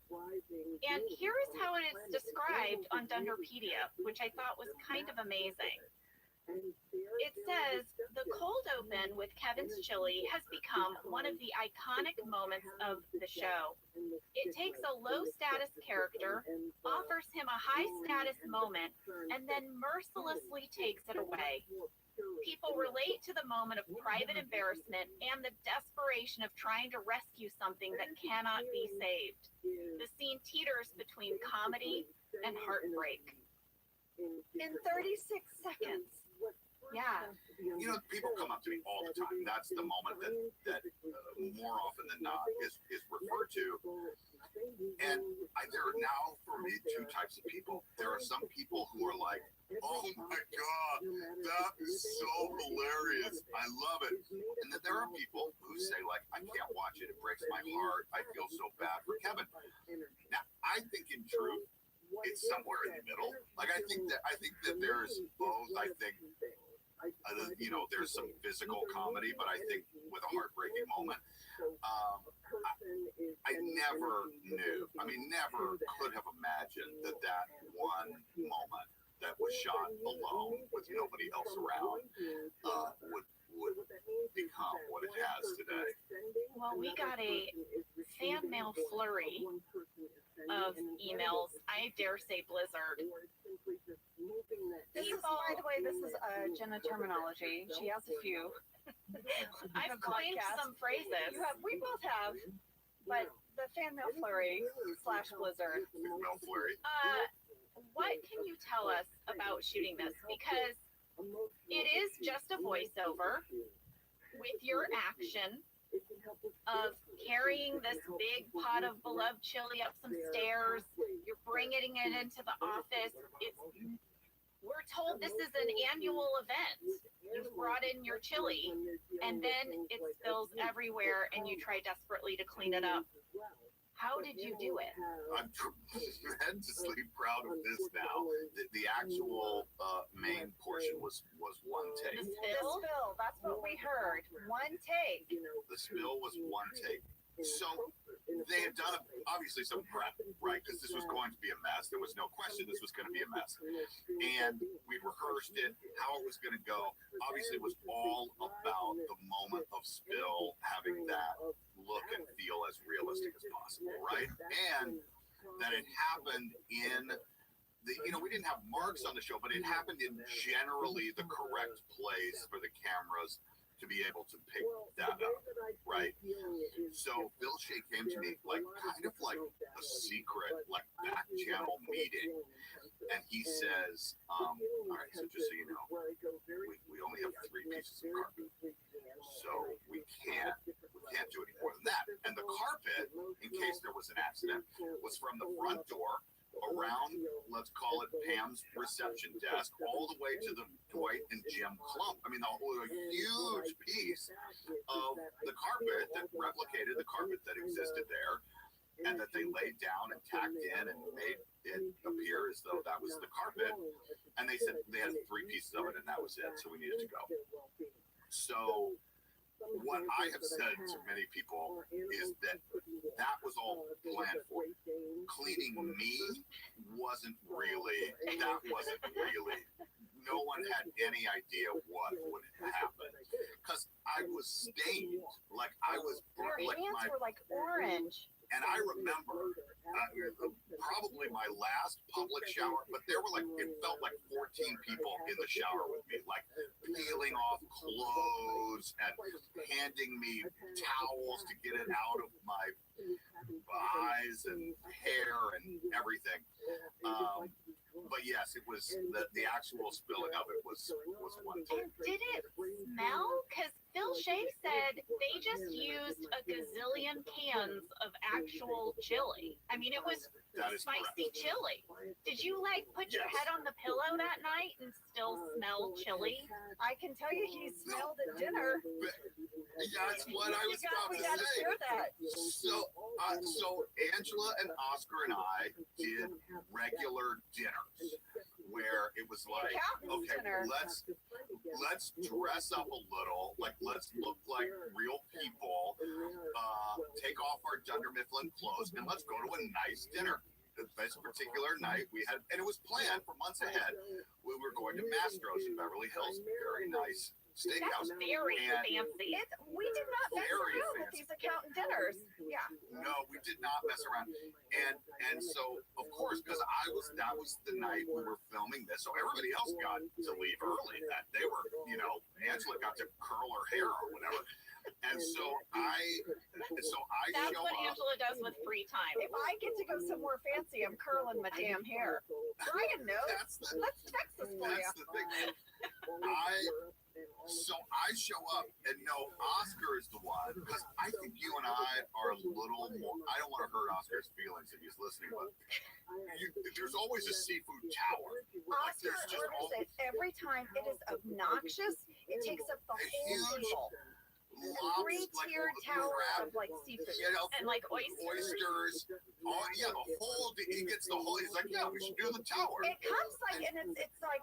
And here is how it is described on Dunderpedia, which I thought was kind of amazing. It says, the cold open with Kevin's chili has become one of the iconic moments of the show. It takes a low-status character, offers him a high-status moment, and then mercilessly takes it away. People relate to the moment of private embarrassment and the desperation of trying to rescue something that cannot be saved. The scene teeters between comedy and heartbreak. In 36 seconds. Yeah. People come up to me all the time. That's the moment that more often than not is referred to. And there are now, for me, two types of people. There are some people who are like, oh my God, that is so hilarious. I love it. And then there are people who say, like, I can't watch it. It breaks my heart. I feel so bad for Kevin. Now, I think in truth, it's somewhere in the middle. Like, I think that there's both. I think, there's some physical comedy, but I think with a heartbreaking moment. I never knew. I mean, never could have imagined that one moment that was shot alone with nobody else around would become what it has today. Well, we got a fan mail flurry of emails. I dare say blizzard. This is, by the way, this is Jenna terminology. She has a few. I've coined some phrases. We both have, but the fan mail flurry / blizzard. Mail flurry. What can you tell us about shooting this? Because it is just a voiceover with your action of carrying this big pot of beloved chili up some stairs. You're bringing it into the office. We're told this is an annual event. You've brought in your chili, and then it spills everywhere, and you try desperately to clean it up. How did you do it? I'm tremendously proud of this now. The actual main portion was one take. The spill, that's what we heard. One take. The spill was one take. So they had done obviously some prep, right? Because this was going to be a mess. There was no question this was going to be a mess. And we rehearsed it, how it was going to go. Obviously, it was all about the moment of spill having that look and feel as realistic as possible, right? And that it happened in we didn't have marks on the show, but it happened in generally the correct place for the cameras to be able to pick that up, right? So Bill Shea came to me kind of like a secret, back channel meeting, and he says, all right, so just so you know, we only have 3 pieces of carpet, so we can't do any more than that. And the carpet, in case there was an accident, was from the front door around, let's call it Pam's reception desk, all the way to the Dwight and Jim clump. I mean, a huge piece of the carpet that replicated the carpet that existed there, and that they laid down and tacked in and made it appear as though that was the carpet. And they said they had 3 pieces of it, and that was it, so we needed to go. So what I have said to many people is that was all planned for. Cleaning me wasn't really, no one had any idea what would happen. Because I was stained, I was burnt, your hands were like orange. And I remember probably my last public shower, but there were it felt like 14 people in the shower with me, peeling off clothes and handing me towels to get it out of my eyes and hair and everything. But yes, it was the actual spilling of it was one thing. Did it smell? Because Phil Shea said they just used a gazillion cans of actual chili. I mean, it was spicy chili. Did you put your head on the pillow that night and still smell chili? I can tell you he smelled at dinner. That's what I was about to say. Share that. So Angela and Oscar and I did regular dinners where it was okay, let's dress up a little, let's look like real people, take off our Dunder Mifflin clothes, and let's go to a nice dinner. This particular night we had, and it was planned for months ahead. We were going to Mastro's in Beverly Hills, very nice steakhouse. That's very fancy. We did not mess around with these accountant dinners. Yeah. No, we did not mess around. And so, of course, because that was the night we were filming this, so everybody else got to leave early. That they were, Angela got to curl her hair or whatever. And so I That's show what up. Angela does with free time. If I get to go somewhere fancy, I'm curling my damn hair. Brian knows. Let's text this for you. That's the thing. I show up, and no, Oscar is the one, because I think you and I are a little more, I don't want to hurt Oscar's feelings if he's listening, but there's always a seafood tower. Oscar, every time it is obnoxious, it takes up the whole table. Three-tiered tower of seafood and oysters. Oh yeah, he gets the whole. He's like, yeah, we should do the tower. It comes and it's like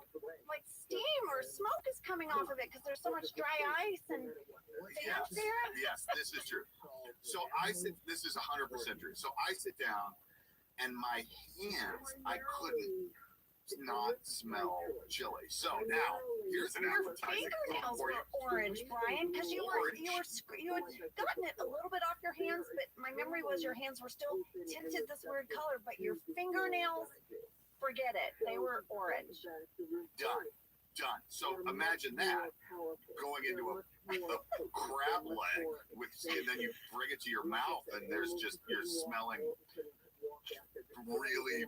steam or smoke is coming off of it because there's so much dry ice and damp there. Yes, this is true. So this is 100% true. So I sit down, and my hands, I couldn't not smell chili. So now here's an Your appetizing fingernails for you. were orange, Brian, because you had gotten it a little bit off your hands, but my memory was your hands were still tinted this weird color, but your fingernails, forget it, they were orange. Done. So imagine that going into a crab leg and then you bring it to your mouth and you're smelling really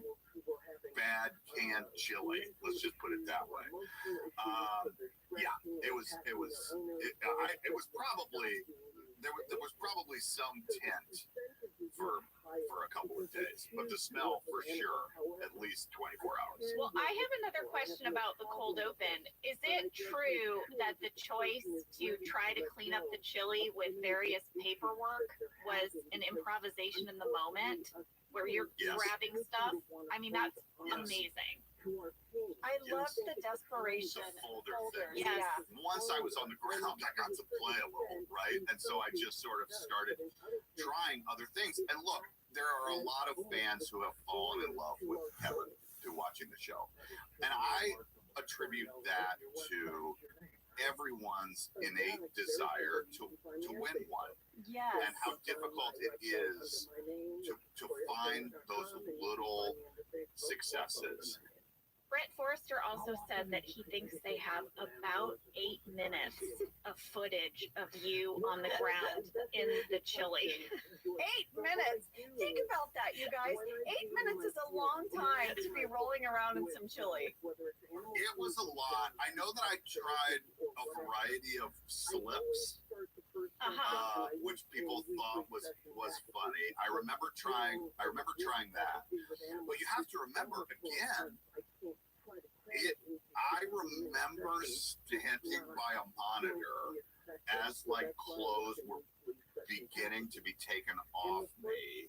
bad canned chili. Let's just put it that way. It was probably there was probably some tint for a couple of days, but the smell for sure at least 24 hours. Well, I have another question about the cold open. Is it true that the choice to try to clean up the chili with various paperwork was an improvisation in the moment where you're grabbing stuff? I mean, that's amazing. I love the desperation. Folder thing. Yes. Once I was on the ground, I got to play a little, right? And so I just sort of started trying other things. And look, there are a lot of fans who have fallen in love with Kevin through watching the show. And I attribute that to everyone's innate desire to win one. Yes. And how difficult it is to find those little successes. Brett Forrester also said that he thinks they have about 8 minutes of footage of you on the ground in the chili. 8 minutes. Think about that, you guys. 8 minutes is a long time to be rolling around in some chili. It was a lot. I know that I tried a variety of slips, which people thought was funny. I remember trying that. But you have to remember again. I remember standing by a monitor as like clothes were beginning to be taken off me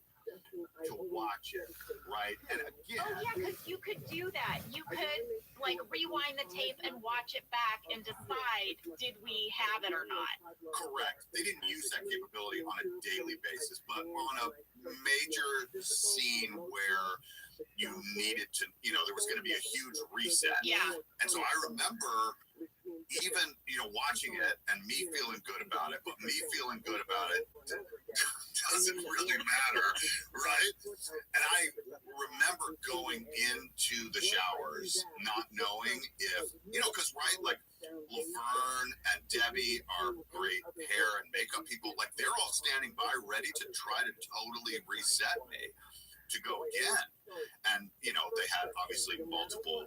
to watch it, right? And again, oh yeah, because you could do that. You could like rewind the tape and watch it back and decide, did we have it or not? Correct. They didn't use that capability on a daily basis, but on a major scene where you needed to, there was going to be a huge reset. Yeah. And so I remember even, watching it and me feeling good about it, but me feeling good about it doesn't really matter, right? And I remember going into the showers not knowing if, because, right, like Laverne and Debbie are great hair and makeup people, like they're all standing by ready to try to totally reset me to go again. And, they had obviously multiple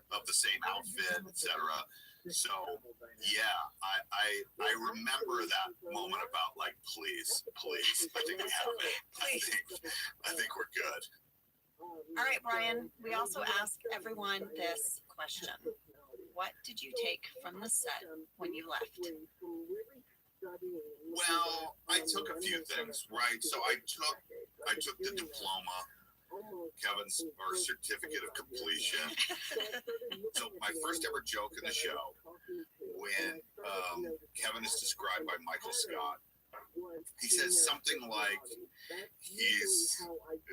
of the same outfit, etc. So yeah, I remember that moment about like, please, I think we have it. I think we're good. All right, Brian, we also ask everyone this question. What did you take from the set when you left? Well, I took a few things, right? So I took the diploma, Kevin's or certificate of completion. So my first ever joke in the show, when Kevin is described by Michael Scott, he says something like he's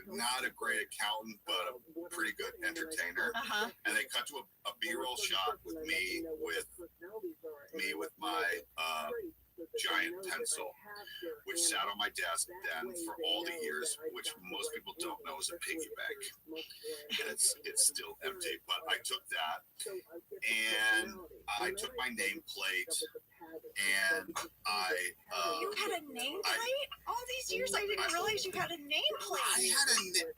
not a great accountant but a pretty good entertainer. And they cut to a B-roll shot with me with my giant pencil, which sat on my desk then for all the years, which most people don't know is a piggy bank, and it's still empty. But I took that, and I took my nameplate, and you had a nameplate? All these years I didn't realize you had a nameplate. I had a nameplate.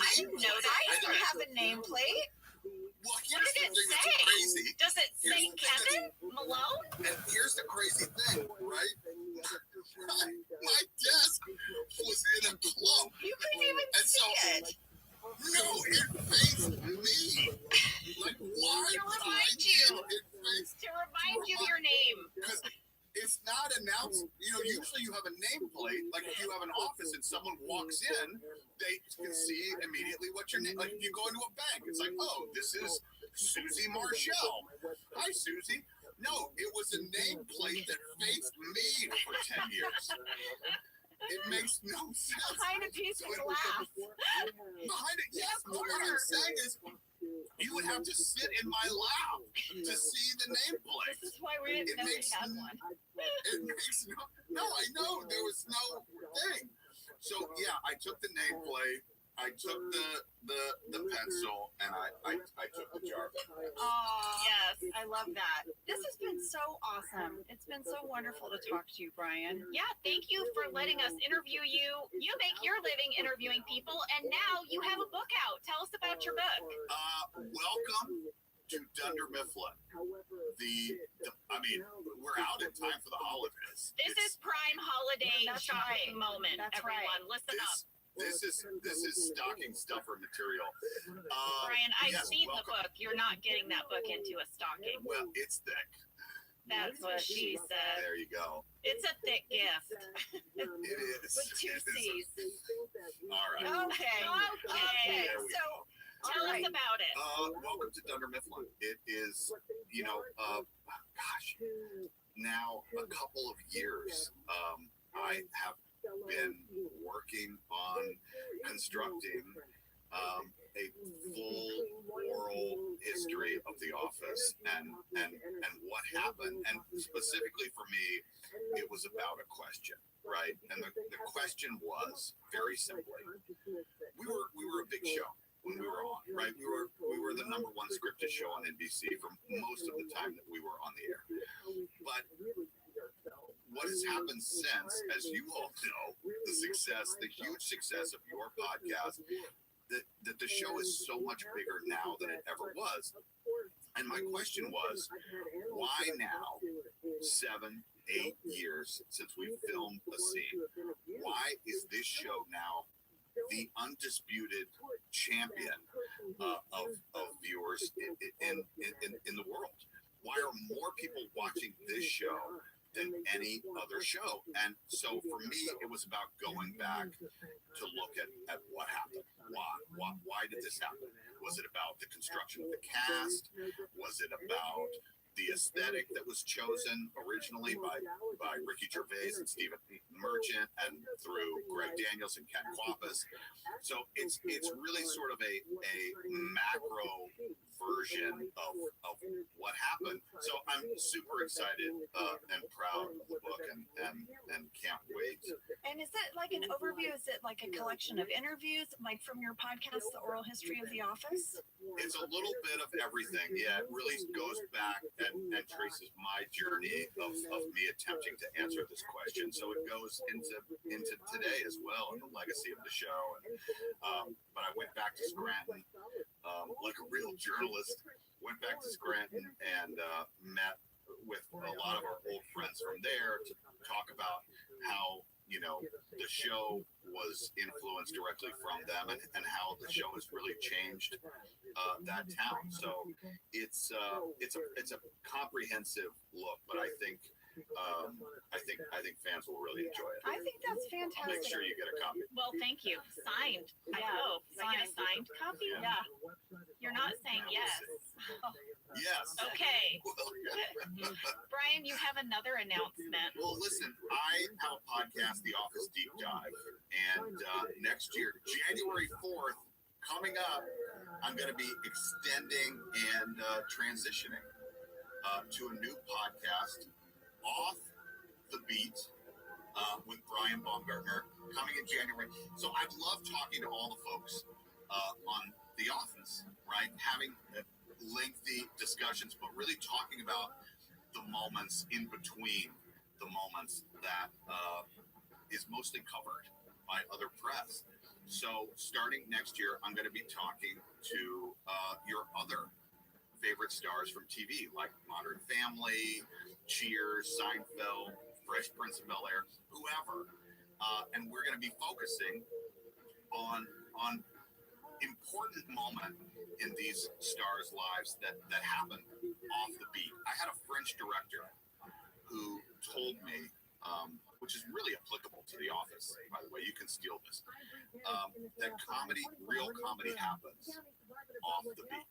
I didn't know that. I didn't have a nameplate. Well, What did it say? Crazy. Does it say Kevin Malone? And here's the crazy thing, right? My desk was in a clump. You couldn't even see it. No, it faced me. Like, why To would remind you of your name. Because it's not announced. Usually you have a nameplate. Like if you have an office and someone walks in, they can see immediately what your name. Like if you go into a bank, it's like, oh, this is Susie Marshall. Hi, Susie. No, it was a nameplate that faced me for 10 years. It makes no sense. Behind a piece of glass. Behind it, yes. But what I'm saying is, you would have to sit in my lap to see the nameplate. This is why we didn't know we had one. It makes no, I know there was no thing. So yeah, I took the nameplate, I took the pencil, and I took the jar. Oh, yes, I love that. This has been so awesome. It's been so wonderful to talk to you, Brian. Yeah, thank you for letting us interview you. You make your living interviewing people, and now you have a book out. Tell us about your book. Welcome to Dunder Mifflin. I mean, we're out in time for the holidays. This is prime holiday shopping moment, That's everyone. Listen up. This is stocking stuffer material. Brian, I've yes, seen welcome. the book. You're not getting that book into a stocking. Well, it's thick. That's what she said. There you go. It's a thick gift. It is. With two It is. C's. All right. Okay. Okay. There we So, go. Tell us about it. Welcome to Dunder Mifflin. It is, gosh, now a couple of years. I have been working on constructing a full oral history of The Office and what happened. And specifically for me, it was about a question, right? And the question was very simply, we were a big show when we were on, right? We were the #1 scripted show on NBC for most of the time that we were on the air. But what has happened since, as you all know, the huge success of your podcast, that the show is so much bigger now than it ever was. And my question was, why now, 7, 8 years since we filmed a scene, why is this show now the undisputed champion of viewers in the world? Why are more people watching this show than any other show? And so for me, it was about going back to look at what happened. Why did this happen? Was it about the construction of the cast? Was it about the aesthetic that was chosen originally by Ricky Gervais and Stephen Merchant and through Greg Daniels and Ken Kwapis? So it's really sort of a macro version of what happened. So I'm super excited and proud of the book and can't wait. and is it like an overview? Is it like a collection of interviews, like from your podcast, The Oral History of The Office? It's a little bit of everything. Yeah, it really goes back and traces my journey of me attempting to answer this question. So it goes into today as well, and the legacy of the show. And, but I went back to Scranton like a real journalist. Went back to Scranton and met with a lot of our old friends from there to talk about how the show was influenced directly from them and how the show has really changed that town. So it's a comprehensive look, but I think fans will really enjoy it. I think that's fantastic. Make sure you get a copy. Well, thank you. Signed. I hope. I get a signed copy? Yeah. You're not saying yes. Yes. Okay. Brian, you have another announcement. Well, listen, I have a podcast, The Office Deep Dive, and next year, January 4th, coming up, I'm going to be extending and transitioning to a new podcast, Off the Beat, with Brian Baumgartner, coming in January. So I love talking to all the folks on The Office, right? Having lengthy discussions, but really talking about the moments in between the moments that is mostly covered by other press. So starting next year, I'm going to be talking to your other favorite stars from TV, like Modern Family, Cheers, Seinfeld, Fresh Prince of Bel-Air, whoever. And we're going to be focusing on important moment in these stars' lives that happened off the beat. I had a French director who told me, which is really applicable to The Office, by the way, you can steal this, that real comedy happens off the beat.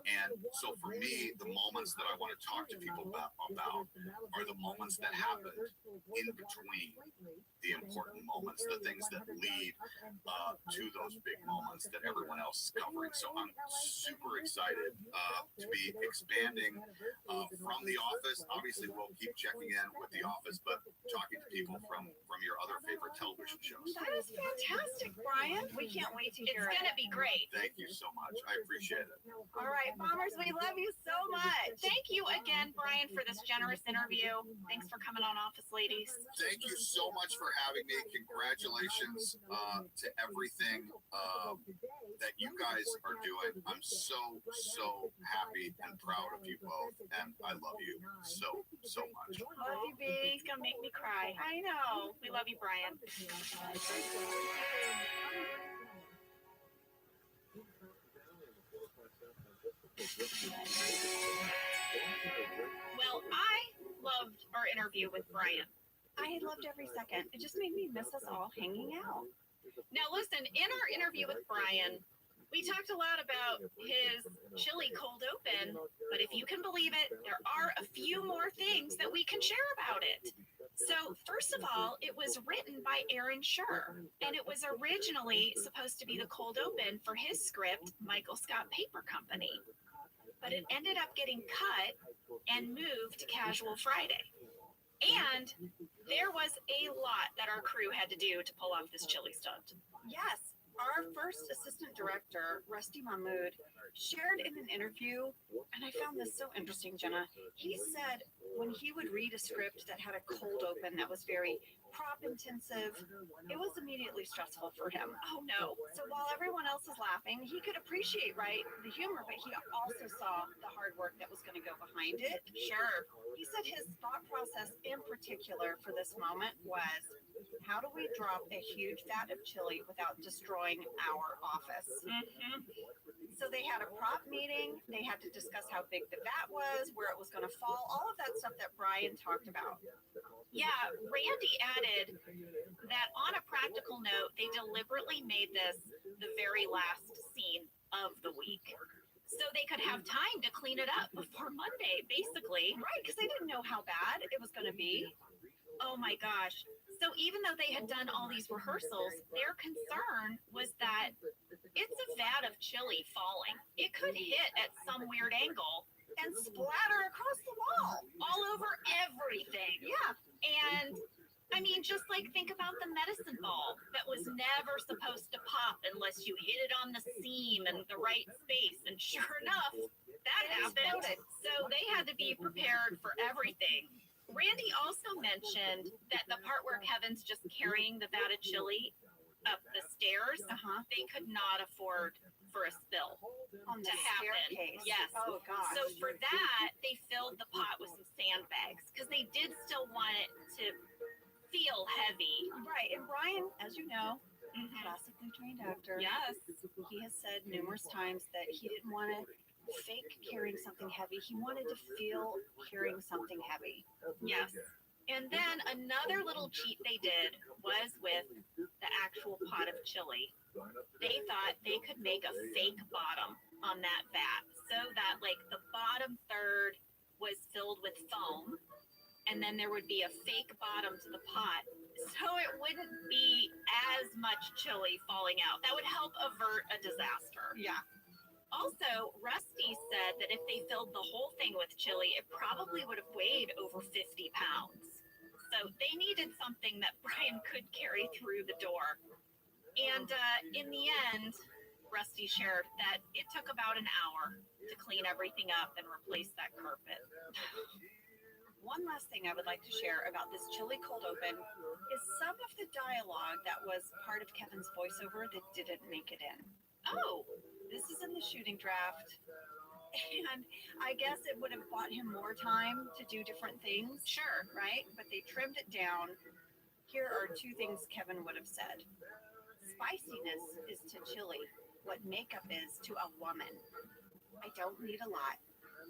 And so for me, the moments that I want to talk to people about are the moments that happened in between the important moments, the things that lead to those big moments that everyone else is covering. So I'm super excited to be expanding from The Office. Obviously, we'll keep checking in with The Office, but talking to people from your other favorite television shows. That is fantastic, Brian. We can't wait to hear it. It's gonna be great. Thank you so much. I appreciate it. All right, Bombers, we love you so much. Thank you again, Brian, for this generous interview. Thanks for coming on Office Ladies. Thank you so much for having me. Congratulations to everything that you guys are doing. I'm so happy and proud of you both, and I love you so much. Love you, B. He's gonna make me cry. I know. We love you, Brian. Well, I loved our interview with Brian. I loved every second. It just made me miss us all hanging out. Now, listen, in our interview with Brian, we talked a lot about his chili cold open, but if you can believe it, there are a few more things that we can share about it. So, first of all, it was written by Aaron Schur, and it was originally supposed to be the cold open for his script, Michael Scott Paper Company. But it ended up getting cut and moved to Casual Friday. And there was a lot that our crew had to do to pull off this chili stunt. Yes, our first assistant director, Rusty Mahmood, shared in an interview, and I found this so interesting, Jenna. He said when he would read a script that had a cold open that was very prop intensive, it was immediately stressful for him. Oh no. So while everyone else is laughing, he could appreciate, right, the humor, but he also saw the hard work that was going to go behind it. Sure. He said his thought process in particular for this moment was, how do we drop a huge vat of chili without destroying our office? Mm-hmm. So they had a prop meeting. They had to discuss how big the vat was, where it was going to fall, all of that stuff that Brian talked about. Yeah, Randy added that on a practical note, they deliberately made this the very last scene of the week, so they could have time to clean it up before Monday, basically. Right, because they didn't know how bad it was going to be. Oh my gosh. So even though they had done all these rehearsals, their concern was that it's a vat of chili falling. It could hit at some weird angle and splatter across the wall, all over everything. Yeah. And I mean, just like think about the medicine ball that was never supposed to pop unless you hit it on the seam and the right space. And sure enough, that happened. So they had to be prepared for everything. Randy also mentioned that the part where Kevin's just carrying the vat of chili up the stairs, they could not afford for a spill on the to happen. Staircase. Yes. Oh gosh. So for that, they filled the pot with some sandbags because they did still want it to feel heavy. Right. And Brian, as you know, classically trained actor. Yes. He has said numerous times that he didn't want to fake carrying something heavy. He wanted to feel carrying something heavy. Yes. And then another little cheat they did was with the actual pot of chili. They thought they could make a fake bottom on that vat so that like the bottom third was filled with foam and then there would be a fake bottom to the pot so it wouldn't be as much chili falling out. That would help avert a disaster. Yeah. Also, Rusty said that if they filled the whole thing with chili, it probably would have weighed over 50 pounds. So they needed something that Brian could carry through the door. And in the end, Rusty shared that it took about an hour to clean everything up and replace that carpet. One last thing I would like to share about this chili cold open is some of the dialogue that was part of Kevin's voiceover that didn't make it in. Oh, this is in the shooting draft. And I guess it would have bought him more time to do different things. Sure. Right? But they trimmed it down. Here are two things Kevin would have said. Spiciness is to chili what makeup is to a woman. I don't need a lot.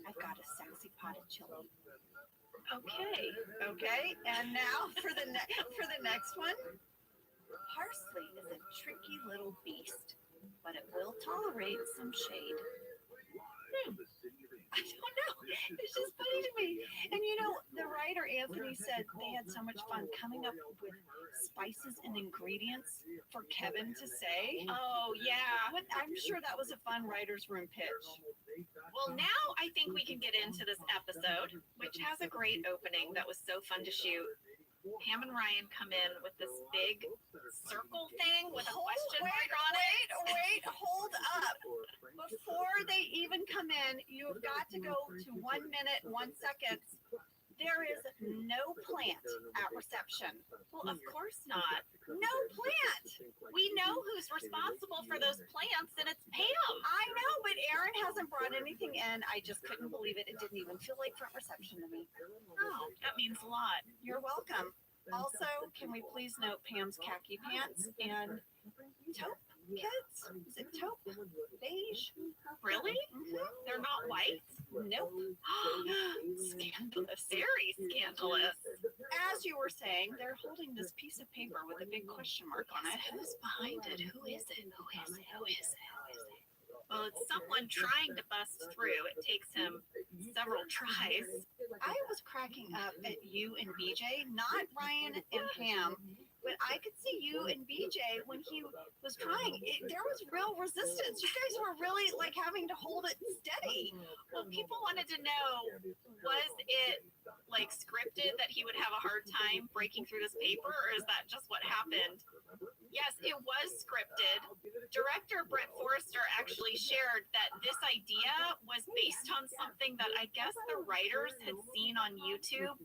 I've got a sexy pot of chili. Okay. And now for the next one. Parsley is a tricky little beast. but it will tolerate some shade. I don't know. It's just funny to me. And you know, the writer Anthony said they had so much fun coming up with spices and ingredients for Kevin to say. Oh, yeah. I'm sure that was a fun writer's room pitch. Well, now I think we can get into this episode, which has a great opening that was so fun to shoot. Pam and Ryan come in with this big circle thing with a question mark on it. Wait, hold up. Before they even come in, you've got to go to 1 minute, 1 second. There is no plant at reception. Well, of course not. No plant. We know who's responsible for those plants, and it's Pam. I know, but Erin hasn't brought anything in. I just couldn't believe it. It didn't even feel like front reception to me. Oh, that means a lot. You're welcome. Also, can we please note Pam's khaki pants and taupe kids? Is it taupe? Beige? Really? Mm-hmm. They're not white? Nope. Scandalous. Very scandalous. As you were saying, they're holding this piece of paper with a big question mark on it. Who's behind it? Who is it? Who is it? Who is it? Well, it's someone trying to bust through. It takes him several tries. I was cracking up at you and BJ, not Ryan and Pam, but I could see you and BJ when he was trying. There was real resistance. You guys were really like having to hold it steady. Well, people wanted to know, was it like scripted that he would have a hard time breaking through this paper, or is that just what happened? Yes, it was scripted. Director Brett Forrester actually shared that this idea was based on something that I guess the writers had seen on YouTube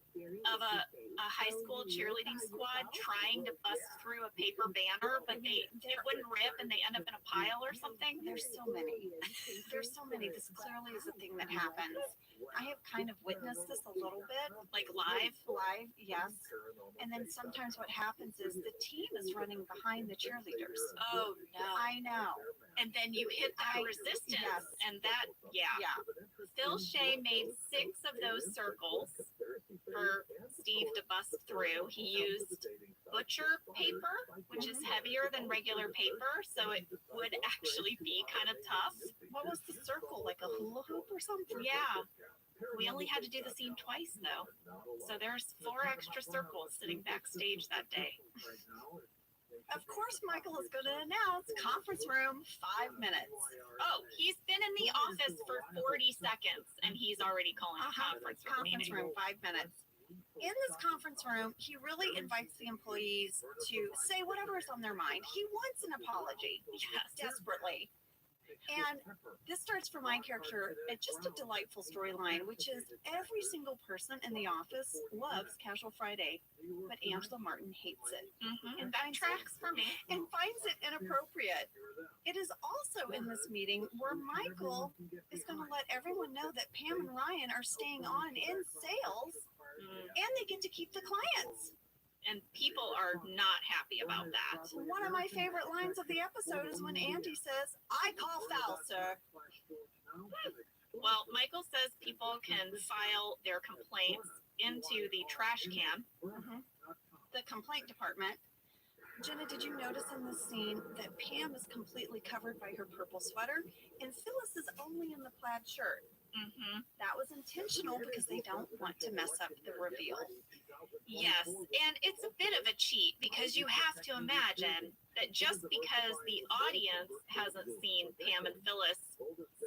of a high school cheerleading squad trying to bust through a paper banner, but it wouldn't rip and they end up in a pile or something. There's so many. There's so many. This clearly is a thing that happens. I have kind of witnessed this a little bit. Like live? Live, yes. And then sometimes what happens is the team is running behind the cheerleaders. Oh, no. I know. And then you hit that resistance. Yes. And that, yeah. Phil Shea made 6 of those circles for Steve to bust through. He used butcher paper, which is heavier than regular paper, so it would actually be kind of tough. What was the circle? Like a hula hoop or something? Yeah. We only had to do the scene twice, though. So there's 4 extra circles sitting backstage that day. Of course, Michael is going to announce conference room 5 minutes. Oh, he's been in the office for 40 seconds, and he's already calling a conference room Conference meeting. room, 5 minutes. In this conference room, he really invites the employees to say whatever is on their mind. He wants an apology, desperately. And this starts for my character at just a delightful storyline, which is every single person in the office loves Casual Friday, but Angela Martin hates it. And that tracks for me. And finds it inappropriate. It is also in this meeting where Michael is going to let everyone know that Pam and Ryan are staying on in sales and they get to keep the clients. And people are not happy about that. One of my favorite lines of the episode is when Andy says, "I call foul, sir." Well, Michael says people can file their complaints into the trash can. The complaint department. Jenna, did you notice in this scene that Pam is completely covered by her purple sweater and Phyllis is only in the plaid shirt? That was intentional because they don't want to mess up the reveal. Yes, and it's a bit of a cheat because you have to imagine that just because the audience hasn't seen Pam and Phyllis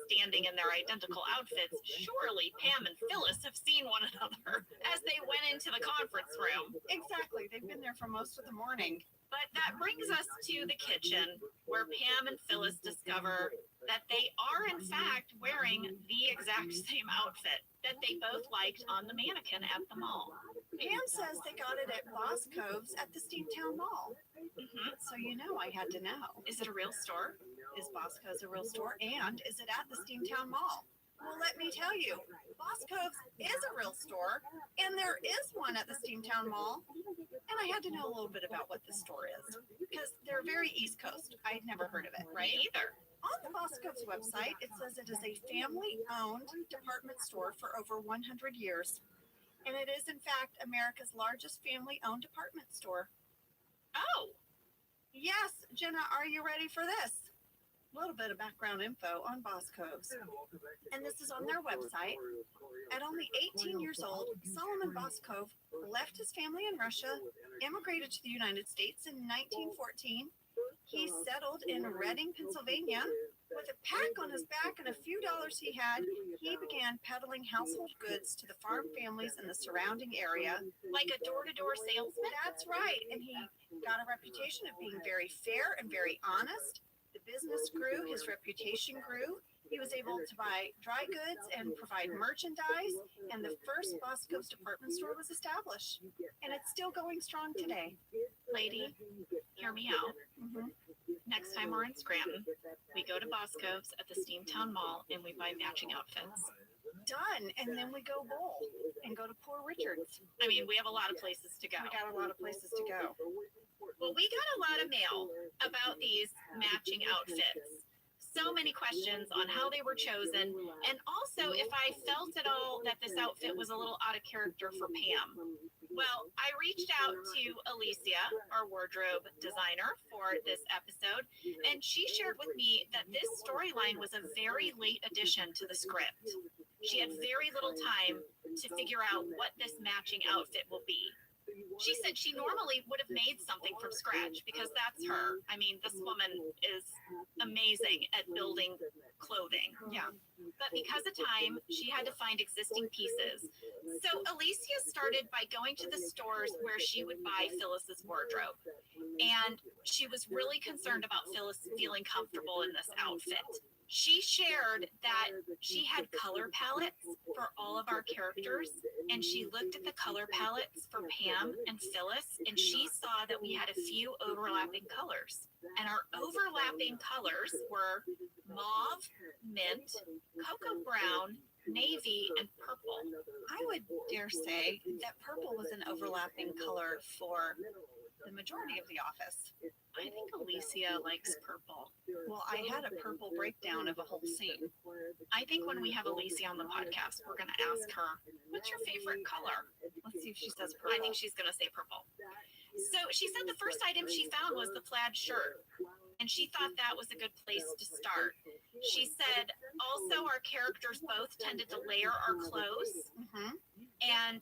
standing in their identical outfits, surely Pam and Phyllis have seen one another as they went into the conference room. Exactly, they've been there for most of the morning. But that brings us to the kitchen where Pam and Phyllis discover that they are in fact wearing the exact same outfit that they both liked on the mannequin at the mall. Pam says they got it at Bosco's at the Steamtown Mall. So you know I had to know. Is it a real store? Is Bosco's a real store? And is it at the Steamtown Mall? Well, let me tell you, Bosco's is a real store, and there is one at the Steamtown Mall. And I had to know a little bit about what this store is, because they're very East Coast. I'd never heard of it, right? Me either. On the Bosco's website, it says it is a family-owned department store for over 100 years. And it is, in fact, America's largest family-owned department store. Oh. Yes, Jenna, are you ready for this? little bit of background info on Boscov's. And this is on their website. At only 18 years old, Solomon Boskov left his family in Russia, immigrated to the United States in 1914. He settled in Reading, Pennsylvania. With a pack on his back and a few dollars he had, he began peddling household goods to the farm families in the surrounding area. Like a door-to-door salesman? That's right. And he got a reputation of being very fair and very honest. The business grew, his reputation grew. He was able to buy dry goods and provide merchandise, and the first Boscov's department store was established. And it's still going strong today. Lady, hear me out. Next time we're in Scranton, we go to Boscov's at the Steamtown Mall and we buy matching outfits. Done. And then we go bowl and go to Poor Richard's. I mean, we have a lot of places to go. We got a lot of places to go. Well, we got a lot of mail about these matching outfits. So many questions on how they were chosen, and also if I felt at all that this outfit was a little out of character for Pam. Well, I reached out to Alicia, our wardrobe designer, for this episode, and she shared with me that this storyline was a very late addition to the script. She had very little time to figure out what this matching outfit will be. She said she normally would have made something from scratch because that's her. I mean, this woman is amazing at building clothing. Yeah. But because of time, she had to find existing pieces. So Alicia started by going to the stores where she would buy Phyllis's wardrobe. And she was really concerned about Phyllis feeling comfortable in this outfit. She shared that she had color palettes for all of our characters, and she looked at the color palettes for Pam and Phyllis, and she saw that we had a few overlapping colors. And our overlapping colors were mauve, mint, cocoa brown, navy, and purple. I would dare say that purple was an overlapping color for the majority of the office. I think Alicia likes purple. Well, I had a purple breakdown of a whole scene. I think when we have Alicia on the podcast, we're going to ask her, what's your favorite color? Let's see if she says purple. I think she's going to say purple. So she said the first item she found was the plaid shirt, and she thought that was a good place to start. She said also our characters both tended to layer our clothes, and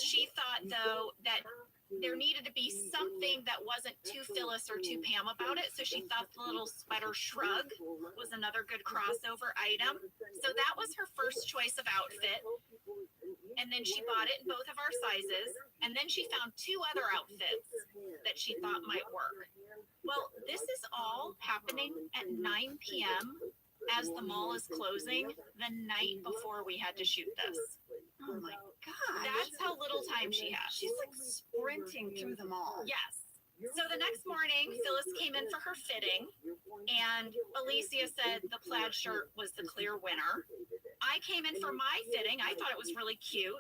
she thought, though, that there needed to be something that wasn't too Phyllis or too Pam about it. So she thought the little sweater shrug was another good crossover item. So that was her first choice of outfit. And then she bought it in both of our sizes. And then she found two other outfits that she thought might work. Well, this is all happening at 9 p.m. as the mall is closing the night before we had to shoot this. Oh my God. That's how little time she has. She's like sprinting through the mall. Yes. So the next morning, Phyllis came in for her fitting, and Alicia said the plaid shirt was the clear winner. I came in for my fitting. I thought it was really cute.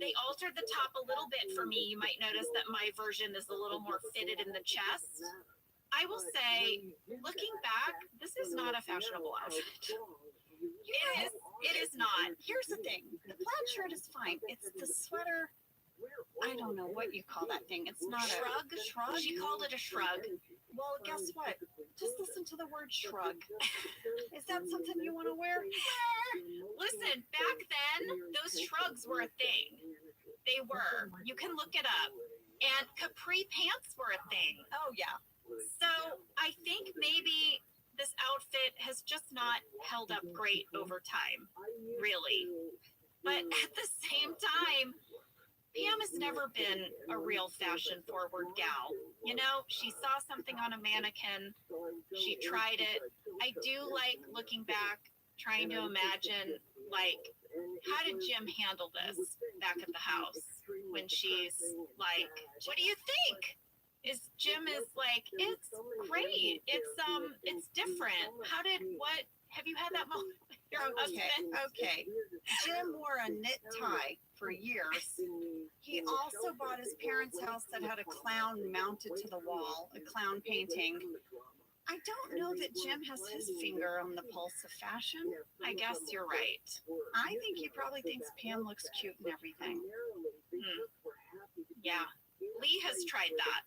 They altered the top a little bit for me. You might notice that my version is a little more fitted in the chest. I will say, looking back, this is not a fashionable outfit. It is not. Here's the thing. The plaid shirt is fine. It's the sweater. I don't know what you call that thing. It's not Shrug? a shrug. She called it a shrug. Well, guess what? Just listen to the word shrug. Is that something you want to wear? Listen, back then, those shrugs were a thing. They were. You can look it up. And capri pants were a thing. Oh, yeah. So I think maybe this outfit has just not held up great over time, really. But at the same time, Pam has never been a real fashion-forward gal. You know, she saw something on a mannequin, she tried it. I do like looking back, trying to imagine, like, how did Jim handle this back at the house when she's like, what do you think? Jim is like, it's great. It's different. Have you had that moment with your husband? Okay. Jim wore a knit tie for years. He also bought his parents' house that had a clown mounted to the wall, a clown painting. I don't know that Jim has his finger on the pulse of fashion. I guess you're right. I think he probably thinks Pam looks cute and everything. Yeah. Lee has tried that.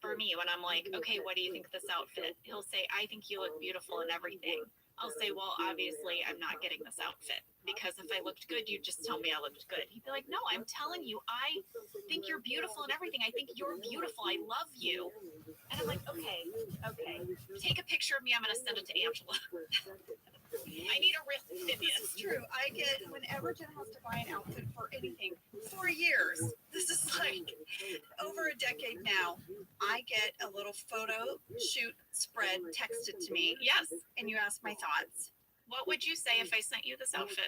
for me, when I'm like, okay, what do you think of this outfit? He'll say, I think you look beautiful and everything. I'll say, well, obviously I'm not getting this outfit because if I looked good, you'd just tell me I looked good. He'd be like, no, I'm telling you, I think you're beautiful and everything. I think you're beautiful. I love you. And I'm like, okay, take a picture of me. I'm going to send it to Angela. I need a real opinion. It's true. I get, whenever Jen has to buy an outfit for anything, for years, this is like over a decade now, I get a little photo shoot spread texted to me. Yes. And you ask my thoughts. What would you say if I sent you this outfit?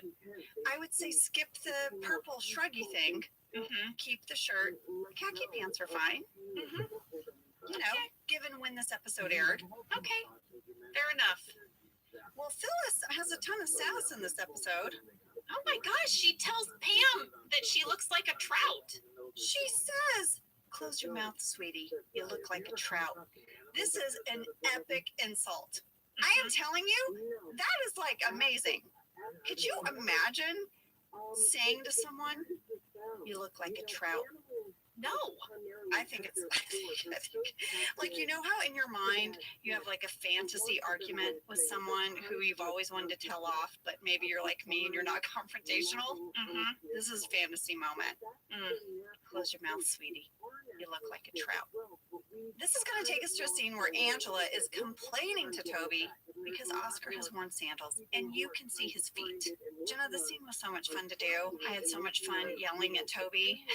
I would say skip the purple shruggy thing. Mm-hmm. Keep the shirt. Khaki pants are fine. Mm-hmm. You know, given when this episode aired. Okay. Fair enough. Well, Phyllis has a ton of sass in this episode. Oh my gosh, she tells Pam that she looks like a trout. She says, close your mouth, sweetie. You look like a trout. This is an epic insult. I am telling you, that is like amazing. Could you imagine saying to someone, you look like a trout? No. I think it's like, you know how in your mind you have like a fantasy argument with someone who you've always wanted to tell off, but maybe you're like me and you're not confrontational? Mm-hmm. This is fantasy moment. Close your mouth, sweetie. You look like a trout. This is going to take us to a scene where Angela is complaining to Toby because Oscar has worn sandals and you can see his feet. Jenna, this scene was so much fun to do. I had so much fun yelling at Toby.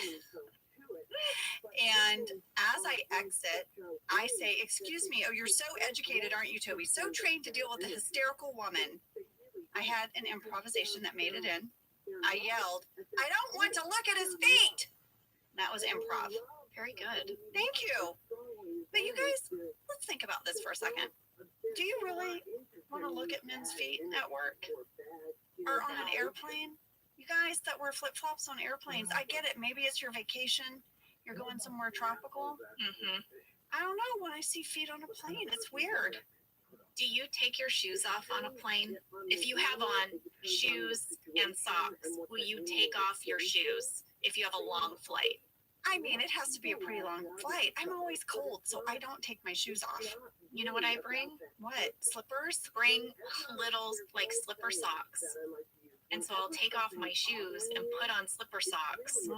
And as I exit, I say, excuse me, oh, you're so educated, aren't you, Toby? So trained to deal with a hysterical woman. I had an improvisation that made it in. I yelled, I don't want to look at his feet. That was improv. Very good. Thank you. But you guys, let's think about this for a second. Do you really want to look at men's feet at work or on an airplane? You guys that wear flip-flops on airplanes, I get it. Maybe it's your vacation. You're going somewhere tropical. Mm-hmm. I don't know. When I see feet on a plane, it's weird. Do you take your shoes off on a plane? If you have on shoes and socks, will you take off your shoes if you have a long flight? I mean, it has to be a pretty long flight. I'm always cold, so I don't take my shoes off. You know what I bring? What? Slippers? Bring little, like, slipper socks. And so I'll take off my shoes and put on slipper socks.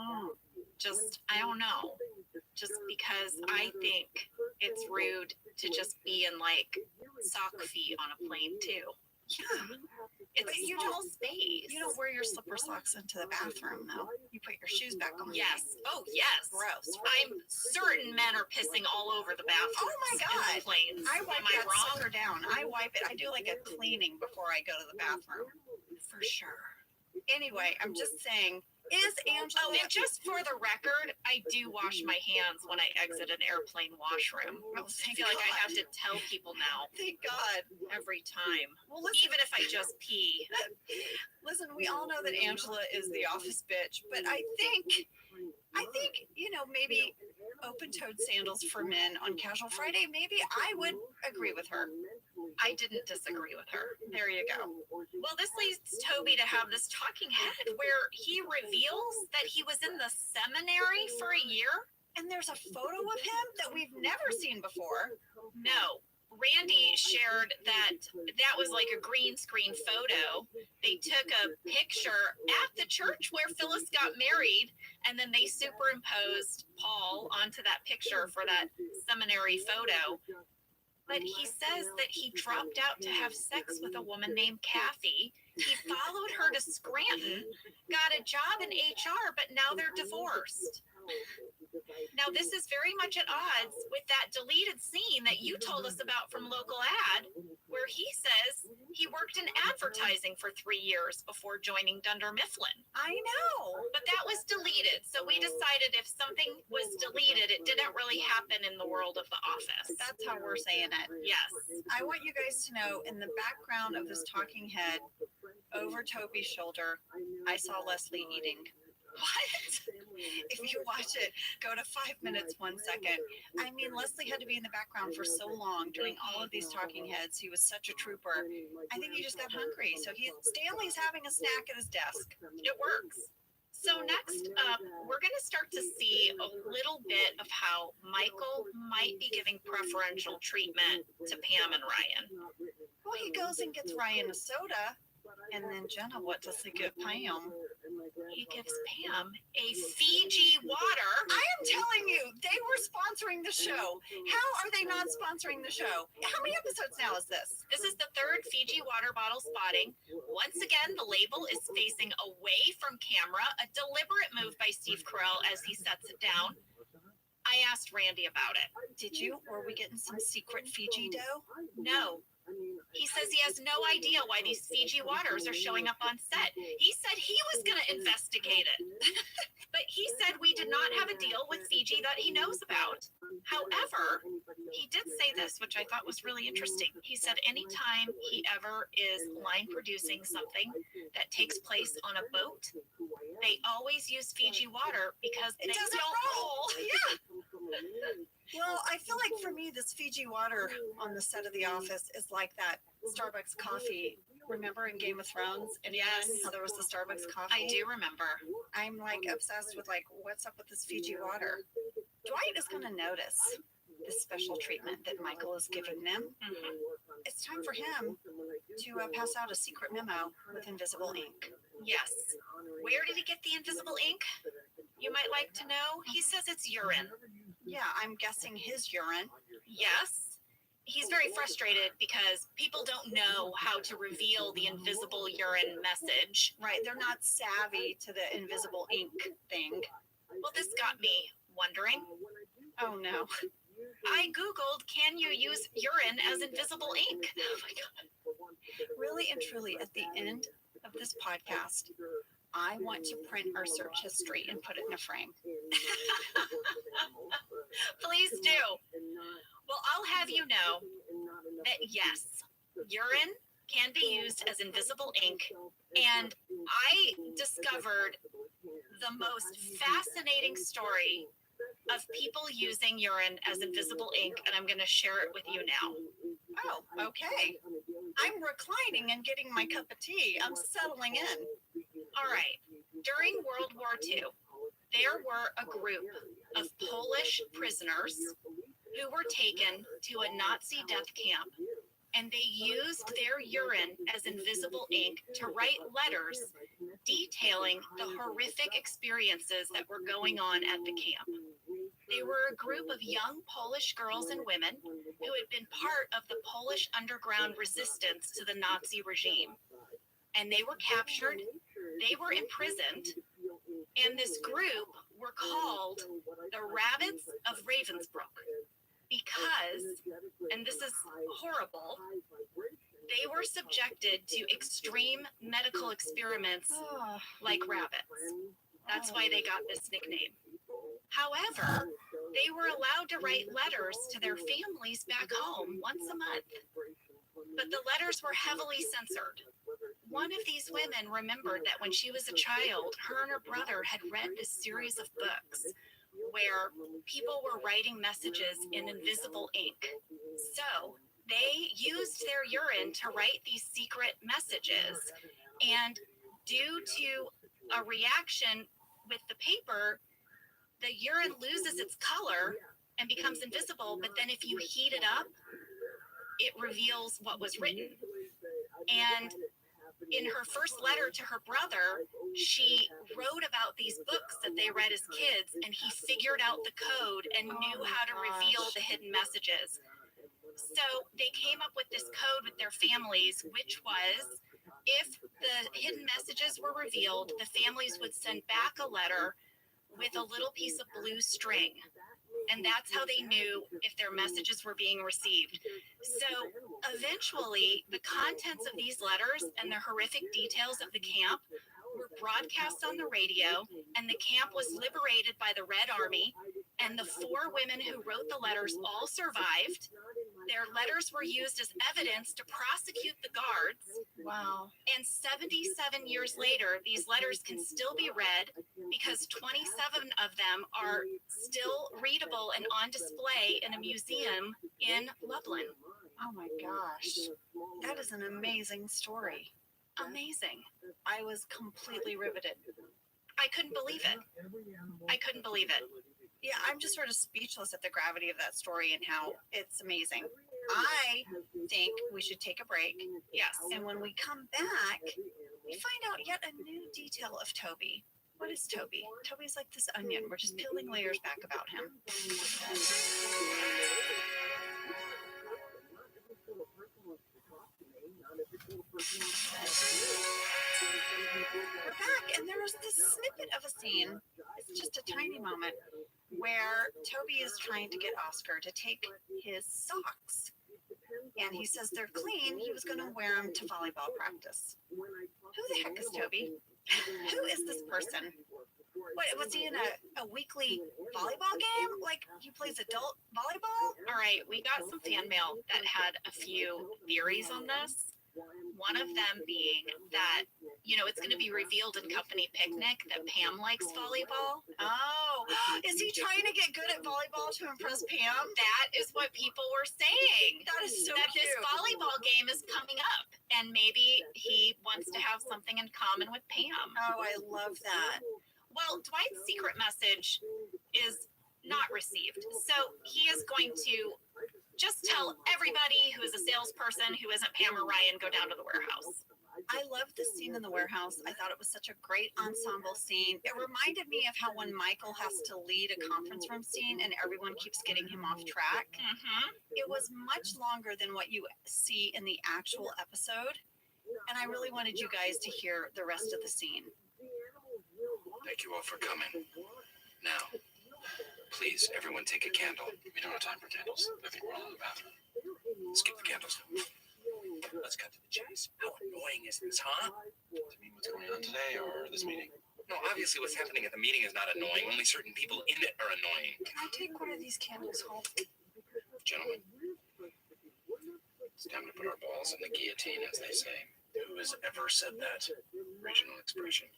Just, I don't know. Just because I think it's rude to just be in, like, sock feet on a plane, too. Yeah. It's a small space. You don't wear your slipper socks into the bathroom, though. You put your shoes back on. Yes. Oh, yes. Gross. I'm certain men are pissing all over the bathroom. Oh, my God. Planes. I wipe Am I that wrong? sucker down. I wipe it. I do like a cleaning before I go to the bathroom. For sure. Anyway, I'm just saying, is Angela... Oh, and just for the record, I do wash my hands when I exit an airplane washroom. I feel like I have to tell people now. Thank God. Every time. Well, listen, even if I just pee. Listen, we all know that Angela is the office bitch, but I think, you know, maybe open-toed sandals for men on Casual Friday, maybe I would agree with her. I didn't disagree with her. There you go. Well, this leads Toby to have this talking head where he reveals that he was in the seminary for a year. And there's a photo of him that we've never seen before. No. Randy shared that was like a green screen photo. They took a picture at the church where Phyllis got married, and then they superimposed Paul onto that picture for that seminary photo. But he says that he dropped out to have sex with a woman named Kathy. He followed her to Scranton, got a job in HR, but now they're divorced. Now, this is very much at odds with that deleted scene that you told us about from Local Ad, where he says he worked in advertising for 3 years before joining Dunder Mifflin. I know. But that was deleted. So we decided if something was deleted, it didn't really happen in the world of The Office. That's how we're saying it. Yes. I want you guys to know, in the background of this talking head, over Toby's shoulder, I saw Leslie eating. What? If you watch it, go to 5 minutes, 1 second. I mean, Leslie had to be in the background for so long doing all of these talking heads. He was such a trooper. I think he just got hungry. So Stanley's having a snack at his desk. It works. So next up, we're going to start to see a little bit of how Michael might be giving preferential treatment to Pam and Ryan. Well, he goes and gets Ryan a soda, and then Jenna, what does he get Pam? He gives Pam a Fiji water. I am telling you, they were sponsoring the show. How are they not sponsoring the show? How many episodes now is this? This is the third Fiji water bottle spotting. Once again, the label is facing away from camera, a deliberate move by Steve Carell as he sets it down. I asked Randy about it. Did you? Were we getting some secret Fiji dough? No. He says he has no idea why these Fiji waters are showing up on set. He said he was going to investigate it. But he said we did not have a deal with Fiji that he knows about. However, he did say this, which I thought was really interesting. He said anytime he ever is line producing something that takes place on a boat, they always use Fiji water because It they doesn't don't roll. Yeah. Well, I feel like for me, this Fiji water on the set of The Office is like that Starbucks coffee. Remember in Game of Thrones? And Yes. how there was the Starbucks coffee? I do remember. I'm like obsessed with like, what's up with this Fiji water? Dwight is going to notice this special treatment that Michael is giving them. It's time for him to pass out a secret memo with invisible ink. Yes. Where did he get the invisible ink? You might like to know. He says it's urine. Yeah, I'm guessing his urine. Yes. He's very frustrated because people don't know how to reveal the invisible urine message. Right, they're not savvy to the invisible ink thing. Well, this got me wondering. Oh no. I Googled, can you use urine as invisible ink? Oh my God. Really and truly, at the end of this podcast, I want to print our search history and put it in a frame. Please do. Well, I'll have you know that yes, urine can be used as invisible ink. And I discovered the most fascinating story of people using urine as invisible ink, and I'm going to share it with you now. Oh, okay. I'm reclining and getting my cup of tea. I'm settling in. All right. During World War II, there were a group of Polish prisoners who were taken to a Nazi death camp, and they used their urine as invisible ink to write letters detailing the horrific experiences that were going on at the camp. They were a group of young Polish girls and women who had been part of the Polish underground resistance to the Nazi regime. And they were captured, they were imprisoned, and this group were called the Rabbits of Ravensbrück because, and this is horrible, they were subjected to extreme medical experiments like rabbits. That's why they got this nickname. However, they were allowed to write letters to their families back home once a month. But the letters were heavily censored. One of these women remembered that when she was a child, her and her brother had read a series of books where people were writing messages in invisible ink. So they used their urine to write these secret messages. And due to a reaction with the paper, the urine loses its color and becomes invisible, but then if you heat it up, it reveals what was written. And in her first letter to her brother, she wrote about these books that they read as kids, and he figured out the code and knew how to reveal the hidden messages. So they came up with this code with their families, which was if the hidden messages were revealed, the families would send back a letter with a little piece of blue string. And that's how they knew if their messages were being received. So eventually, the contents of these letters and the horrific details of the camp were broadcast on the radio, and the camp was liberated by the Red Army, and the 4 women who wrote the letters all survived. Their letters were used as evidence to prosecute the guards. Wow. And 77 years later, these letters can still be read because 27 of them are still readable and on display in a museum in Lublin. Oh my gosh. That is an amazing story. Amazing. I was completely riveted. I couldn't believe it. I couldn't believe it. Yeah, I'm just sort of speechless at the gravity of that story and how it's amazing. I think we should take a break. Yes. And when we come back, we find out yet a new detail of Toby. What is Toby? Toby's like this onion. We're just peeling layers back about him. We're back, and there was this snippet of a scene. It's just a tiny moment where Toby is trying to get Oscar to take his socks. And he says they're clean. He was going to wear them to volleyball practice. Who the heck is Toby? Who is this person? What, was he in a weekly volleyball game? Like he plays adult volleyball? All right, we got some fan mail that had a few theories on this. One of them being that, you know, it's going to be revealed in Company Picnic that Pam likes volleyball. Oh, is he trying to get good at volleyball to impress Pam? That is what people were saying. That is so that cute. This volleyball game is coming up, and maybe he wants to have something in common with Pam. Oh, I love that. Well, Dwight's secret message is not received, so he is going to just tell everybody who is a salesperson who isn't Pam or Ryan, go down to the warehouse. I love this scene in the warehouse. I thought it was such a great ensemble scene. It reminded me of how when Michael has to lead a conference room scene and everyone keeps getting him off track. It was much longer than what you see in the actual episode. And I really wanted you guys to hear the rest of the scene. Thank you all for coming. Now, please, everyone take a candle. We don't have time for candles. I think we're all in the bathroom. Skip the candles. Let's cut to the chase. How annoying is this, huh? Do you mean what's going on today or this meeting? No, obviously what's happening at the meeting is not annoying. Only certain people in it are annoying. Can I take one of these candles home? Gentlemen, it's time to put our balls in the guillotine, as they say. Who has ever said that? Regional expression.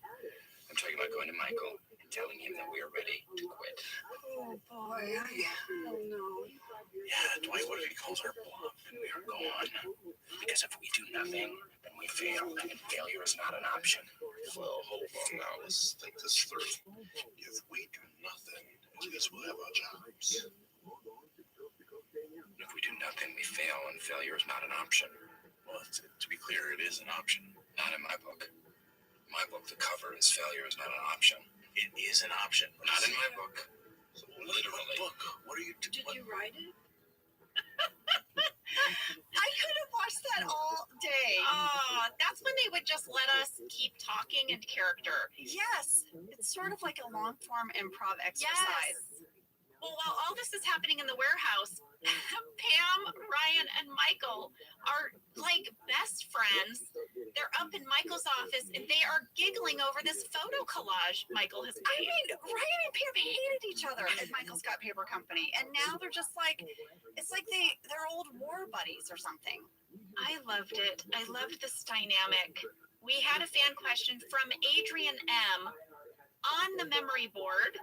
I'm talking about going to Michael and telling him that we are ready to quit. Oh boy, oh no. Yeah, Dwight, what if he calls our bluff and we are gone? Because if we do nothing, then we fail, and failure is not an option. Well, hold on now. Let's think this through. If we do nothing, at least we'll have our jobs. If we do nothing, we fail, and failure is not an option. Well, to be clear, it is an option. Not in my book. In my book, the cover is failure is not an option. It is an option. Not in my book. So Literally. Look, what are you doing? Did you write it? I could have watched that all day. That's when they would just let us keep talking in character. Yes, it's sort of like a long form improv exercise. Yes. Well, while all this is happening in the warehouse, Pam, Ryan, and Michael are like best friends. They're up in Michael's office and they are giggling over this photo collage Michael has I made. mean, Ryan and Pam hated each other at Michael's Got Paper Company, and now they're just like, it's like they're old war buddies or something. I loved it. I loved this dynamic. We had a fan question from Adrian M. on the memory board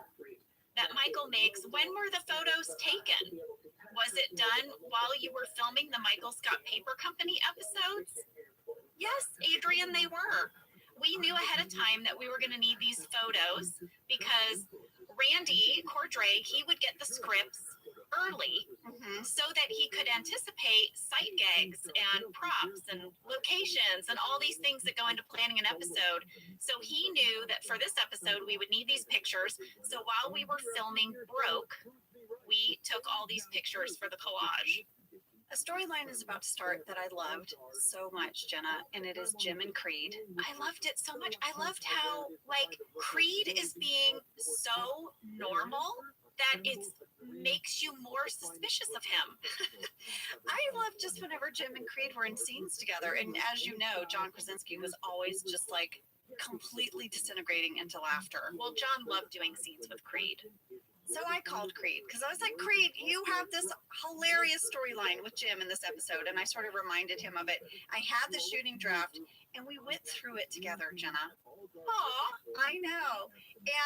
that Michael makes. When were the photos taken? Was it done while you were filming the Michael Scott Paper Company episodes? Yes, Adrian, they were. We knew ahead of time that we were going to need these photos because Randy Cordray, he would get the scripts early so that he could anticipate sight gags and props and locations and all these things that go into planning an episode. So he knew that for this episode, we would need these pictures. So while we were filming Broke, we took all these pictures for the collage. A storyline is about to start that I loved so much, Jenna, and it is Jim and Creed. I loved it so much. I loved how, like, Creed is being so normal that it makes you more suspicious of him. I love just whenever Jim and Creed were in scenes together. And as you know, John Krasinski was always just like completely disintegrating into laughter. Well, John loved doing scenes with Creed. So I called Creed because I was like, Creed, you have this hilarious storyline with Jim in this episode. And I sort of reminded him of it. I had the shooting draft and we went through it together, Jenna. Aw, I know.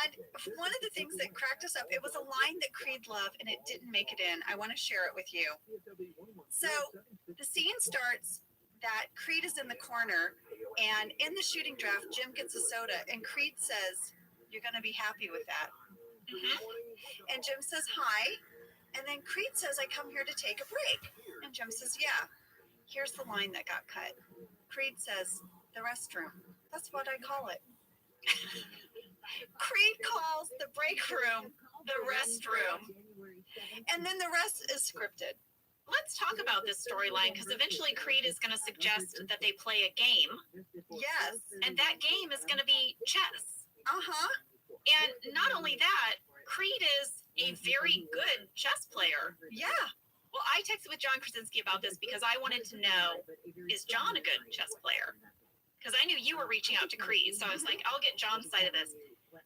And one of the things that cracked us up, it was a line that Creed loved and it didn't make it in. I want to share it with you. So the scene starts that Creed is in the corner, and in the shooting draft, Jim gets a soda and Creed says, You're going to be happy with that. Mm-hmm. And Jim says hi. And then Creed says, I come here to take a break. And Jim says, yeah. Here's the line that got cut. Creed says, the restroom. That's what I call it. Creed calls the break room the restroom. And then the rest is scripted. Let's talk about this storyline because eventually Creed is going to suggest that they play a game. Yes. And that game is going to be chess. Uh-huh. And not only that, Creed is a very good chess player. Yeah. Well, I texted with John Krasinski about this because I wanted to know, is John a good chess player? Because I knew you were reaching out to Creed, so I was like, I'll get John's side of this.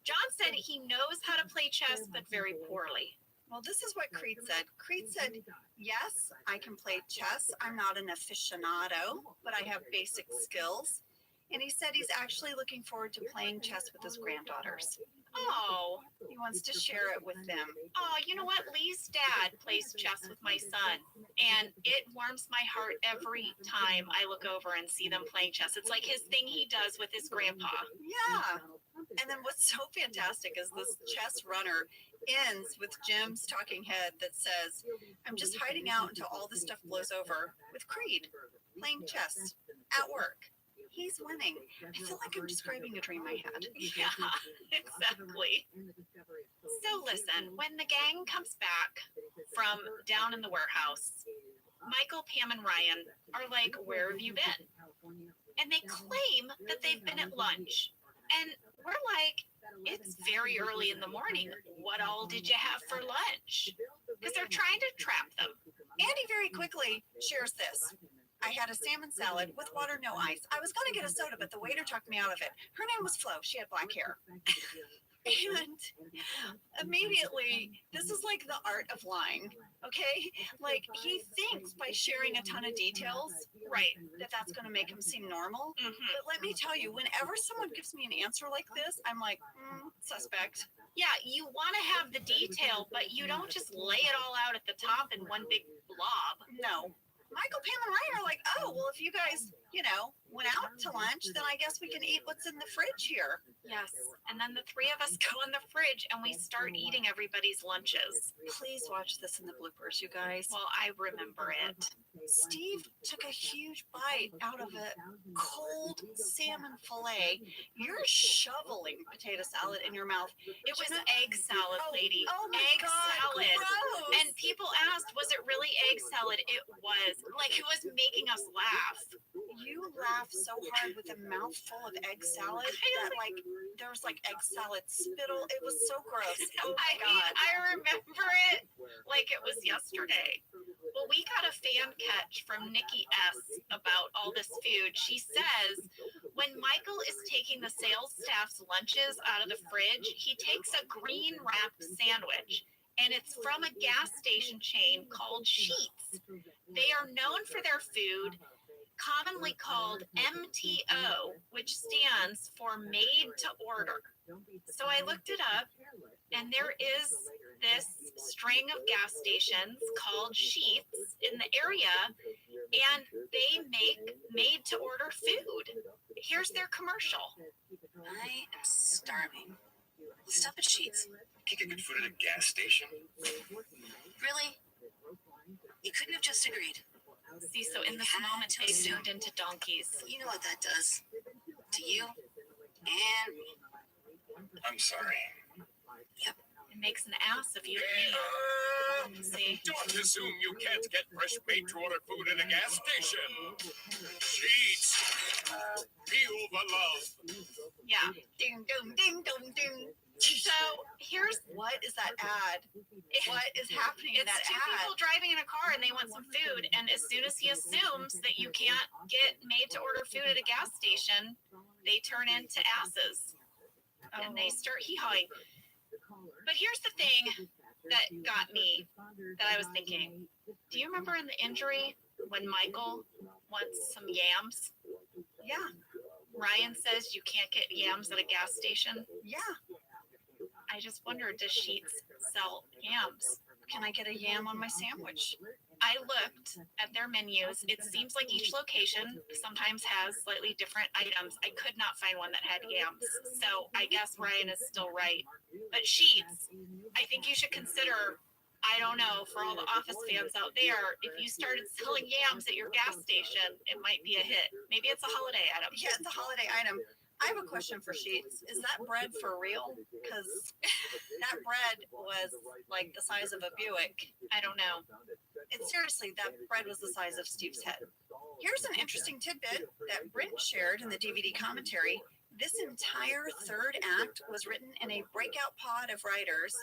John said he knows how to play chess, but very poorly. Well, this is what Creed said. Creed said, yes, I can play chess. I'm not an aficionado, but I have basic skills. And he said he's actually looking forward to playing chess with his granddaughters. Oh. He wants to share it with them. Oh, you know what? Lee's dad plays chess with my son, and it warms my heart every time I look over and see them playing chess. It's like his thing he does with his grandpa. Yeah. And then what's so fantastic is this chess runner ends with Jim's talking head that says, I'm just hiding out until all this stuff blows over with Creed, playing chess at work. He's winning. I feel like I'm describing a dream I had. Yeah, exactly. So listen, when the gang comes back from down in the warehouse, Michael, Pam, and Ryan are like, where have you been? And they claim that they've been at lunch. And we're like, it's very early in the morning. What all did you have for lunch? Because they're trying to trap them. Andy very quickly shares this. I had a salmon salad with water, no ice. I was going to get a soda, but the waiter talked me out of it. Her name was Flo. She had black hair. And immediately, this is like the art of lying, okay? Like, he thinks by sharing a ton of details, right, that that's going to make him seem normal. Mm-hmm. But let me tell you, whenever someone gives me an answer like this, I'm like, suspect. Yeah, you want to have the detail, but you don't just lay it all out at the top in one big blob. No. Michael, Pam, and Ryan are like, oh, well, if you guys, went out to lunch, then I guess we can eat what's in the fridge here. Yes. And then the three of us go in the fridge and we start eating everybody's lunches. Please watch this in the bloopers, you guys. Well, I remember it. Steve took a huge bite out of a cold salmon fillet. You're shoveling potato salad in your mouth. It was egg salad, lady. Oh my egg God, salad. gross. And people asked, was it really egg salad? It was. Like, it was making us laugh. You laugh so hard with a mouthful of egg salad that, like, there was like egg salad spittle. It was so gross. Oh my God. I remember it like it was yesterday. Well, we got a fan catch from Nikki S. about all this food. She says when Michael is taking the sales staff's lunches out of the fridge, he takes a green wrapped sandwich, and it's from a gas station chain called Sheets. They are known for their food, commonly called MTO, which stands for made to order. So I looked it up, and there is this string of gas stations called Sheets in the area, and they make made to order food. Here's their commercial. I am starving. Let's stop at Sheets. Can't get good food at a gas station. Really? You couldn't have just agreed. See, so in this moment, they turned into donkeys. You know what that does to you and me. I'm sorry. Yep. It makes an ass of you and me. See? Don't assume you can't get fresh made-to-order food at a gas station. Sheets. Feel the love. Yeah. Ding, dong, ding, dong, ding. So here's What is that ad? What is happening in it's that two ad? people driving in a car and they want some food, and as soon as he assumes that you can't get made to order food at a gas station, they turn into asses and they start hee-hawing. But here's the thing that got me, that I was thinking. Do you remember in the injury when Michael wants some yams? Yeah. Ryan says you can't get yams at a gas station. Yeah. I just wondered, does Sheets sell yams? Can I get a yam on my sandwich? I looked at their menus. It seems like each location sometimes has slightly different items. I could not find one that had yams. So I guess Ryan is still right. But Sheets, I think you should consider, I don't know, for all the Office fans out there, if you started selling yams at your gas station, it might be a hit. Maybe it's a holiday item. Yeah, it's a holiday item. I have a question for Sheets. Is that bread for real? Because that bread was like the size of a Buick. I don't know. Seriously, that bread was the size of Steve's head. Here's an interesting tidbit that Brent shared in the DVD commentary. This entire third act was written in a breakout pod of writers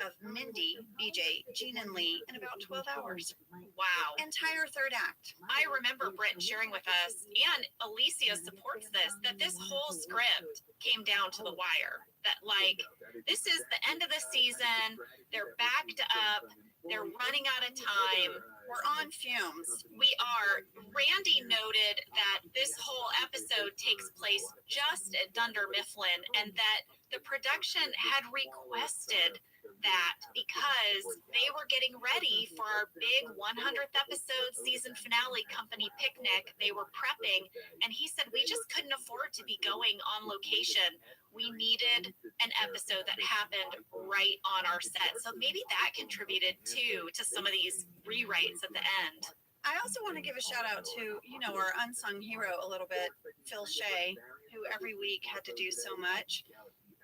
of Mindy, BJ, Gene, and Lee in about 12 hours. Wow. Entire third act. I remember Brent sharing with us, and Alicia supports this, that this whole script came down to the wire. That, like, this is the end of the season, they're backed up, they're running out of time. We're on fumes. We are. Randy noted that this whole episode takes place just at Dunder Mifflin, and that the production had requested that because they were getting ready for our big 100th episode season finale company picnic. They were prepping, and he said, we just couldn't afford to be going on location. We needed an episode that happened right on our set. So maybe that contributed too to some of these rewrites at the end. I also want to give a shout out to, our unsung hero a little bit, Phil Shea, who every week had to do so much.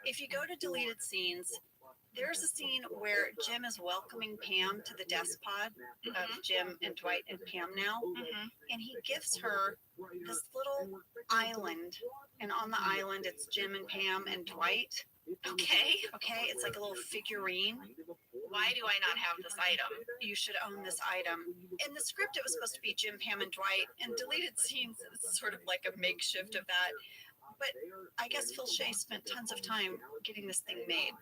If you go to deleted scenes, there's a scene where Jim is welcoming Pam to the desk pod of Jim and Dwight and Pam now. And he gives her this little island. And on the island, it's Jim and Pam and Dwight. Okay, it's like a little figurine. Why do I not have this item? You should own this item. In the script, it was supposed to be Jim, Pam, and Dwight. In deleted scenes, it's sort of like a makeshift of that. But I guess Phil Shea spent tons of time getting this thing made.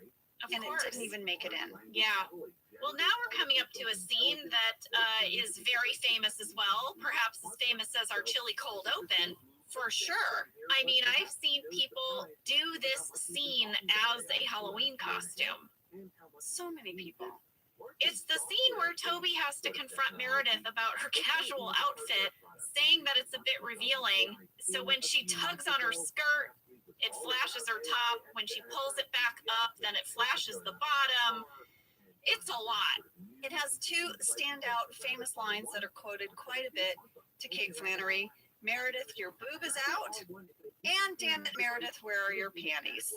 Of course. It didn't even make it in. Yeah. Well, now we're coming up to a scene that is very famous as well. Perhaps as famous as our chili cold open. For sure. I mean, I've seen people do this scene as a Halloween costume. So many people. It's the scene where Toby has to confront Meredith about her casual outfit, saying that it's a bit revealing. So when she tugs on her skirt, it flashes her top. When she pulls it back up, then it flashes the bottom. It's a lot. It has two standout famous lines that are quoted quite a bit to Kate Flannery. Meredith, your boob is out. And damn it, Meredith, where are your panties?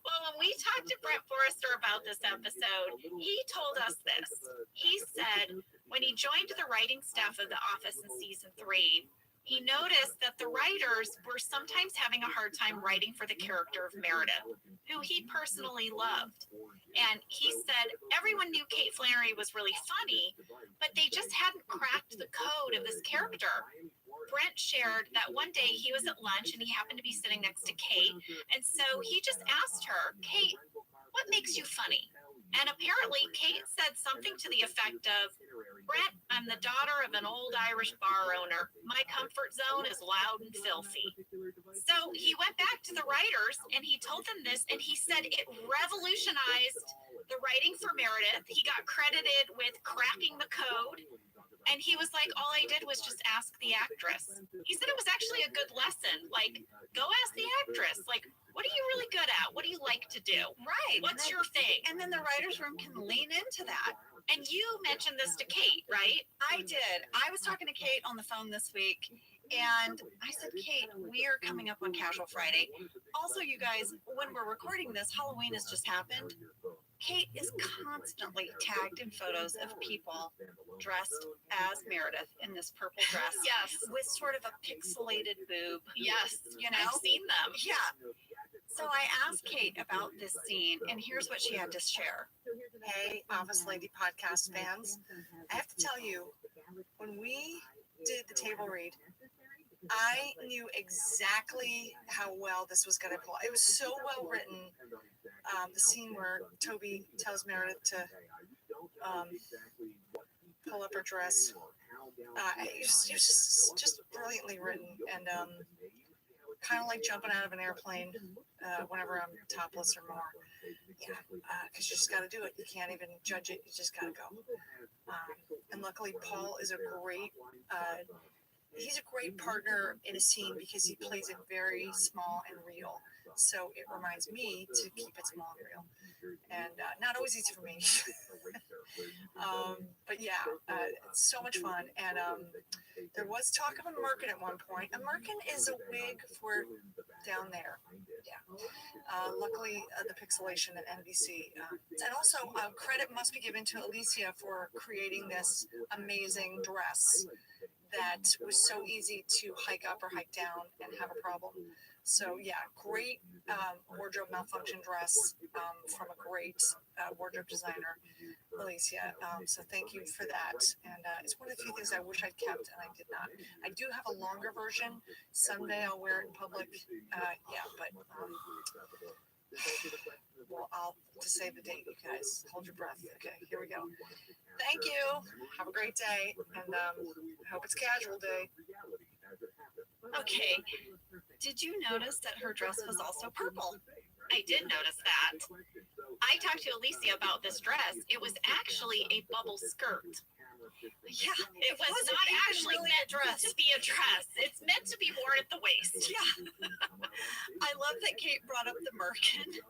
Well, when we talked to Brent Forrester about this episode, he told us this. He said when he joined the writing staff of The Office in season 3, he noticed that the writers were sometimes having a hard time writing for the character of Meredith, who he personally loved. And he said everyone knew Kate Flannery was really funny, but they just hadn't cracked the code of this character. Brent shared that one day he was at lunch and he happened to be sitting next to Kate. And so he just asked her, Kate, what makes you funny? And apparently Kate said something to the effect of, Brent, I'm the daughter of an old Irish bar owner. My comfort zone is loud and filthy. So he went back to the writers and he told them this, and he said it revolutionized the writing for Meredith. He got credited with cracking the code. And he was like, all I did was just ask the actress. He said it was actually a good lesson. Like, go ask the actress. Like, what are you really good at? What do you like to do? Right. What's your thing? And then the writer's room can lean into that. And you mentioned this to Kate, right? I did. I was talking to Kate on the phone this week. And I said, Kate, we are coming up on Casual Friday. Also, you guys, when we're recording this, Halloween has just happened. Kate is constantly tagged in photos of people dressed as Meredith in this purple dress. Yes. With sort of a pixelated boob. Yes. I've seen them. Yeah. So I asked Kate about this scene, and here's what she had to share. Hey, Office Lady podcast fans. I have to tell you, when we did the table read, I knew exactly how well this was going to pull. It was so well written. The scene where Toby tells Meredith to pull up her dress. It was just brilliantly written. And kind of like jumping out of an airplane whenever I'm topless or more. Yeah, because you just got to do it. You can't even judge it. You just got to go. And luckily, Paul is a great. He's a great partner in a scene because he plays it very small and real. So it reminds me to keep it small and real, and not always easy for me. But yeah, it's so much fun. And there was talk of a merkin at one point. A merkin is a wig for down there. Yeah. Luckily, the pixelation at NBC. And also, credit must be given to Alicia for creating this amazing dress that was so easy to hike up or hike down and have a problem. So yeah, great wardrobe malfunction dress from a great wardrobe designer, Alicia. So thank you for that. And it's one of the few things I wish I'd kept and I did not. I do have a longer version. Someday I'll wear it in public. Yeah, but well, I'll to save the date, you guys. Hold your breath. Okay, here we go. Thank you. Have a great day, and I hope it's casual day. Okay. Did you notice that her dress was also purple? I did notice that. I talked to Alicia about this dress. It was actually a bubble skirt. Yeah, it was not actually really meant to be a dress. It's meant to be worn at the waist. Yeah. I love that Kate brought up the merkin.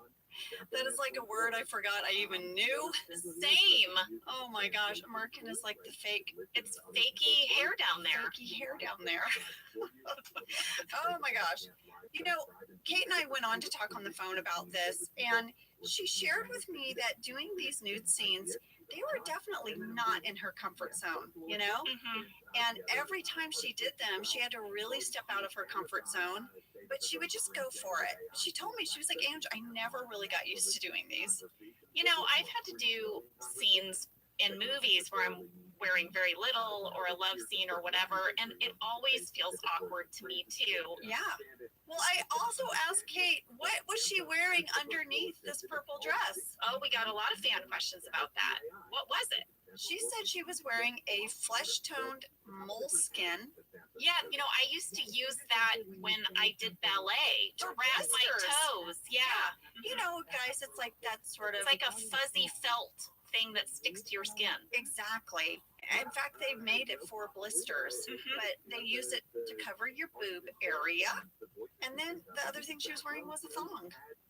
That is like a word I forgot I even knew. Same. Oh my gosh, a merkin is like the fake. It's fakey hair down there. Fakey hair down there. Oh my gosh. You know, Kate and I went on to talk on the phone about this, and she shared with me that doing these nude scenes, they were definitely not in her comfort zone, you know? And every time she did them, she had to really step out of her comfort zone, but she would just go for it. She told me, she was like, Ange, I never really got used to doing these. You know, I've had to do scenes in movies where I'm wearing very little or a love scene or whatever, and it always feels awkward to me too. Yeah. Well, I also asked Kate, what was she wearing underneath this purple dress? Oh, we got a lot of fan questions about that. What was it? She said she was wearing a flesh-toned moleskin. Yeah, you know, I used to use that when I did ballet to wrap my toes. Yeah. You know, guys, it's like that sort of... It's like a fuzzy felt thing that sticks to your skin. Exactly. In fact, they made it for blisters, but they use it to cover your boob area. And then the other thing she was wearing was a thong.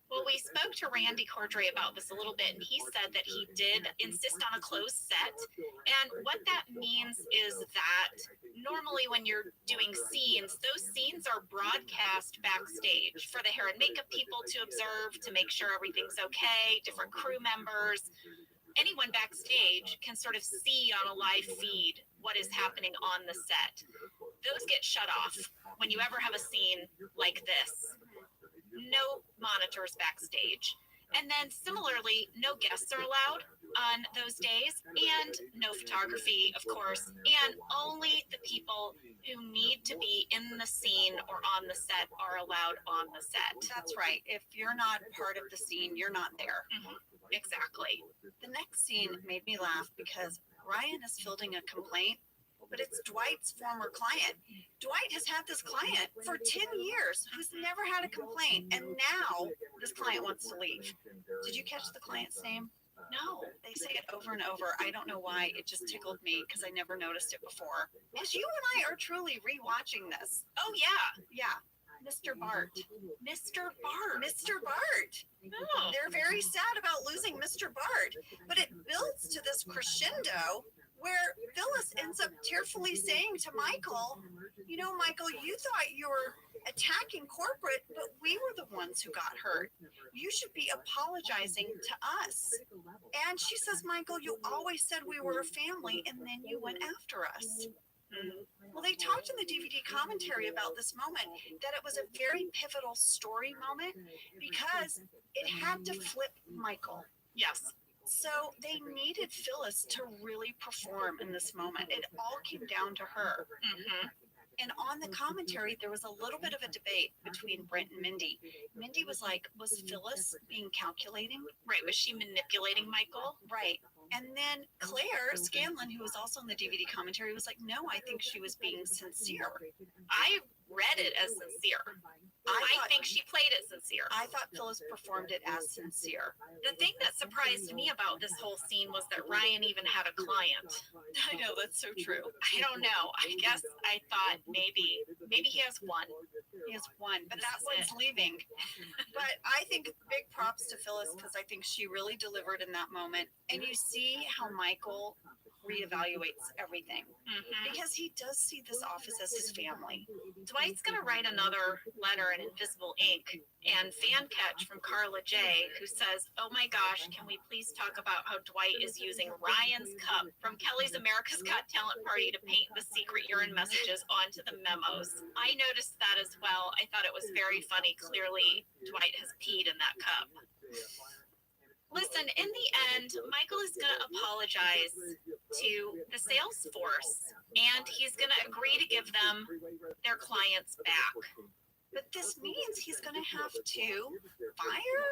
Well, we spoke to Randy Cordray about this a little bit, and he said that he did insist on a closed set. And what that means is that normally when you're doing scenes, those scenes are broadcast backstage for the hair and makeup people to observe, to make sure everything's okay, different crew members. Anyone backstage can sort of see on a live feed what is happening on the set. Those get shut off when you ever have a scene like this. No monitors backstage. And then similarly, no guests are allowed on those days, and no photography, of course, and only the people who need to be in the scene or on the set are allowed on the set. That's right. If you're not part of the scene, you're not there. Exactly. The next scene made me laugh because Ryan is fielding a complaint, but it's Dwight's former client. Dwight has had this client for 10 years who's never had a complaint, and now this client wants to leave. Did you catch the client's name? No. They say it over and over. I don't know why. It just tickled me because I never noticed it before. As you and I are truly rewatching this. Oh, yeah. Yeah. Mr. Bart. Mr. Bart. Mr. Bart. Oh. They're very sad about losing Mr. Bart, but it builds to this crescendo where Phyllis ends up tearfully saying to Michael, you know, Michael, you thought you were attacking corporate, but we were the ones who got hurt. You should be apologizing to us. And she says, Michael, you always said we were a family, and then you went after us. Well, they talked in the DVD commentary about this moment, that it was a very pivotal story moment because it had to flip Michael. Yes. So they needed Phyllis to really perform in this moment. It all came down to her. And on the commentary, there was a little bit of a debate between Brent and Mindy. Mindy was like, was Phyllis being calculating? Right. Was she manipulating Michael? Right. And then Claire Scanlon, who was also in the DVD commentary, was like, no, I think she was being sincere. I read it as sincere. I think she played it sincere. I thought Phyllis performed it as sincere. The thing that surprised me about this whole scene was that Ryan even had a client. I know, that's so true. I don't know. I guess I thought maybe he has one. He has one, but that That's one's it. leaving. But I think big props to Phyllis because I think she really delivered in that moment. And you see how Michael reevaluates everything because he does see this office as his family. Dwight's going to write another letter in invisible ink, and fan catch from Carla J, who says, "Oh my gosh, can we please talk about how Dwight is using Ryan's cup from Kelly's America's Got Talent party to paint the secret urine messages onto the memos?" I noticed that as well. I thought it was very funny. Clearly, Dwight has peed in that cup. Listen, in the end, Michael is going to apologize to the sales force, and he's going to agree to give them their clients back. But this means he's going to have to fire,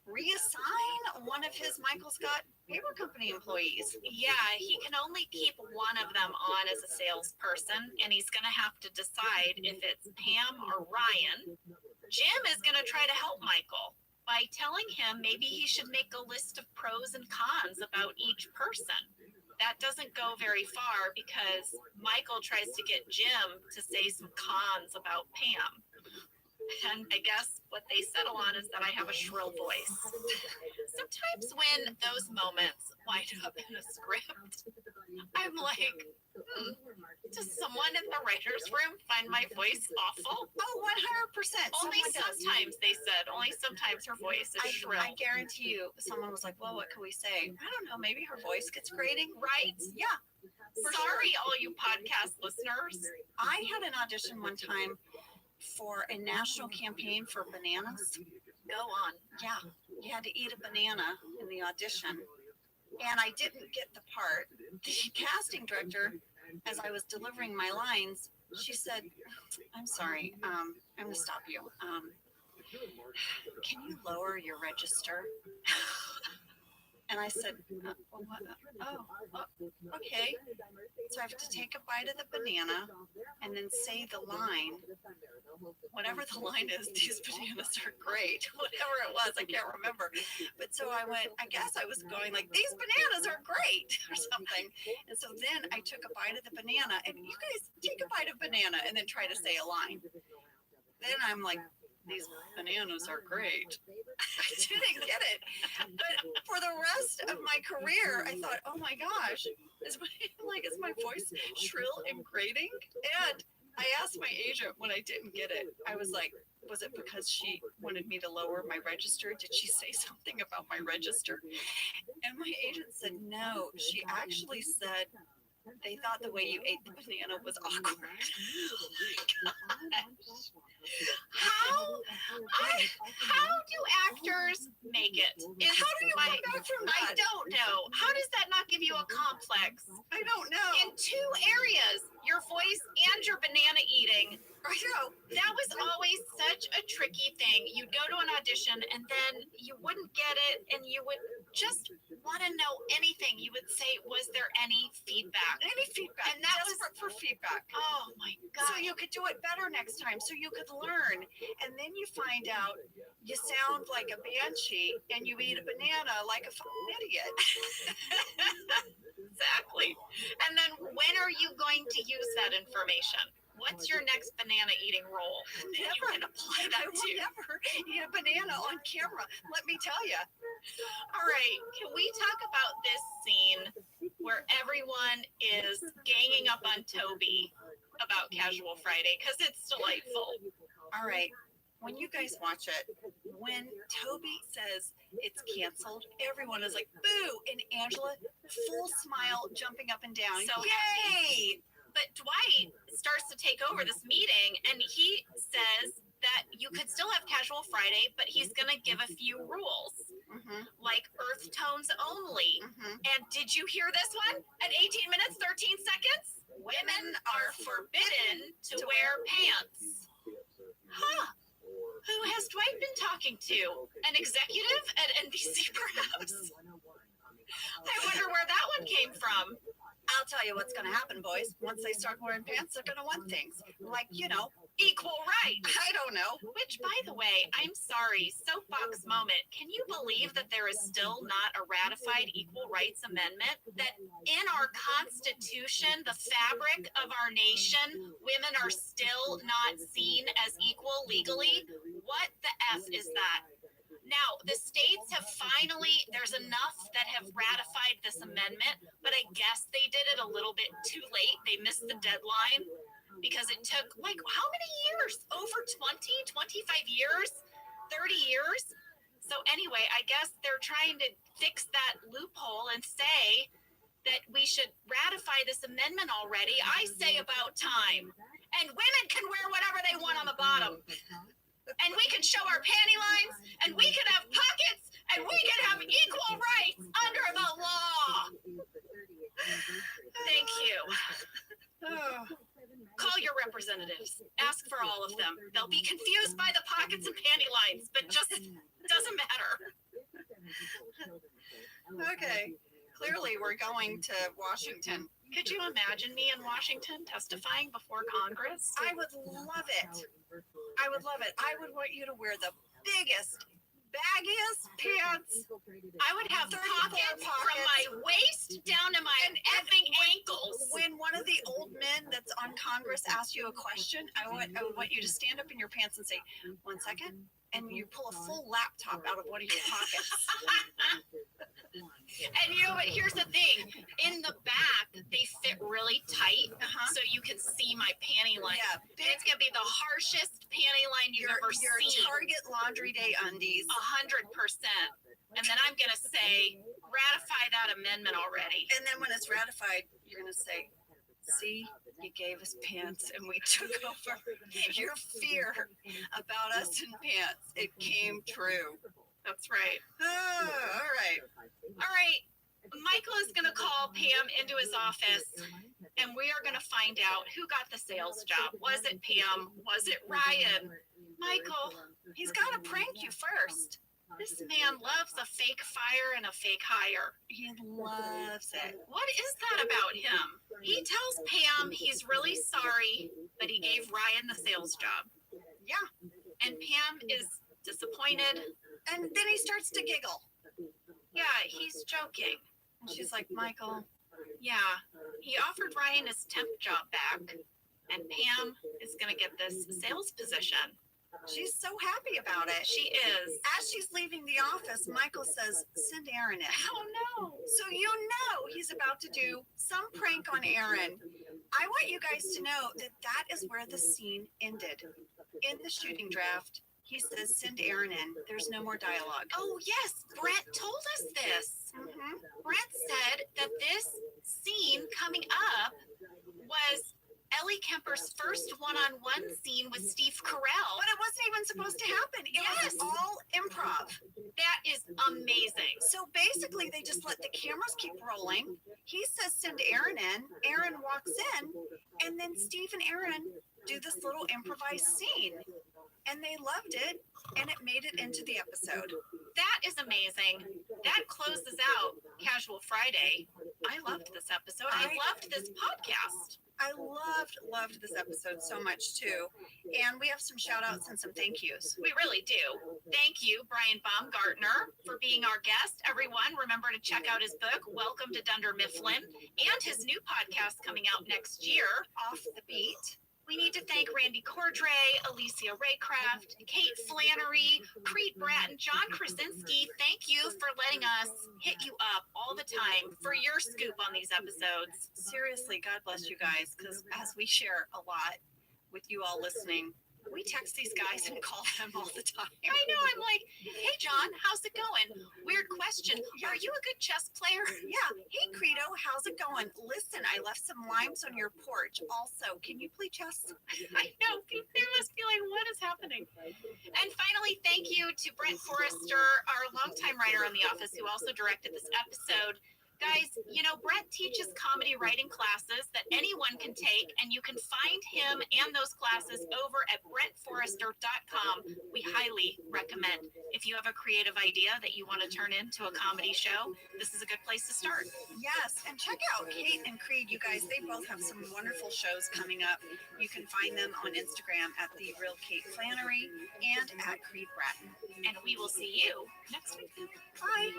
reassign one of his Michael Scott paper company employees. Yeah, he can only keep one of them on as a salesperson, and he's going to have to decide if it's Pam or Ryan. Jim is going to try to help Michael by telling him maybe he should make a list of pros and cons about each person. That doesn't go very far because Michael tries to get Jim to say some cons about Pam. And I guess what they settle on is that I have a shrill voice. Sometimes when those moments wind up in a script, I'm like, does someone in the writer's room find my voice awful? Oh, 100%. Only sometimes, they said. Only sometimes her voice is shrill. I guarantee you, someone was like, well, what can we say? I don't know, maybe her voice gets grating. Right? Yeah. Sorry, all you podcast listeners. I had an audition one time for a national campaign for bananas. Go on. Yeah, you had to eat a banana in the audition. And I didn't get the part. The casting director, as I was delivering my lines, she said, I'm sorry, I'm going to stop you. Can you lower your register? And I said, okay. So I have to take a bite of the banana and then say the line. Whatever the line is, these bananas are great. Whatever it was, I can't remember. But so I went, I guess I was going like, these bananas are great or something. And so then I took a bite of the banana, and you guys take a bite of banana and then try to say a line. Then I'm like, these bananas are great. I didn't get it. But for the rest of my career, I thought, oh my gosh, is my voice shrill and grating? And I asked my agent when I didn't get it, I was like, was it because she wanted me to lower my register? Did she say something about my register? And my agent said, no, she actually said, they thought the way you ate the banana was awkward. Oh my gosh. How do actors make it? How do you come back from that? I don't know. How does that not give you a complex? I don't know. In two areas, your voice and your banana eating. I know. That was always such a tricky thing. You'd go to an audition and then you wouldn't get it and you would just want to know anything. You would say, was there any feedback? Any feedback. And that was for feedback. Oh my God. So you could do it better next time. So you could learn. And then you find out you sound like a banshee and you eat a banana like a fucking idiot. Exactly. And then when are you going to use that information? What's your next banana eating role? Never. You can apply that I will to. never eat a banana on camera. Let me tell you. All right. Can we talk about this scene where everyone is ganging up on Toby about Casual Friday? Because it's delightful. All right. When you guys watch it, when Toby says it's canceled, everyone is like, boo. And Angela, full smile, jumping up and down. So yay! But Dwight starts to take over this meeting, and he says that you could still have Casual Friday, but he's going to give a few rules, like earth tones only. And did you hear this one? At 18 minutes, 13 seconds, women are forbidden to wear pants. Huh. Who has Dwight been talking to? An executive at NBC, perhaps? I wonder where that one came from. I'll tell you what's going to happen, boys. Once they start wearing pants, they're going to want things like, equal rights. I don't know. Which, by the way, I'm sorry, soapbox moment. Can you believe that there is still not a ratified equal rights amendment? That in our Constitution, the fabric of our nation, women are still not seen as equal legally? What the F is that? Now, the states have finally, there's enough that have ratified this amendment, but I guess they did it a little bit too late. They missed the deadline because it took, how many years? Over 20, 25 years? 30 years? So anyway, I guess they're trying to fix that loophole and say that we should ratify this amendment already. I say about time. And women can wear whatever they want on the bottom. And we can show our panty lines, and we can have pockets, and we can have equal rights under the law. Thank you. Call your representatives. Ask for all of them. They'll be confused by the pockets and panty lines, but just doesn't matter. Okay. Clearly, we're going to Washington. Could you imagine me in Washington testifying before Congress? I would love it. I would love it. I would want you to wear the biggest, baggiest pants. I would have pockets from my waist down to my effing ankles. When one of the old men that's on Congress asks you a question, I would want you to stand up in your pants and say, 1 second. And you pull a full laptop out of one of your pockets. And here's the thing. In the back, they fit really tight, so you can see my panty line. Yeah, it's going to be the harshest panty line you've ever your seen. Target Laundry Day undies. 100%. And then I'm going to say, ratify that amendment already. And then when it's ratified, you're going to say, see, you gave us pants and we took over. Your fear about us in pants, it came true. That's right. All right. All right. Michael is going to call Pam into his office, and we are going to find out who got the sales job. Was it Pam? Was it Ryan? Michael, He's got to prank you first. this man loves a fake fire and a fake hire. He loves it. What is that about him? He tells Pam he's really sorry, but he gave Ryan the sales job. Yeah. And Pam is disappointed. And then he starts to giggle. Yeah, he's joking. And she's like, Michael, yeah, he offered Ryan his temp job back, and Pam is going to get this sales position. She's so happy about it. She is. As she's leaving the office, Michael says, send Aaron in. Oh, no. So you know he's about to do some prank on Aaron. I want you guys to know that that is where the scene ended. In the shooting draft, he says, send Aaron in. There's no more dialogue. Oh, yes. Brett told us this. Mm-hmm. Brett said that this scene coming up was Ellie Kemper's first one-on-one scene with Steve Carell. But it wasn't even supposed to happen. It was all improv. That is amazing. So basically, they just let the cameras keep rolling. He says, send Aaron in. Aaron walks in. And then Steve and Aaron do this little improvised scene. And they loved it. And it made it into the episode. That is amazing. That closes out Casual Friday. I loved this episode. I loved this podcast. I loved this episode so much too. And we have some shout outs and some thank yous. We really do. Thank you, Brian Baumgartner, for being our guest. Everyone, remember to check out his book, Welcome to Dunder Mifflin, and his new podcast coming out next year, Off the Beat. We need to thank Randy Cordray, Alicia Raycraft, Kate Flannery, Preet Bratton, John Krasinski. Thank you for letting us hit you up all the time for your scoop on these episodes. Seriously, God bless you guys, because as we share a lot with you all listening, we text these guys and call them all the time. I know. I'm like, hey, John, how's it going? Weird question. Are you a good chess player? Yeah. Hey, Credo, how's it going? Listen, I left some limes on your porch. Also, can you play chess? I know. They must be like, what is happening? And finally, thank you to Brent Forrester, our longtime writer on The Office, who also directed this episode. Guys, you know, Brett teaches comedy writing classes that anyone can take, and you can find him and those classes over at brettforrester.com. We highly recommend. If you have a creative idea that you want to turn into a comedy show, this is a good place to start. Yes, and check out Kate and Creed, you guys. They both have some wonderful shows coming up. You can find them on Instagram at The Real Kate Flannery and at Creed Bratton. And we will see you next week. Bye.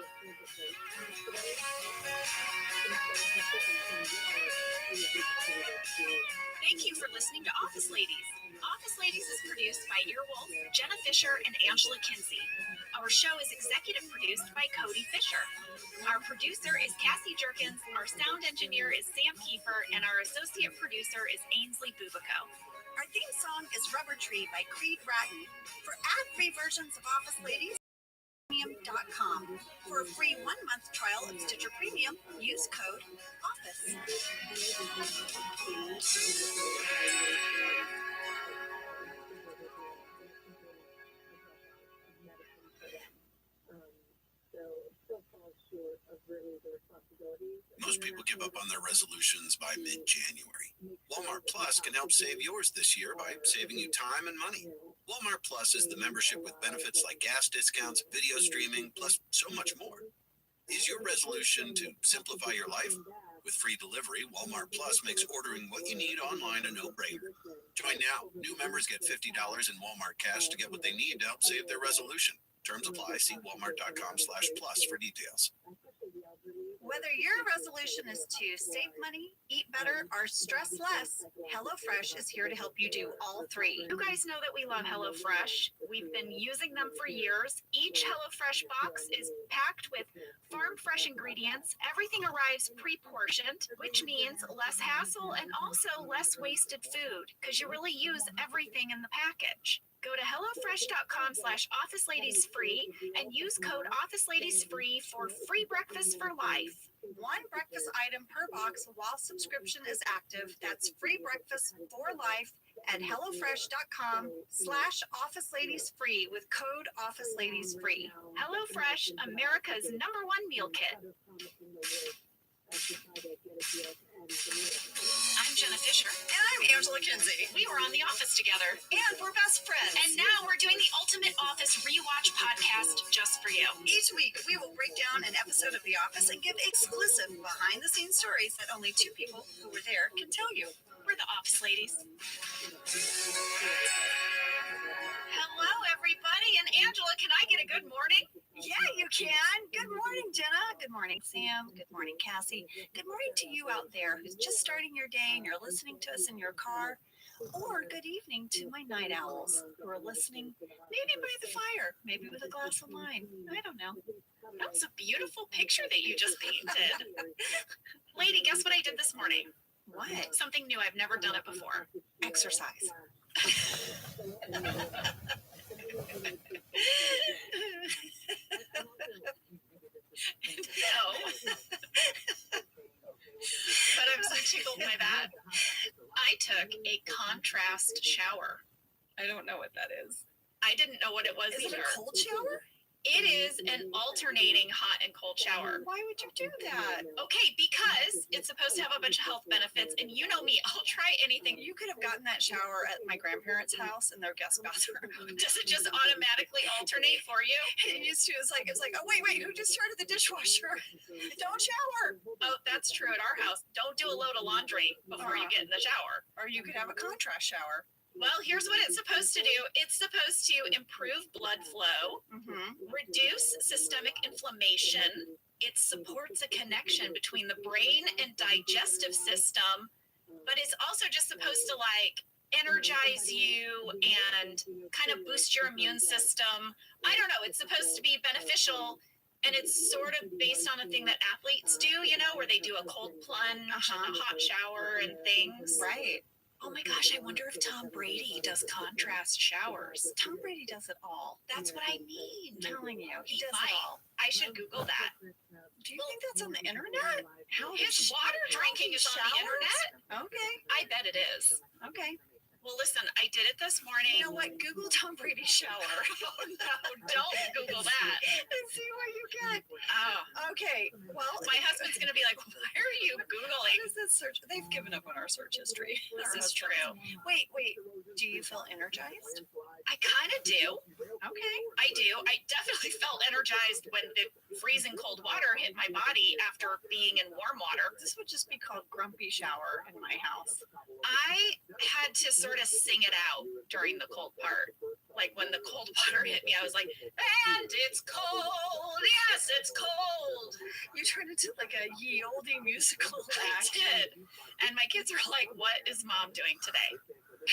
Thank you for listening to Office Ladies. Office Ladies is produced by Earwolf, Jenna Fisher, and Angela Kinsey. Our show is executive produced by Cody Fisher. Our producer is Cassie Jerkins, our sound engineer is Sam Kiefer, and our associate producer is Ainsley Bubico. Our theme song is Rubber Tree by Creed Bratton. For ad-free versions of Office Ladies, premium.com. For a free 1-month trial of Stitcher Premium, use code OFFICE. Most people give up on their resolutions by mid-January. Walmart Plus can help save yours this year by saving you time and money. Walmart Plus is the membership with benefits like gas discounts, video streaming, plus so much more. Is your resolution to simplify your life? With free delivery, Walmart Plus makes ordering what you need online a no-brainer. Join now. New members get $50 in Walmart cash to get what they need to help save their resolution. Terms apply. See walmart.com/plus for details. Whether your resolution is to save money, eat better, or stress less, HelloFresh is here to help you do all three. You guys know that we love HelloFresh. We've been using them for years. Each HelloFresh box is packed with farm fresh ingredients. Everything arrives pre-portioned, which means less hassle and also less wasted food because you really use everything in the package. Go to HelloFresh.com/OfficeLadiesFree and use code OfficeLadiesFree for free breakfast for life. One breakfast item per box while subscription is active. That's free breakfast for life at HelloFresh.com/OfficeLadiesFree with code OfficeLadiesFree. HelloFresh, America's #1 meal kit. I'm Jenna Fisher. And I'm Angela Kinsey. We were on The Office together. And we're best friends. And now we're doing the Ultimate Office Rewatch podcast just for you. Each week, we will break down an episode of The Office and give exclusive behind-the-scenes stories that only 2 people who were there can tell you. We're the Office Ladies. Hello, everybody. And Angela, can I get a good morning? Yeah, you can. Good morning, Jenna. Good morning, Sam. Good morning, Cassie. Good morning to you out there who's just starting your day and you're listening to us in your car. Or good evening to my night owls who are listening maybe by the fire, maybe with a glass of wine. I don't know. That was a beautiful picture that you just painted. Lady, guess what I did this morning? What? Something new. I've never done it before. Exercise. No. But I'm so tickled by that. I took a contrast shower. I don't know what that is. I didn't know what it was Is either. it a cold shower? It is an alternating hot and cold shower. Why would you do that? Okay, because it's supposed to have a bunch of health benefits, and you know me, I'll try anything. You could have gotten that shower at my grandparents' house in their guest bathroom. Does it just automatically alternate for you? It used to. It's like, oh wait, who just started the dishwasher? Don't shower. Oh, that's true at our house. Don't do a load of laundry before you get in the shower. Or you could have a contrast shower. Well, here's what it's supposed to do. It's supposed to improve blood flow, reduce systemic inflammation. It supports a connection between the brain and digestive system, but it's also just supposed to like energize you and kind of boost your immune system. I don't know. It's supposed to be beneficial. And it's sort of based on a thing that athletes do, you know, where they do a cold plunge and a hot shower and things. Right. Oh my gosh, I wonder if Tom Brady does contrast showers. Tom Brady does it all. That's what I mean. I'm telling you, he does might. it all. I should Google that. Do you think that's on the internet? His water drinking is on the internet? Okay. I bet it is. Okay. Well, listen, I did it this morning. You know what? Google Tom Brady shower. Oh, no, don't Google that. And see what you get. Oh. Okay, well, My husband's gonna be like, why are you Googling? what is this search? They've given up on our search history. This is true. Wait. Do you feel energized? I kind of do. Okay. I do. I definitely felt energized when the freezing cold water hit my body after being in warm water. This would just be called grumpy shower in my house. I had to sort of sing it out during the cold part. Like when the cold water hit me, I was like, and it's cold. Yes, it's cold. You turned into like a ye olde musical I act. did. And my kids are like, what is mom doing today?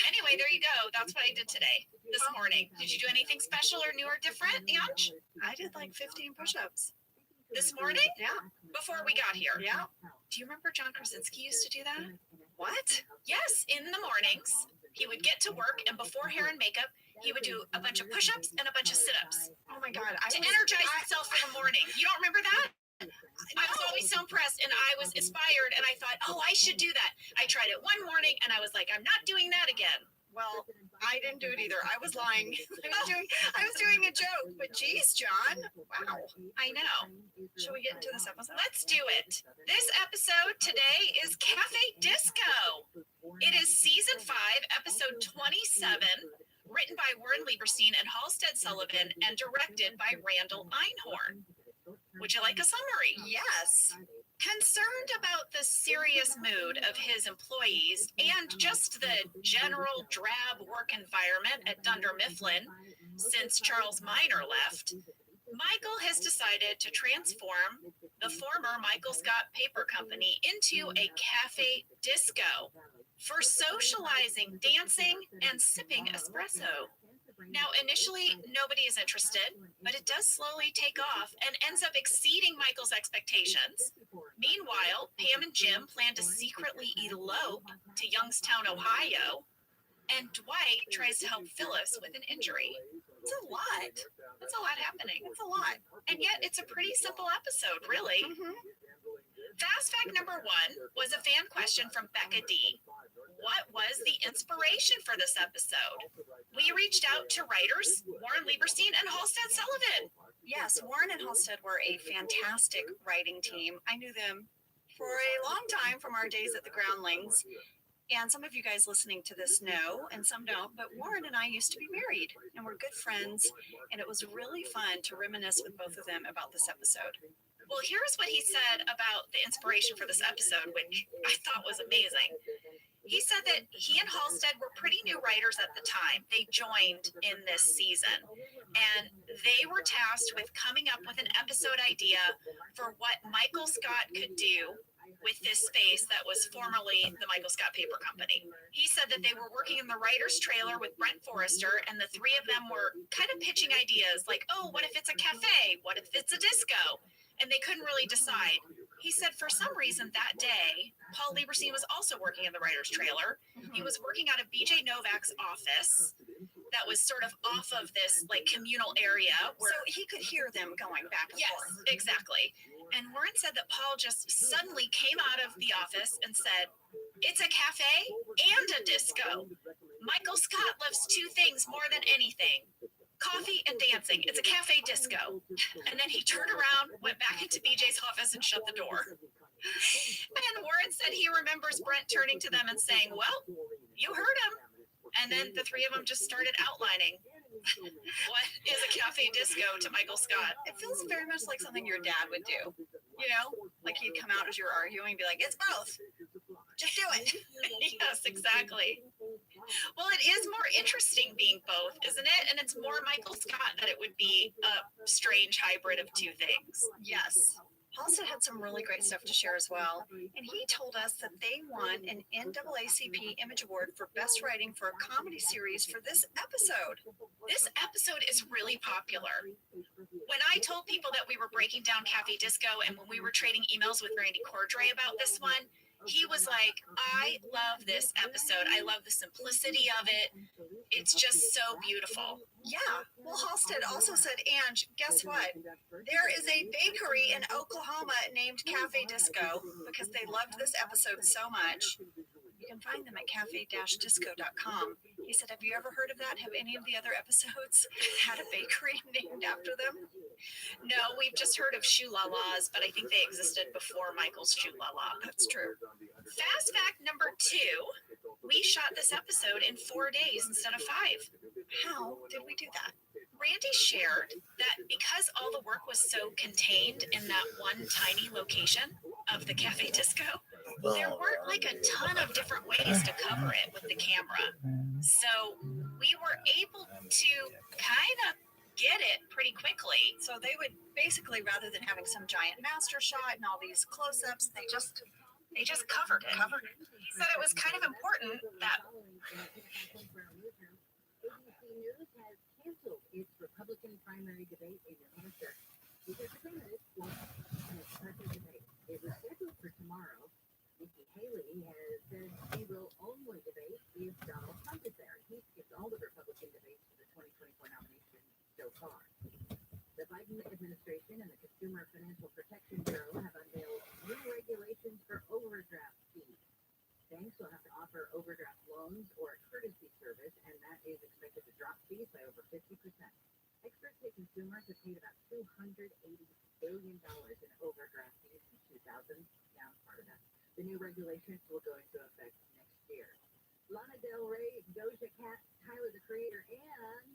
Anyway, there you go. That's what I did today, this morning. Did you do anything special or new or different, Ange? I did like 15 push-ups. This morning? Yeah. Before we got here? Yeah. Do you remember John Krasinski used to do that? What? Yes, in the mornings, he would get to work, and before hair and makeup, he would do a bunch of push-ups and a bunch of sit-ups Oh my God. to energize himself for the morning. You don't remember that? I was always so impressed, and I was inspired, and I thought, oh, I should do that. I tried it one morning, and I was like, I'm not doing that again. Well, I didn't do it either. I was lying. I was doing a joke. But geez, John. Wow. I know. Shall we get into this episode? Let's do it. This episode today is Cafe Disco. It is season 5, episode 27, written by Warren Lieberstein and Halstead Sullivan, and directed by Randall Einhorn. Would you like a summary? Yes. Concerned about the serious mood of his employees and just the general drab work environment at Dunder Mifflin since Charles Minor left, Michael has decided to transform the former Michael Scott Paper Company into a cafe disco for socializing, dancing, and sipping espresso. Now, initially, nobody is interested, but it does slowly take off and ends up exceeding Michael's expectations. Meanwhile, Pam and Jim plan to secretly elope to Youngstown, Ohio, and Dwight tries to help Phyllis with an injury. It's a lot. It's a lot happening. It's a lot. And yet, it's a pretty simple episode, really. Mm-hmm. Fast fact number 1 was a fan question from Becca D. What was the inspiration for this episode? We reached out to writers Warren Lieberstein and Halstead Sullivan. Yes, Warren and Halstead were a fantastic writing team. I knew them for a long time from our days at the Groundlings. And some of you guys listening to this know, and some don't, but Warren and I used to be married, and we're good friends, and it was really fun to reminisce with both of them about this episode. Well, here's what he said about the inspiration for this episode, which I thought was amazing. He said that he and Halstead were pretty new writers at the time. They joined in this season, and they were tasked with coming up with an episode idea for what Michael Scott could do with this space that was formerly the Michael Scott Paper Company. He said that they were working in the writer's trailer with Brent Forrester, and the three of them were kind of pitching ideas like, oh, what if it's a cafe? What if it's a disco? And they couldn't really decide. He said for some reason that day, Paul Lieberstein was also working in the writer's trailer. He was working out of BJ Novak's office that was sort of off of this like communal area where So he could hear them going back and yes, forth. exactly. And Warren said that Paul just suddenly came out of the office and said, it's a cafe and a disco. Michael Scott loves 2 things more than anything. Coffee and dancing. It's a cafe disco. And then he turned around, went back into BJ's office and shut the door. And Warren said he remembers Brent turning to them and saying, well, you heard him. And then the 3 of them just started outlining what is a cafe disco to Michael Scott. It feels very much like something your dad would do. You know, like he'd come out as you're arguing and be like, it's both. Just do it. Yes, exactly. Well, it is more interesting being both, isn't it? And it's more Michael Scott that it would be a strange hybrid of 2 things. Yes. Halstead had some really great stuff to share as well. And he told us that they won an NAACP Image Award for Best Writing for a Comedy Series for this episode. This episode is really popular. When I told people that we were breaking down Cafe Disco and when we were trading emails with Randy Cordray about this one, he was like, I love this episode. I love the simplicity of it. It's just so beautiful. Yeah. Well, Halstead also said, Ange, guess what? There is a bakery in Oklahoma named Cafe Disco because they loved this episode so much. You can find them at cafe-disco.com. He He said, have you ever heard of that? Have any of the other episodes had a bakery named after them? No, we've just heard of shoe la las, but I think they existed before Michael's shoe la la. That's true. Fast fact number 2, we shot this episode in 4 days instead of 5. How did we do that? Randy shared that because all the work was so contained in that one tiny location of the Cafe Disco, there weren't like a ton of different ways to cover it with the camera. So we were able to kind of get it pretty quickly. So they would basically, rather than having some giant master shot and all these close-ups, they just covered it. Said it was kind of important that ABC News has canceled its Republican primary debate in New Hampshire because the candidates won't participate. It was scheduled for tomorrow. Nikki Haley has said she will only debate if Donald Trump is there. He skipped all the Republican debates for the 2024 nomination so far. The Biden administration and the Consumer Financial Protection Bureau have unveiled new regulations for overdraft fees. Banks will have to offer overdraft loans or a courtesy service, and that is expected to drop fees by over 50%. Experts say consumers have paid about $280 billion in overdraft fees since 2000. Yeah, I'm part of that. The new regulations will go into effect next year. Lana Del Rey, Doja Cat, Tyler the Creator, and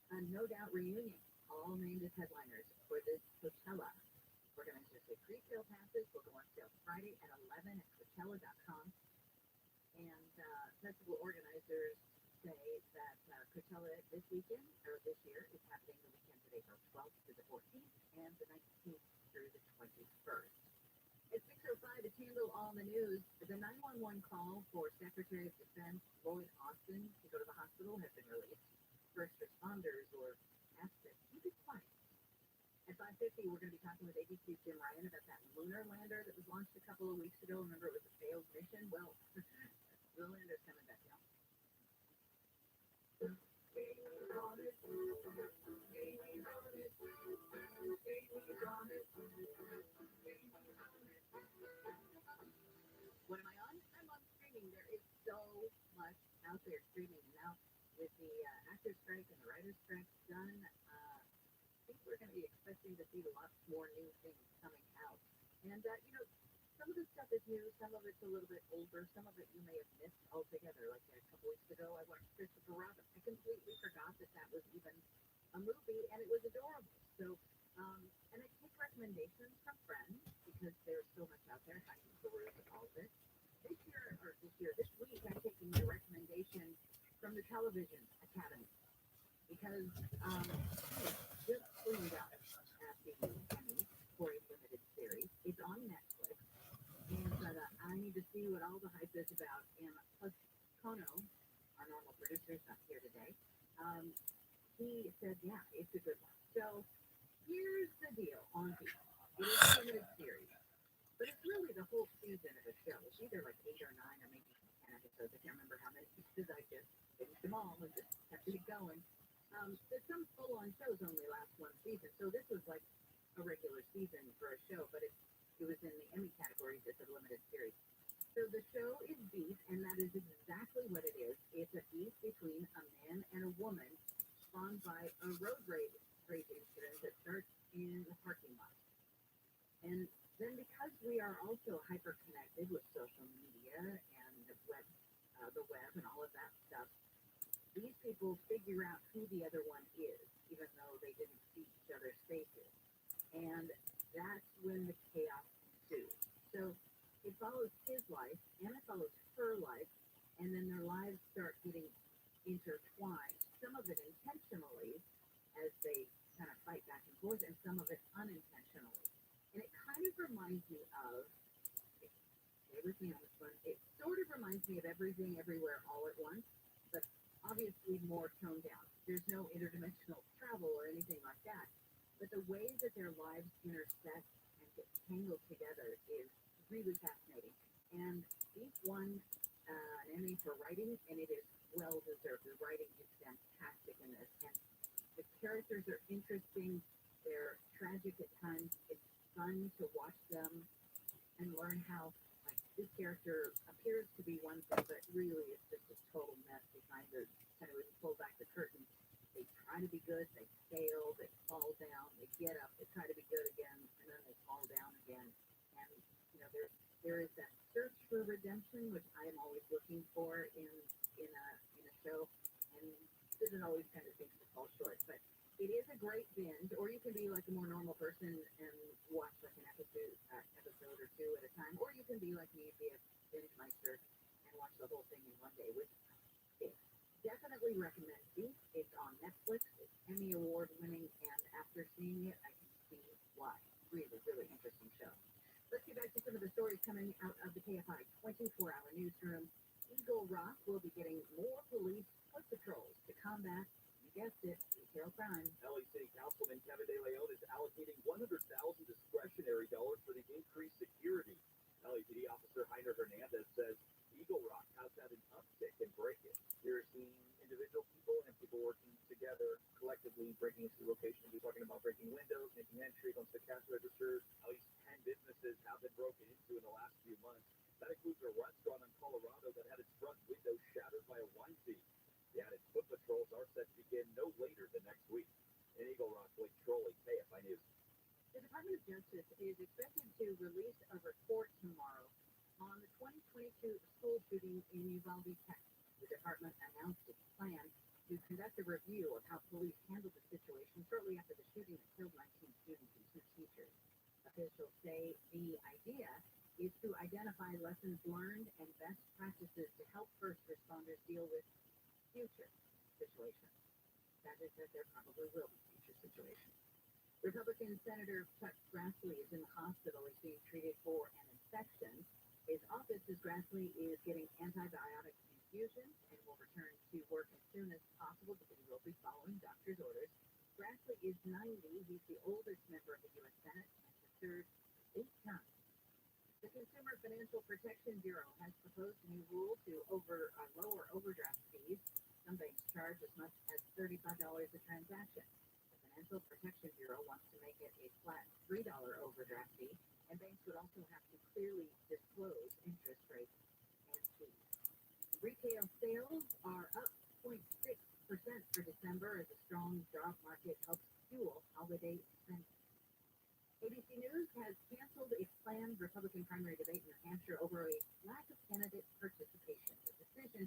a No Doubt reunion, all named as headliners for this Coachella. Organizers say pre-sale passes will go on sale Friday at 11 at Coachella.com. And festival organizers say that Coachella this weekend, or this year, is happening the weekend of April 12th to the 14th and the 19th through the 21st. At 6:05, it's handle on the news. The 911 call for Secretary of Defense Lloyd Austin to go to the hospital has been released. First responders were asked to keep it quiet. At 5:50, we're going to be talking with ABC's Jim Ryan about that lunar lander that was launched a couple of weeks ago. Remember, it was a failed mission? Well, the lander's coming back down. What am I on? I'm on streaming. There is so much out there streaming. And now with the actors strike and the writers strike done, I think we're going to be expecting to see lots more new things coming out. And, some of the stuff is new, some of it's a little bit older, some of it you may have missed altogether. Like a couple weeks ago, I watched Christopher Robin. I completely forgot that was even a movie, and it was adorable. So, and I take recommendations from friends because there's so much out there. I can peruse all of it. This week, I'm taking a recommendation from the Television Academy because just cleaned up at the Emmys for a limited series. It's on Netflix. And I need to see what all the hype is about. And plus, Kono, our normal producer, is not here today. He said, yeah, it's a good one. So here's the deal on Beef. It is a limited series, but it's really the whole season of a show. It's either like 8 or 9 or maybe 10 episodes. I can't remember how many pieces. I just finished them all and just kept it going. But some full-on shows only last one season. So this was like a regular season for a show, but it was in the Emmy categories as a limited series. So the show is Beef, and that is exactly what it is. It's a beef between a man and a woman spawned by a road rage incident that starts in the parking lot. And then because we are also hyper-connected with social media and the web and all of that stuff, these people figure out who the other one is, even though they didn't see each other's faces. And that's when the chaos ensues. So it follows his life and it follows her life, and then their lives start getting intertwined. Some of it intentionally as they kind of fight back and forth, and some of it unintentionally. And it kind of reminds me of, stay with me on this one, it sort of reminds me of Everything Everywhere All at Once, but obviously more toned down. There's no interdimensional travel or anything like that. But the way that their lives intersect and get tangled together is really fascinating. And Beef won an Emmy for writing, and it is well deserved. The writing is fantastic in this, and the characters are interesting. They're tragic at times. It's fun to watch them and learn how, like, this character appears to be one thing, but really is just a total mess behind the They get up, they try to be good again, and then they fall down again. And there is that search for redemption, which I am always looking for in a show, and doesn't always kind of seems to fall short. But it is a great binge, or you can be like a more normal person and watch like an episode or two at a time, or you can be like me and be a binge meister and watch the whole thing in one day, which is definitely recommend. It's on Netflix. It's Emmy Award winning, and after seeing it, I can see why. Really, really interesting show. Let's get back to some of the stories coming out of the KFI 24-hour newsroom. Eagle Rock will be getting more police foot patrols to combat, you guessed it, retail crime. LA City Councilman Kevin De Leon is allocating $100,000 discretionary dollars for the increased security. LAPD officer Heiner Hernandez says Eagle Rock has had an uptick in break-ins. We're seeing individual people and people working together collectively breaking into locations. We're talking about breaking windows, making entry onto the cash registers. At least 10 businesses have been broken into in the last few months. That includes a restaurant in Colorado that had its front window shattered by a wine thief. The added foot patrols are set to begin no later than next week. In Eagle Rock, Blake Trolley, KFI News. The Department of Justice is expected to release a report tomorrow on the 2022 school shooting in Uvalde, Texas. The department announced its plan to conduct a review of how police handled the situation shortly after the shooting that killed 19 students and 2 teachers. Officials say the idea is to identify lessons learned and best practices to help first responders deal with future situations. That is that there probably will be future situations. Republican Senator Chuck Grassley is in the hospital. He's being treated for an infection. His office says Grassley is getting antibiotic infusions and will return to work as soon as possible, but he will be following doctor's orders. Grassley is 90. He's the oldest member of the U.S. Senate and has served 8 times. The Consumer Financial Protection Bureau has proposed a new rule to lower overdraft fees. Some banks charge as much as $35 a transaction. The Financial Protection Bureau wants to make it a flat $3 overdraft fee, and banks would also have to clearly disclose interest rates and fees. Retail sales are up 0.6% for December as a strong job market helps fuel holiday spending. ABC News has canceled its planned Republican primary debate in New Hampshire over a lack of candidate participation. The decision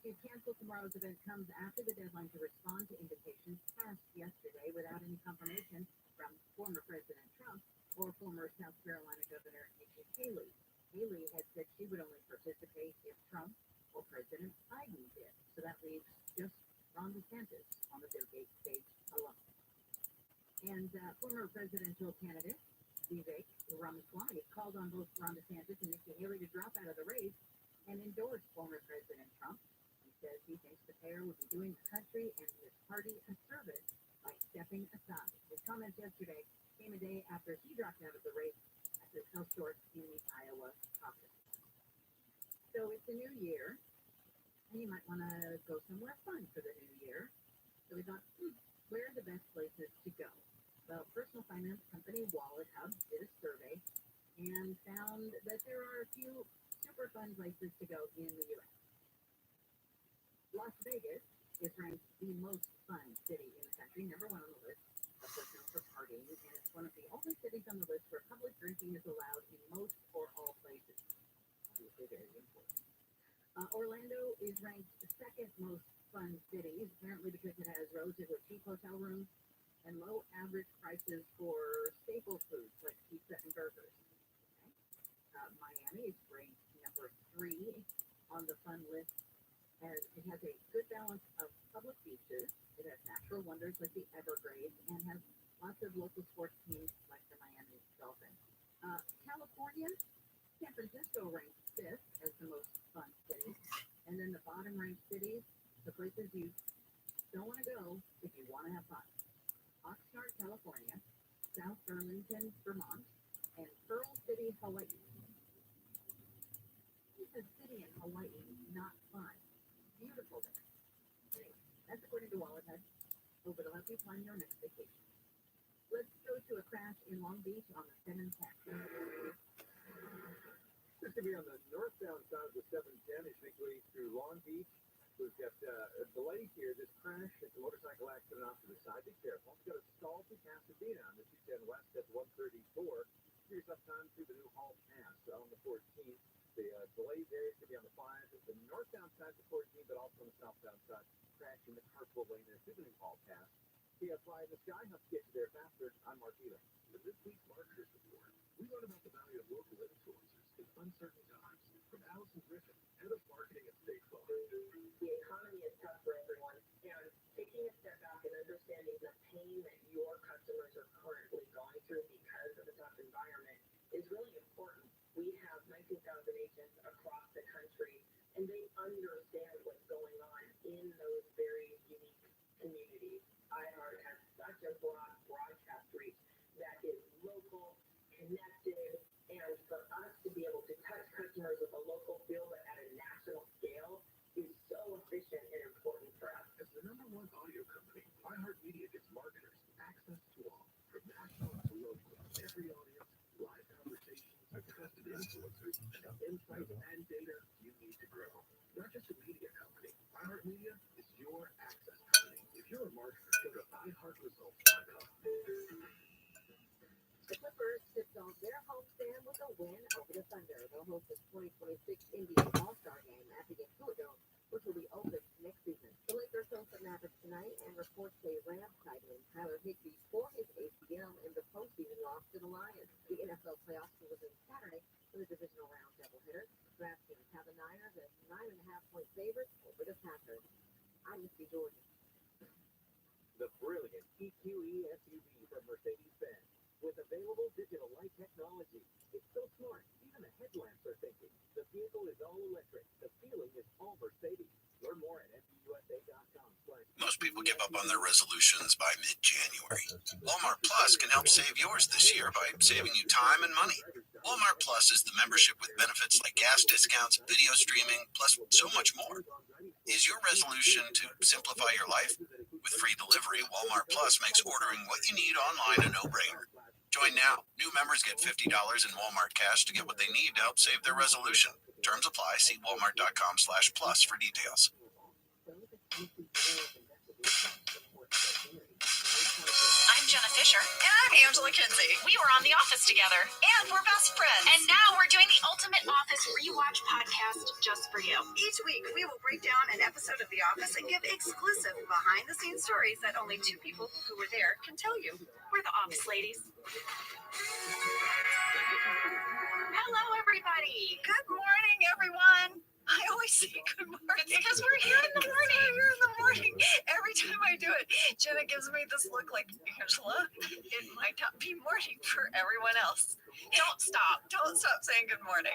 to cancel tomorrow's event comes after the deadline to respond to invitations passed yesterday without any confirmation from former President Trump or former South Carolina Governor Nikki Haley. Haley had said she would only participate if Trump or President Biden did. So that leaves just Ron DeSantis on the debate stage alone. And former presidential candidate Vivek Ramaswamy called on both Ron DeSantis and Nikki Haley to drop out of the race and endorse former President Trump. He says he thinks the pair would be doing the country and his party a service by stepping aside. His comments yesterday came a day after he dropped out of the race after it fell short in the Iowa caucus. So it's a new year, and you might want to go somewhere fun for the new year. So we thought, where are the best places to go? Well, personal finance company Wallet Hub did a survey and found that there are a few super fun places to go in the U.S. Las Vegas is ranked the most fun city in the country, number 1 on the list, of course, known for partying, and it's one of the only cities on the list where public drinking is allowed in most or all places. Obviously, very important. Orlando is ranked the 2nd most fun city, apparently because it has relatively cheap hotel rooms and low average prices for staple foods like pizza and burgers. Okay. Miami is ranked number 3 on the fun list. As it has a good balance of public beaches. It has natural wonders like the Everglades and has lots of local sports teams like the Miami Dolphins. California, San Francisco ranks 5th as the most fun city. And then the bottom ranked cities, the places you don't want to go if you want to have fun. Oxnard, California, South Burlington, Vermont, and Pearl City, Hawaii. It's a city in Hawaii, not fun. Beautiful there. Anyway, that's according to Wallet Hub. Hope it'll help you plan your next vacation. Let's go to a crash in Long Beach on the 710. This could be on the northbound side of the 710 as you make your way through Long Beach. We've got delay here. This crash at the motorcycle accident off to the side. Be careful. We've got a stall to Pasadena on the 210 West at 134. Here's up time through the new Hall Pass on the 14th. The delay there is going to be on the 5. The northbound side of the 14, but also on the southbound side. Crash in the carpool lane there through the new Hall Pass. TFI in the sky helps get you there faster. I'm Mark Ely. With this week's Marketers Report, we learn about the value of local influencers in uncertain times. From Allison Griffin, head of marketing at State Farm. The economy is tough for everyone, and taking a step back and understanding the pain that your customers are currently going through because of the tough environment is really important. We have 19,000 agents across the country, and they understand what's going on in those very unique communities. iHeart has such a broad broadcast reach that is local, connected, and for us to be able to touch customers with a local feel but at a national scale is so efficient and important for us. As the #1 audio company, iHeartMedia gives marketers access to all, from national to local. Every audience, live conversations, trusted influencers, and insights and data you need to grow. Not just a media company, iHeartMedia is your access company. If you're a marketer, go to iHeartResults.com. The Clippers tipped off their homestand with a win over the Thunder. They'll host the 2026 NBA All-Star Game at the Dome, which will be open next season. The Lakers host the Mavericks tonight, and reports say Rams tight end Tyler Higbee for his ACL in the postseason loss to the Lions. The NFL playoffs will begin Saturday with a divisional round doubleheader. DraftKings have the Niners as 9.5-point favorites over the Packers. I'm Misty Jordan. The brilliant EQE SUV from Mercedes-Benz with available digital light technology. It's so smart, even the headlamps are thinking. The vehicle is all electric. The feeling is all Mercedes. Learn more at mbusa.com. Most people give up on their resolutions by mid-January. Walmart Plus can help save yours this year by saving you time and money. Walmart Plus is the membership with benefits like gas discounts, video streaming, plus so much more. Is your resolution to simplify your life? With free delivery, Walmart Plus makes ordering what you need online a no-brainer. Join now. New members get $50 in Walmart cash to get what they need to help save their resolution. Terms apply. See walmart.com/plus for details. I'm Jenna Fisher. And I'm Angela Kinsey. We were on The Office together. And we're best friends. And now we're doing the Ultimate Office Rewatch podcast just for you. Each week, we will break down an episode of The Office and give exclusive behind-the-scenes stories that only 2 people who were there can tell you. We're the Office ladies. Hello, everybody. Good morning, everyone. I always say good morning. It's because we're here in the morning. We're here in the morning. Every time I do it, Jenna gives me this look like, Angela, it might not be morning for everyone else. Don't stop. Don't stop saying good morning.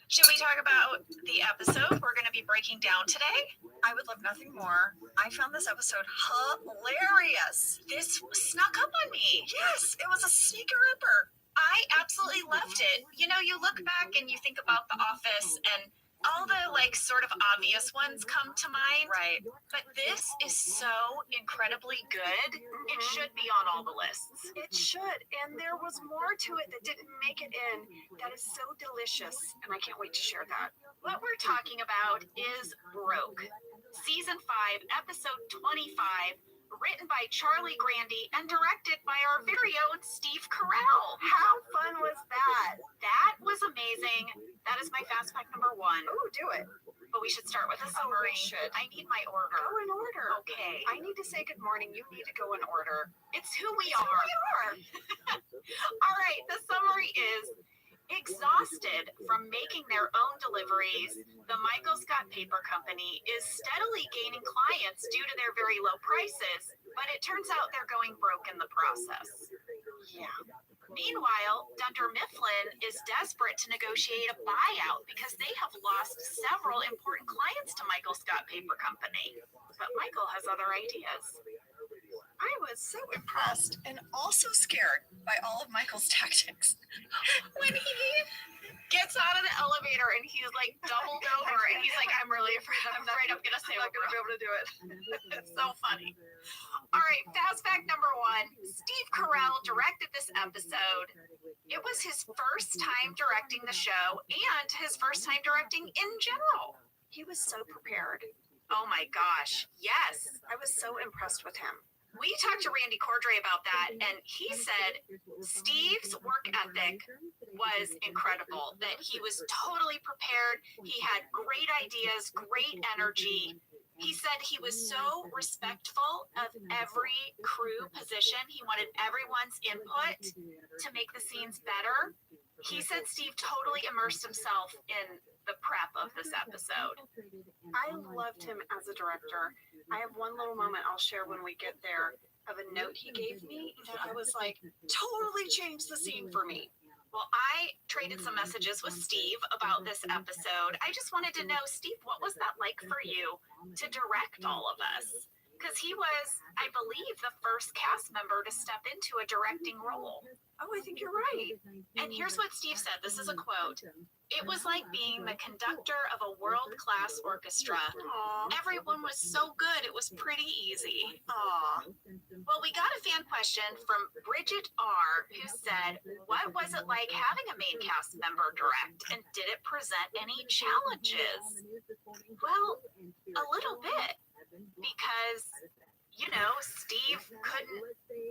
Should we talk about the episode we're going to be breaking down today? I would love nothing more. I found this episode hilarious. This snuck up on me. Yes, it was a sneaker ripper. I absolutely loved it. You know, you look back and you think about The Office and all the sort of obvious ones come to mind. Right. But this is so incredibly good. It should be on all the lists. It should. And there was more to it that didn't make it in. That is so delicious. And I can't wait to share that. What we're talking about is Broke. Season 5, episode 25. Written by Charlie Grandy and directed by our very own Steve Carell. How fun was that? That was amazing. That is my fast fact number 1. Oh, do it. But we should start with a summary. I need my order. Go in order. Okay. I need to say good morning. You need to go in order. It's who we Who are. we are. All right. The summary is exhausted from making their own deliveries, the Michael Scott Paper Company is steadily gaining clients due to their very low prices, but it turns out they're going broke in the process. Yeah. Meanwhile, Dunder Mifflin is desperate to negotiate a buyout because they have lost several important clients to Michael Scott Paper Company. But Michael has other ideas. I was so impressed and also scared by all of Michael's tactics. When he gets out of the elevator and he's doubled over and he's like, I'm really afraid I'm going to say I'm not going to be able to do it. It's so funny. All right, fast fact number 1. Steve Carell directed this episode. It was his first time directing the show and his first time directing in general. He was so prepared. Oh my gosh. Yes. I was so impressed with him. We talked to Randy Cordray about that, and he said Steve's work ethic was incredible, that he was totally prepared. He had great ideas, great energy. He said he was so respectful of every crew position. He wanted everyone's input to make the scenes better. He said Steve totally immersed himself in the prep of this episode. I loved him as a director. I have one little moment I'll share when we get there of a note he gave me that I was like, totally changed the scene for me. Well, I traded some messages with Steve about this episode. I just wanted to know, Steve, what was that like for you to direct all of us? Because he was, I believe, the first cast member to step into a directing role. Oh, I think you're right. And here's what Steve said. This is a quote. It was like being the conductor of a world-class orchestra. Aww. Everyone was so good. It was pretty easy. Aw. Well, we got a fan question from Bridget R., who said, what was it like having a main cast member direct, and did it present any challenges? Well, a little bit, because, you know, Steve couldn't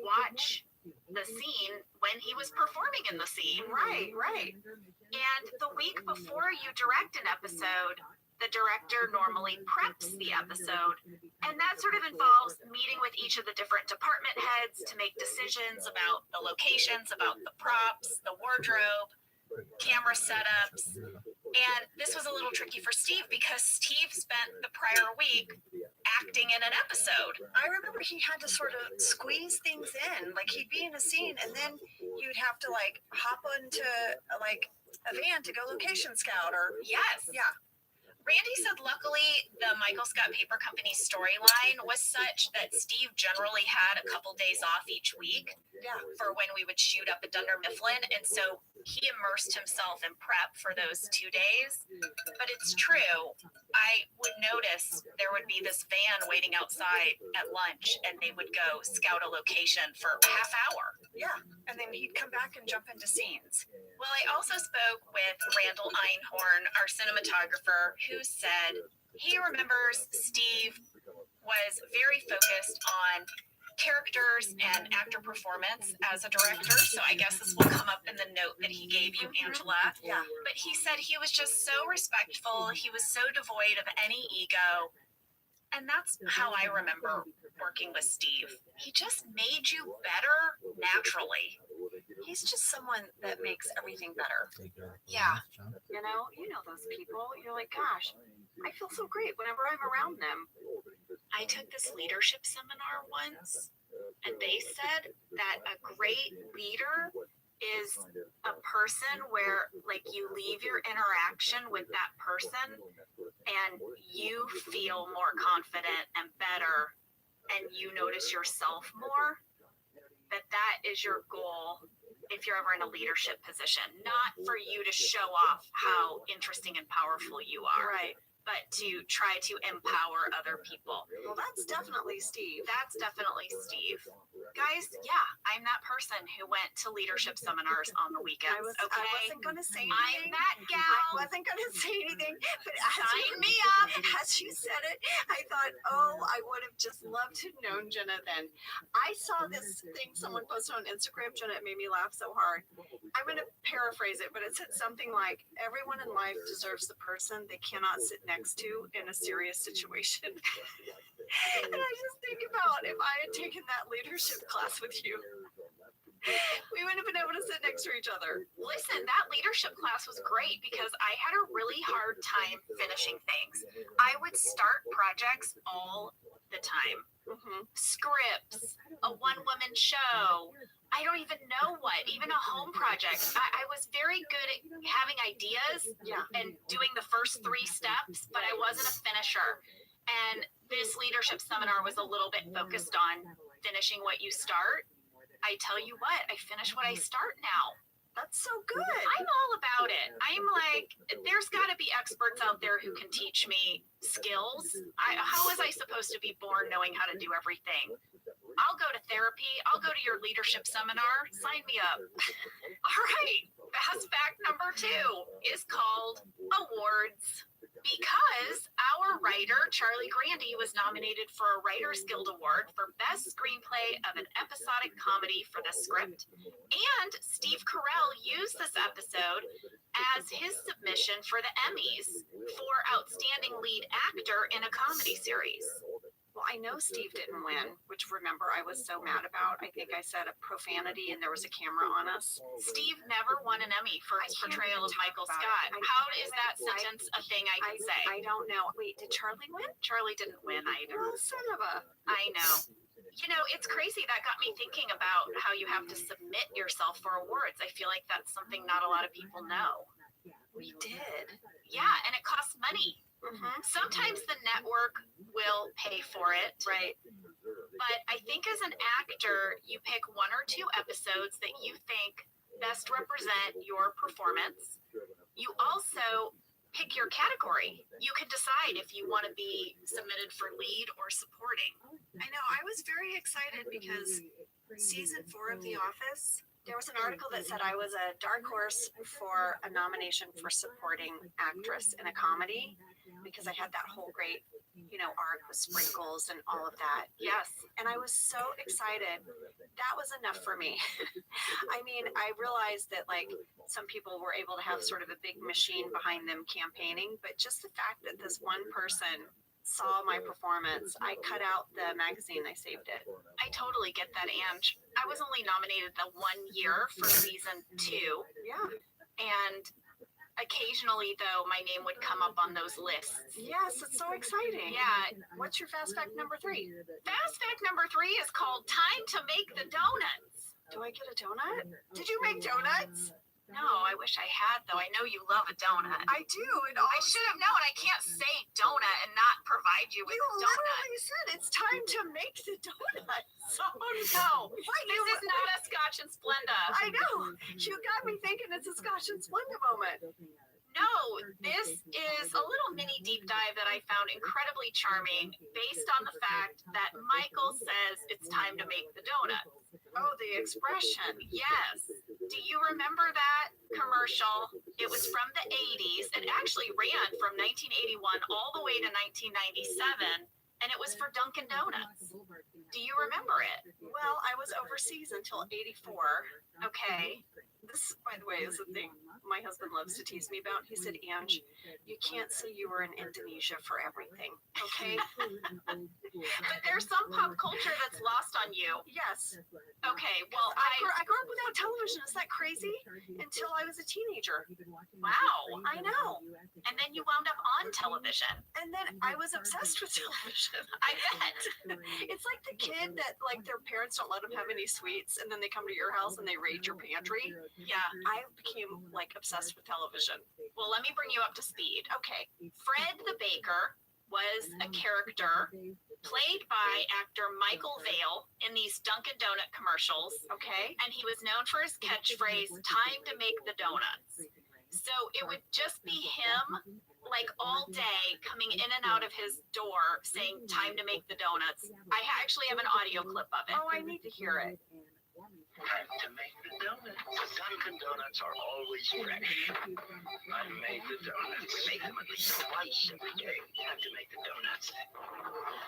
watch the scene when he was performing in the scene. Right, right. And the week before you direct an episode, the director normally preps the episode, and that sort of involves meeting with each of the different department heads to make decisions about the locations, about the props, the wardrobe, camera setups. And this was a little tricky for Steve because Steve spent the prior week acting in an episode. I remember he had to sort of squeeze things in. Like, he'd be in a scene, and then you'd have to, like, hop into, like, a van to go location scout or... Yes. Yeah. Randy said luckily the Michael Scott Paper Company storyline was such that Steve generally had a couple days off each week for when we would shoot up at Dunder Mifflin, and so he immersed himself in prep for those 2 days. But it's true, I would notice there would be this van waiting outside at lunch, and they would go scout a location for a half hour. Yeah, and then he'd come back and jump into scenes. Well, I also spoke with Randall Einhorn, our cinematographer, who said he remembers Steve was very focused on characters and actor performance as a director. So I guess this will come up in the note that he gave you, Angela. Yeah. But he said he was just so respectful. He was so devoid of any ego. And that's how I remember working with Steve. He just made you better naturally. He's just someone that makes everything better. Yeah. You know those people. You're like, gosh, I feel so great whenever I'm around them. I took this leadership seminar once, and they said that a great leader is a person where, like, you leave your interaction with that person and you feel more confident and better, and you notice yourself more. That is your goal if you're ever in a leadership position, not for you to show off how interesting and powerful you are, Right. but to try to empower other people. Well, that's definitely Steve. That's definitely Steve. Guys, yeah, I'm that person who went to leadership seminars on the weekends. I wasn't going to say anything. I'm that gal. I wasn't going to say anything. But Sign me up. As you said it, I thought, oh, I would have just loved to have known Jenna then. I saw this thing someone posted on Instagram, Jenna, it made me laugh so hard. I'm going to paraphrase it, but it said something like, everyone in life deserves the person they cannot sit next to in a serious situation. And I just think about if I had taken that leadership class with you, we wouldn't have been able to sit next to each other. Listen, that leadership class was great because I had a really hard time finishing things. I would start projects all the time. Scripts, a one-woman show, I don't even know what, even a home project. I was very good at having ideas and doing the first 3 steps, but I wasn't a finisher. And this leadership seminar was a little bit focused on finishing what you start. I tell you what, I finish what I start now. That's so good. I'm all about it. I'm like, there's got to be experts out there who can teach me skills. How was I supposed to be born knowing how to do everything? I'll go to therapy. I'll go to your leadership seminar. Sign me up. All right. Fast fact number 2 is called awards. Because our writer, Charlie Grandy, was nominated for a Writers Guild Award for Best Screenplay of an Episodic Comedy for the script. And Steve Carell used this episode as his submission for the Emmys for Outstanding Lead Actor in a Comedy Series. Well, I know Steve didn't win, which remember I was so mad about. I think I said a profanity and there was a camera on us. Steve never won an Emmy for his portrayal of Michael Scott. How is that sentence a thing I can say? I don't know. Wait, did Charlie win? Charlie didn't win either. Well, son of a. I know. You know, it's crazy. That got me thinking about how you have to submit yourself for awards. I feel like that's something not a lot of people know. We did. Yeah, and it costs money. Mm-hmm. Sometimes the network will pay for it. Right. But I think as an actor, you pick 1 or 2 episodes that you think best represent your performance. You also pick your category. You can decide if you want to be submitted for lead or supporting. I know. I was very excited because season 4 of The Office, there was an article that said I was a dark horse for a nomination for supporting actress in a comedy because I had that whole great, arc with sprinkles and all of that. Yes. And I was so excited. That was enough for me. I mean, I realized that some people were able to have sort of a big machine behind them campaigning, but just the fact that this one person saw my performance, I cut out the magazine, I saved it. I totally get that, Ange. I was only nominated the 1 year for season 2. Yeah. And occasionally, though, my name would come up on those lists. Yes, it's so exciting. Yeah. What's your fast fact number 3? Fast fact number 3 is called Time to Make the Donuts. Do I get a donut? Did you make donuts? No, I wish I had, though. I know you love a donut. I do. I should have known. I can't say donut and not provide you with You a donut. literally said it's time to make the donuts. Oh, no. This is not a Scotch and Splenda. I know. You got me thinking it's a Scotch and Splenda moment. No, this is a little mini deep dive that I found incredibly charming based on the fact that Michael says it's time to make the donuts. Oh, the expression. Yes. Do you remember that commercial? It was from the 80s. It actually ran from 1981 all the way to 1997, and it was for Dunkin' Donuts. Do you remember it? Well, I was overseas until 84. Okay. This, by the way, is the thing my husband loves to tease me about. He said, Ange, you can't say you were in Indonesia for everything, okay? But there's some pop culture that's lost on you. Yes. Okay, well, I grew up without television. Is that crazy? Until I was a teenager. Wow. I know. And then you wound up on television. And then I was obsessed with television. I bet. It's like the kid that, their parents don't let them have any sweets, and then they come to your house and they raid your pantry. Yeah. I became, obsessed with television. Well, let me bring you up to speed. Okay. Fred the Baker was a character played by actor Michael Vale in these Dunkin' Donut commercials. Okay. And he was known for his catchphrase, "Time to make the donuts." So it would just be him, all day, coming in and out of his door saying, "Time to make the donuts." I actually have an audio clip of it. Oh, I need to hear it. Time to make the donuts. Dunkin' Donuts are always fresh. I made the donuts. Make them at least twice every day. Time to make the donuts.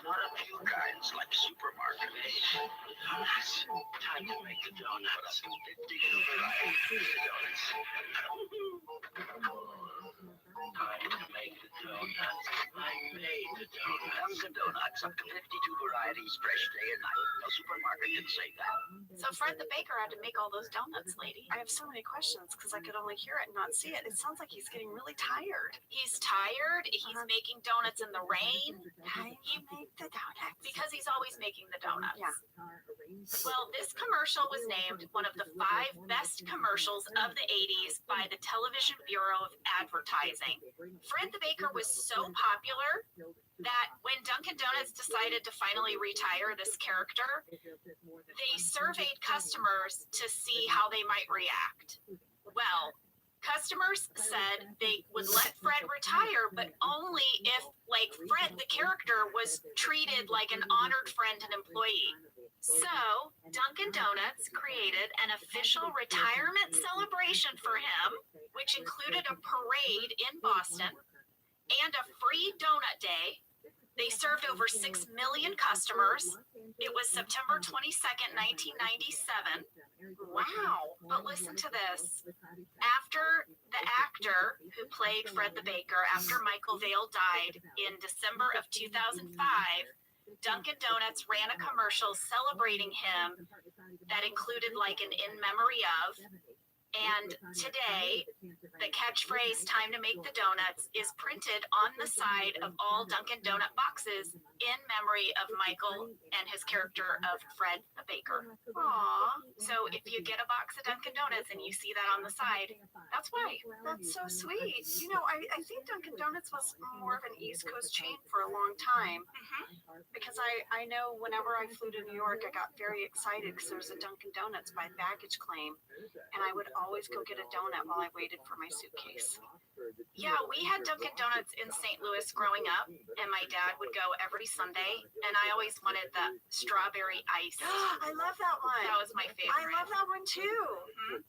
Not a few kinds like supermarket donuts. Time to make the donuts. 52 varieties of donuts. Time to make the donuts. I made the donuts. Dunkin' Donuts up to 52 varieties fresh day and night. No supermarket can say that. So Fred the Baker had to make all those donuts, lady. I have so many questions because I could only hear it and not see it. It sounds like he's getting really tired. He's tired. He's making donuts in the rain. Time to make the donuts. Because he's always making the donuts. Yeah. Well, this commercial was named one of the 5 best commercials of the 80s by the Television Bureau of Advertising. Fred the Baker was so popular that when Dunkin' Donuts decided to finally retire this character, they surveyed customers to see how they might react. Well, customers said they would let Fred retire, but only if, Fred the character was treated like an honored friend and employee. So, Dunkin' Donuts created an official retirement celebration for him, which included a parade in Boston. and a free donut day. They served over 6 million customers. It was September 22nd, 1997. Wow. But listen to this. After the actor who played Fred the Baker, after Michael Vale died in December of 2005, Dunkin' Donuts ran a commercial celebrating him that included like an in memory of. And today, the catchphrase, time to make the donuts, is printed on the side of all Dunkin' Donut boxes in memory of Michael and his character of Fred the Baker. Aww. So if you get a box of Dunkin' Donuts and you see that on the side, that's why. That's so sweet. You know, I think Dunkin' Donuts was more of an East Coast chain for a long time. Because I know whenever I flew to New York, I got very excited because there was a Dunkin' Donuts by baggage claim. And I would always go get a donut while I waited for my suitcase. Yeah, we had Dunkin' Donuts in St. Louis growing up, and my dad would go every Sunday, and I always wanted the strawberry ice. I love that one. That was my favorite. I love that one too.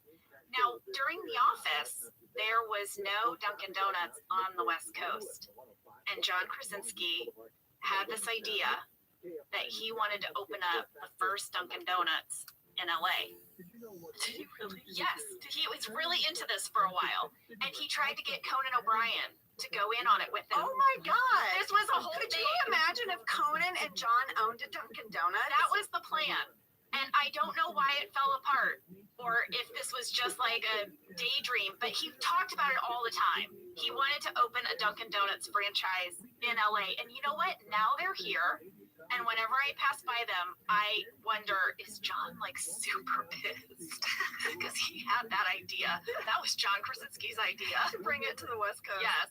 Now, during The Office, there was no Dunkin' Donuts on the West Coast, and John Krasinski had this idea that he wanted to open up the first Dunkin' Donuts in LA. Did he really? Yes, he was really into this for a while, and he tried to get Conan O'Brien to go in on it with him. Oh my God! This was a whole Could thing. you imagine if Conan and John owned a Dunkin' Donuts? That was the plan, and I don't know why it fell apart, or if this was just like a daydream, but he talked about it all the time. He wanted to open a Dunkin' Donuts franchise in LA, and you know what? Now they're here. And whenever I pass by them, I wonder, is John like super pissed? Because he had that idea. That was John Krasinski's idea. To bring it to the West Coast. Yes.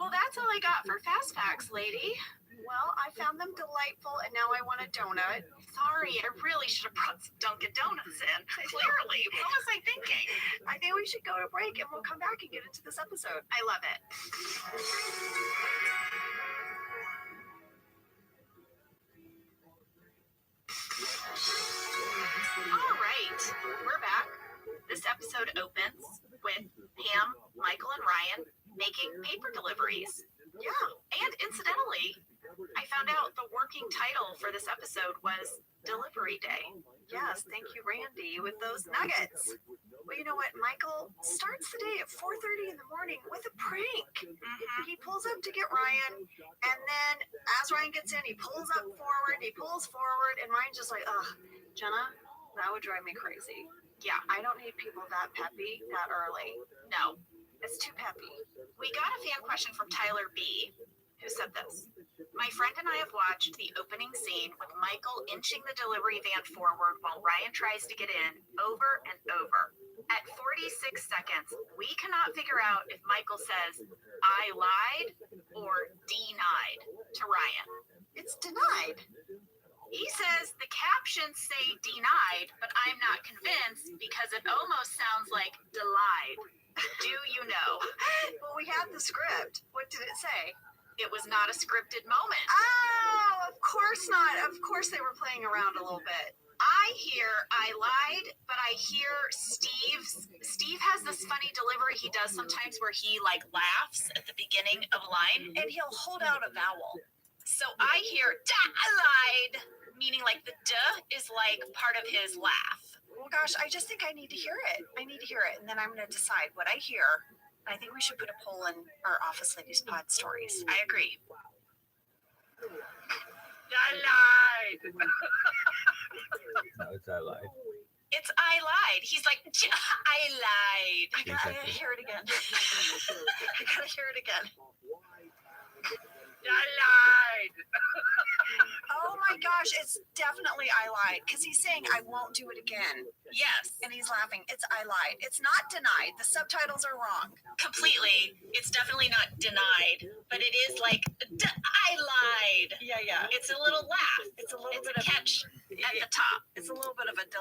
Well, that's all I got for Fast Facts, lady. Well, I found them delightful, and now I want a donut. Sorry, I really should have brought some Dunkin' Donuts in. Clearly. What was I thinking? I think we should go to break, and we'll come back and get into this episode. I love it. All right, we're back. This episode opens with Pam, Michael, and Ryan making paper deliveries. Yeah, and incidentally, I found out the working title for this episode was Delivery Day. Yes, thank you, Randy, with those nuggets. Well, you know what? Michael starts the day at 4:30 in the morning with a prank. He pulls up to get Ryan, and then as Ryan gets in, he pulls up forward, he pulls forward, and Ryan's just like, ugh, Jenna, that would drive me crazy. Yeah, I don't need people that peppy that early. No, it's too peppy. We got a fan question from Tyler B., who said this. My friend and I have watched the opening scene with Michael inching the delivery van forward while Ryan tries to get in over and over. At 46 seconds, we cannot figure out if Michael says, I lied or denied to Ryan. It's denied. He says the captions say denied, but I'm not convinced because it almost sounds like delied. Do you know? Well, we have the script. What did it say? It was not a scripted moment. Oh, of course not. Of course they were playing around a little bit. I hear I lied, but I hear Steve has this funny delivery he does sometimes where he like laughs at the beginning of a line And he'll hold out a vowel. So I hear I lied, meaning like the duh is like part of his laugh. Well, gosh, I just think I need to hear it. I need to hear it, and then I'm going to decide what I hear. I think we should put a poll in our Office Ladies Pod stories. I agree. I lied. No, it's I lied. It's I lied. He's like, I lied. I gotta hear it again. I gotta hear it again. I lied. Oh my gosh, it's definitely I lied, because he's saying I won't do it again. Yes. And he's laughing. It's I lied. It's not denied. The subtitles are wrong. Completely. It's definitely not denied, but it is like, I lied. Yeah. It's a little laugh. It's a little It's bit a catch at the top. It's a little bit of a